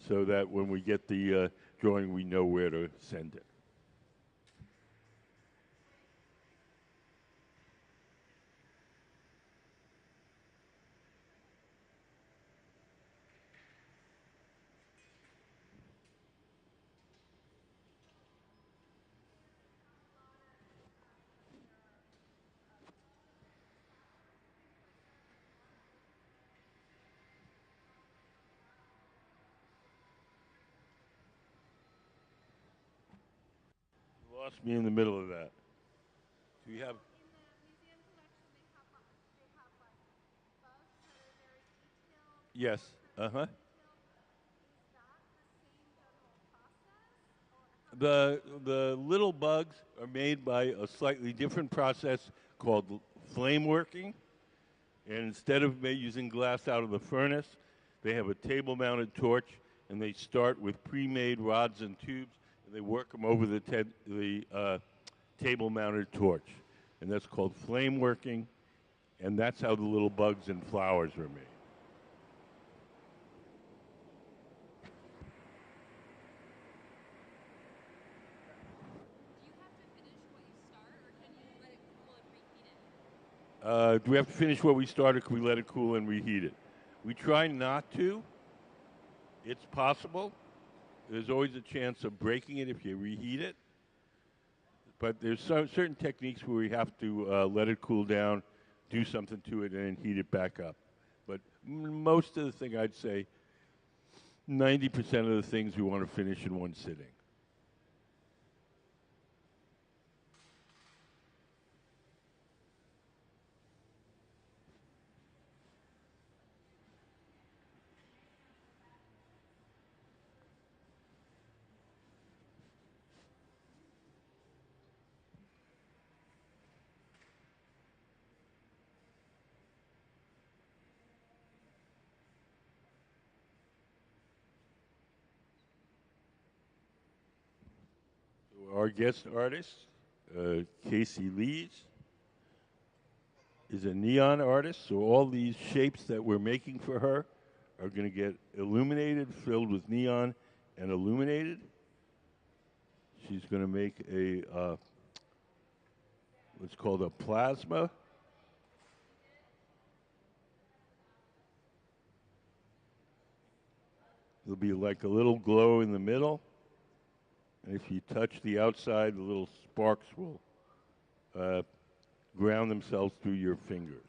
so that when we get the drawing, we know where to send it. lost me in the middle of that. Do you have? Yes. Uh-huh. The little bugs are made by a slightly different process called flame working. And instead of using glass out of the furnace, they have a table-mounted torch, and they start with pre-made rods and tubes, and they work them over the table-mounted torch. And that's called flame working, and that's how the little bugs and flowers are made. Do we have to finish what we started? Can we let it cool and reheat it? We try not to. It's possible. There's always a chance of breaking it if you reheat it. But there's certain techniques where we have to let it cool down, do something to it, and then heat it back up. But most of the thing, I'd say, 90% of the things we want to finish in one sitting. Our guest artist, Kacie Lees, is a neon artist, so all these shapes that we're making for her are going to get illuminated, filled with neon, and illuminated. She's going to make a what's called a plasma. There'll be like a little glow in the middle. And if you touch the outside, the little sparks will ground themselves through your fingers.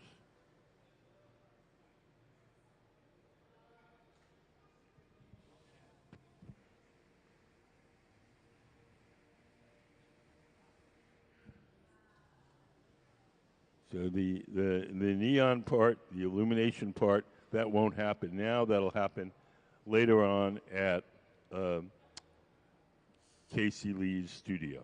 So the neon part, the illumination part, that won't happen now. That'll happen later on at Kacie Lee's studio.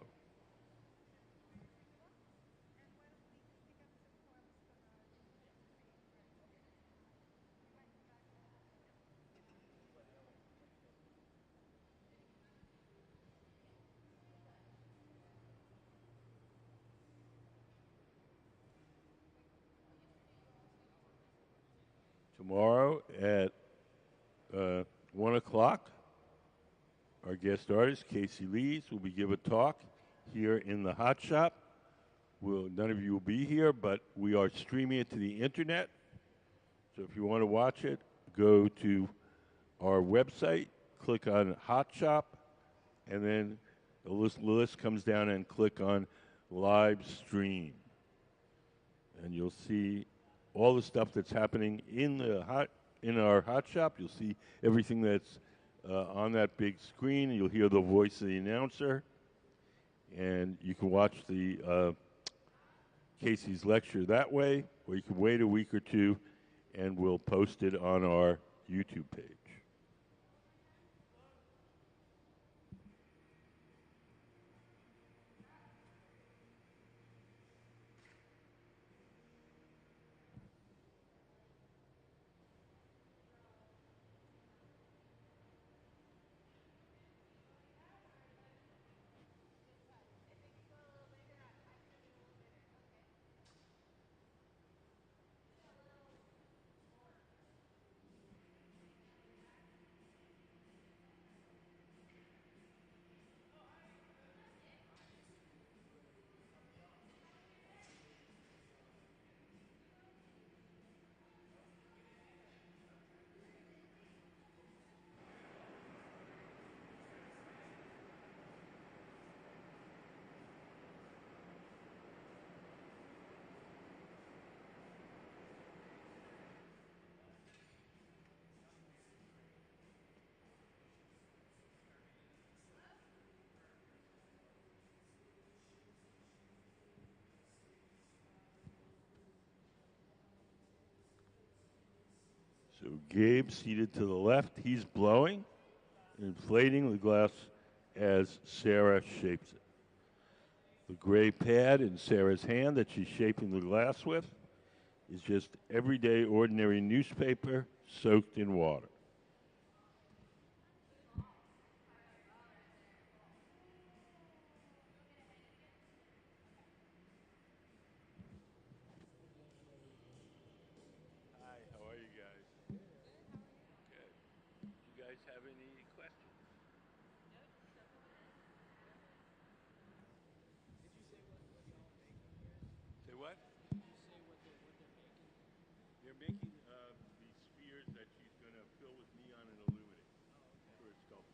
Tomorrow at 1 o'clock, our guest artist, Kacie Lees, will be give a talk here in the Hot Shop. None of you will be here, but we are streaming it to the internet. So if you want to watch it, go to our website, click on Hot Shop, and then the list comes down and click on Live Stream. And you'll see all the stuff that's happening in our Hot Shop. You'll see everything that's on that big screen. You'll hear the voice of the announcer, and you can watch the Kacie's lecture that way, or you can wait a week or two, and we'll post it on our YouTube page. So Gabe seated to the left, he's blowing, inflating the glass as Sarah shapes it. The gray pad in Sarah's hand that she's shaping the glass with is just everyday ordinary newspaper soaked in water. Hi, how are you guys? Good. You guys have any questions? Say what? They're making these spheres that she's going to fill with neon and illuminate for her sculpture.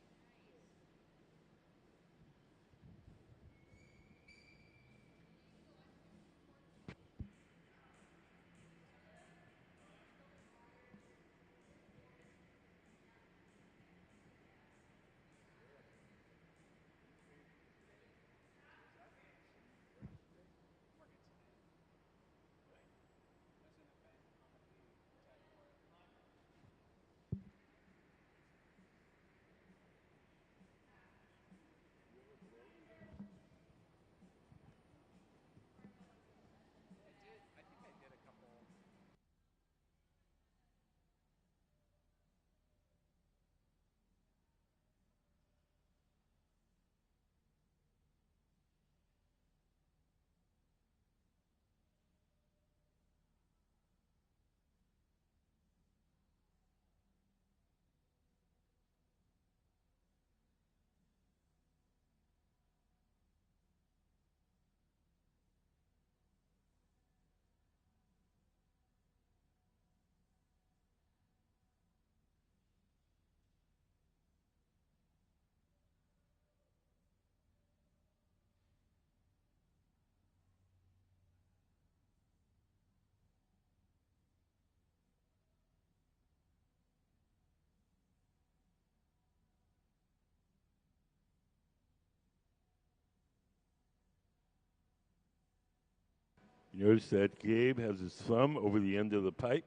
You notice that Gabe has his thumb over the end of the pipe.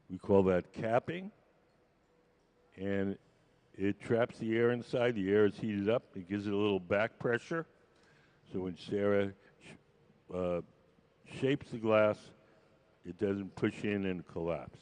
We call that capping. And it traps the air inside. The air is heated up. It gives it a little back pressure. So when Sarah shapes the glass, it doesn't push in and collapse.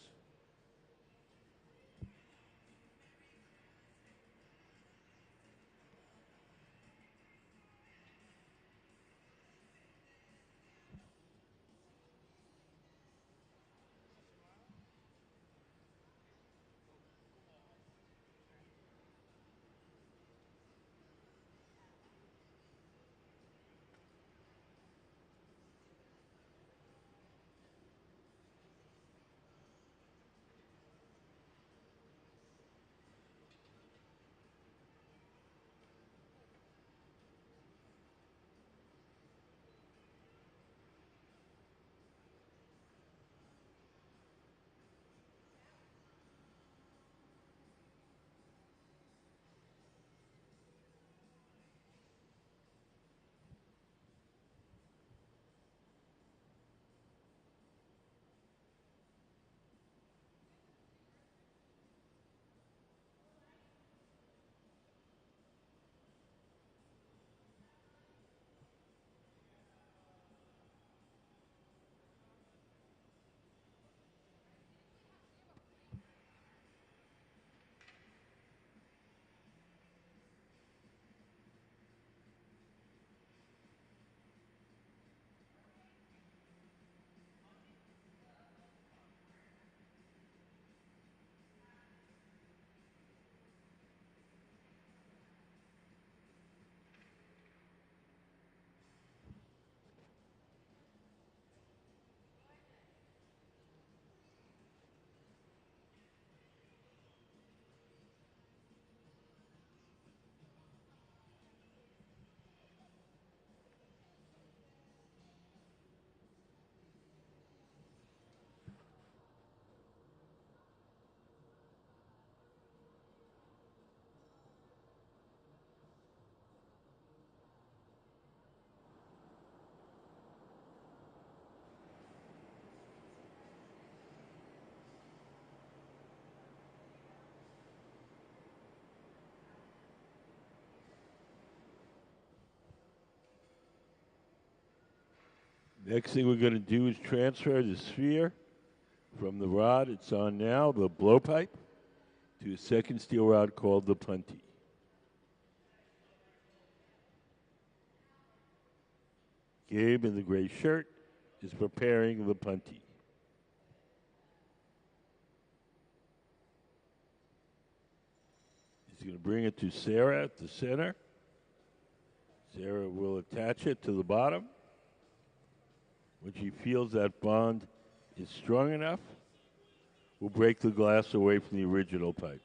Next thing we're going to do is transfer the sphere from the rod it's on now, the blowpipe, to a second steel rod called the punty. Gabe in the gray shirt is preparing the punty. He's going to bring it to Sarah at the center. Sarah will attach it to the bottom. When she feels that bond is strong enough, we'll break the glass away from the original pipe.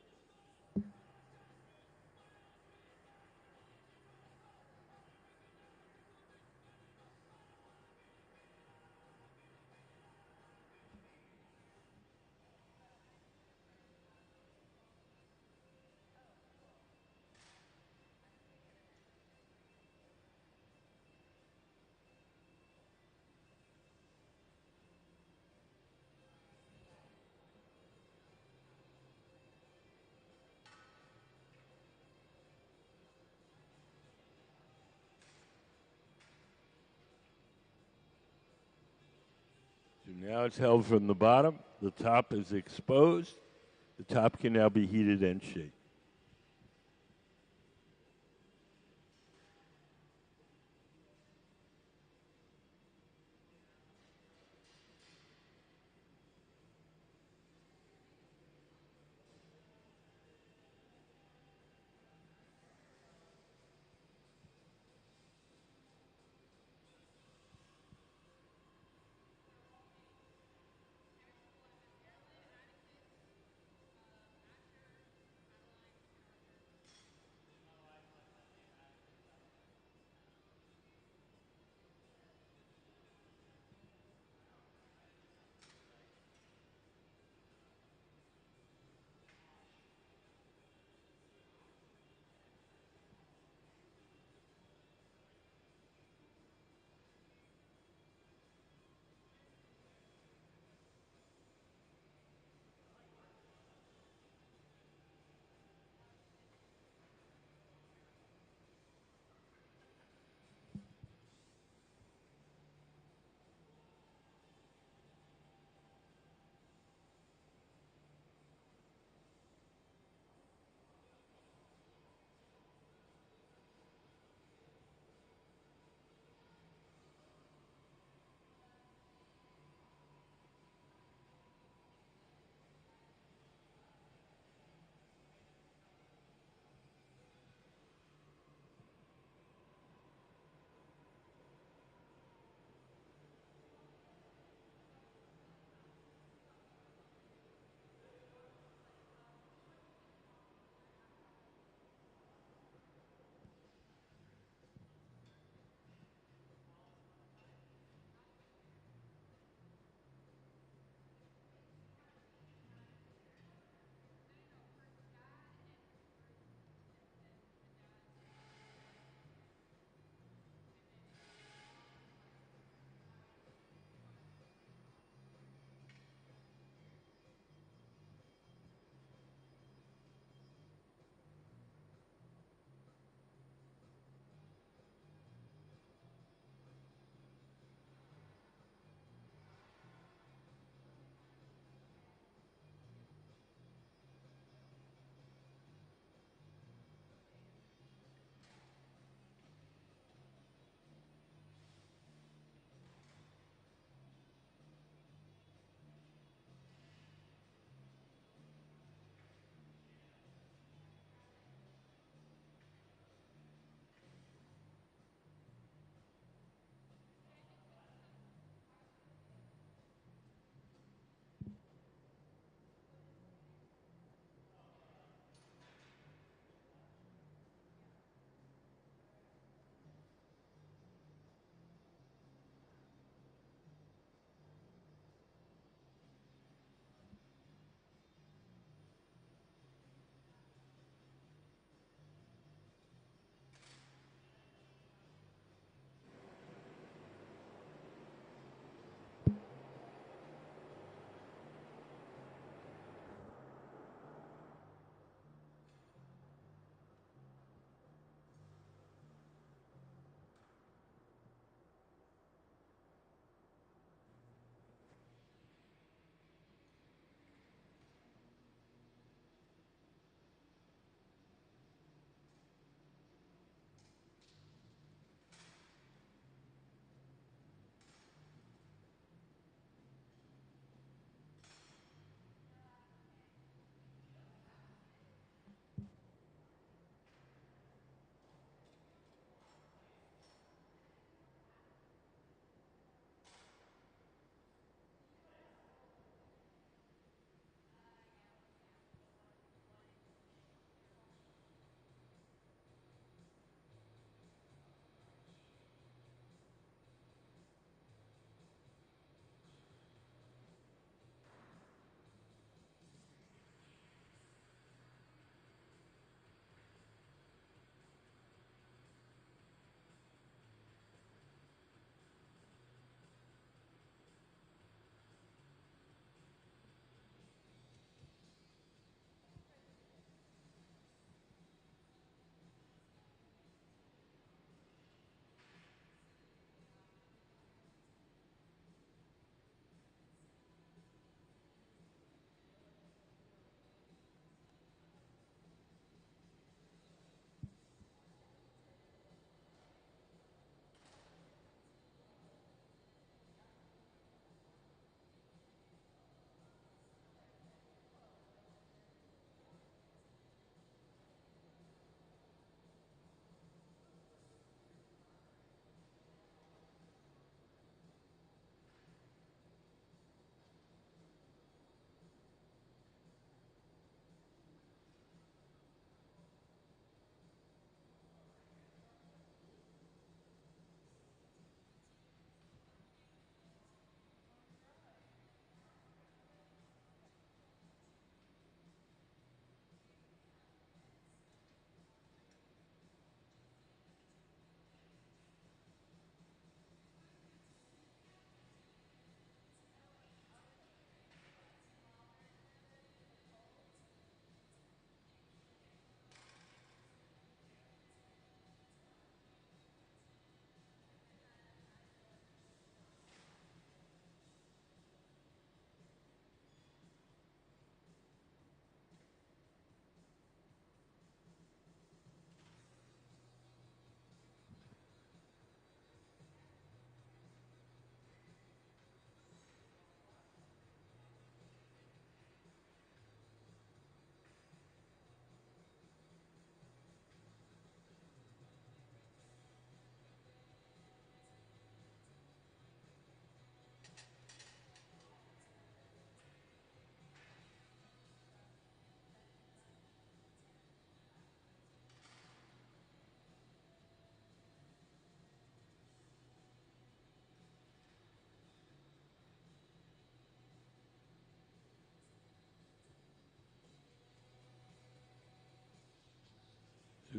So now it's held from the bottom. The top is exposed. The top can now be heated and shaped.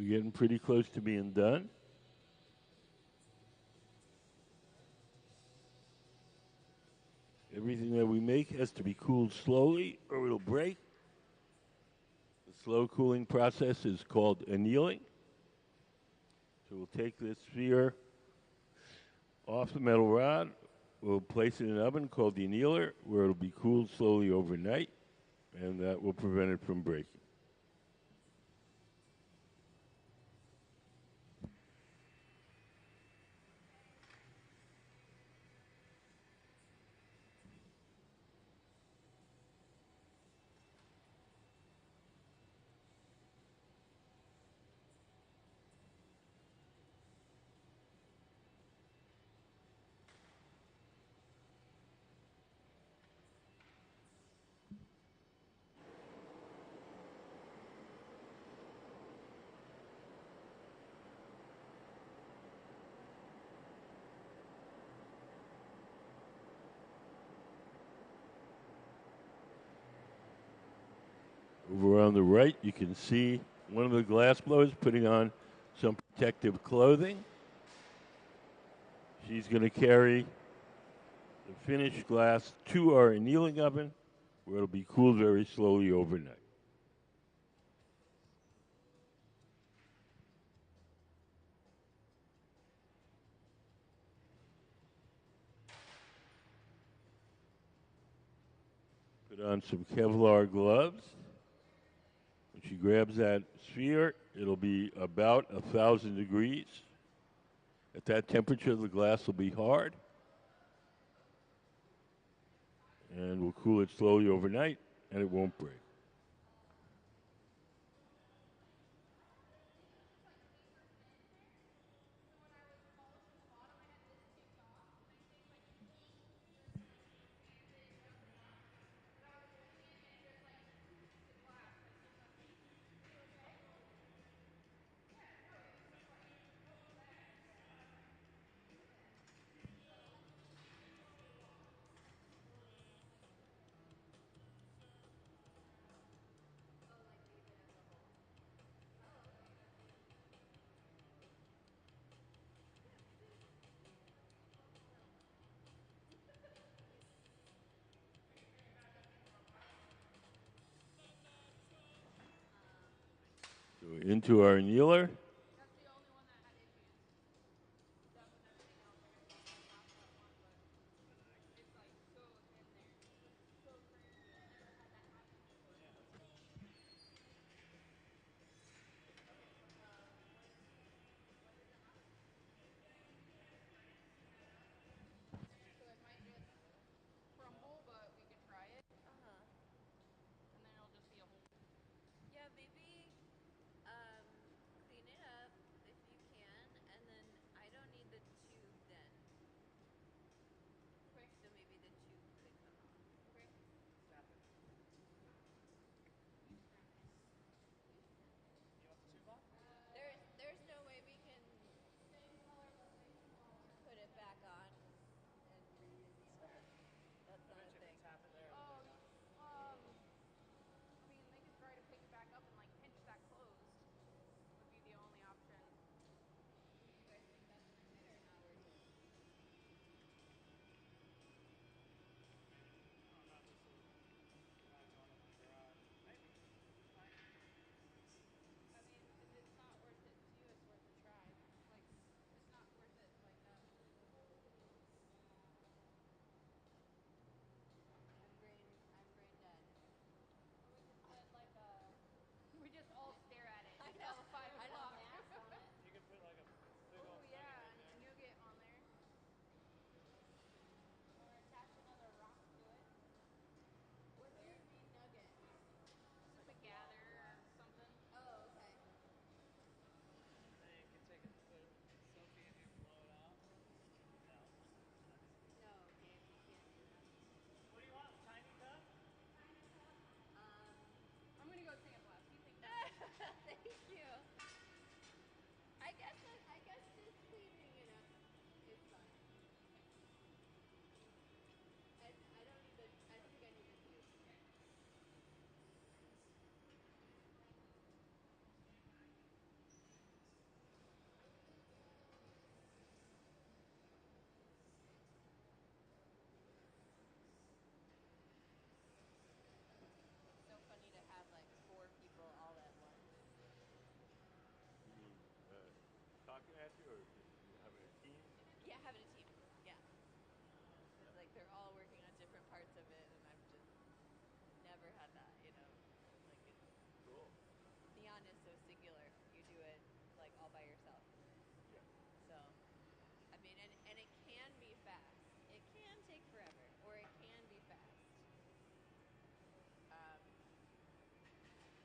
We're getting pretty close to being done. Everything that we make has to be cooled slowly or it'll break. The slow cooling process is called annealing. So we'll take this sphere off the metal rod. We'll place it in an oven called the annealer where it'll be cooled slowly overnight, and that will prevent it from breaking. Over on the right, you can see one of the glass blowers putting on some protective clothing. She's going to carry the finished glass to our annealing oven, where it'll be cooled very slowly overnight. Put on some Kevlar gloves. When she grabs that sphere, it'll be about 1,000 degrees. At that temperature, the glass will be hard. And we'll cool it slowly overnight, and it won't break. So into our annealer.
Yeah, maybe clean it having a team, yeah. It's like they're all working on different parts of it, and I've just never had that, you know. Like it's
cool.
Neon is so singular. You do it like all by yourself.
Yeah.
So, I mean, and it can be fast. It can take forever, or it can be fast.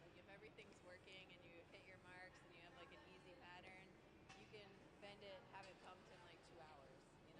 Like if everything's working and you hit your marks and you have like an easy pattern, you can bend it, have it pumped in like 2 hours, you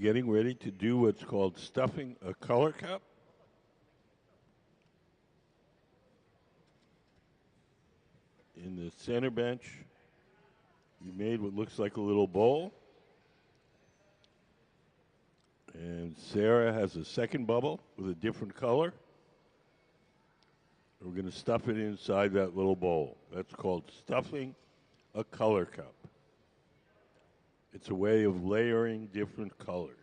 getting ready to do what's called stuffing a color cup. In the center bench, you made what looks like a little bowl. And Sarah has a second bubble with a different color. We're going to stuff it inside that little bowl. That's called stuffing a color cup. It's a way of layering different colors.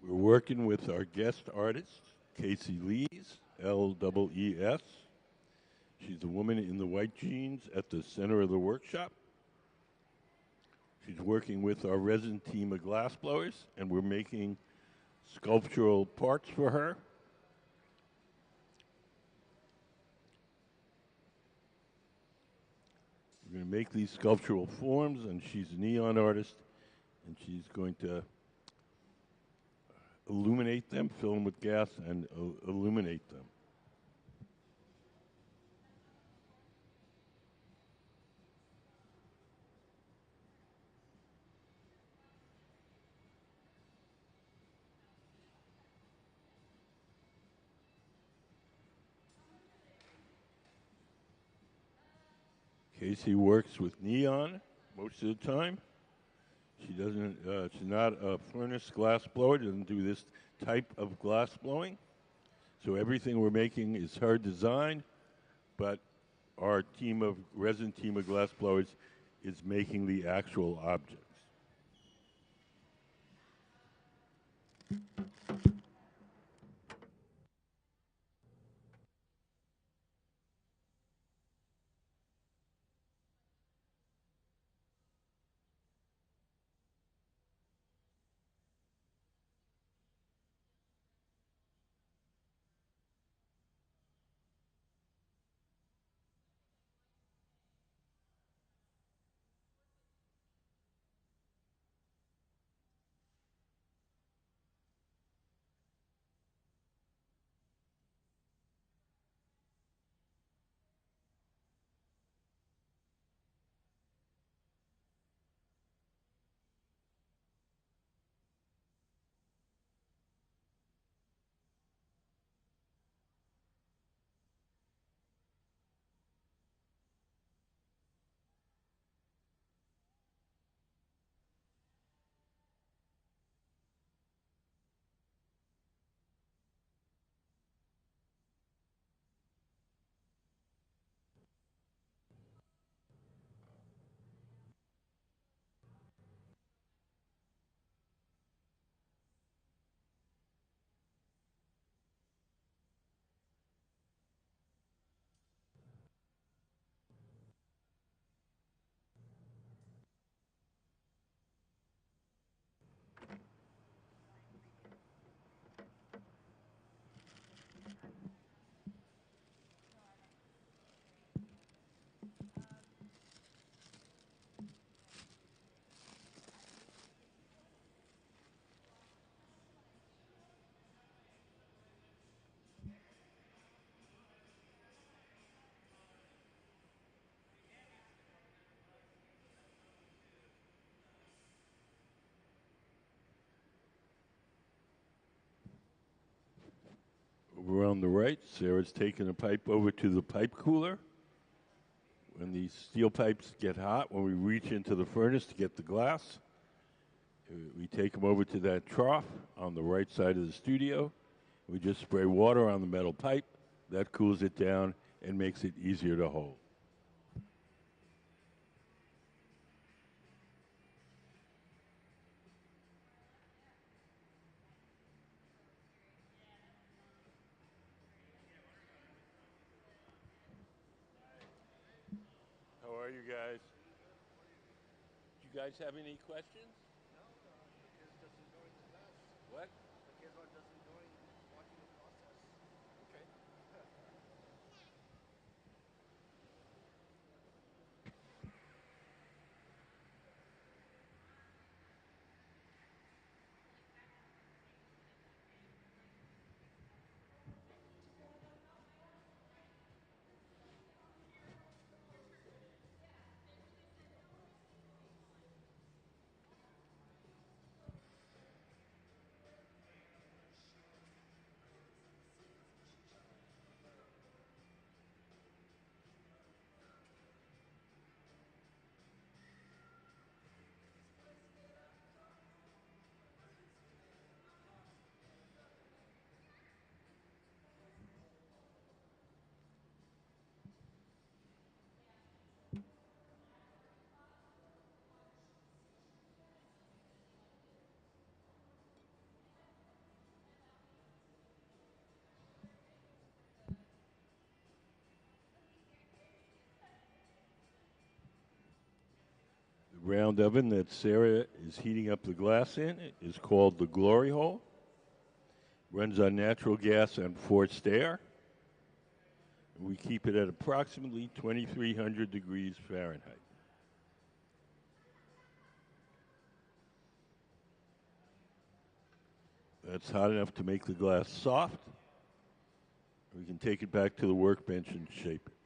We're working with our guest artist, Kacie Lees, L-E-E-S. She's the woman in the white jeans at the center of the workshop. She's working with our resin team of glassblowers, and we're making sculptural parts for her. We're going to make these sculptural forms, and she's a neon artist, and she's going to illuminate them, fill them with gas, and illuminate them. Kacie works with neon most of the time. She doesn't. She's not a furnace glass blower. Doesn't do this type of glass blowing. So everything we're making is her design, but our resin team of glass blowers is making the actual objects. Over on the right, Sarah's taking a pipe over to the pipe cooler. When these steel pipes get hot, when we reach into the furnace to get the glass, we take them over to that trough on the right side of the studio. We just spray water on the metal pipe. That cools it down and makes it easier to hold. are you guys? Do you guys have any questions?
No, the kids just enjoying the class.
What?
The kids are just enjoying watching the process.
Okay. The round oven that Sarah is heating up the glass in is called the glory hole. Runs on natural gas and forced air. We keep it at approximately 2,300 degrees Fahrenheit. That's hot enough to make the glass soft. We can take it back to the workbench and shape it.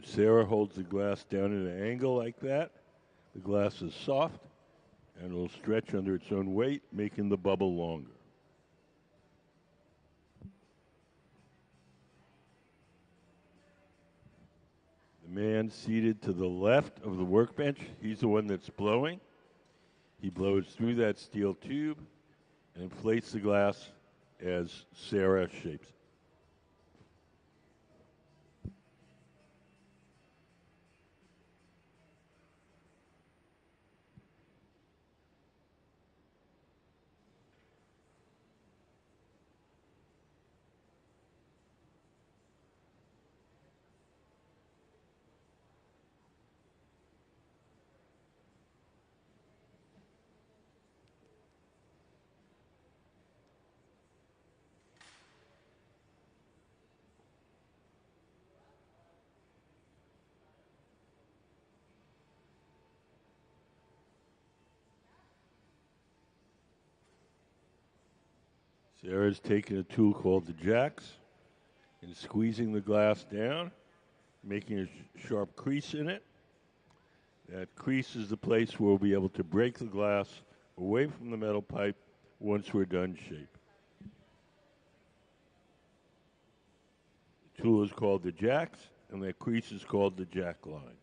Sarah holds the glass down at an angle like that. The glass is soft and will stretch under its own weight, making the bubble longer. The man seated to the left of the workbench, he's the one that's blowing. He blows through that steel tube and inflates the glass as Sarah shapes it. Sarah's taking a tool called the jacks and squeezing the glass down, making a sharp crease in it. That crease is the place where we'll be able to break the glass away from the metal pipe once we're done shaping. The tool is called the jacks, and that crease is called the jack line.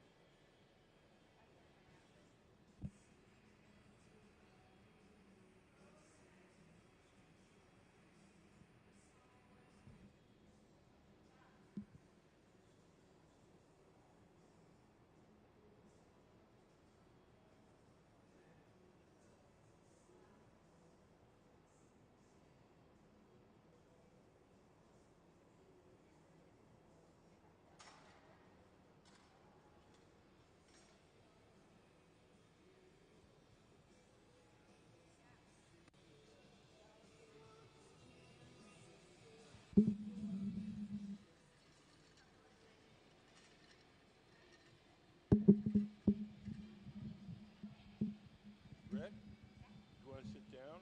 Brett, you want to sit down?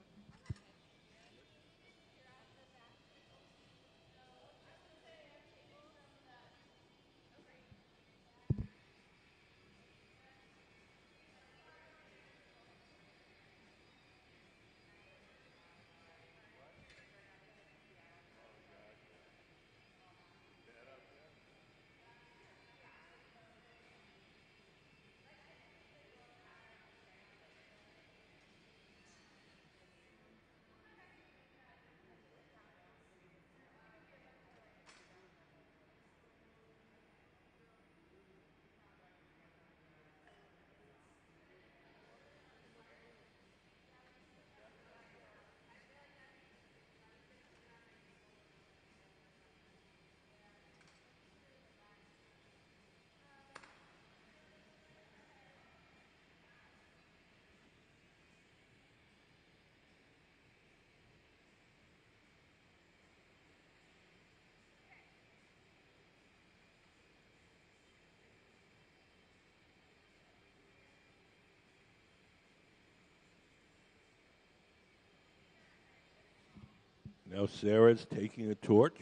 Now Sarah's taking a torch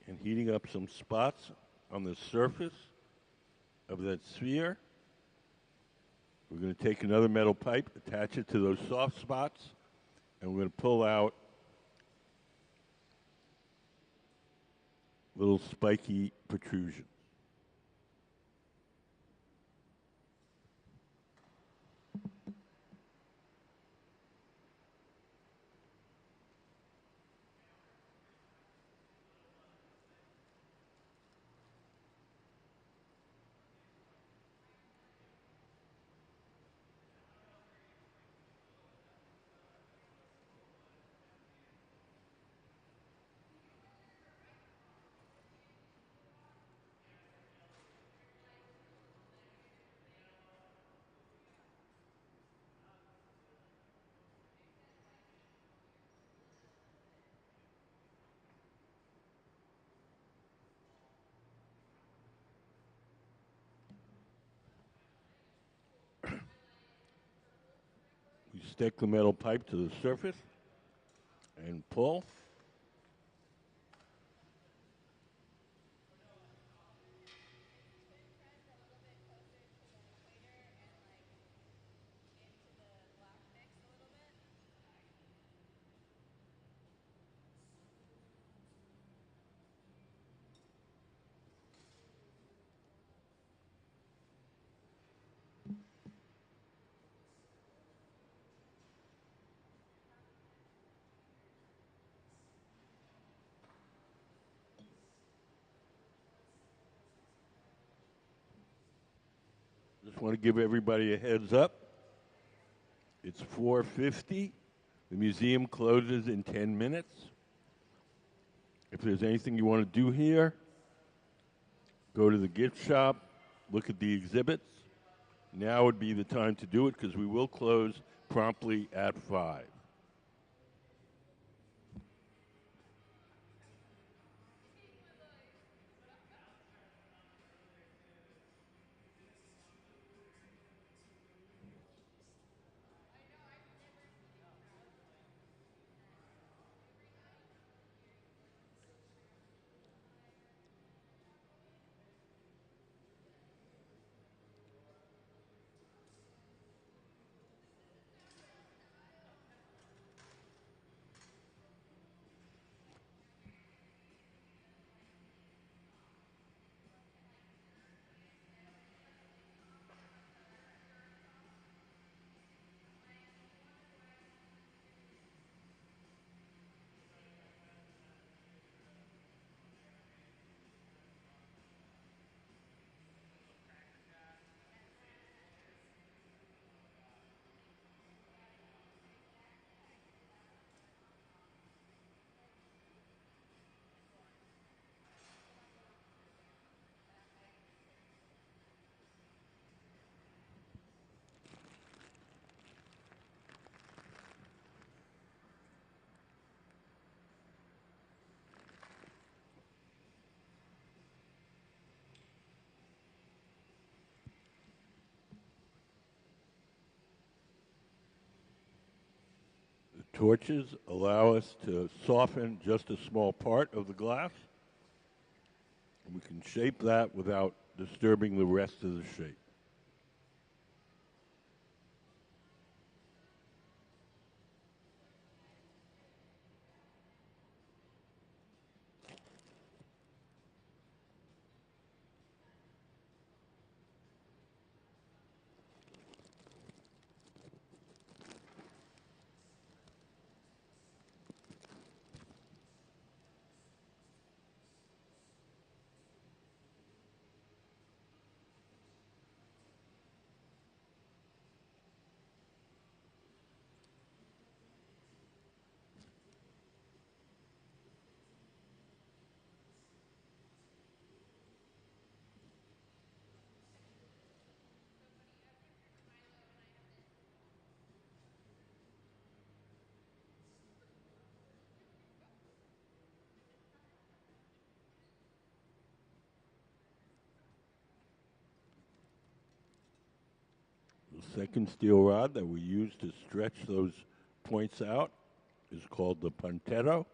and heating up some spots on the surface of that sphere. We're going to take another metal pipe, attach it to those soft spots, and we're going to pull out little spiky protrusions. We stick the metal pipe to the surface and pull. Just want to give everybody a heads up. It's 4:50. The museum closes in 10 minutes. If there's anything you want to do here, go to the gift shop, look at the exhibits. Now would be the time to do it because we will close promptly at 5. torches allow us to soften just a small part of the glass. And we can shape that without disturbing the rest of the shape. The second steel rod that we use to stretch those points out is called the puntero.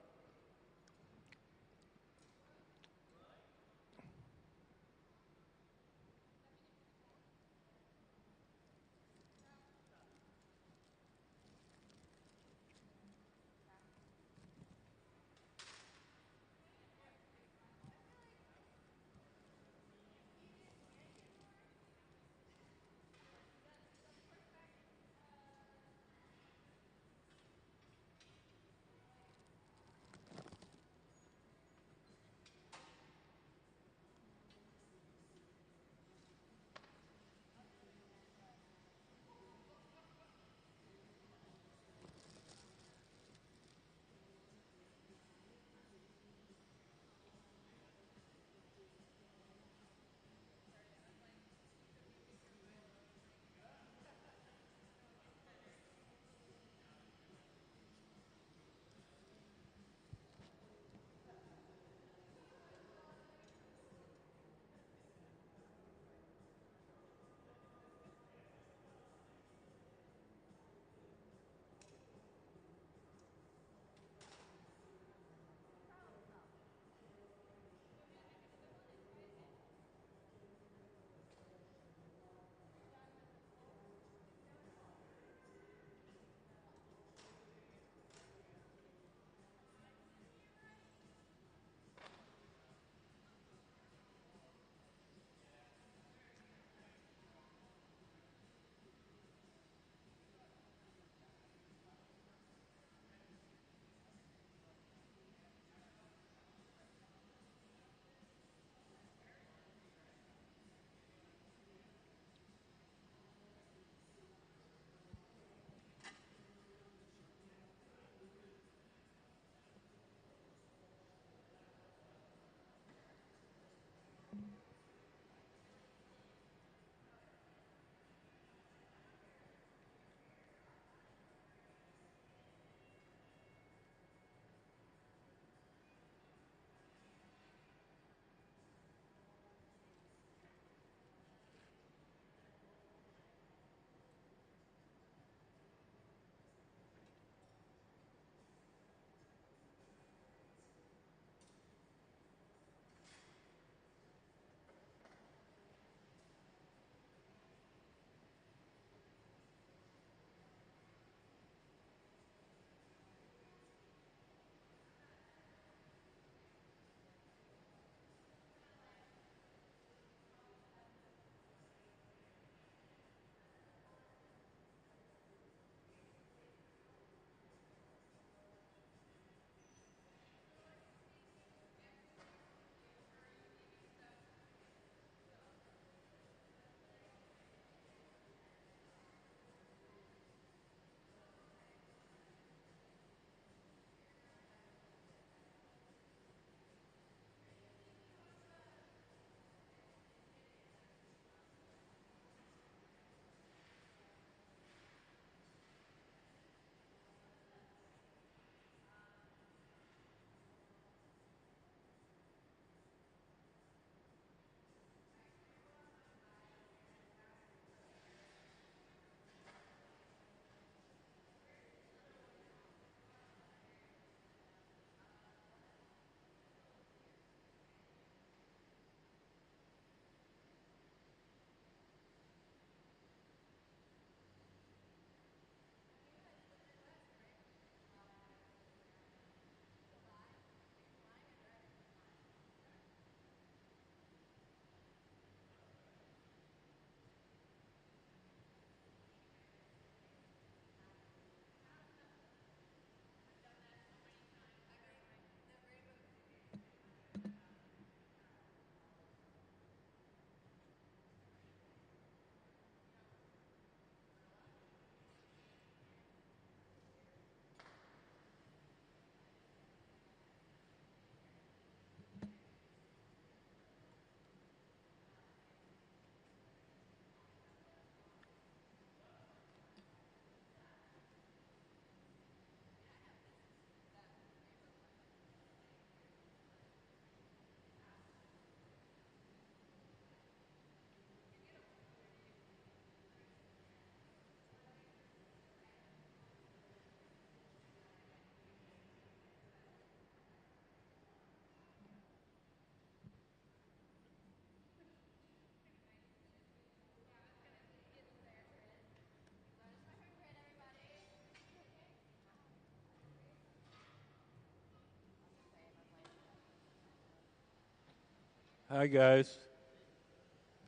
Hi, guys.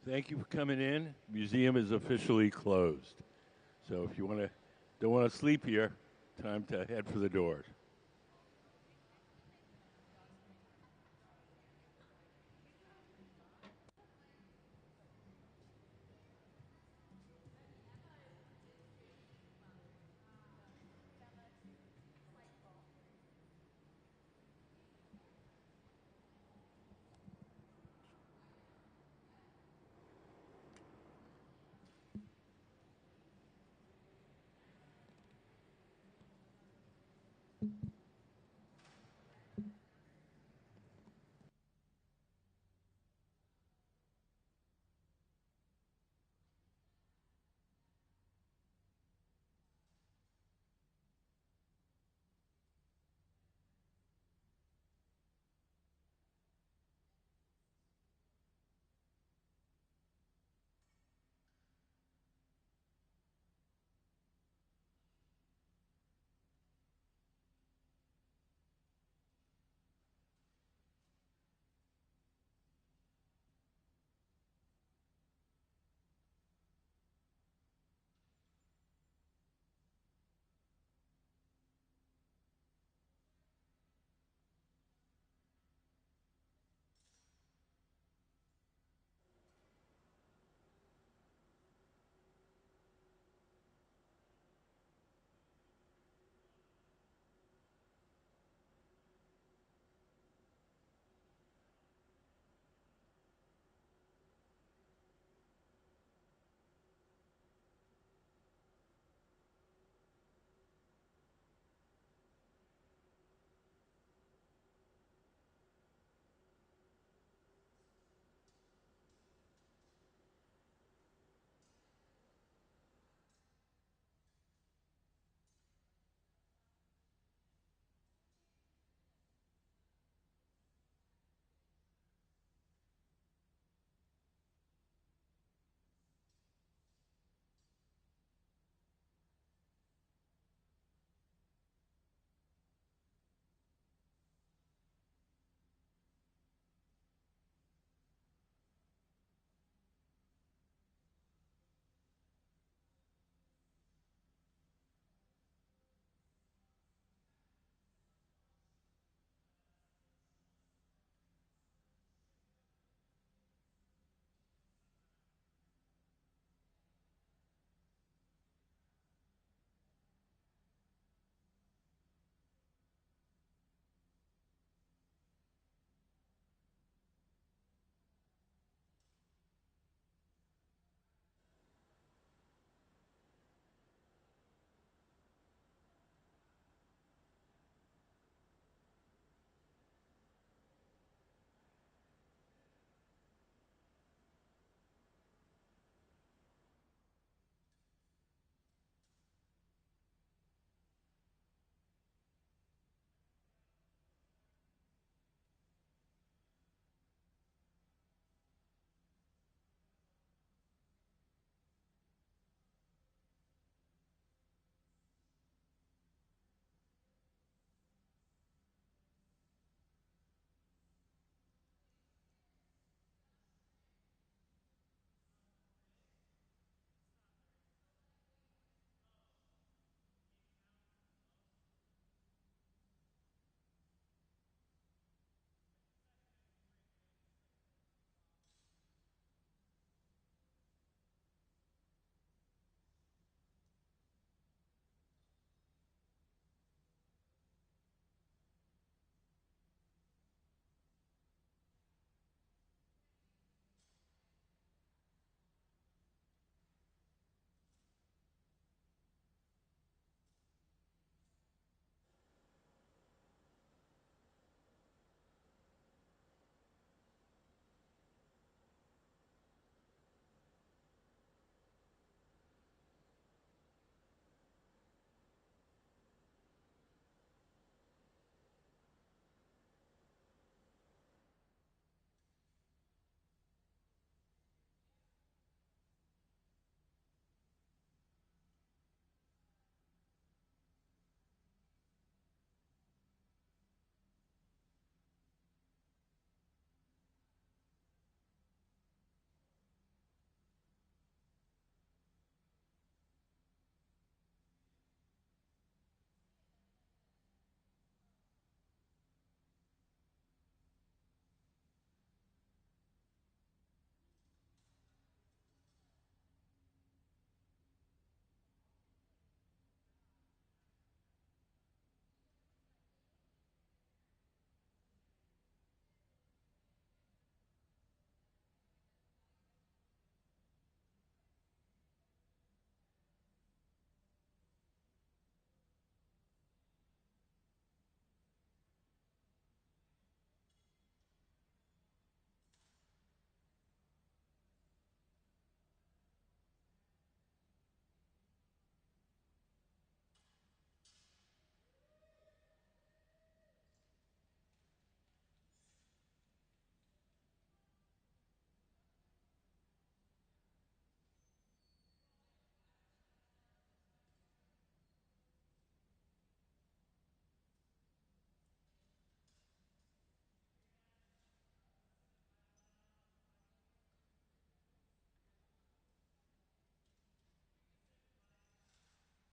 Thank you for coming in. Museum is officially closed. So if you don't want to sleep here, time to head for the doors.